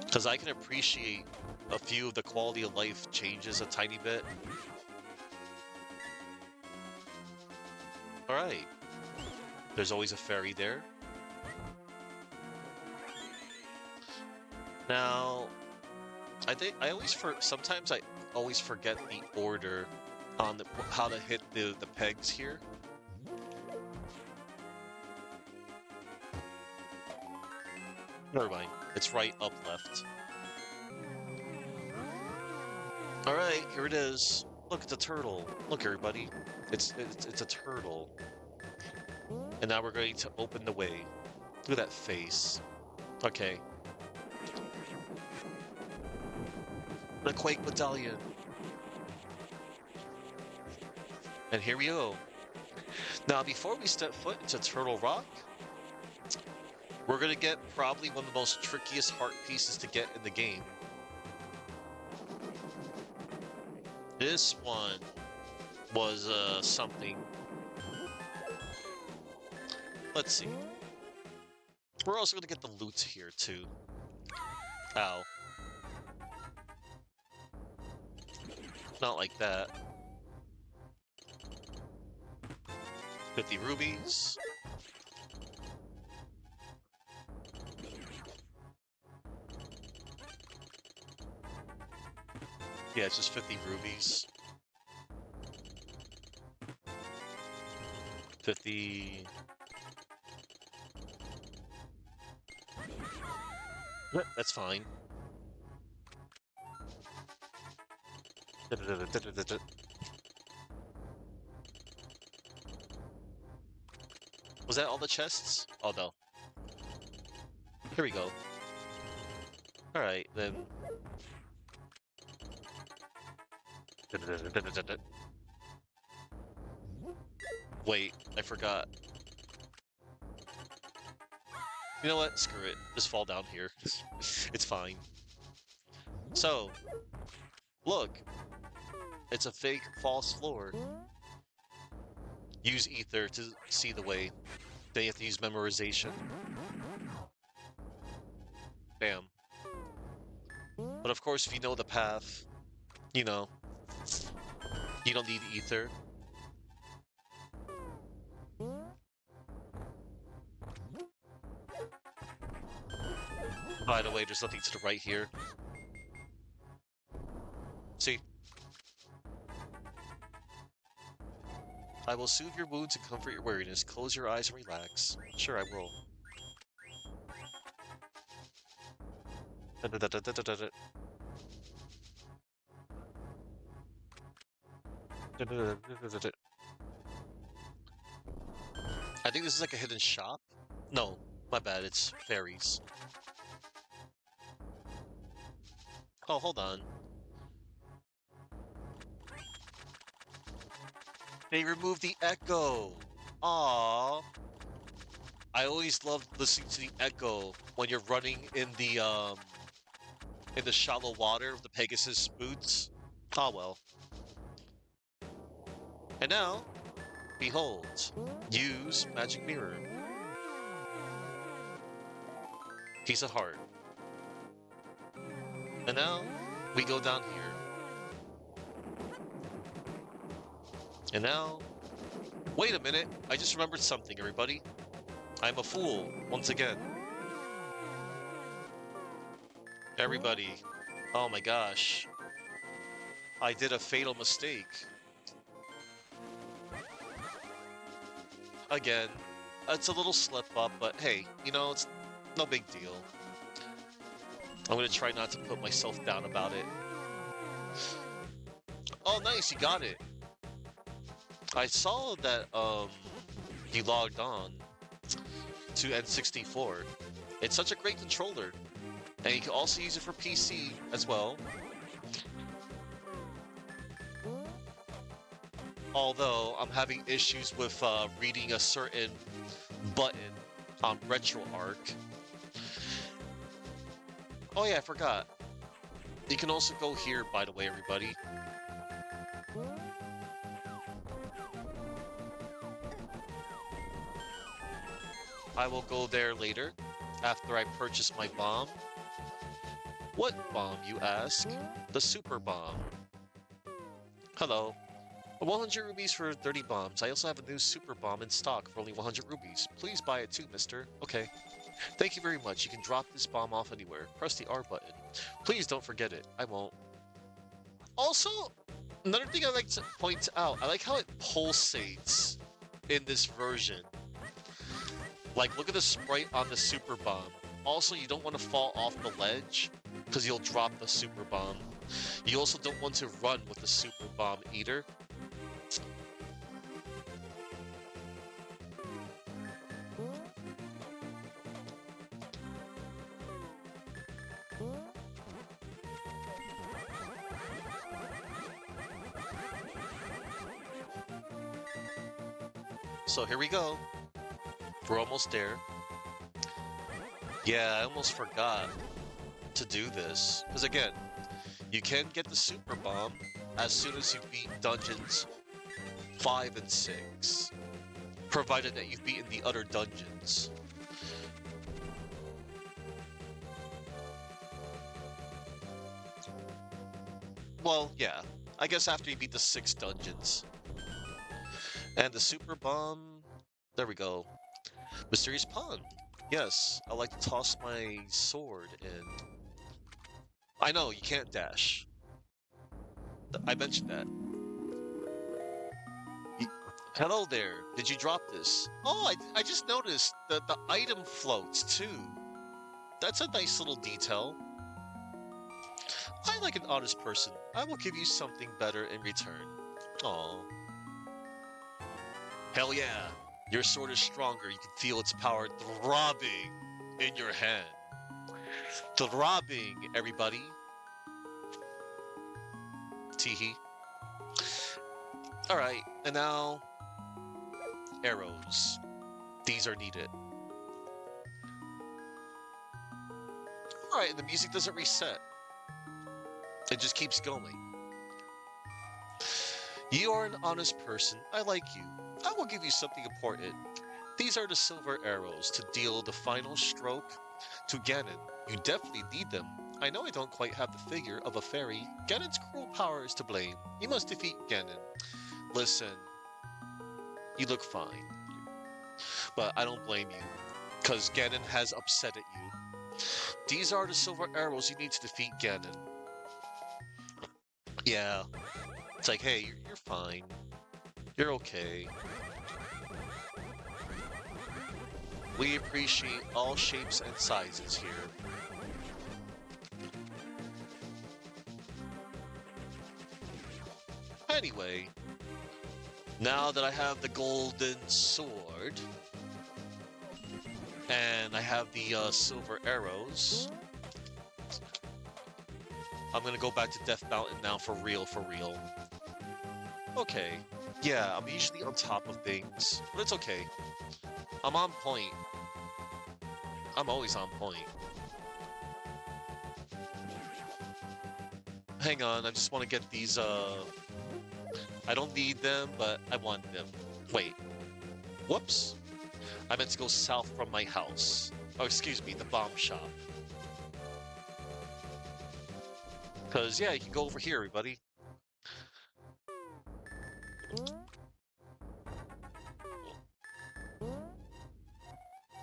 Because I can appreciate a few of the quality of life changes a tiny bit. Alright. There's always a ferry there. Now, I think sometimes I always forget the order on how to hit the pegs here. Never mind. It's right, up, left. Alright, here it is. Look, it's a turtle. Look, everybody. It's a turtle. And now we're going to open the way. Look at that face. Okay. The Quake Medallion. And here we go. Now, before we step foot into Turtle Rock, we're going to get probably one of the most trickiest heart pieces to get in the game. This one was something. Let's see. We're also going to get the loot here, too. Ow. Not like that. 50 rubies. Yeah, it's just 50 rubies. 50... That's fine. Was that all the chests? Oh no. Here we go. Alright, then. Wait, I forgot. You know what? Screw it. Just fall down here. It's fine. So, look. It's a fake false floor. Use ether to see the way. Then you have to use memorization. Bam. But of course, if you know the path, you know, you don't need ether. By the way, there's nothing to the right here. See? I will soothe your wounds and comfort your weariness. Close your eyes and relax. Sure, I will. I think this is like a hidden shop. No, my bad, it's fairies. Oh, hold on. They removed the echo. Aww. I always loved listening to the echo when you're running in the shallow water of the Pegasus boots. Ah well. And now, behold, use magic mirror. Piece of heart. And now, we go down here. And now... Wait a minute! I just remembered something, everybody. I'm a fool, once again. Everybody. Oh my gosh. I did a fatal mistake. Again. It's a little slip up, but hey, you know, it's no big deal. I'm gonna try not to put myself down about it. Oh, nice, you got it. I saw that, you logged on to N64. It's such a great controller. And you can also use it for PC as well. Although, I'm having issues with, reading a certain button on RetroArch. Oh yeah, I forgot. You can also go here, by the way, everybody. I will go there later, after I purchase my bomb. What bomb, you ask? The super bomb. Hello. 100 rubies for 30 bombs. I also have a new super bomb in stock for only 100 rubies. Please buy it too, mister. Okay. Thank you very much. You can drop this bomb off anywhere. Press the R button. Please don't forget it. I won't. Also, another thing I like to point out, I like how it pulsates in this version. Like, look at the sprite on the super bomb. Also, you don't want to fall off the ledge, because you'll drop the super bomb. You also don't want to run with the super bomb either. So here we go. We're almost there. Yeah, I almost forgot to do this. Because again, you can get the super bomb as soon as you beat dungeons 5 and 6. Provided that you've beaten the other dungeons. Well, yeah. I guess after you beat the 6 dungeons. And the super bomb... There we go. Mysterious pond. Yes, I like to toss my sword in. I know, you can't dash. I mentioned that. Hello there. Did you drop this? Oh, I just noticed that the item floats too. That's a nice little detail. I like an honest person. I will give you something better in return. Aww. Hell yeah. Your sword is stronger. You can feel its power throbbing in your hand. Throbbing, everybody. Teehee. Alright, and now... arrows. These are needed. Alright, the music doesn't reset. It just keeps going. You are an honest person. I like you. I will give you something important. These are the silver arrows to deal the final stroke to Ganon. You definitely need them. I know I don't quite have the figure of a fairy. Ganon's cruel power is to blame. You must defeat Ganon. Listen, you look fine. But I don't blame you, because Ganon has upset at you. These are the silver arrows you need to defeat Ganon. Yeah. It's like, hey, you're fine. You're okay. We appreciate all shapes and sizes here. Anyway, now that I have the golden sword, and I have the silver arrows, I'm gonna go back to Death Mountain now for real, for real. Okay, yeah, I'm usually on top of things, but it's okay. I'm on point. I'm always on point. Hang on, I just want to get these, I don't need them, but I want them. Wait. Whoops. I meant to go south from my house. Oh, excuse me, the bomb shop. Because, yeah, you can go over here, everybody.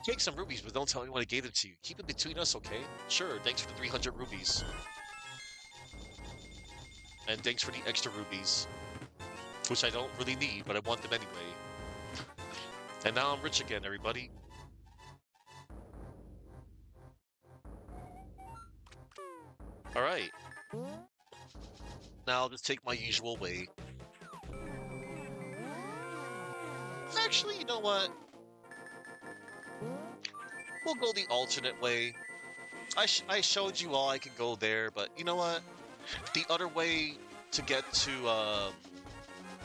Take some rubies, but don't tell anyone I gave them to you. Keep it between us, okay? Sure, thanks for the 300 rubies. And thanks for the extra rubies. Which I don't really need, but I want them anyway. And now I'm rich again, everybody. Alright. Now I'll just take my usual way. Actually, you know what? We'll go the alternate way. I showed you all I could go there, but you know what? The other way to get to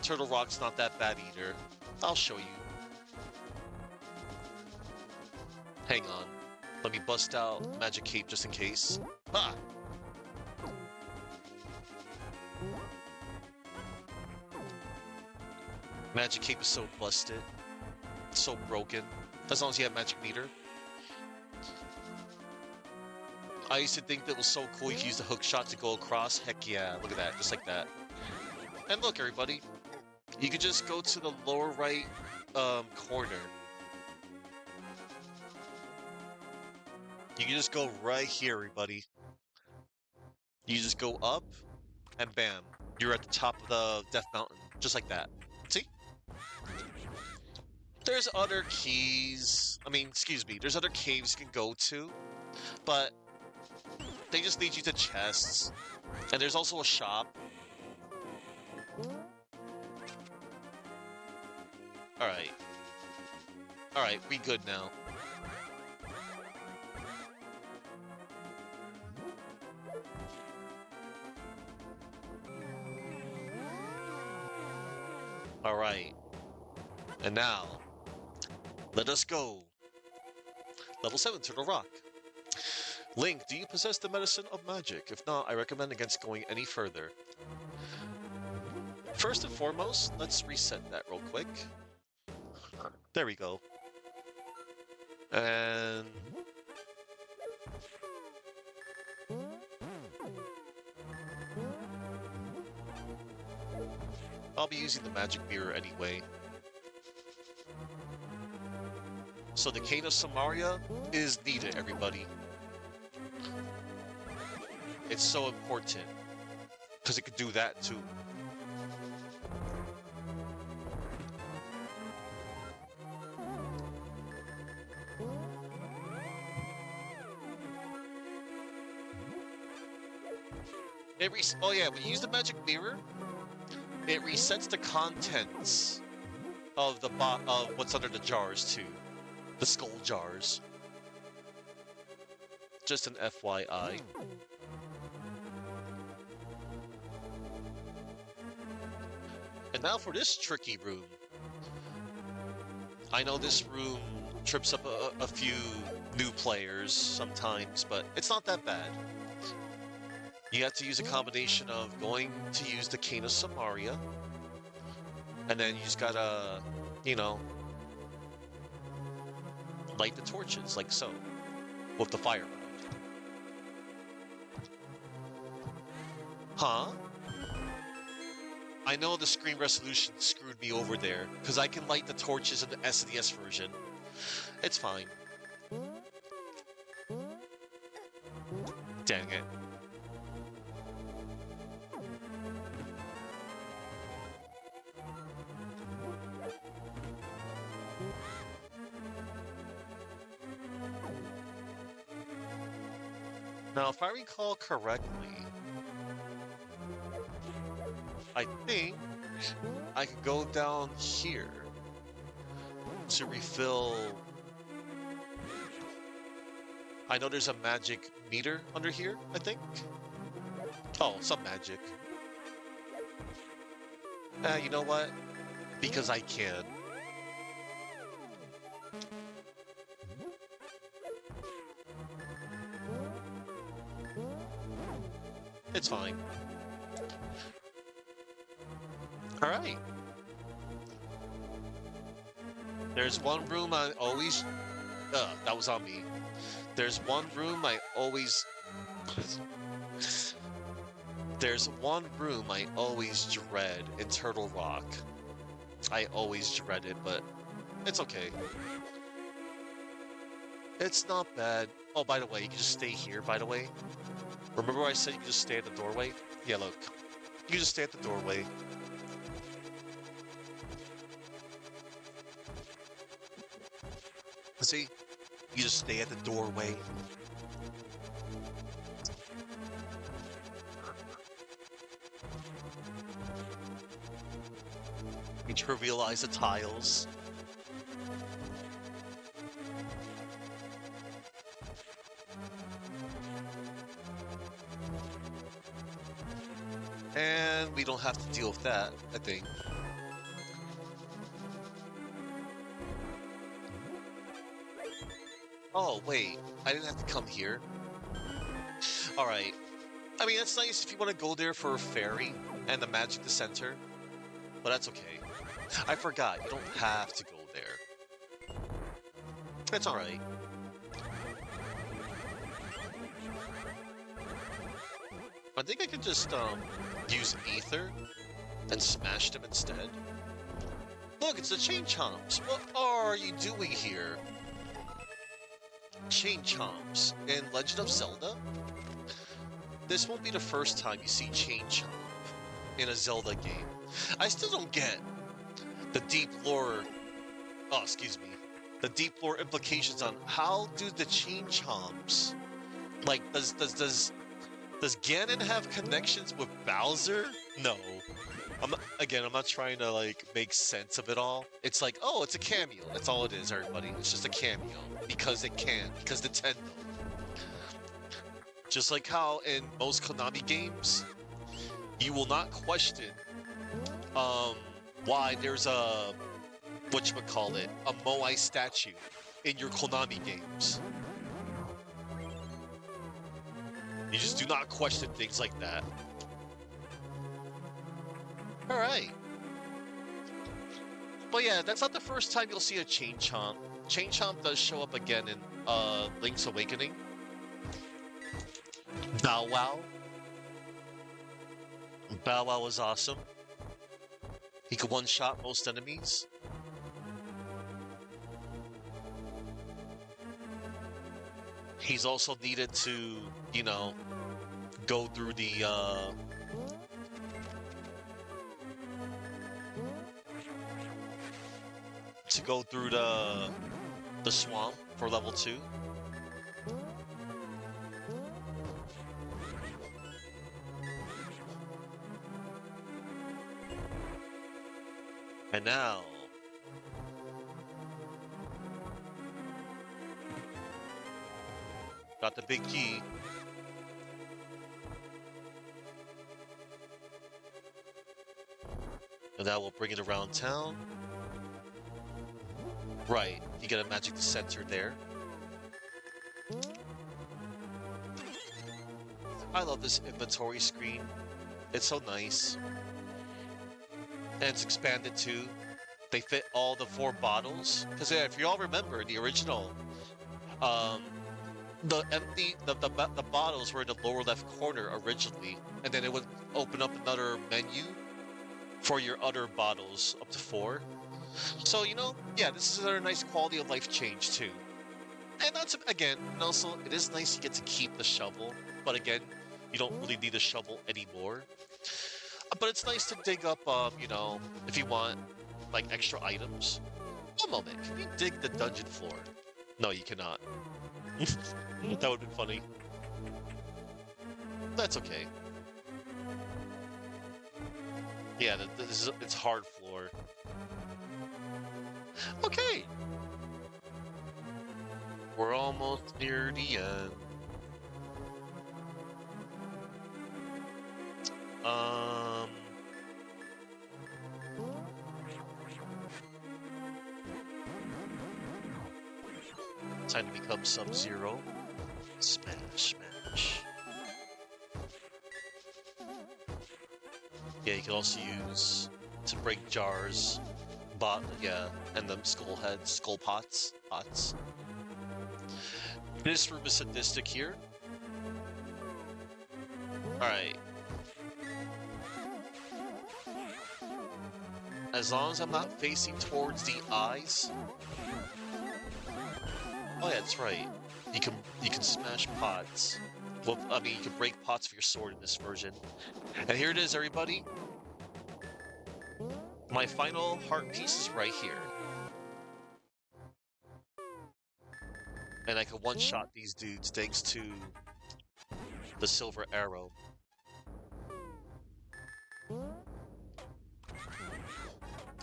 Turtle Rock's not that bad either. I'll show you. Hang on. Let me bust out Magic Cape just in case. Ha! Magic Cape is so busted. So broken. As long as you have magic meter. I used to think that was so cool you could use the hook shot to go across. Heck yeah, look at that, just like that. And look, everybody, you could just go to the lower right corner. You can just go right here, everybody. You just go up, and bam, you're at the top of the Death Mountain, just like that. See? There's other keys. I mean, excuse me. There's other caves you can go to, but they just lead you to chests. And there's also a shop. Alright. Alright, we good now. Alright. And now, let us go. Level 7, Turtle Rock. Link, do you possess the medicine of magic? If not, I recommend against going any further. First and foremost, let's reset that real quick. There we go. And... I'll be using the magic mirror anyway. So the Cane of Samaria is needed, everybody. It's so important, because it could do that too. Oh yeah, when you use the magic mirror, it resets the contents of the of what's under the jars too, the skull jars. Just an FYI. And now for this tricky room. I know this room trips up a few new players sometimes, but it's not that bad. You have to use a combination of going to use the Cane of Samaria, and then you just gotta, you know, light the torches, like so, with the fire rod. Huh? I know the screen resolution screwed me over there, because I can light the torches in the SNES version. It's fine. Dang it. Now, if I recall correctly, I think I could go down here to refill. I know there's a magic meter under here, I think. Oh, some magic. You know what? Because I can. It's fine. Alright. There's one room I always... that was on me. There's one room I always... There's one room I always dread in Turtle Rock. I always dread it, but it's okay. It's not bad. Oh, by the way, you can just stay here, by the way. Remember I said you can just stay at the doorway? Yeah, look. You can just stay at the doorway. See? You just stay at the doorway. You trivialize the tiles. And we don't have to deal with that, I think. Oh, wait. I didn't have to come here. Alright. I mean, that's nice if you want to go there for a fairy and the magic the center. But that's okay. I forgot. You don't have to go there. It's alright. I think I could just, use Ether and smash them instead. Look, it's the Chain Chomps! What are you doing here? Chain Chomps in Legend of Zelda? This won't be the first time you see Chain Chomp in a Zelda game. I still don't get the deep lore... Oh, excuse me. The deep lore implications on how do the Chain Chomps... Like, does Ganon have connections with Bowser? No. I'm not trying to, like, make sense of it all. It's like, oh, it's a cameo. That's all it is, everybody. It's just a cameo. Because it can. Because Nintendo. Just like how in most Konami games, you will not question, why there's a, whatchamacallit, a Moai statue in your Konami games. You just do not question things like that. Alright. But yeah, that's not the first time you'll see a Chain Chomp. Chain Chomp does show up again in Link's Awakening. Bow Wow. Bow Wow was awesome. He could one-shot most enemies. He's also needed to, you know, go through the, the swamp for level 2. And now... got the big key. And that will bring it around town. Right, you get a magic center there. I love this inventory screen. It's so nice. And it's expanded too. They fit all the 4 bottles. Because yeah, if you all remember, the original, the bottles were in the lower left corner originally, and then it would open up another menu for your other bottles up to 4. So, you know, yeah, this is another nice quality of life change too. And that's, again, and also, it is nice you get to keep the shovel, but again, you don't really need a shovel anymore. But it's nice to dig up, you know, if you want, like, extra items. One moment, can you dig the dungeon floor? No, you cannot. That would've been funny. That's okay. Yeah, it's hard floor. Okay! We're almost near the end. Time to become Sub-Zero. Smash, smash. Yeah, you can also use to break jars, and them skull pots. This room is sadistic here. Alright. As long as I'm not facing towards the eyes. Oh yeah, that's right. You can smash pots. Well, I mean, you can break pots with your sword in this version. And here it is, everybody. My final heart piece is right here. And I can one-shot these dudes thanks to the silver arrow.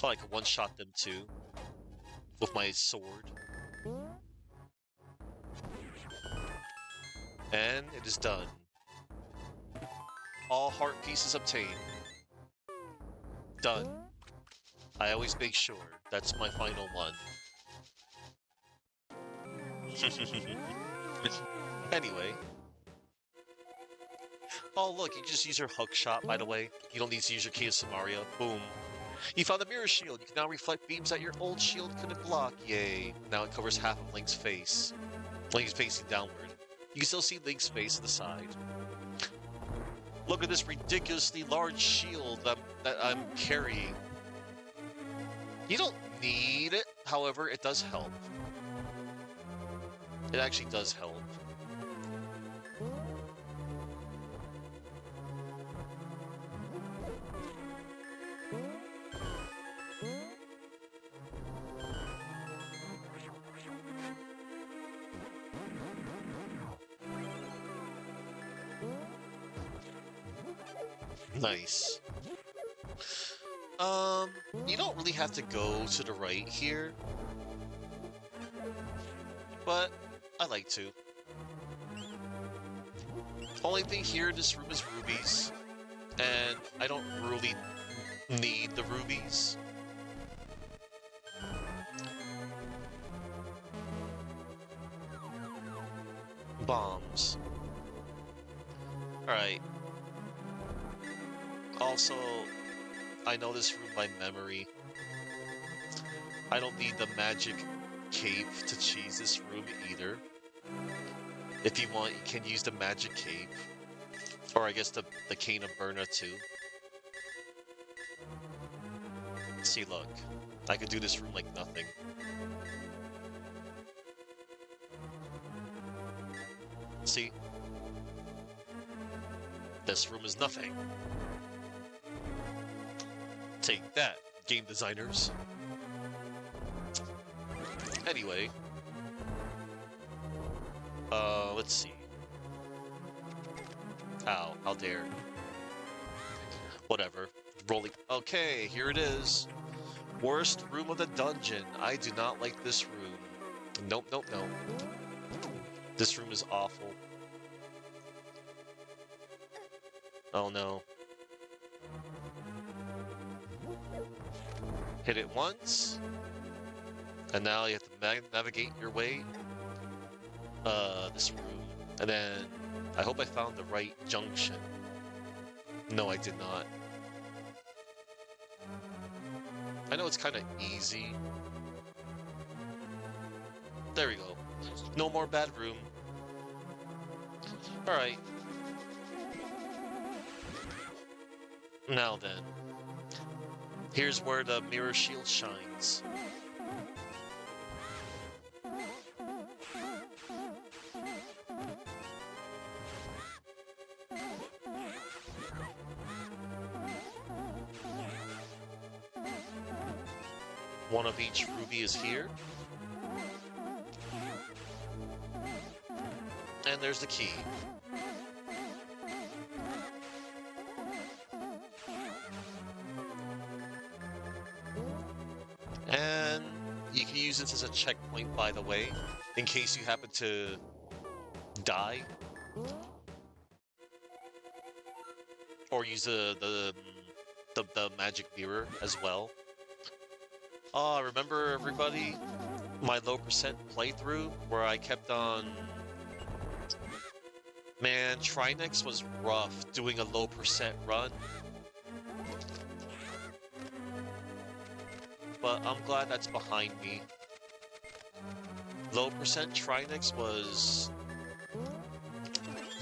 Oh, I can one-shot them too with my sword. And it is done. All heart pieces obtained. Done. I always make sure that's my final one. Anyway. Oh look, you can just use your hook shot, by the way. You don't need to use your Key of Samaria. Boom. You found the mirror shield. You can now reflect beams that your old shield couldn't block. Yay. Now it covers half of Link's face. Link is facing downward. You can still see Link's face to the side. Look at this ridiculously large shield that I'm carrying. You don't need it. However, it does help. It actually does help. Nice. You don't really have to go to the right here, but I like to. Only thing here in this room is rubies, and I don't really need the rubies. Bombs. Alright. Also, I know this room by memory. I don't need the magic cape to cheese this room either. If you want, you can use the magic cape. Or I guess the cane of Burna too. See, look. I could do this room like nothing. See? This room is nothing. Take that, game designers. Anyway. Let's see. How dare. Whatever. Rolling. Okay, here it is. Worst room of the dungeon. I do not like this room. Nope, nope, nope. This room is awful. Oh no. Hit it once. And now you have to navigate your way. This room. And then I hope I found the right junction. No, I did not. I know it's kind of easy. There we go. No more bad room. Alright. Now then. Here's where the mirror shield shines. One of each ruby is here. And there's the key. And you can use this as a checkpoint, by the way, in case you happen to die. Or use the magic mirror as well. Remember everybody? My low percent playthrough where I kept on... Man, Trinex was rough doing a low percent run. But I'm glad that's behind me. Low percent Trinex was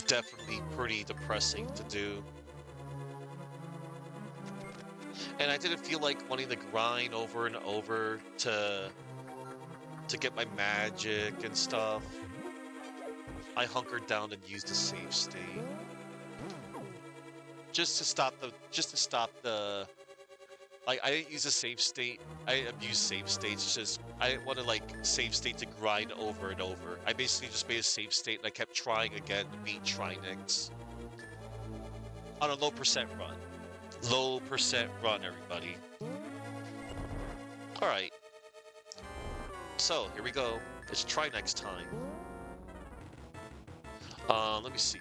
definitely pretty depressing to do. And I didn't feel like wanting to grind over and over to get my magic and stuff. I hunkered down and used a save state. Just to stop the like, I didn't use a save state. I abused save states. It's just I didn't want to like save state to grind over and over. I basically just made a save state and I kept trying again to beat Trinex on a low percent run. Low percent run, everybody. All right. So here we go. It's Trinex time. Let me see.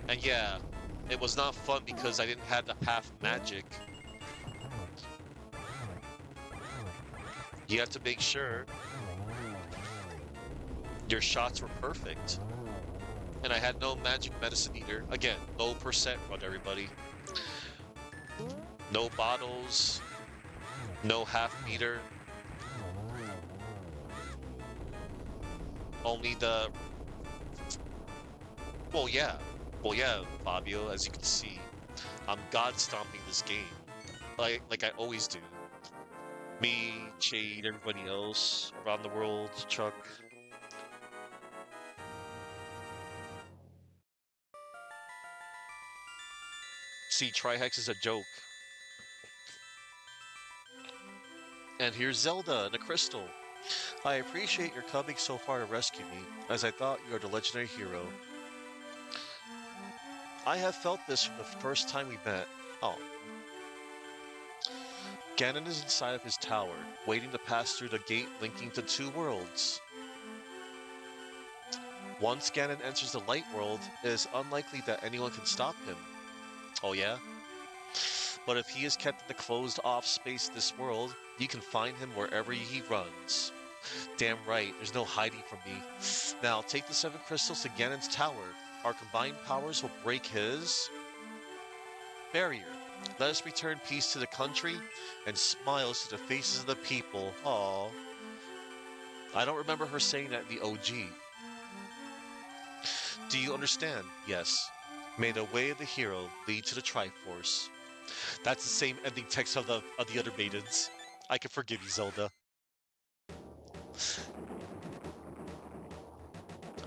And yeah, it was not fun because I didn't have the half magic. You have to make sure Your shots were perfect. And I had no magic medicine either. Again, low percent run, everybody. No bottles, no half meter. Only the... Well, yeah. Well, yeah, Fabio, as you can see, I'm god stomping this game. Like I always do. Me, Jade, everybody else around the world, Chuck. See, Trihex is a joke. And here's Zelda and a crystal. I appreciate your coming so far to rescue me, as I thought you were the legendary hero. I have felt this from the first time we met. Oh. Ganon is inside of his tower, waiting to pass through the gate linking the two worlds. Once Ganon enters the light world, it is unlikely that anyone can stop him. Oh yeah? But if he is kept in the closed-off space of this world, you can find him wherever he runs. Damn right, there's no hiding from me. Now, take the 7 crystals to Ganon's tower. Our combined powers will break his... barrier. Let us return peace to the country and smiles to the faces of the people. Aww. I don't remember her saying that in the OG. Do you understand? Yes. May the way of the hero lead to the Triforce. That's the same ending text of the other maidens. I can forgive you, Zelda.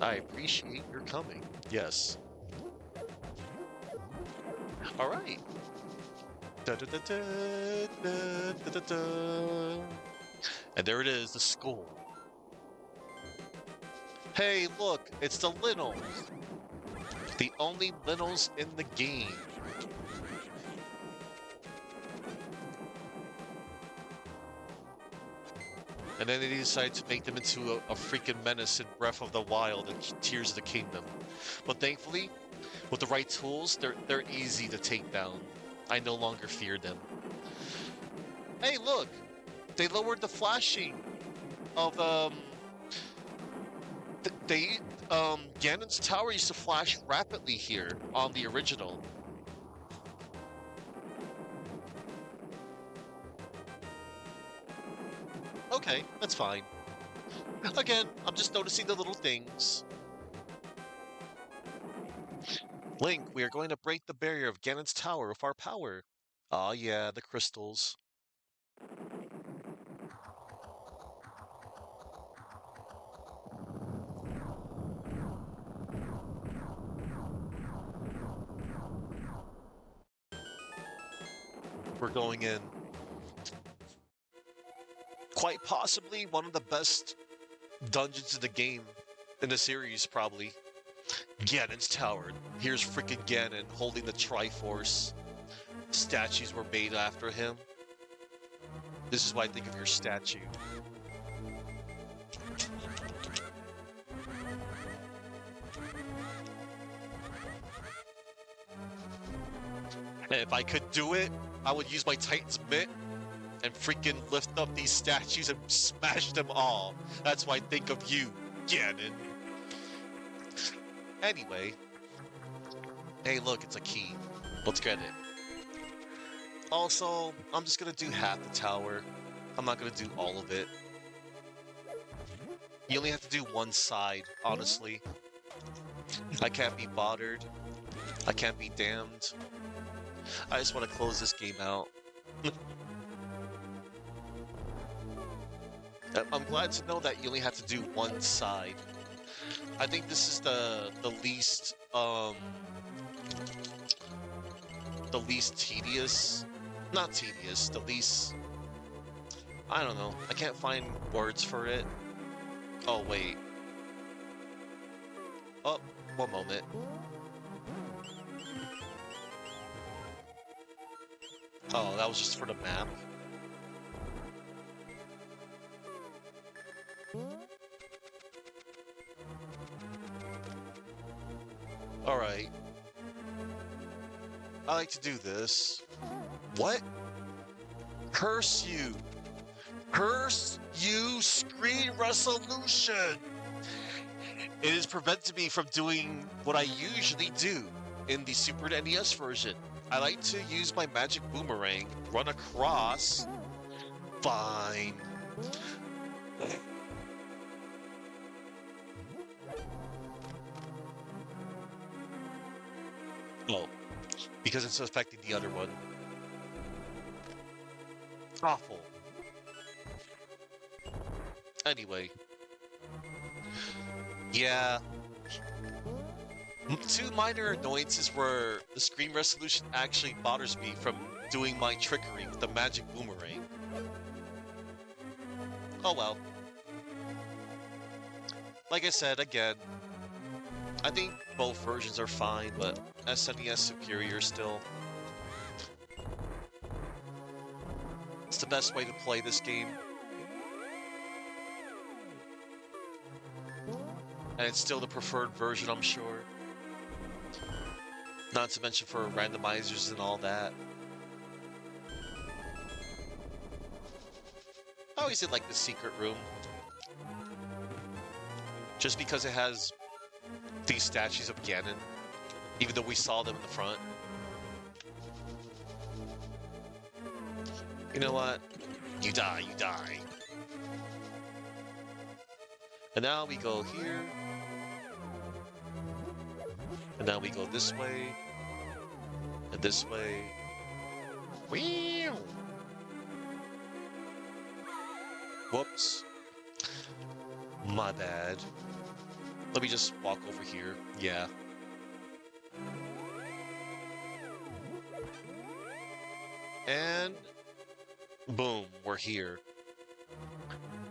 I appreciate your coming. Yes. All right. Da, da, da, da, da, da, da, da. And there it is, the school. Hey, look, it's the Linnels. The only Linnels in the game. And then they decide to make them into a freaking menace in Breath of the Wild and Tears of the Kingdom. But thankfully, with the right tools, they're easy to take down. I no longer fear them. Hey, look! They lowered the flashing of, Ganon's tower used to flash rapidly here on the original. Okay, that's fine. Again, I'm just noticing the little things. Link, we are going to break the barrier of Ganon's tower with our power. Aw, yeah, the crystals. We're going in. Quite possibly one of the best dungeons in the game, in the series, probably. Ganon's tower. Here's freaking Ganon holding the Triforce. Statues were made after him. This is why I think of your statue. And if I could do it, I would use my Titan's Mitt and freaking lift up these statues and smash them all. That's why I think of you, Ganon. Anyway. Hey, look, it's a key. Let's get it. Also, I'm just gonna do half the tower. I'm not gonna do all of it. You only have to do one side, honestly. I can't be bothered. I can't be damned. I just want to close this game out. I'm glad to know that you only have to do one side. I think this is the least tedious. Not tedious, the least... I don't know. I can't find words for it. Oh, wait. Oh, one moment. Oh, that was just for the map. Alright. I like to do this. What? Curse you! Curse you, screen resolution! It has prevented me from doing what I usually do in the Super NES version. I like to use my magic boomerang, run across. Fine. Oh, because it's affecting the other one. Awful. Anyway. Yeah. Two minor annoyances where the screen resolution actually bothers me from doing my trickery with the magic boomerang. Oh well. Like I said, again, I think both versions are fine, but SNES superior still. It's the best way to play this game. And it's still the preferred version, I'm sure. Not to mention for randomizers and all that. I always did like the secret room. Just because it has these statues of Ganon, even though we saw them in the front. You know what? You die, you die. And now we go here. And now we go this way. And this way. Wheel! Whoops. My bad. Let me just walk over here. Yeah. And boom, we're here.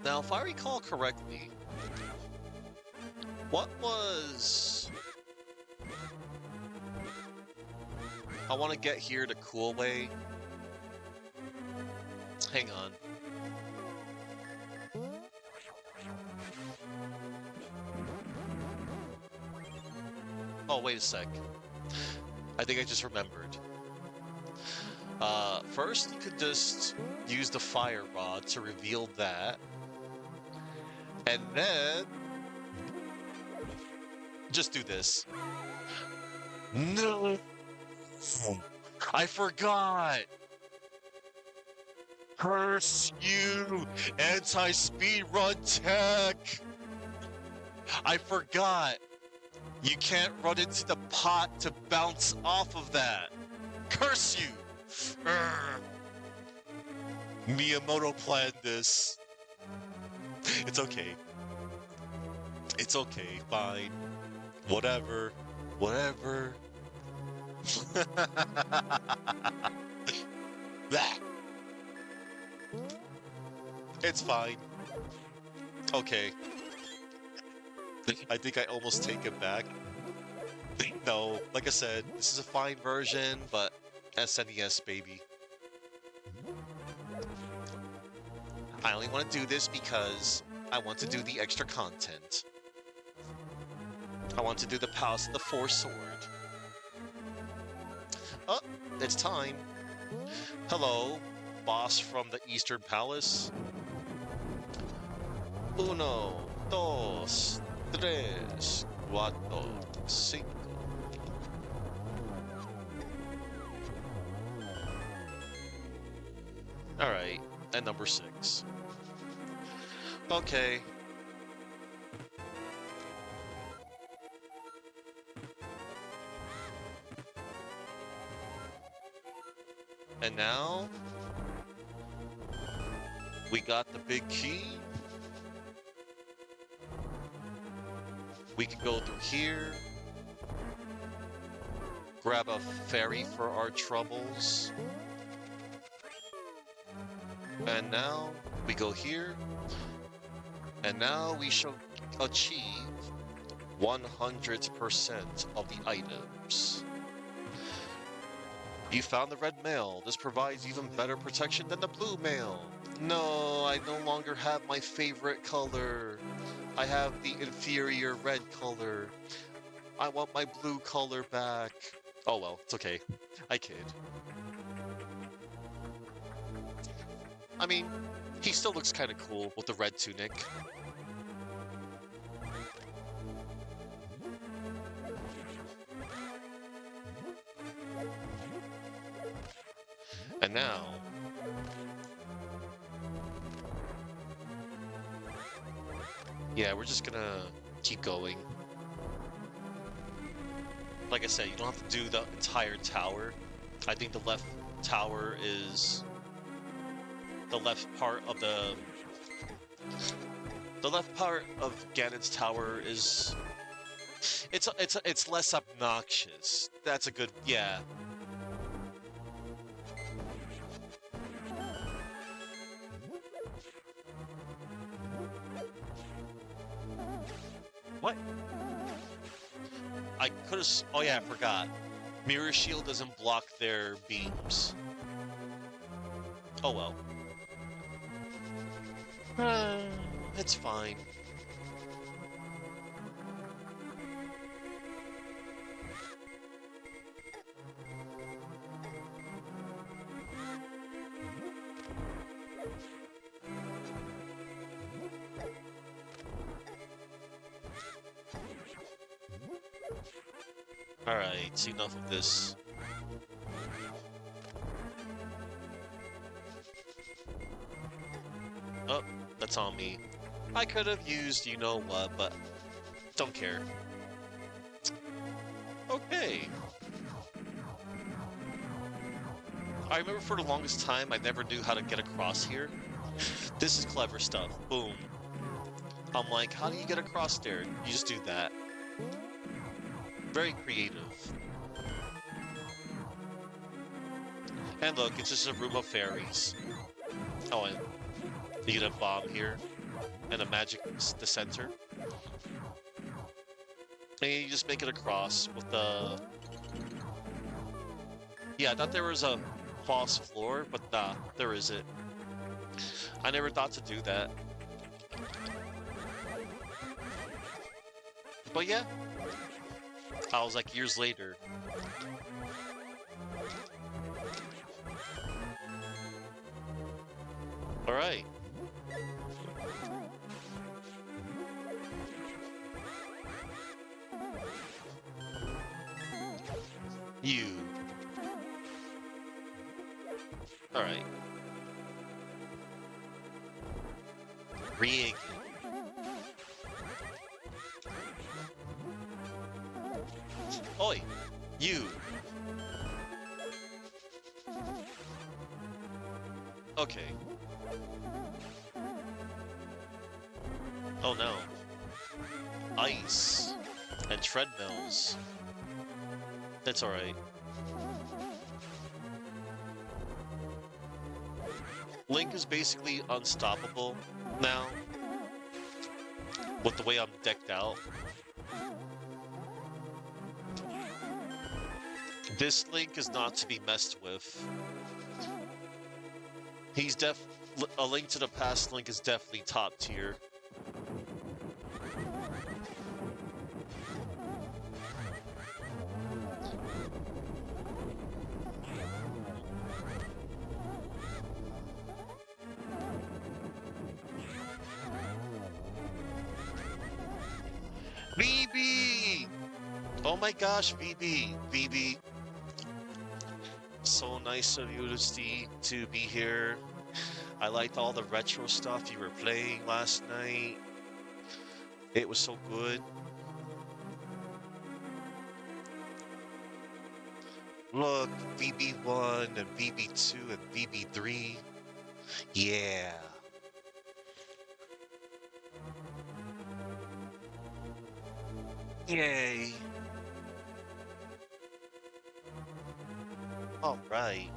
Now, if I recall correctly, what was... I want to get here the cool way. Hang on. Oh, wait a sec. I think I just remembered. First, you could just use the fire rod to reveal that. And then... just do this. No! I forgot! Curse you, anti-speedrun tech! I forgot! You can't run into the pot to bounce off of that! Curse you! Miyamoto planned this. It's okay. It's okay, fine. Whatever. Whatever. It's fine. Okay. I think I almost take it back. No, like I said, this is a fine version, but SNES, baby. I only want to do this because I want to do the extra content. I want to do the Palace of the Four Sword. Oh, it's time. Hello, boss from the Eastern Palace. Uno, dos, tres, cuatro, cinco. Alright, and number 6. Okay. And now, we got the big key. We can go through here. Grab a ferry for our troubles. And now, we go here. And now we shall achieve 100% of the items. You found the red mail. This provides even better protection than the blue mail. No, I no longer have my favorite color. I have the inferior red color. I want my blue color back. Oh well, it's okay. I kid. I mean, he still looks kind of cool with the red tunic. And now... Yeah, we're just gonna keep going. Like I said, you don't have to do the entire tower. I think the left tower is... The left part of the... The left part of Ganon's tower is... It's less obnoxious. That's a good... Yeah. What? I could've... Oh yeah, I forgot. Mirror Shield doesn't block their beams. Oh well. It's fine. Alright, so enough of this. Oh, that's on me. I could have used you-know-what, but don't care. Okay. I remember for the longest time, I never knew how to get across here. This is clever stuff. Boom. I'm like, how do you get across there? You just do that. Very creative. And look, it's just a room of fairies. Oh, and you get a bomb here. And a magic the center. And you just make it across with the... Yeah, I thought there was a false floor, but nah, there isn't. I never thought to do that. But yeah. I was like years later. Alright. You. Alright. Rig. Oi! You! Okay. Oh no. Ice. And treadmills. That's alright. Link is basically unstoppable now. With the way I'm decked out. This Link is not to be messed with. He's A Link to the Past Link is definitely top tier. VB! Oh my gosh, VB! VB. So nice of you to be here. I liked all the retro stuff you were playing last night. It was so good. Look, VB1 and VB2 and VB3. Yeah. Yay. All right.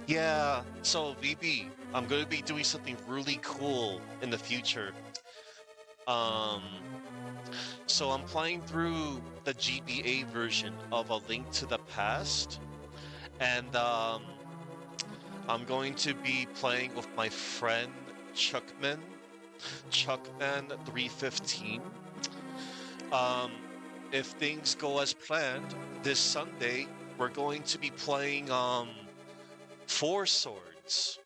Yeah, so VB, I'm gonna be doing something really cool in the future. Um, so I'm playing through the GBA version of A Link to the Past, and I'm going to be playing with my friend Chuckman315. If things go as planned, this Sunday we're going to be playing Four Swords.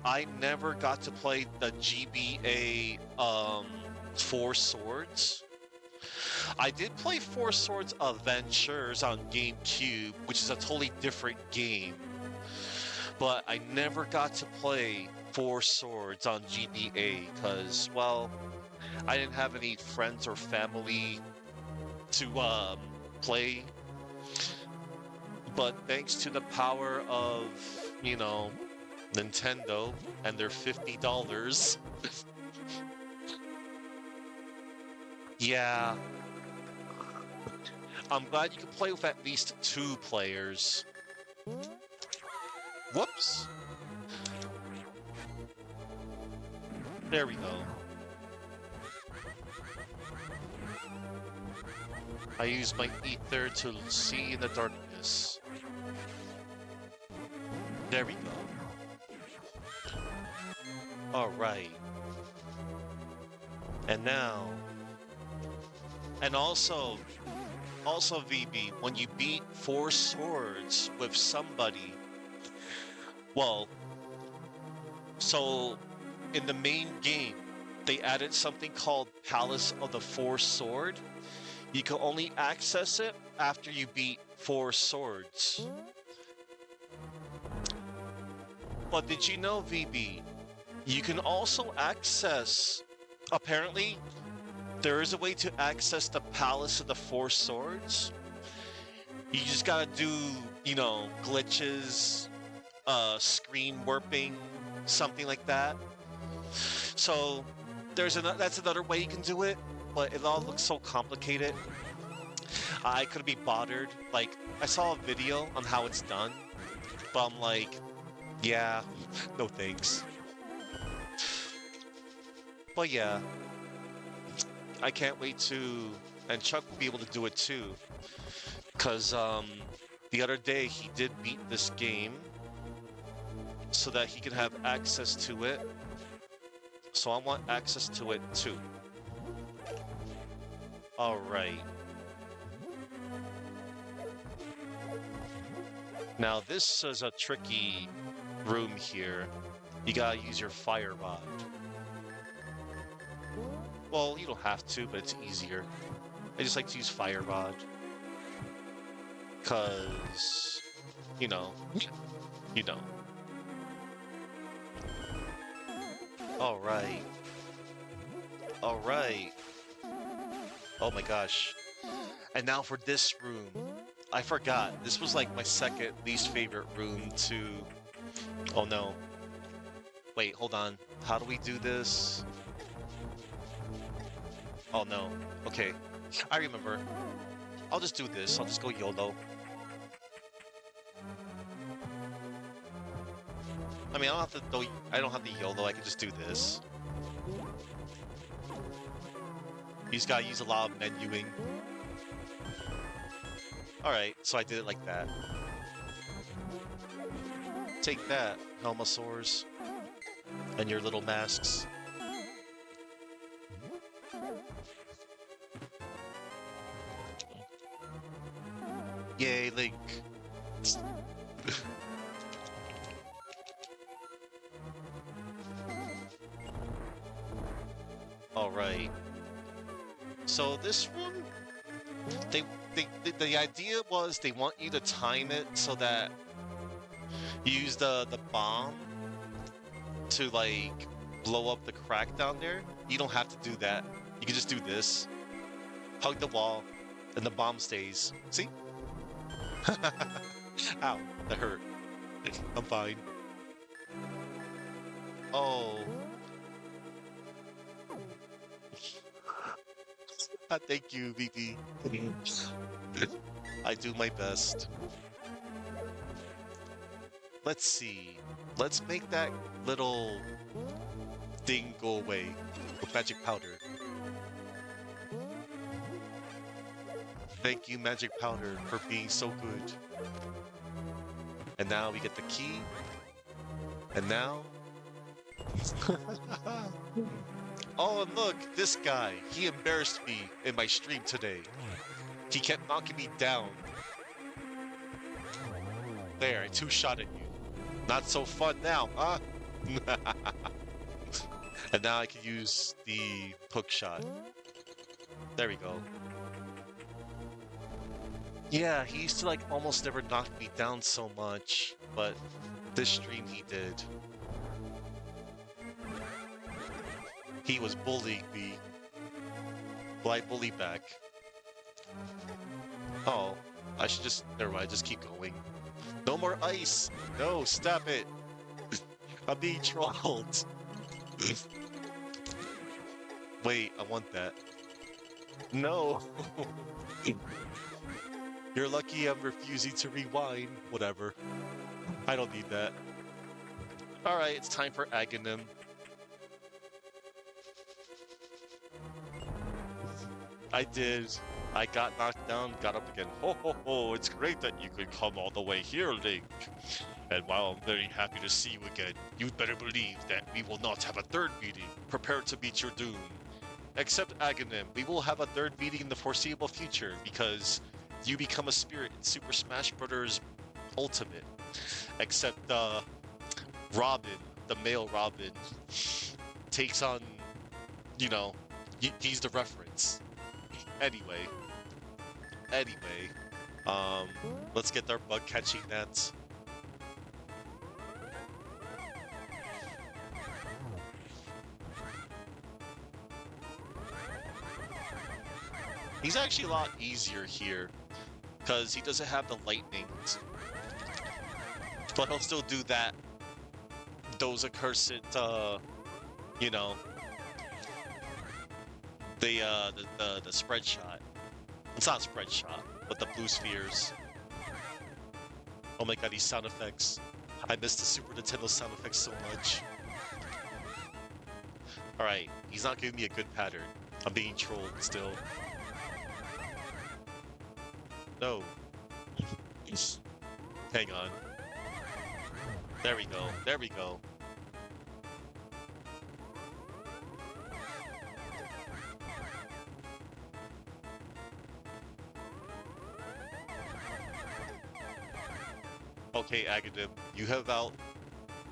I never got to play the GBA Four Swords. I did play Four Swords Adventures on GameCube, which is a totally different game, but I never got to play Four Swords on GBA because, well, I didn't have any friends or family to play. But thanks to the power of, Nintendo and their $50, yeah, I'm glad you can play with at least 2 players. Whoops. There we go. I use my ether to see in the darkness. There we go. Alright. And now... And also, VB, when you beat 4 swords with somebody, well, so in the main game, they added something called Palace of the Four Sword. You can only access it after you beat 4 swords. But did you know, VB, you can also access, apparently, there is a way to access the Palace of the Four Swords. You just gotta do, glitches, screen warping, something like that. So that's another way you can do it, but it all looks so complicated. I couldn't be bothered. Like, I saw a video on how it's done, but I'm like, yeah, no thanks. But yeah. I can't wait to, and Chuck will be able to do it too, because the other day he did beat this game so that he can have access to it, so I want access to it too. Alright. Now this is a tricky room here. You gotta use your fire rod. Well, you don't have to, but it's easier. I just like to use fire rod. Cause, you know. Alright. Alright. Oh my gosh. And now for this room. I forgot. This was like my second least favorite room to... Oh no. Wait, hold on. How do we do this? Oh no. Okay. I remember. I'll just do this. I'll just go YOLO. I mean, I don't have the YOLO. I can just do this. You just gotta use a lot of menuing. Alright, so I did it like that. Take that, Helmosaurs. And your little masks. Yay, Link. Alright. So this room, the idea was they want you to time it so that you use the bomb to like blow up the crack down there. You don't have to do that. You can just do this. Hug the wall, and the bomb stays. See? Ow, that hurt. I'm fine. Oh. Thank you, VP. I do my best. Let's see. Let's make that little thing go away with magic powder. Thank you, magic powder, for being so good. And now we get the key. And now... Oh, and look, this guy. He embarrassed me in my stream today. He kept knocking me down. There, I two-shot at you. Not so fun now, huh? And now I can use the hook shot. There we go. Yeah, he used to like almost never knock me down so much, but this stream he did. He was bullying me. Well, I bully back. Oh, I should just, never mind, just keep going. No more ice! No, stop it! I'm being trolled. Wait, I want that. No! You're lucky I'm refusing to rewind. Whatever. I don't need that. Alright, it's time for Aghanim. I did. I got knocked down, got up again. Ho ho ho, it's great that you could come all the way here, Link. And while I'm very happy to see you again, you'd better believe that we will not have a third meeting. Prepare to meet your doom. Except Aghanim, we will have a third meeting in the foreseeable future because you become a spirit in Super Smash Bros. Ultimate. Except Robin, the male Robin, takes on, you know, he's the reference. Anyway, let's get our bug catching nets. He's actually a lot easier here because he doesn't have the lightnings, but he'll still do that. Those accursed, you know, the spread shot. It's not spread shot, but the blue spheres. Oh my god, these sound effects. I miss the Super Nintendo sound effects so much. Alright, he's not giving me a good pattern. I'm being trolled still. No. Hang on. There we go. There we go. Okay, Aghanim, you have out.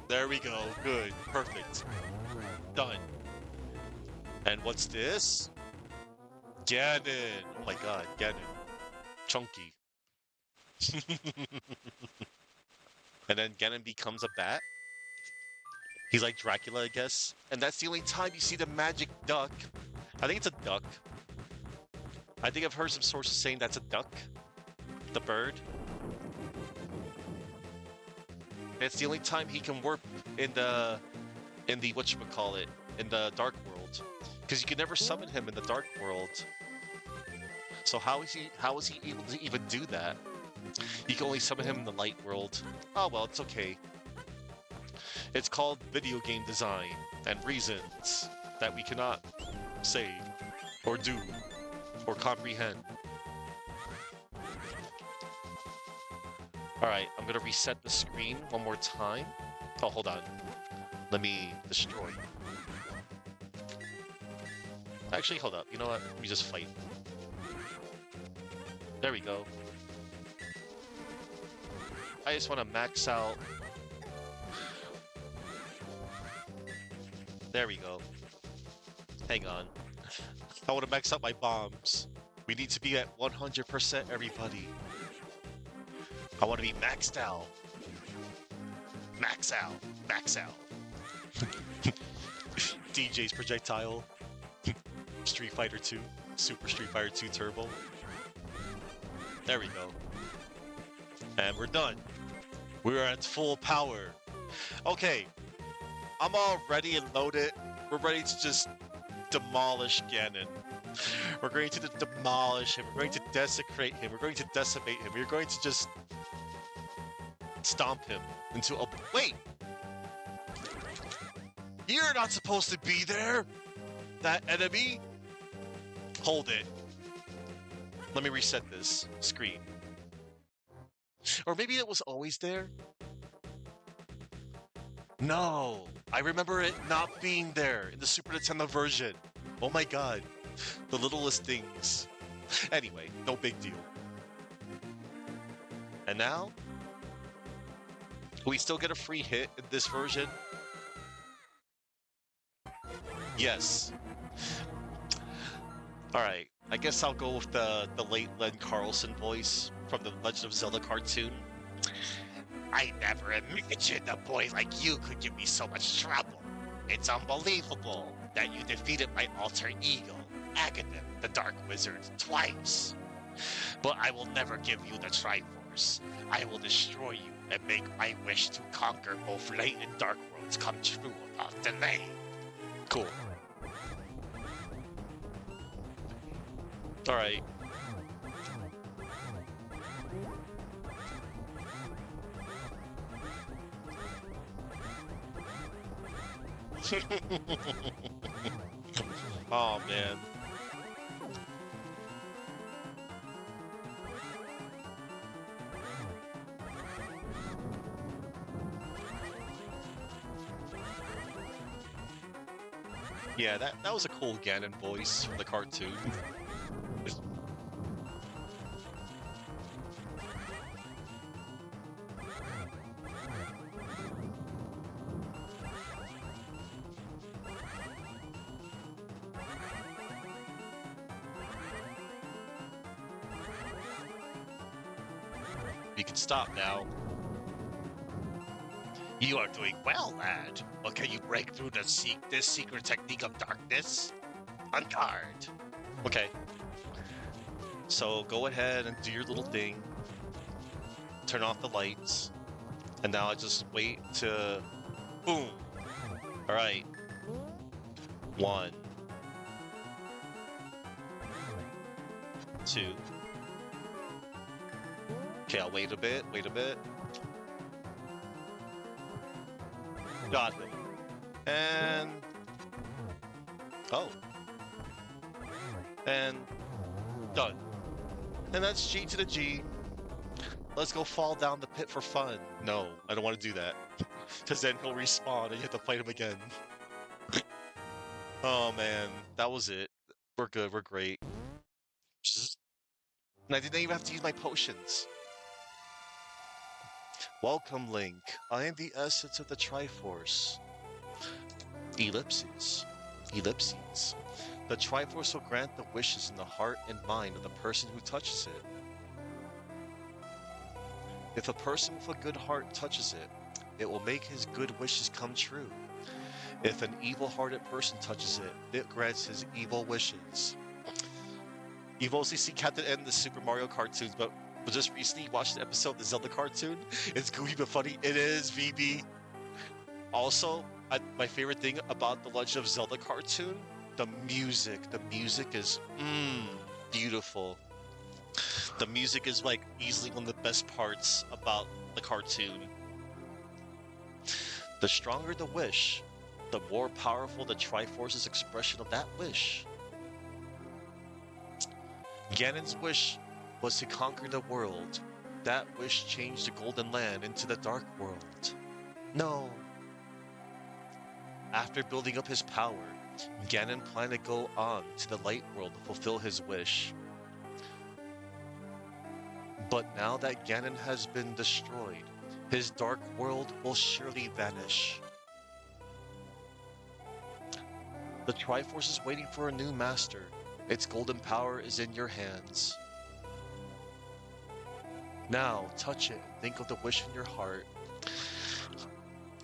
There we go. Good. Perfect. Done. And what's this? Ganon. Oh my god, Ganon. Chunky. And then Ganon becomes a bat. He's like Dracula, I guess. And that's the only time you see the magic duck. I think it's a duck. I think I've heard some sources saying that's a duck. The bird. It's the only time he can warp in the whatchamacallit, in the Dark World. Because you can never summon him in the Dark World. So how is he able to even do that? You can only summon him in the Light World. Oh well, it's okay. It's called video game design and reasons that we cannot say or do or comprehend. Alright, I'm gonna reset the screen one more time. Oh, hold on. Let me destroy. Actually, hold up. You know what? Let me just fight. There we go. I just want to max out. There we go. Hang on. I want to max out my bombs. We need to be at 100%, everybody. I want to be maxed out. Max out. Max out. DJ's projectile. Street Fighter 2. Super Street Fighter 2 Turbo. There we go. And we're done. We're at full power. Okay. I'm all ready and loaded. We're ready to just demolish Ganon. We're going to demolish him. We're going to desecrate him. We're going to decimate him. We're going to just stomp him into a... Wait! You're not supposed to be there! That enemy? Hold it. Let me reset this screen. Or maybe it was always there? No! I remember it not being there in the Super Nintendo version. Oh my god. The littlest things. Anyway, no big deal. And now? We still get a free hit in this version? Yes. Alright, I guess I'll go with the late Len Carlson voice. from the Legend of Zelda cartoon. I never imagined a boy like you could give me so much trouble. It's unbelievable that you defeated my alter ego, Agathon, the Dark Wizard, twice. But I will never give you the Triforce. I will destroy you and make my wish to conquer both light and dark worlds come true without delay. Cool. All right. Oh man. Yeah, that was a cool Ganon voice from the cartoon. You can stop now. You are doing well, lad. But can you break through this secret technique of darkness? On guard. Okay. So go ahead and do your little thing. Turn off the lights. And now I just wait to... Boom! Alright. 1. 2. Okay, I'll wait a bit, Got it. And... Oh. And... Done. And that's G to the G. Let's go fall down the pit for fun. No, I don't want to do that. Because then he'll respawn and you have to fight him again. Oh man, that was it. We're good, we're great. And I didn't even have to use my potions. Welcome, Link. I am the essence of the Triforce. Ellipses. Ellipses. The Triforce will grant the wishes in the heart and mind of the person who touches it. If a person with a good heart touches it, it will make his good wishes come true. If an evil-hearted person touches it, it grants his evil wishes. You've mostly seen Captain N in the Super Mario cartoons, but just recently watched an episode of the Zelda cartoon. It's goofy but funny. It is, VB. Also, my favorite thing about the Legend of Zelda cartoon, the music. The music is, beautiful. The music is like easily one of the best parts about the cartoon. The stronger the wish, the more powerful the Triforce's expression of that wish. Ganon's wish was to conquer the world. That wish changed the Golden Land into the Dark World. No. After building up his power, Ganon planned to go on to the Light World to fulfill his wish. But now that Ganon has been destroyed, his Dark World will surely vanish. The Triforce is waiting for a new master. Its golden power is in your hands. Now, touch it and think of the wish in your heart.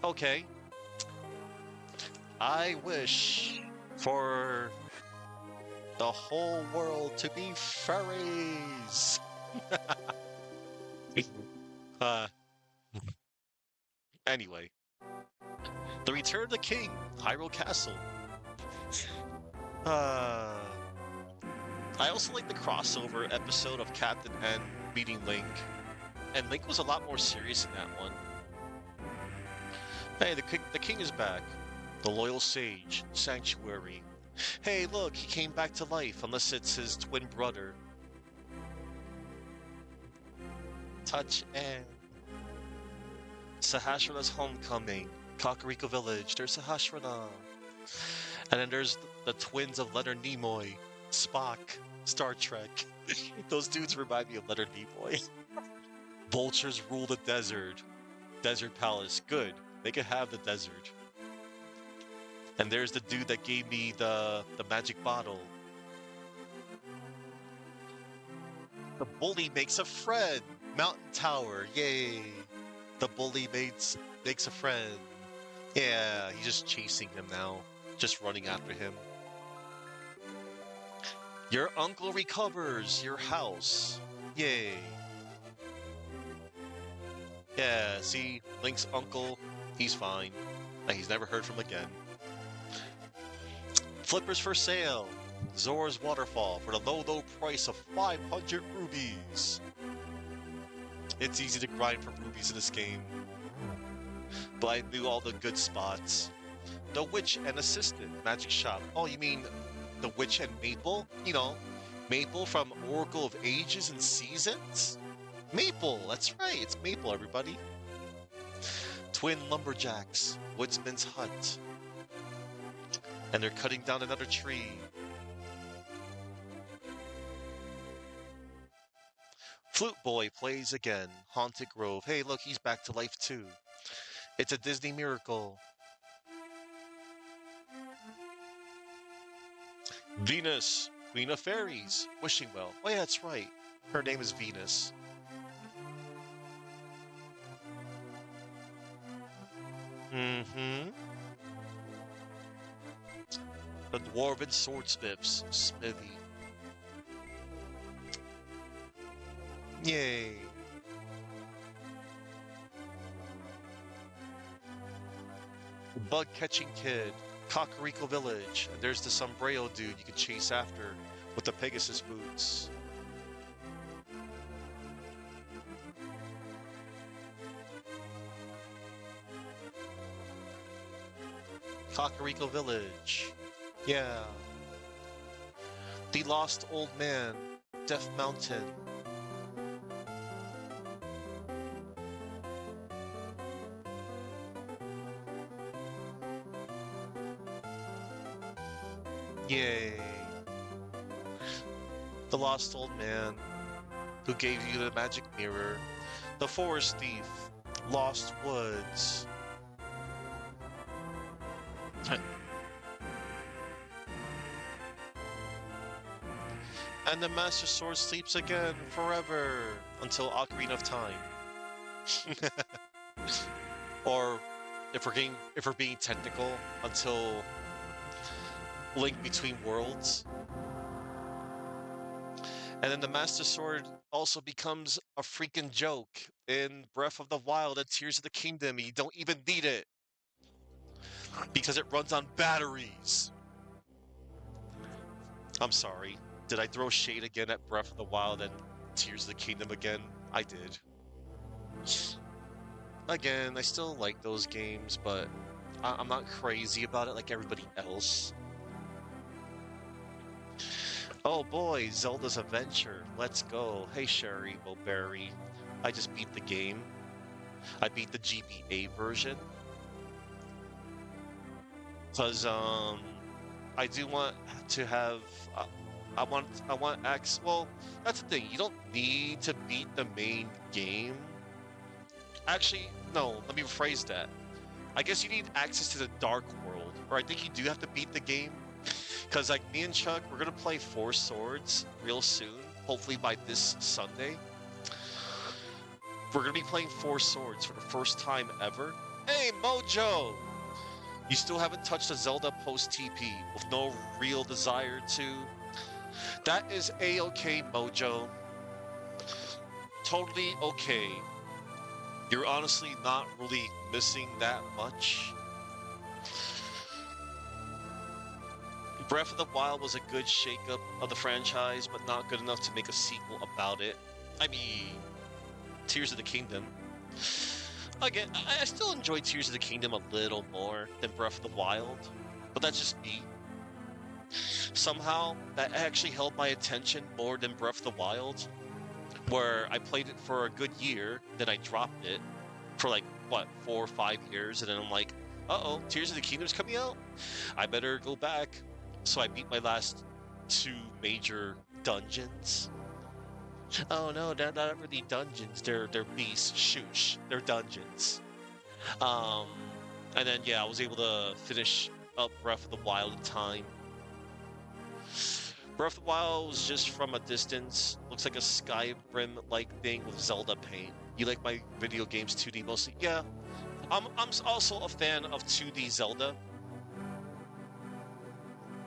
Okay. I wish for the whole world to be furries. Anyway. The Return of the King, Hyrule Castle. I also like the crossover episode of Captain N meeting Link. And Link was a lot more serious in that one. Hey, the king is back. The loyal sage, Sanctuary. Hey, look, he came back to life, unless it's his twin brother. Touch and... Sahasrara's homecoming. Kakariko Village, there's Sahasrara. And then there's the twins of Leonard Nimoy. Spock, Star Trek. Those dudes remind me of Leonard Nimoy. Vultures rule the desert. Desert Palace, good. They can have the desert. And there's the dude that gave me the magic bottle. The bully makes a friend. Mountain Tower, yay! The bully makes a friend. Yeah, he's just chasing him now, just running after him. Your uncle recovers your house. Yay. Yeah, see, Link's uncle, he's fine. And he's never heard from again. Flippers for sale. Zora's Waterfall for the low, low price of 500 rubies. It's easy to grind for rubies in this game. But I knew all the good spots. The Witch and Assistant, Magic Shop. Oh, you mean the Witch and Maple? You know, Maple from Oracle of Ages and Seasons? Maple, that's right, it's Maple, everybody. Twin Lumberjacks, Woodsman's Hut. And they're cutting down another tree. Flute Boy plays again, Haunted Grove. Hey, look, he's back to life too. It's a Disney miracle. Venus, Queen of Fairies, Wishing Well. Oh yeah, that's right. Her name is Venus. Mm-hmm. The Dwarven Swordsmiths, Smithy. Yay. Bug Catching Kid, Kakariko Village. And there's the Sombrero dude you can chase after with the Pegasus boots. Kakariko Village. Yeah. The Lost Old Man, Death Mountain. Yay. The Lost Old Man, who gave you the magic mirror. The Forest Thief, Lost Woods. And the Master Sword sleeps again forever until Ocarina of Time. Or if we're being technical, until Link Between Worlds. And then the Master Sword also becomes a freaking joke in Breath of the Wild and Tears of the Kingdom. You don't even need it because it runs on batteries. I'm sorry. Did I throw shade again at Breath of the Wild and Tears of the Kingdom again? I did. Again, I still like those games, but I'm not crazy about it like everybody else. Oh boy, Zelda's Adventure. Let's go. Hey Sherry, Mulberry. I just beat the game. I beat the GBA version. Cause I do want to have I want access. Well, that's the thing. You don't need to beat the main game. Actually, no, let me rephrase that. I guess you need access to the Dark World, or I think you do have to beat the game. Because, like, me and Chuck, we're going to play Four Swords real soon, hopefully by this Sunday. We're going to be playing Four Swords for the first time ever. Hey, Mojo! You still haven't touched a Zelda post-TP with no real desire to. That is A-okay, Mojo. Totally okay. You're honestly not really missing that much. Breath of the Wild was a good shakeup of the franchise, but not good enough to make a sequel about it. I mean, Tears of the Kingdom. Again, I still enjoy Tears of the Kingdom a little more than Breath of the Wild, but that's just me. Somehow, that actually held my attention more than Breath of the Wild, where I played it for a good year, then I dropped it for like, what, 4 or 5 years, and then I'm like, uh-oh, Tears of the Kingdom's coming out? I better go back. So I beat my last 2 major dungeons. Oh no, they're not really dungeons. They're beasts. Shoosh. They're dungeons. And then yeah, I was able to finish up Breath of the Wild in time. Breath of the Wild was just from a distance. Looks like a Skyrim-like thing with Zelda paint. You like my video games 2D mostly? Yeah, I'm also a fan of 2D Zelda.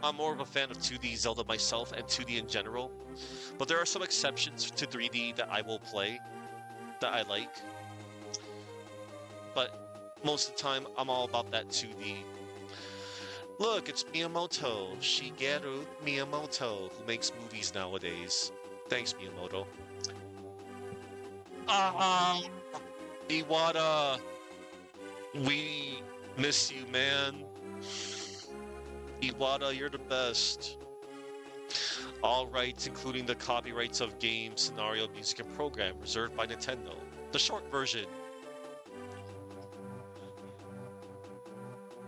I'm more of a fan of 2D Zelda myself and 2D in general. But there are some exceptions to 3D that I will play that I like. But most of the time, I'm all about that 2D. Look, it's Miyamoto, Shigeru Miyamoto, who makes movies nowadays. Thanks, Miyamoto. Ah, Iwata, we miss you, man. Iwata, you're the best. All rights, including the copyrights of games, scenario, music, and program, reserved by Nintendo. The short version.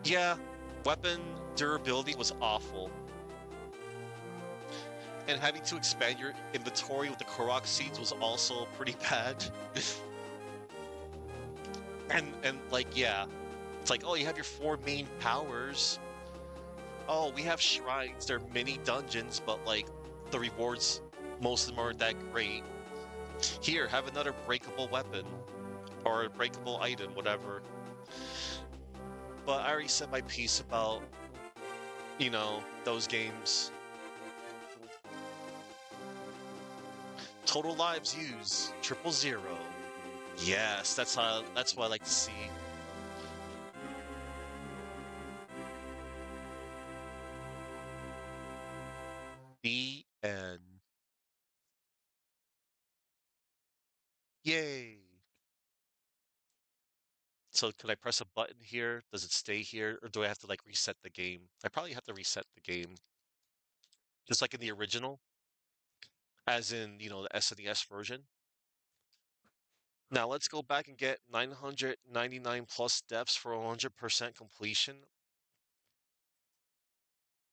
Yeah, weapon durability was awful. And having to expand your inventory with the Korok seeds was also pretty bad. and like, yeah, it's like, oh, you have your 4 main powers. Oh, we have shrines. They're mini dungeons, but like the rewards, most of them aren't that great. Here, have another breakable weapon or a breakable item, whatever. But I already said my piece about, those games. Total lives used, 000. Yes, that's what I like to see. The end. Yay. So can I press a button here? Does it stay here? Or do I have to like reset the game? I probably have to reset the game. Just like in the original, as in, the SNES version. Now let's go back and get 999 plus deaths for 100% completion.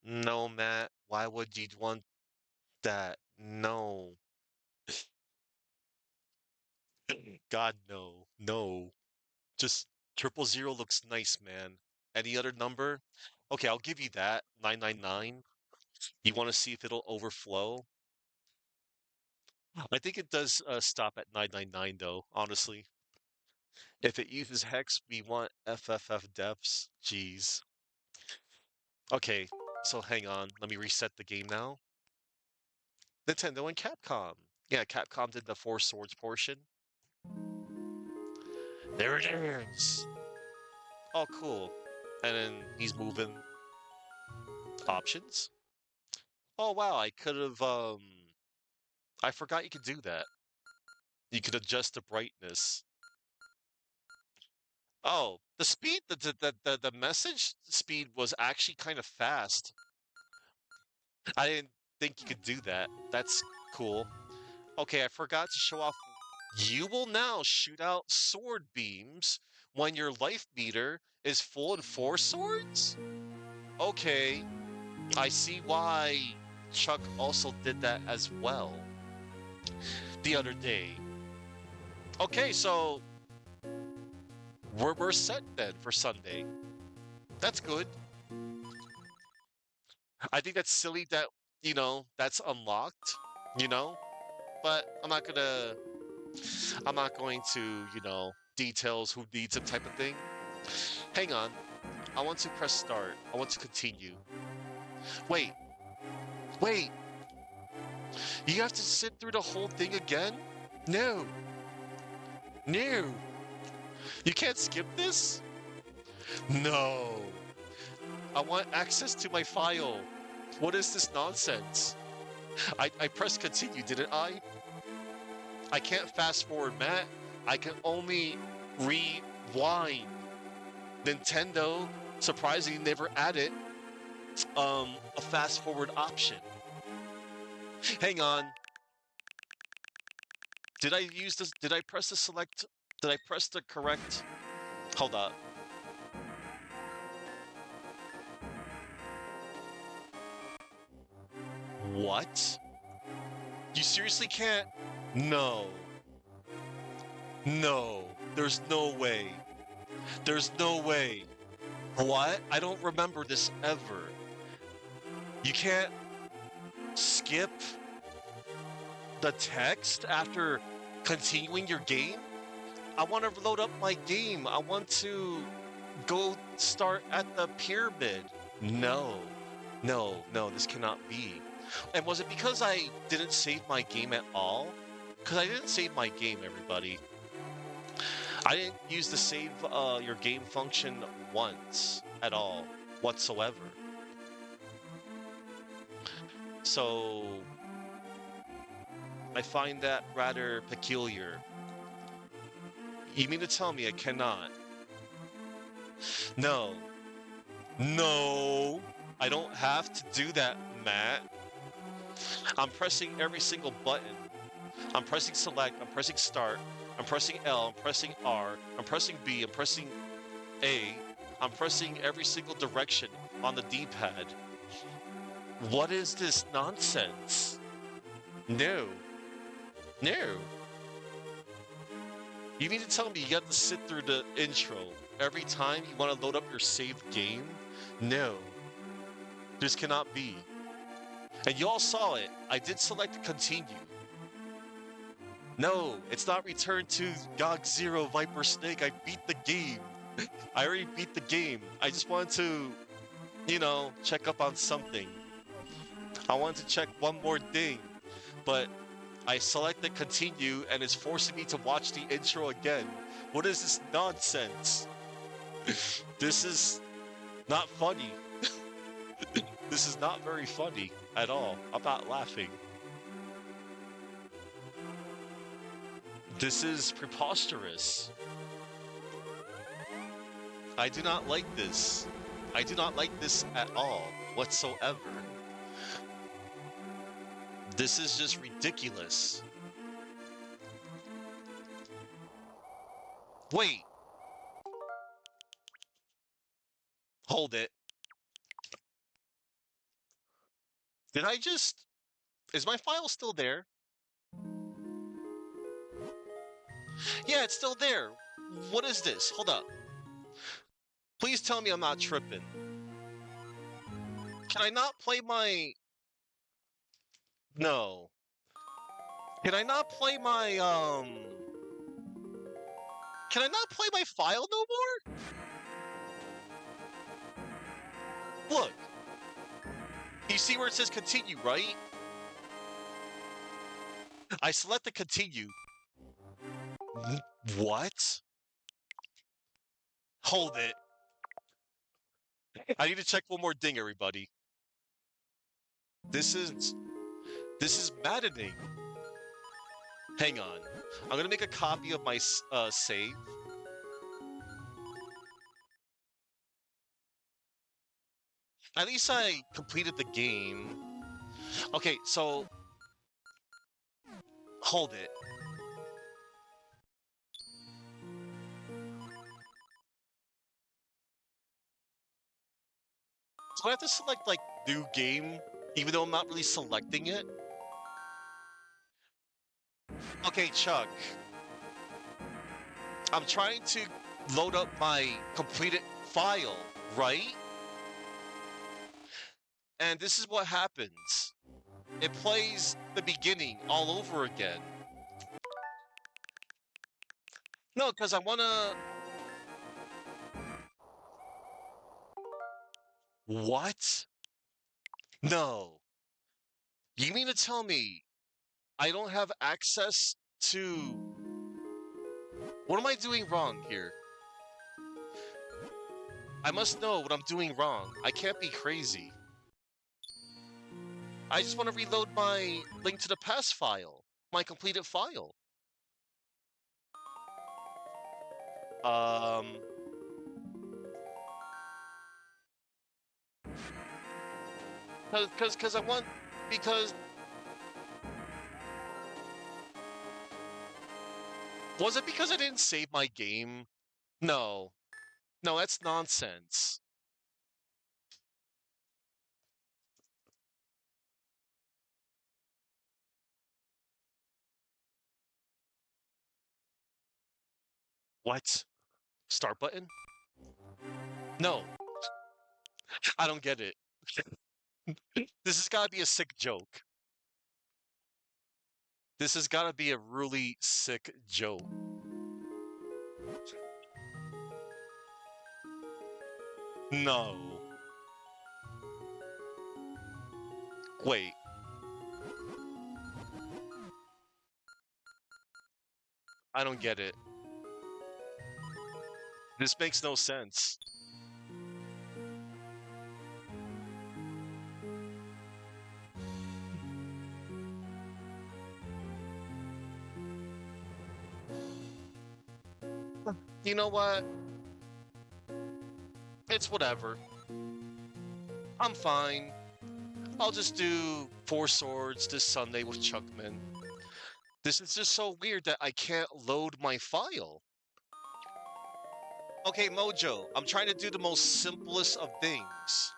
No, Matt, why would you want that? No. God, no. No. Just 000 looks nice, man. Any other number? Okay, I'll give you that. 999. You want to see if it'll overflow? I think it does stop at 999 though, honestly. If it uses hex, we want FFF depths. Jeez. Okay, so hang on. Let me reset the game now. Nintendo and Capcom. Yeah, Capcom did the Four Swords portion. There it is. Oh, cool. And then he's moving options. Oh, wow. I could have, I forgot you could do that. You could adjust the brightness. Oh, the speed, the message speed was actually kind of fast. I didn't think you could do that. That's cool. Okay, I forgot to show off. You will now shoot out sword beams when your life meter is full in 4 swords? Okay, I see why Chuck also did that as well the other day. Okay, so we're set then for Sunday. That's good. I think that's silly that, that's unlocked, you know? But I'm not going to, details who needs it type of thing. Hang on. I want to press start. I want to continue. Wait. Wait. You have to sit through the whole thing again? No. No. You can't skip this? No. I want access to my file. What is this nonsense? I pressed continue, didn't I? I can't fast forward, Matt. I can only rewind. Nintendo, surprisingly, never added a fast forward option. Hang on. Did I use this? Did I press the select? Did I press the correct? Hold up. What? You seriously can't? No. No. There's no way. There's no way. What? I don't remember this ever. You can't skip skip the text after continuing your game? I want to load up my game. I want to go start at the pyramid. No, no, this cannot be. And was it because I didn't save my game at all? Because I didn't save my game, everybody. I didn't use the save your game function once at all, whatsoever. So I find that rather peculiar. You mean to tell me I cannot? No. No! I don't have to do that, Matt. I'm pressing every single button. I'm pressing select, I'm pressing start, I'm pressing L, I'm pressing R, I'm pressing B, I'm pressing A. I'm pressing every single direction on the D-pad. What is this nonsense? No. No. You need to tell me you got to sit through the intro every time you want to load up your saved game? No. This cannot be. And you all saw it. I did select continue. No, it's not return to GOG Zero Viper Snake. I beat the game. I already beat the game. I just wanted to, you know, check up on something. I wanted to check one more thing, but I selected continue and it's forcing me to watch the intro again. What is this nonsense? This is not funny. This is not very funny at all. I'm not laughing. This is preposterous. I do not like this. I do not like this at all, whatsoever. This is just ridiculous. Wait. Hold it. Did I just... Is my file still there? Yeah, it's still there. What is this? Hold up. Please tell me I'm not tripping. Can I not play my... No. Can I not play my, Can I not play my file no more? Look. You see where it says continue, right? I select the continue. What? Hold it. I need to check one more thing, everybody. This is maddening. Hang on. I'm gonna make a copy of my save. At least I completed the game. Okay, so... Hold it. Do I have to select, like, new game, even though I'm not really selecting it? Okay, Chuck. I'm trying to load up my completed file, right? And this is what happens. It plays the beginning all over again. No, because I want to... What? No. You mean to tell me I don't have access to... What am I doing wrong here? I must know what I'm doing wrong. I can't be crazy. I just want to reload my link to the past file, my completed file. Because I want, because... Was it because I didn't save my game? No. No, that's nonsense. What? Start button? No. I don't get it. This has got to be a sick joke. This has got to be a really sick joke. No. Wait, I don't get it. This makes no sense. You know what? It's whatever. I'm fine. I'll just do Four Swords this Sunday with Chuckman. This is just so weird that I can't load my file. Okay, Mojo, I'm trying to do the most simplest of things.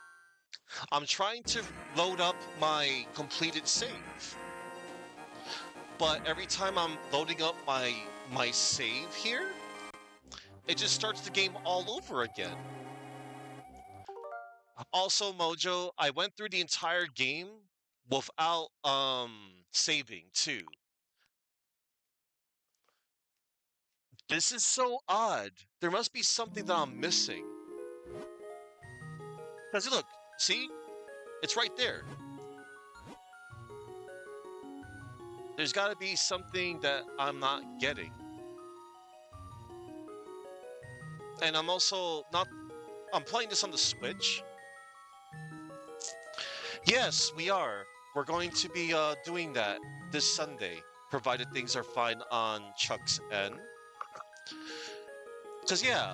I'm trying to load up my completed save. But every time I'm loading up my save here, it just starts the game all over again. Also, Mojo, I went through the entire game without saving too. This is so odd. There must be something that I'm missing. Because look, see? It's right there. There's got to be something that I'm not getting. And I'm also not I'm playing this on the Switch. Yes, we are. We're going to be doing that this Sunday, provided things are fine on Chuck's end. Because, yeah,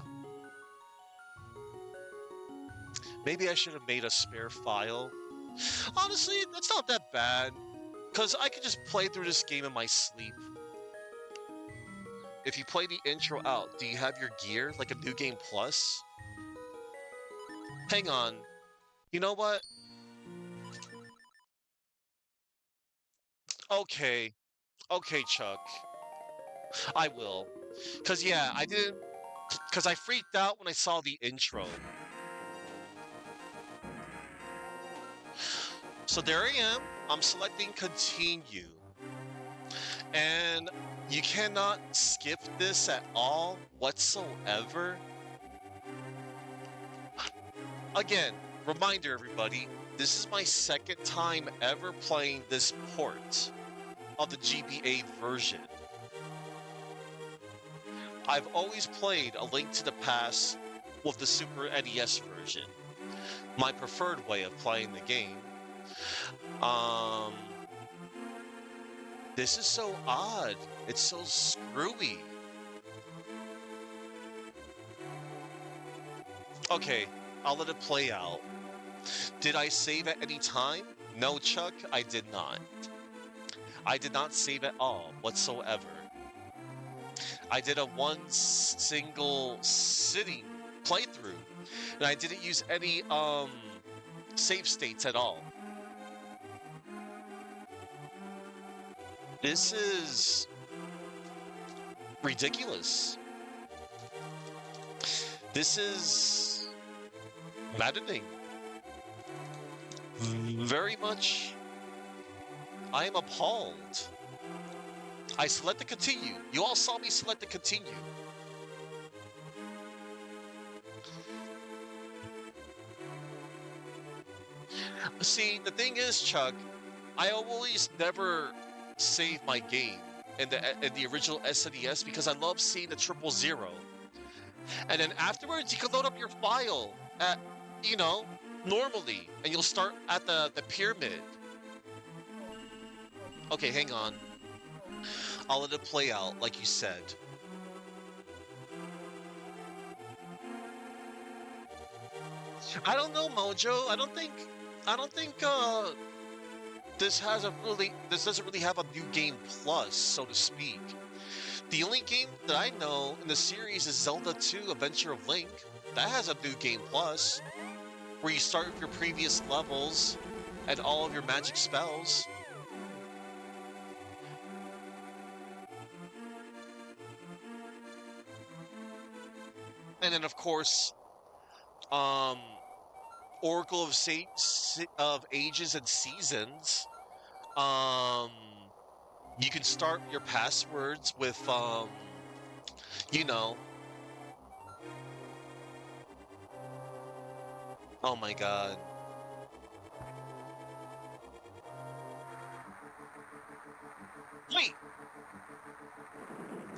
maybe I should have made a spare file. Honestly, that's not that bad. Because I could just play through this game in my sleep. If you play the intro out, do you have your gear, like a New Game Plus? Hang on. You know what? Okay. Okay, Chuck. I will. Because, yeah, I didn't. Because I freaked out when I saw the intro. So there I am. I'm selecting continue. And you cannot skip this at all whatsoever. Again, reminder everybody, this is my second time ever playing this port of the GBA version. I've always played A Link to the Past with the Super NES version. My preferred way of playing the game. This is so odd. It's so screwy. Okay, I'll let it play out. Did I save at any time? No, Chuck, I did not. I did not save at all whatsoever. I did a single sitting playthrough, and I didn't use any save states at all. This is ridiculous. This is maddening. Very much. I am appalled. I select the continue. You all saw me select the continue. See, the thing is, Chuck, I always never save my game in the original SNES because I love seeing the 000. And then afterwards, you can load up your file at, normally, and you'll start at the pyramid. Okay, hang on. I'll let it play out, like you said. I don't know, Mojo. I don't think this doesn't really have a new game plus, so to speak. The only game that I know in the series is Zelda 2: Adventure of Link. That has a new game plus, where you start with your previous levels and all of your magic spells. And then, of course, Oracle of Ages and Seasons, You can start your passwords with you know, oh my god. Wait,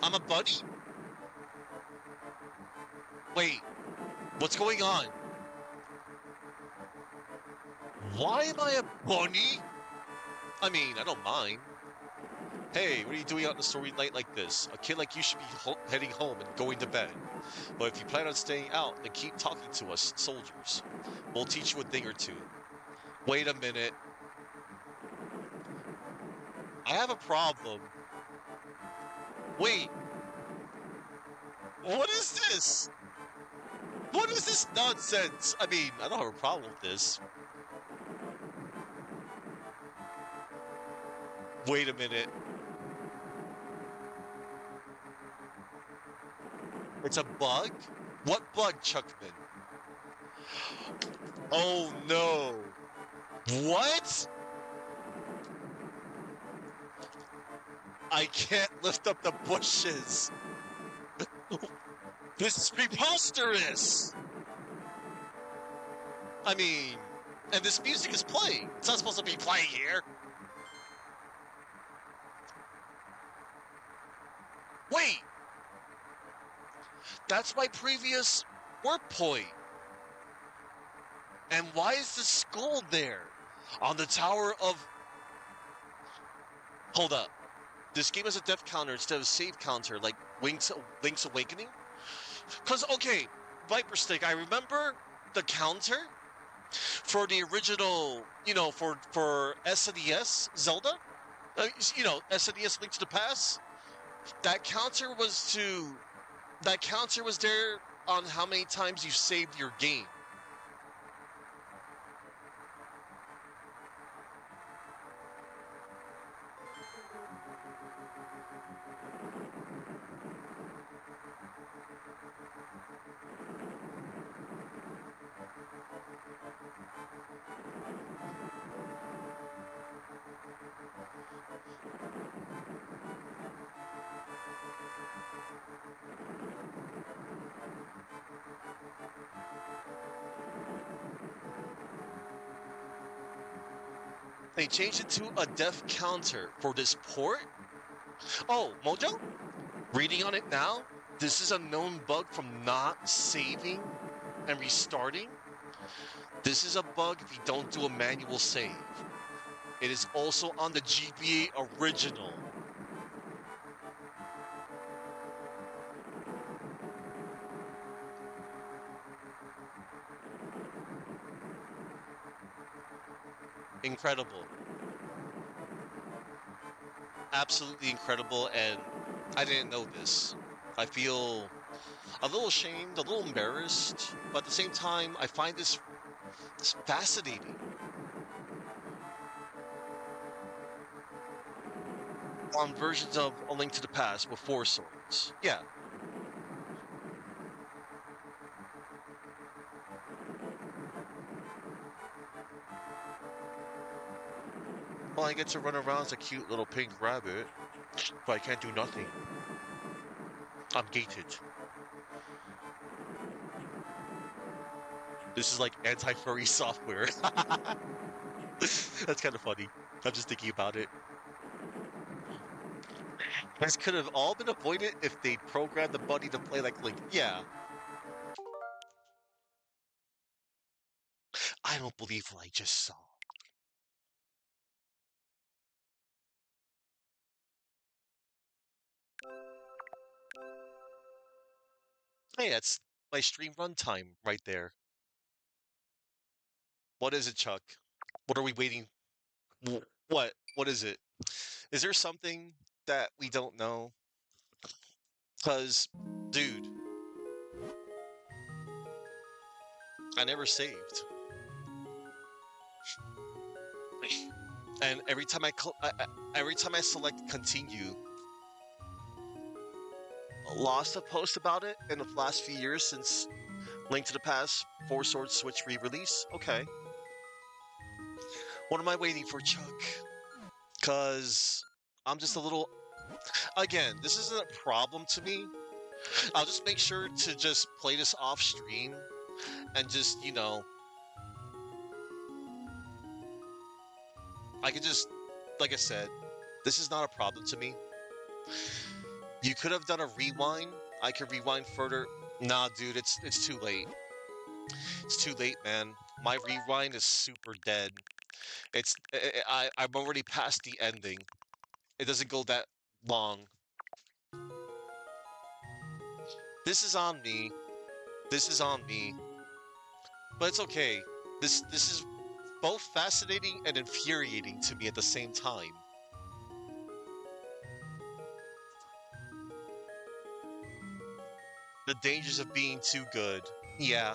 I'm a bunny? Wait, what's going on? Why am I a bunny? I mean, I don't mind. Hey, what are you doing out in the story night like this? A kid like you should be heading home and going to bed. But if you plan on staying out, then keep talking to us, soldiers. We'll teach you a thing or two. Wait a minute. I have a problem. Wait, what is this? What is this nonsense? I mean, I don't have a problem with this. Wait a minute. It's a bug? What bug, Chuckman? Oh no. What? I can't lift up the bushes. This is preposterous. I mean, and this music is playing. It's not supposed to be playing here. Wait, that's my previous work point. And why is the skull there? On the tower of... Hold up. This game has a death counter instead of a save counter, like Link's Awakening? Because, okay, Viper Stick, I remember the counter for the original, for SNES Zelda, SNES Link to the Past. That counter was there on how many times you saved your game. They changed it to a death counter for this port. Oh, Mojo? Reading on it now, this is a known bug from not saving and restarting. This is a bug if you don't do a manual save. It is also on the GBA original. Incredible. Absolutely incredible, and I didn't know this. I feel a little ashamed, a little embarrassed, but at the same time, I find this fascinating. On versions of A Link to the Past with four swords. Yeah. Well, I get to run around as a cute little pink rabbit, but I can't do nothing. I'm gated. This is like anti-furry software. That's kind of funny. I'm just thinking about it. This could have all been avoided if they'd programmed the bunny to play like Link. Yeah. I don't believe what I just saw. Hey, that's my stream runtime right there. What is it, Chuck? What are we waiting? What? What is it? Is there something that we don't know? Because, dude, I never saved. And every time I select continue, lost a post about it in the last few years since Link to the Past, Four Swords Switch re-release. Okay. What am I waiting for, Chuck? Cause I'm just a little. Again, this isn't a problem to me. I'll just make sure to just play this off stream and just, I could just, like I said, this is not a problem to me. You could have done a rewind. I could rewind further. Nah, dude, it's too late. It's too late, man. My rewind is super dead. I'm already past the ending. It doesn't go that long. This is on me. This is on me. But it's okay. This is both fascinating and infuriating to me at the same time. The dangers of being too good. Yeah,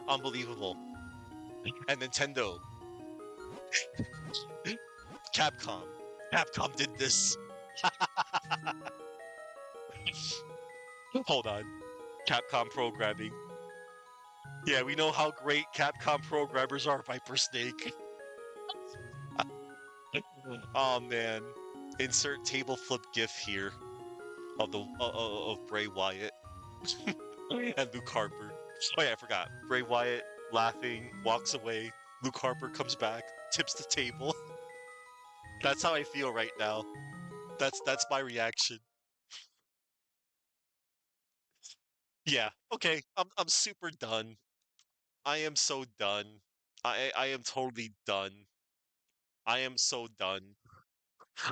unbelievable. And Nintendo, Capcom. Capcom did this. Hold on. Capcom programming. Yeah, we know how great Capcom programmers are, Viper Snake. Oh man. Insert table flip gif here of the of Bray Wyatt and Luke Harper. Oh yeah, I forgot. Bray Wyatt laughing, walks away. Luke Harper comes back, tips the table. That's how I feel right now. That's my reaction. Yeah. Okay. I'm super done. I am so done. I am totally done. I am so done.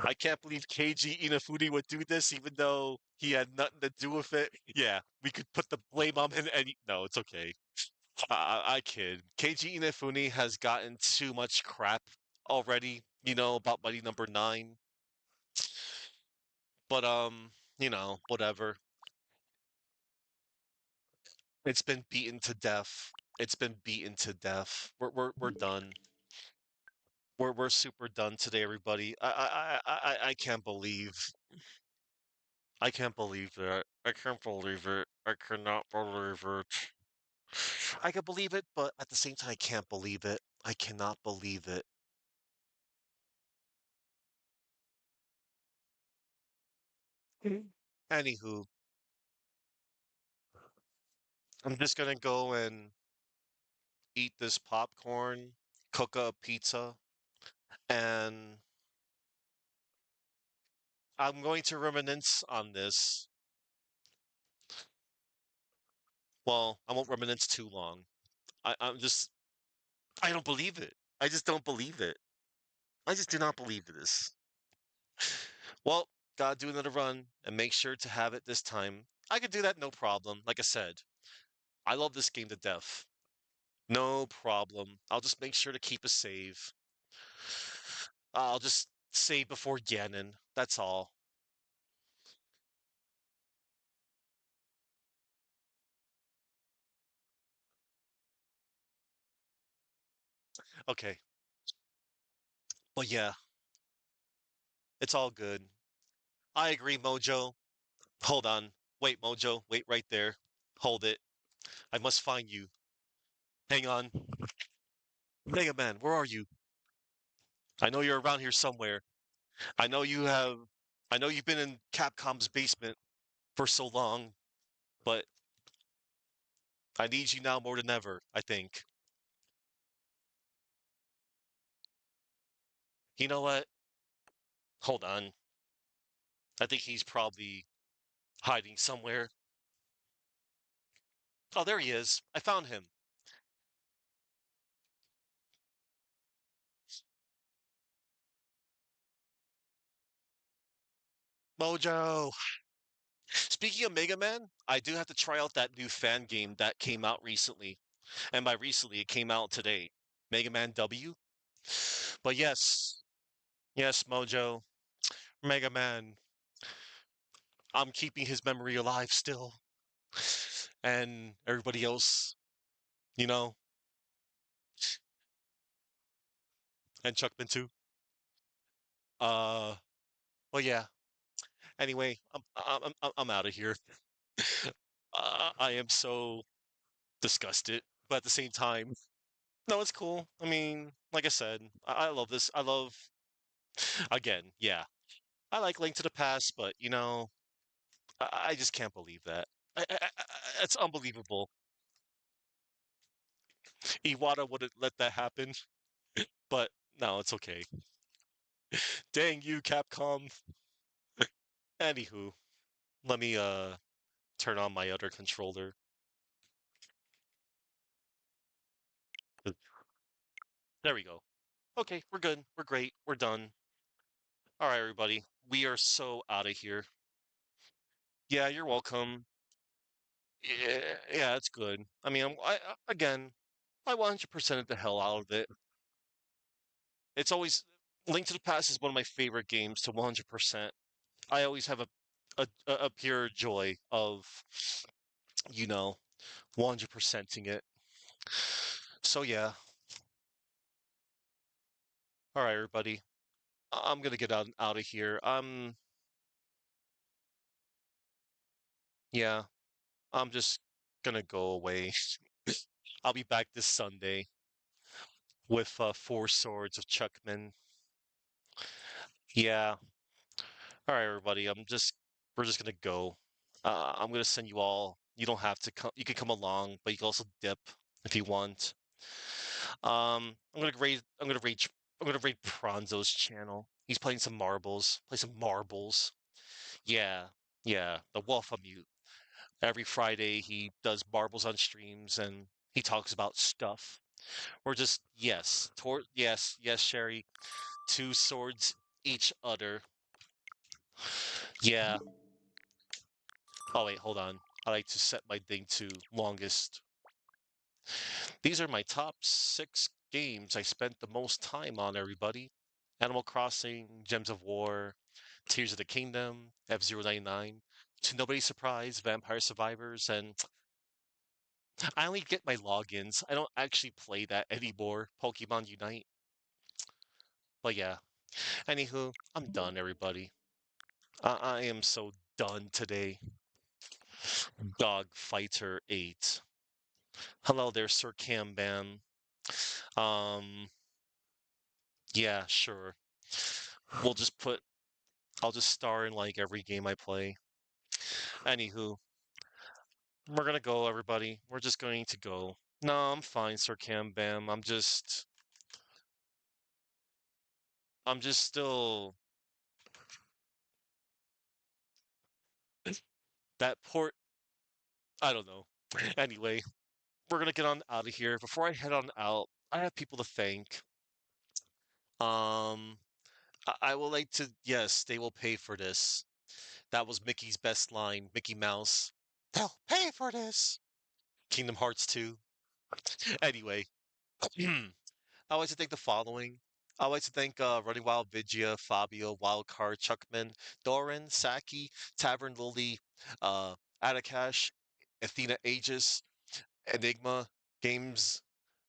I can't believe KG Inafune would do this, even though he had nothing to do with it. Yeah, we could put the blame on him. Any no, it's okay. I kid. KG Inafune has gotten too much crap already. About Mighty Number Nine. But whatever. It's been beaten to death. It's been beaten to death. We're done. We're super done today, everybody. I can't believe. I can't believe that. I can't believe it. I cannot believe it. I can believe it, but at the same time, I can't believe it. I cannot believe it. Anywho, I'm just gonna go and eat this popcorn, cook a pizza, and I'm going to reminisce on this. Well, I won't reminisce too long. I don't believe it. I just don't believe it. I just do not believe this. Well, gotta do another run and make sure to have it this time. I could do that no problem. Like I said, I love this game to death. No problem. I'll just make sure to keep a save. I'll just save before Ganon. That's all. Okay. But yeah, it's all good. I agree, Mojo. Hold on. Wait, Mojo. Wait right there. Hold it. I must find you. Hang on. Mega Man, where are you? I know you're around here somewhere. I know you have. I know you've been in Capcom's basement for so long, but I need you now more than ever, I think. You know what? Hold on. I think he's probably hiding somewhere. Oh, there he is. I found him. Mojo. Speaking of Mega Man, I do have to try out that new fan game that came out recently. And by recently, it came out today. Mega Man W. But yes, yes, Mojo. Mega Man. I'm keeping his memory alive still. And everybody else, you know, and Chuckman too. Uh, well, yeah. Anyway, I'm out of here. I am so disgusted, but at the same time, no, it's cool. I mean, like I said, I love this. I love again, yeah. I like Link to the Past, but I just can't believe that. It's unbelievable. Iwata wouldn't let that happen, but no, it's okay. Dang you, Capcom. Anywho, let me turn on my other controller. There we go. Okay, we're good. We're great. We're done. All right, everybody. We are so out of here. Yeah, you're welcome. Yeah, it's good. I mean, again, I 100% the hell out of it. It's always Link to the Past is one of my favorite games to 100%. I always have a pure joy of, you know, 100%ing it. So yeah. All right, everybody. I'm gonna get out of here. Yeah, I'm just gonna go away. I'll be back this Sunday with Four Swords of Chuckman. Yeah. All right, everybody. We're just gonna go. I'm gonna send you all. You don't have to come. You can come along, but you can also dip if you want. I'm gonna raid. I'm gonna raid Pronzo's channel. He's playing some marbles. Play some marbles. Yeah, yeah. The Wolf of Mute. Every Friday he does marbles on streams and he talks about stuff. We're just yes, Sherry. Two swords each other. Yeah. Oh wait, hold on. I like to set my thing to longest. These are my top 6 games I spent the most time on, everybody. Animal Crossing, Gems of War, Tears of the Kingdom, F-099, To Nobody's Surprise, Vampire Survivors, and I only get my logins. I don't actually play that anymore, Pokemon Unite. But yeah, anywho, I'm done, everybody. I am so done today. Dog Fighter 8. Hello there, Sir Cambam. Um, yeah, sure. We'll just put, I'll just star in like every game I play. Anywho, we're gonna go, everybody. We're just going to go. No, I'm fine, Sir Cambam. I'm just still, that port, I don't know. Anyway, we're gonna get on out of here. Before I head on out, I have people to thank. Um, I will like to, yes, they will pay for this. That was Mickey's best line, Mickey Mouse. They'll pay for this. Kingdom Hearts 2. Anyway, I would like to thank the following. I would like to thank Running Wild Vigia, Fabio, Wildcard, Chuckman, Doran, Saki, Tavern Lily, uh, Atakash, Athena Aegis, Enigma, Games,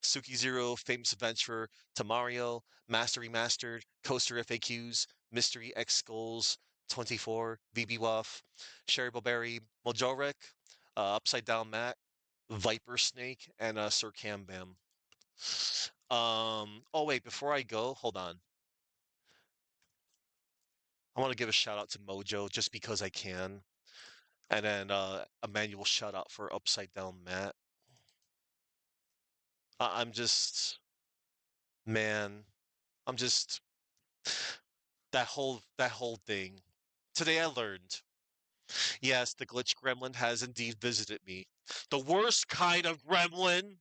Suki Zero, Famous Adventurer, Tamario, Master Remastered, Coaster FAQs, Mystery X Skulls, 24, VB Wuff, Sherry Boberi, Mojorek, Upside Down Matt, Viper Snake, and Sir Cam Bam. Oh wait, before I go, hold on. I want to give a shout out to Mojo just because I can. And then a manual shout out for Upside Down Matt. I'm just, man, I'm just that whole thing. Today I learned. Yes, the glitch gremlin has indeed visited me. The worst kind of gremlin,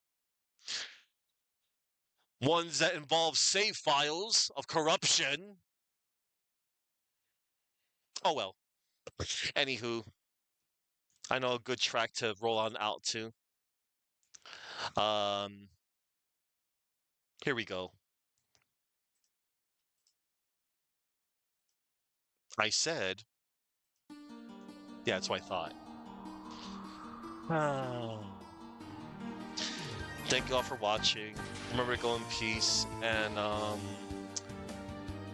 ones that involve save files of corruption. Oh well. Anywho, I know a good track to roll on out to. Um, Here we go. I said, yeah, that's what I thought. Thank you all for watching. Remember to go in peace, and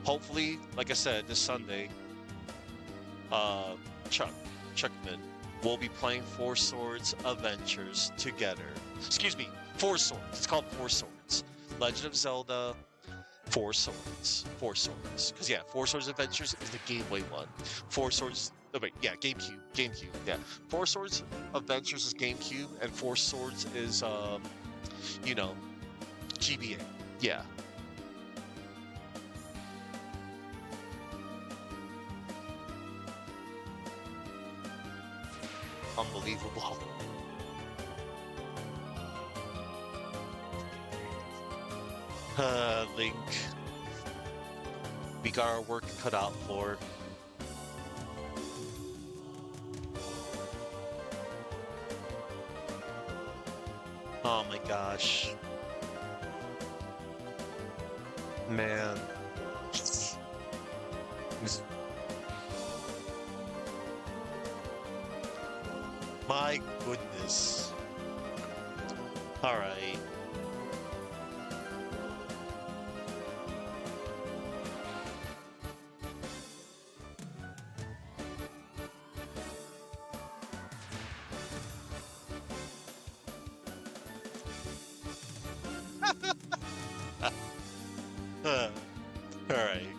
hopefully, like I said, this Sunday, uh, Chuck, Chuckman, will be playing Four Swords Adventures together. Excuse me, Four Swords. It's called Four Swords. Legend of Zelda, Four Swords. Four Swords. Because, yeah, Four Swords Adventures is the Game Boy one. Four Swords. Oh, wait, yeah, GameCube. GameCube, yeah. Four Swords Adventures is GameCube, and Four Swords is, you know, GBA. Yeah. Unbelievable. Link. We got our work cut out for. Oh my gosh. Man. My goodness. Alright. Alright.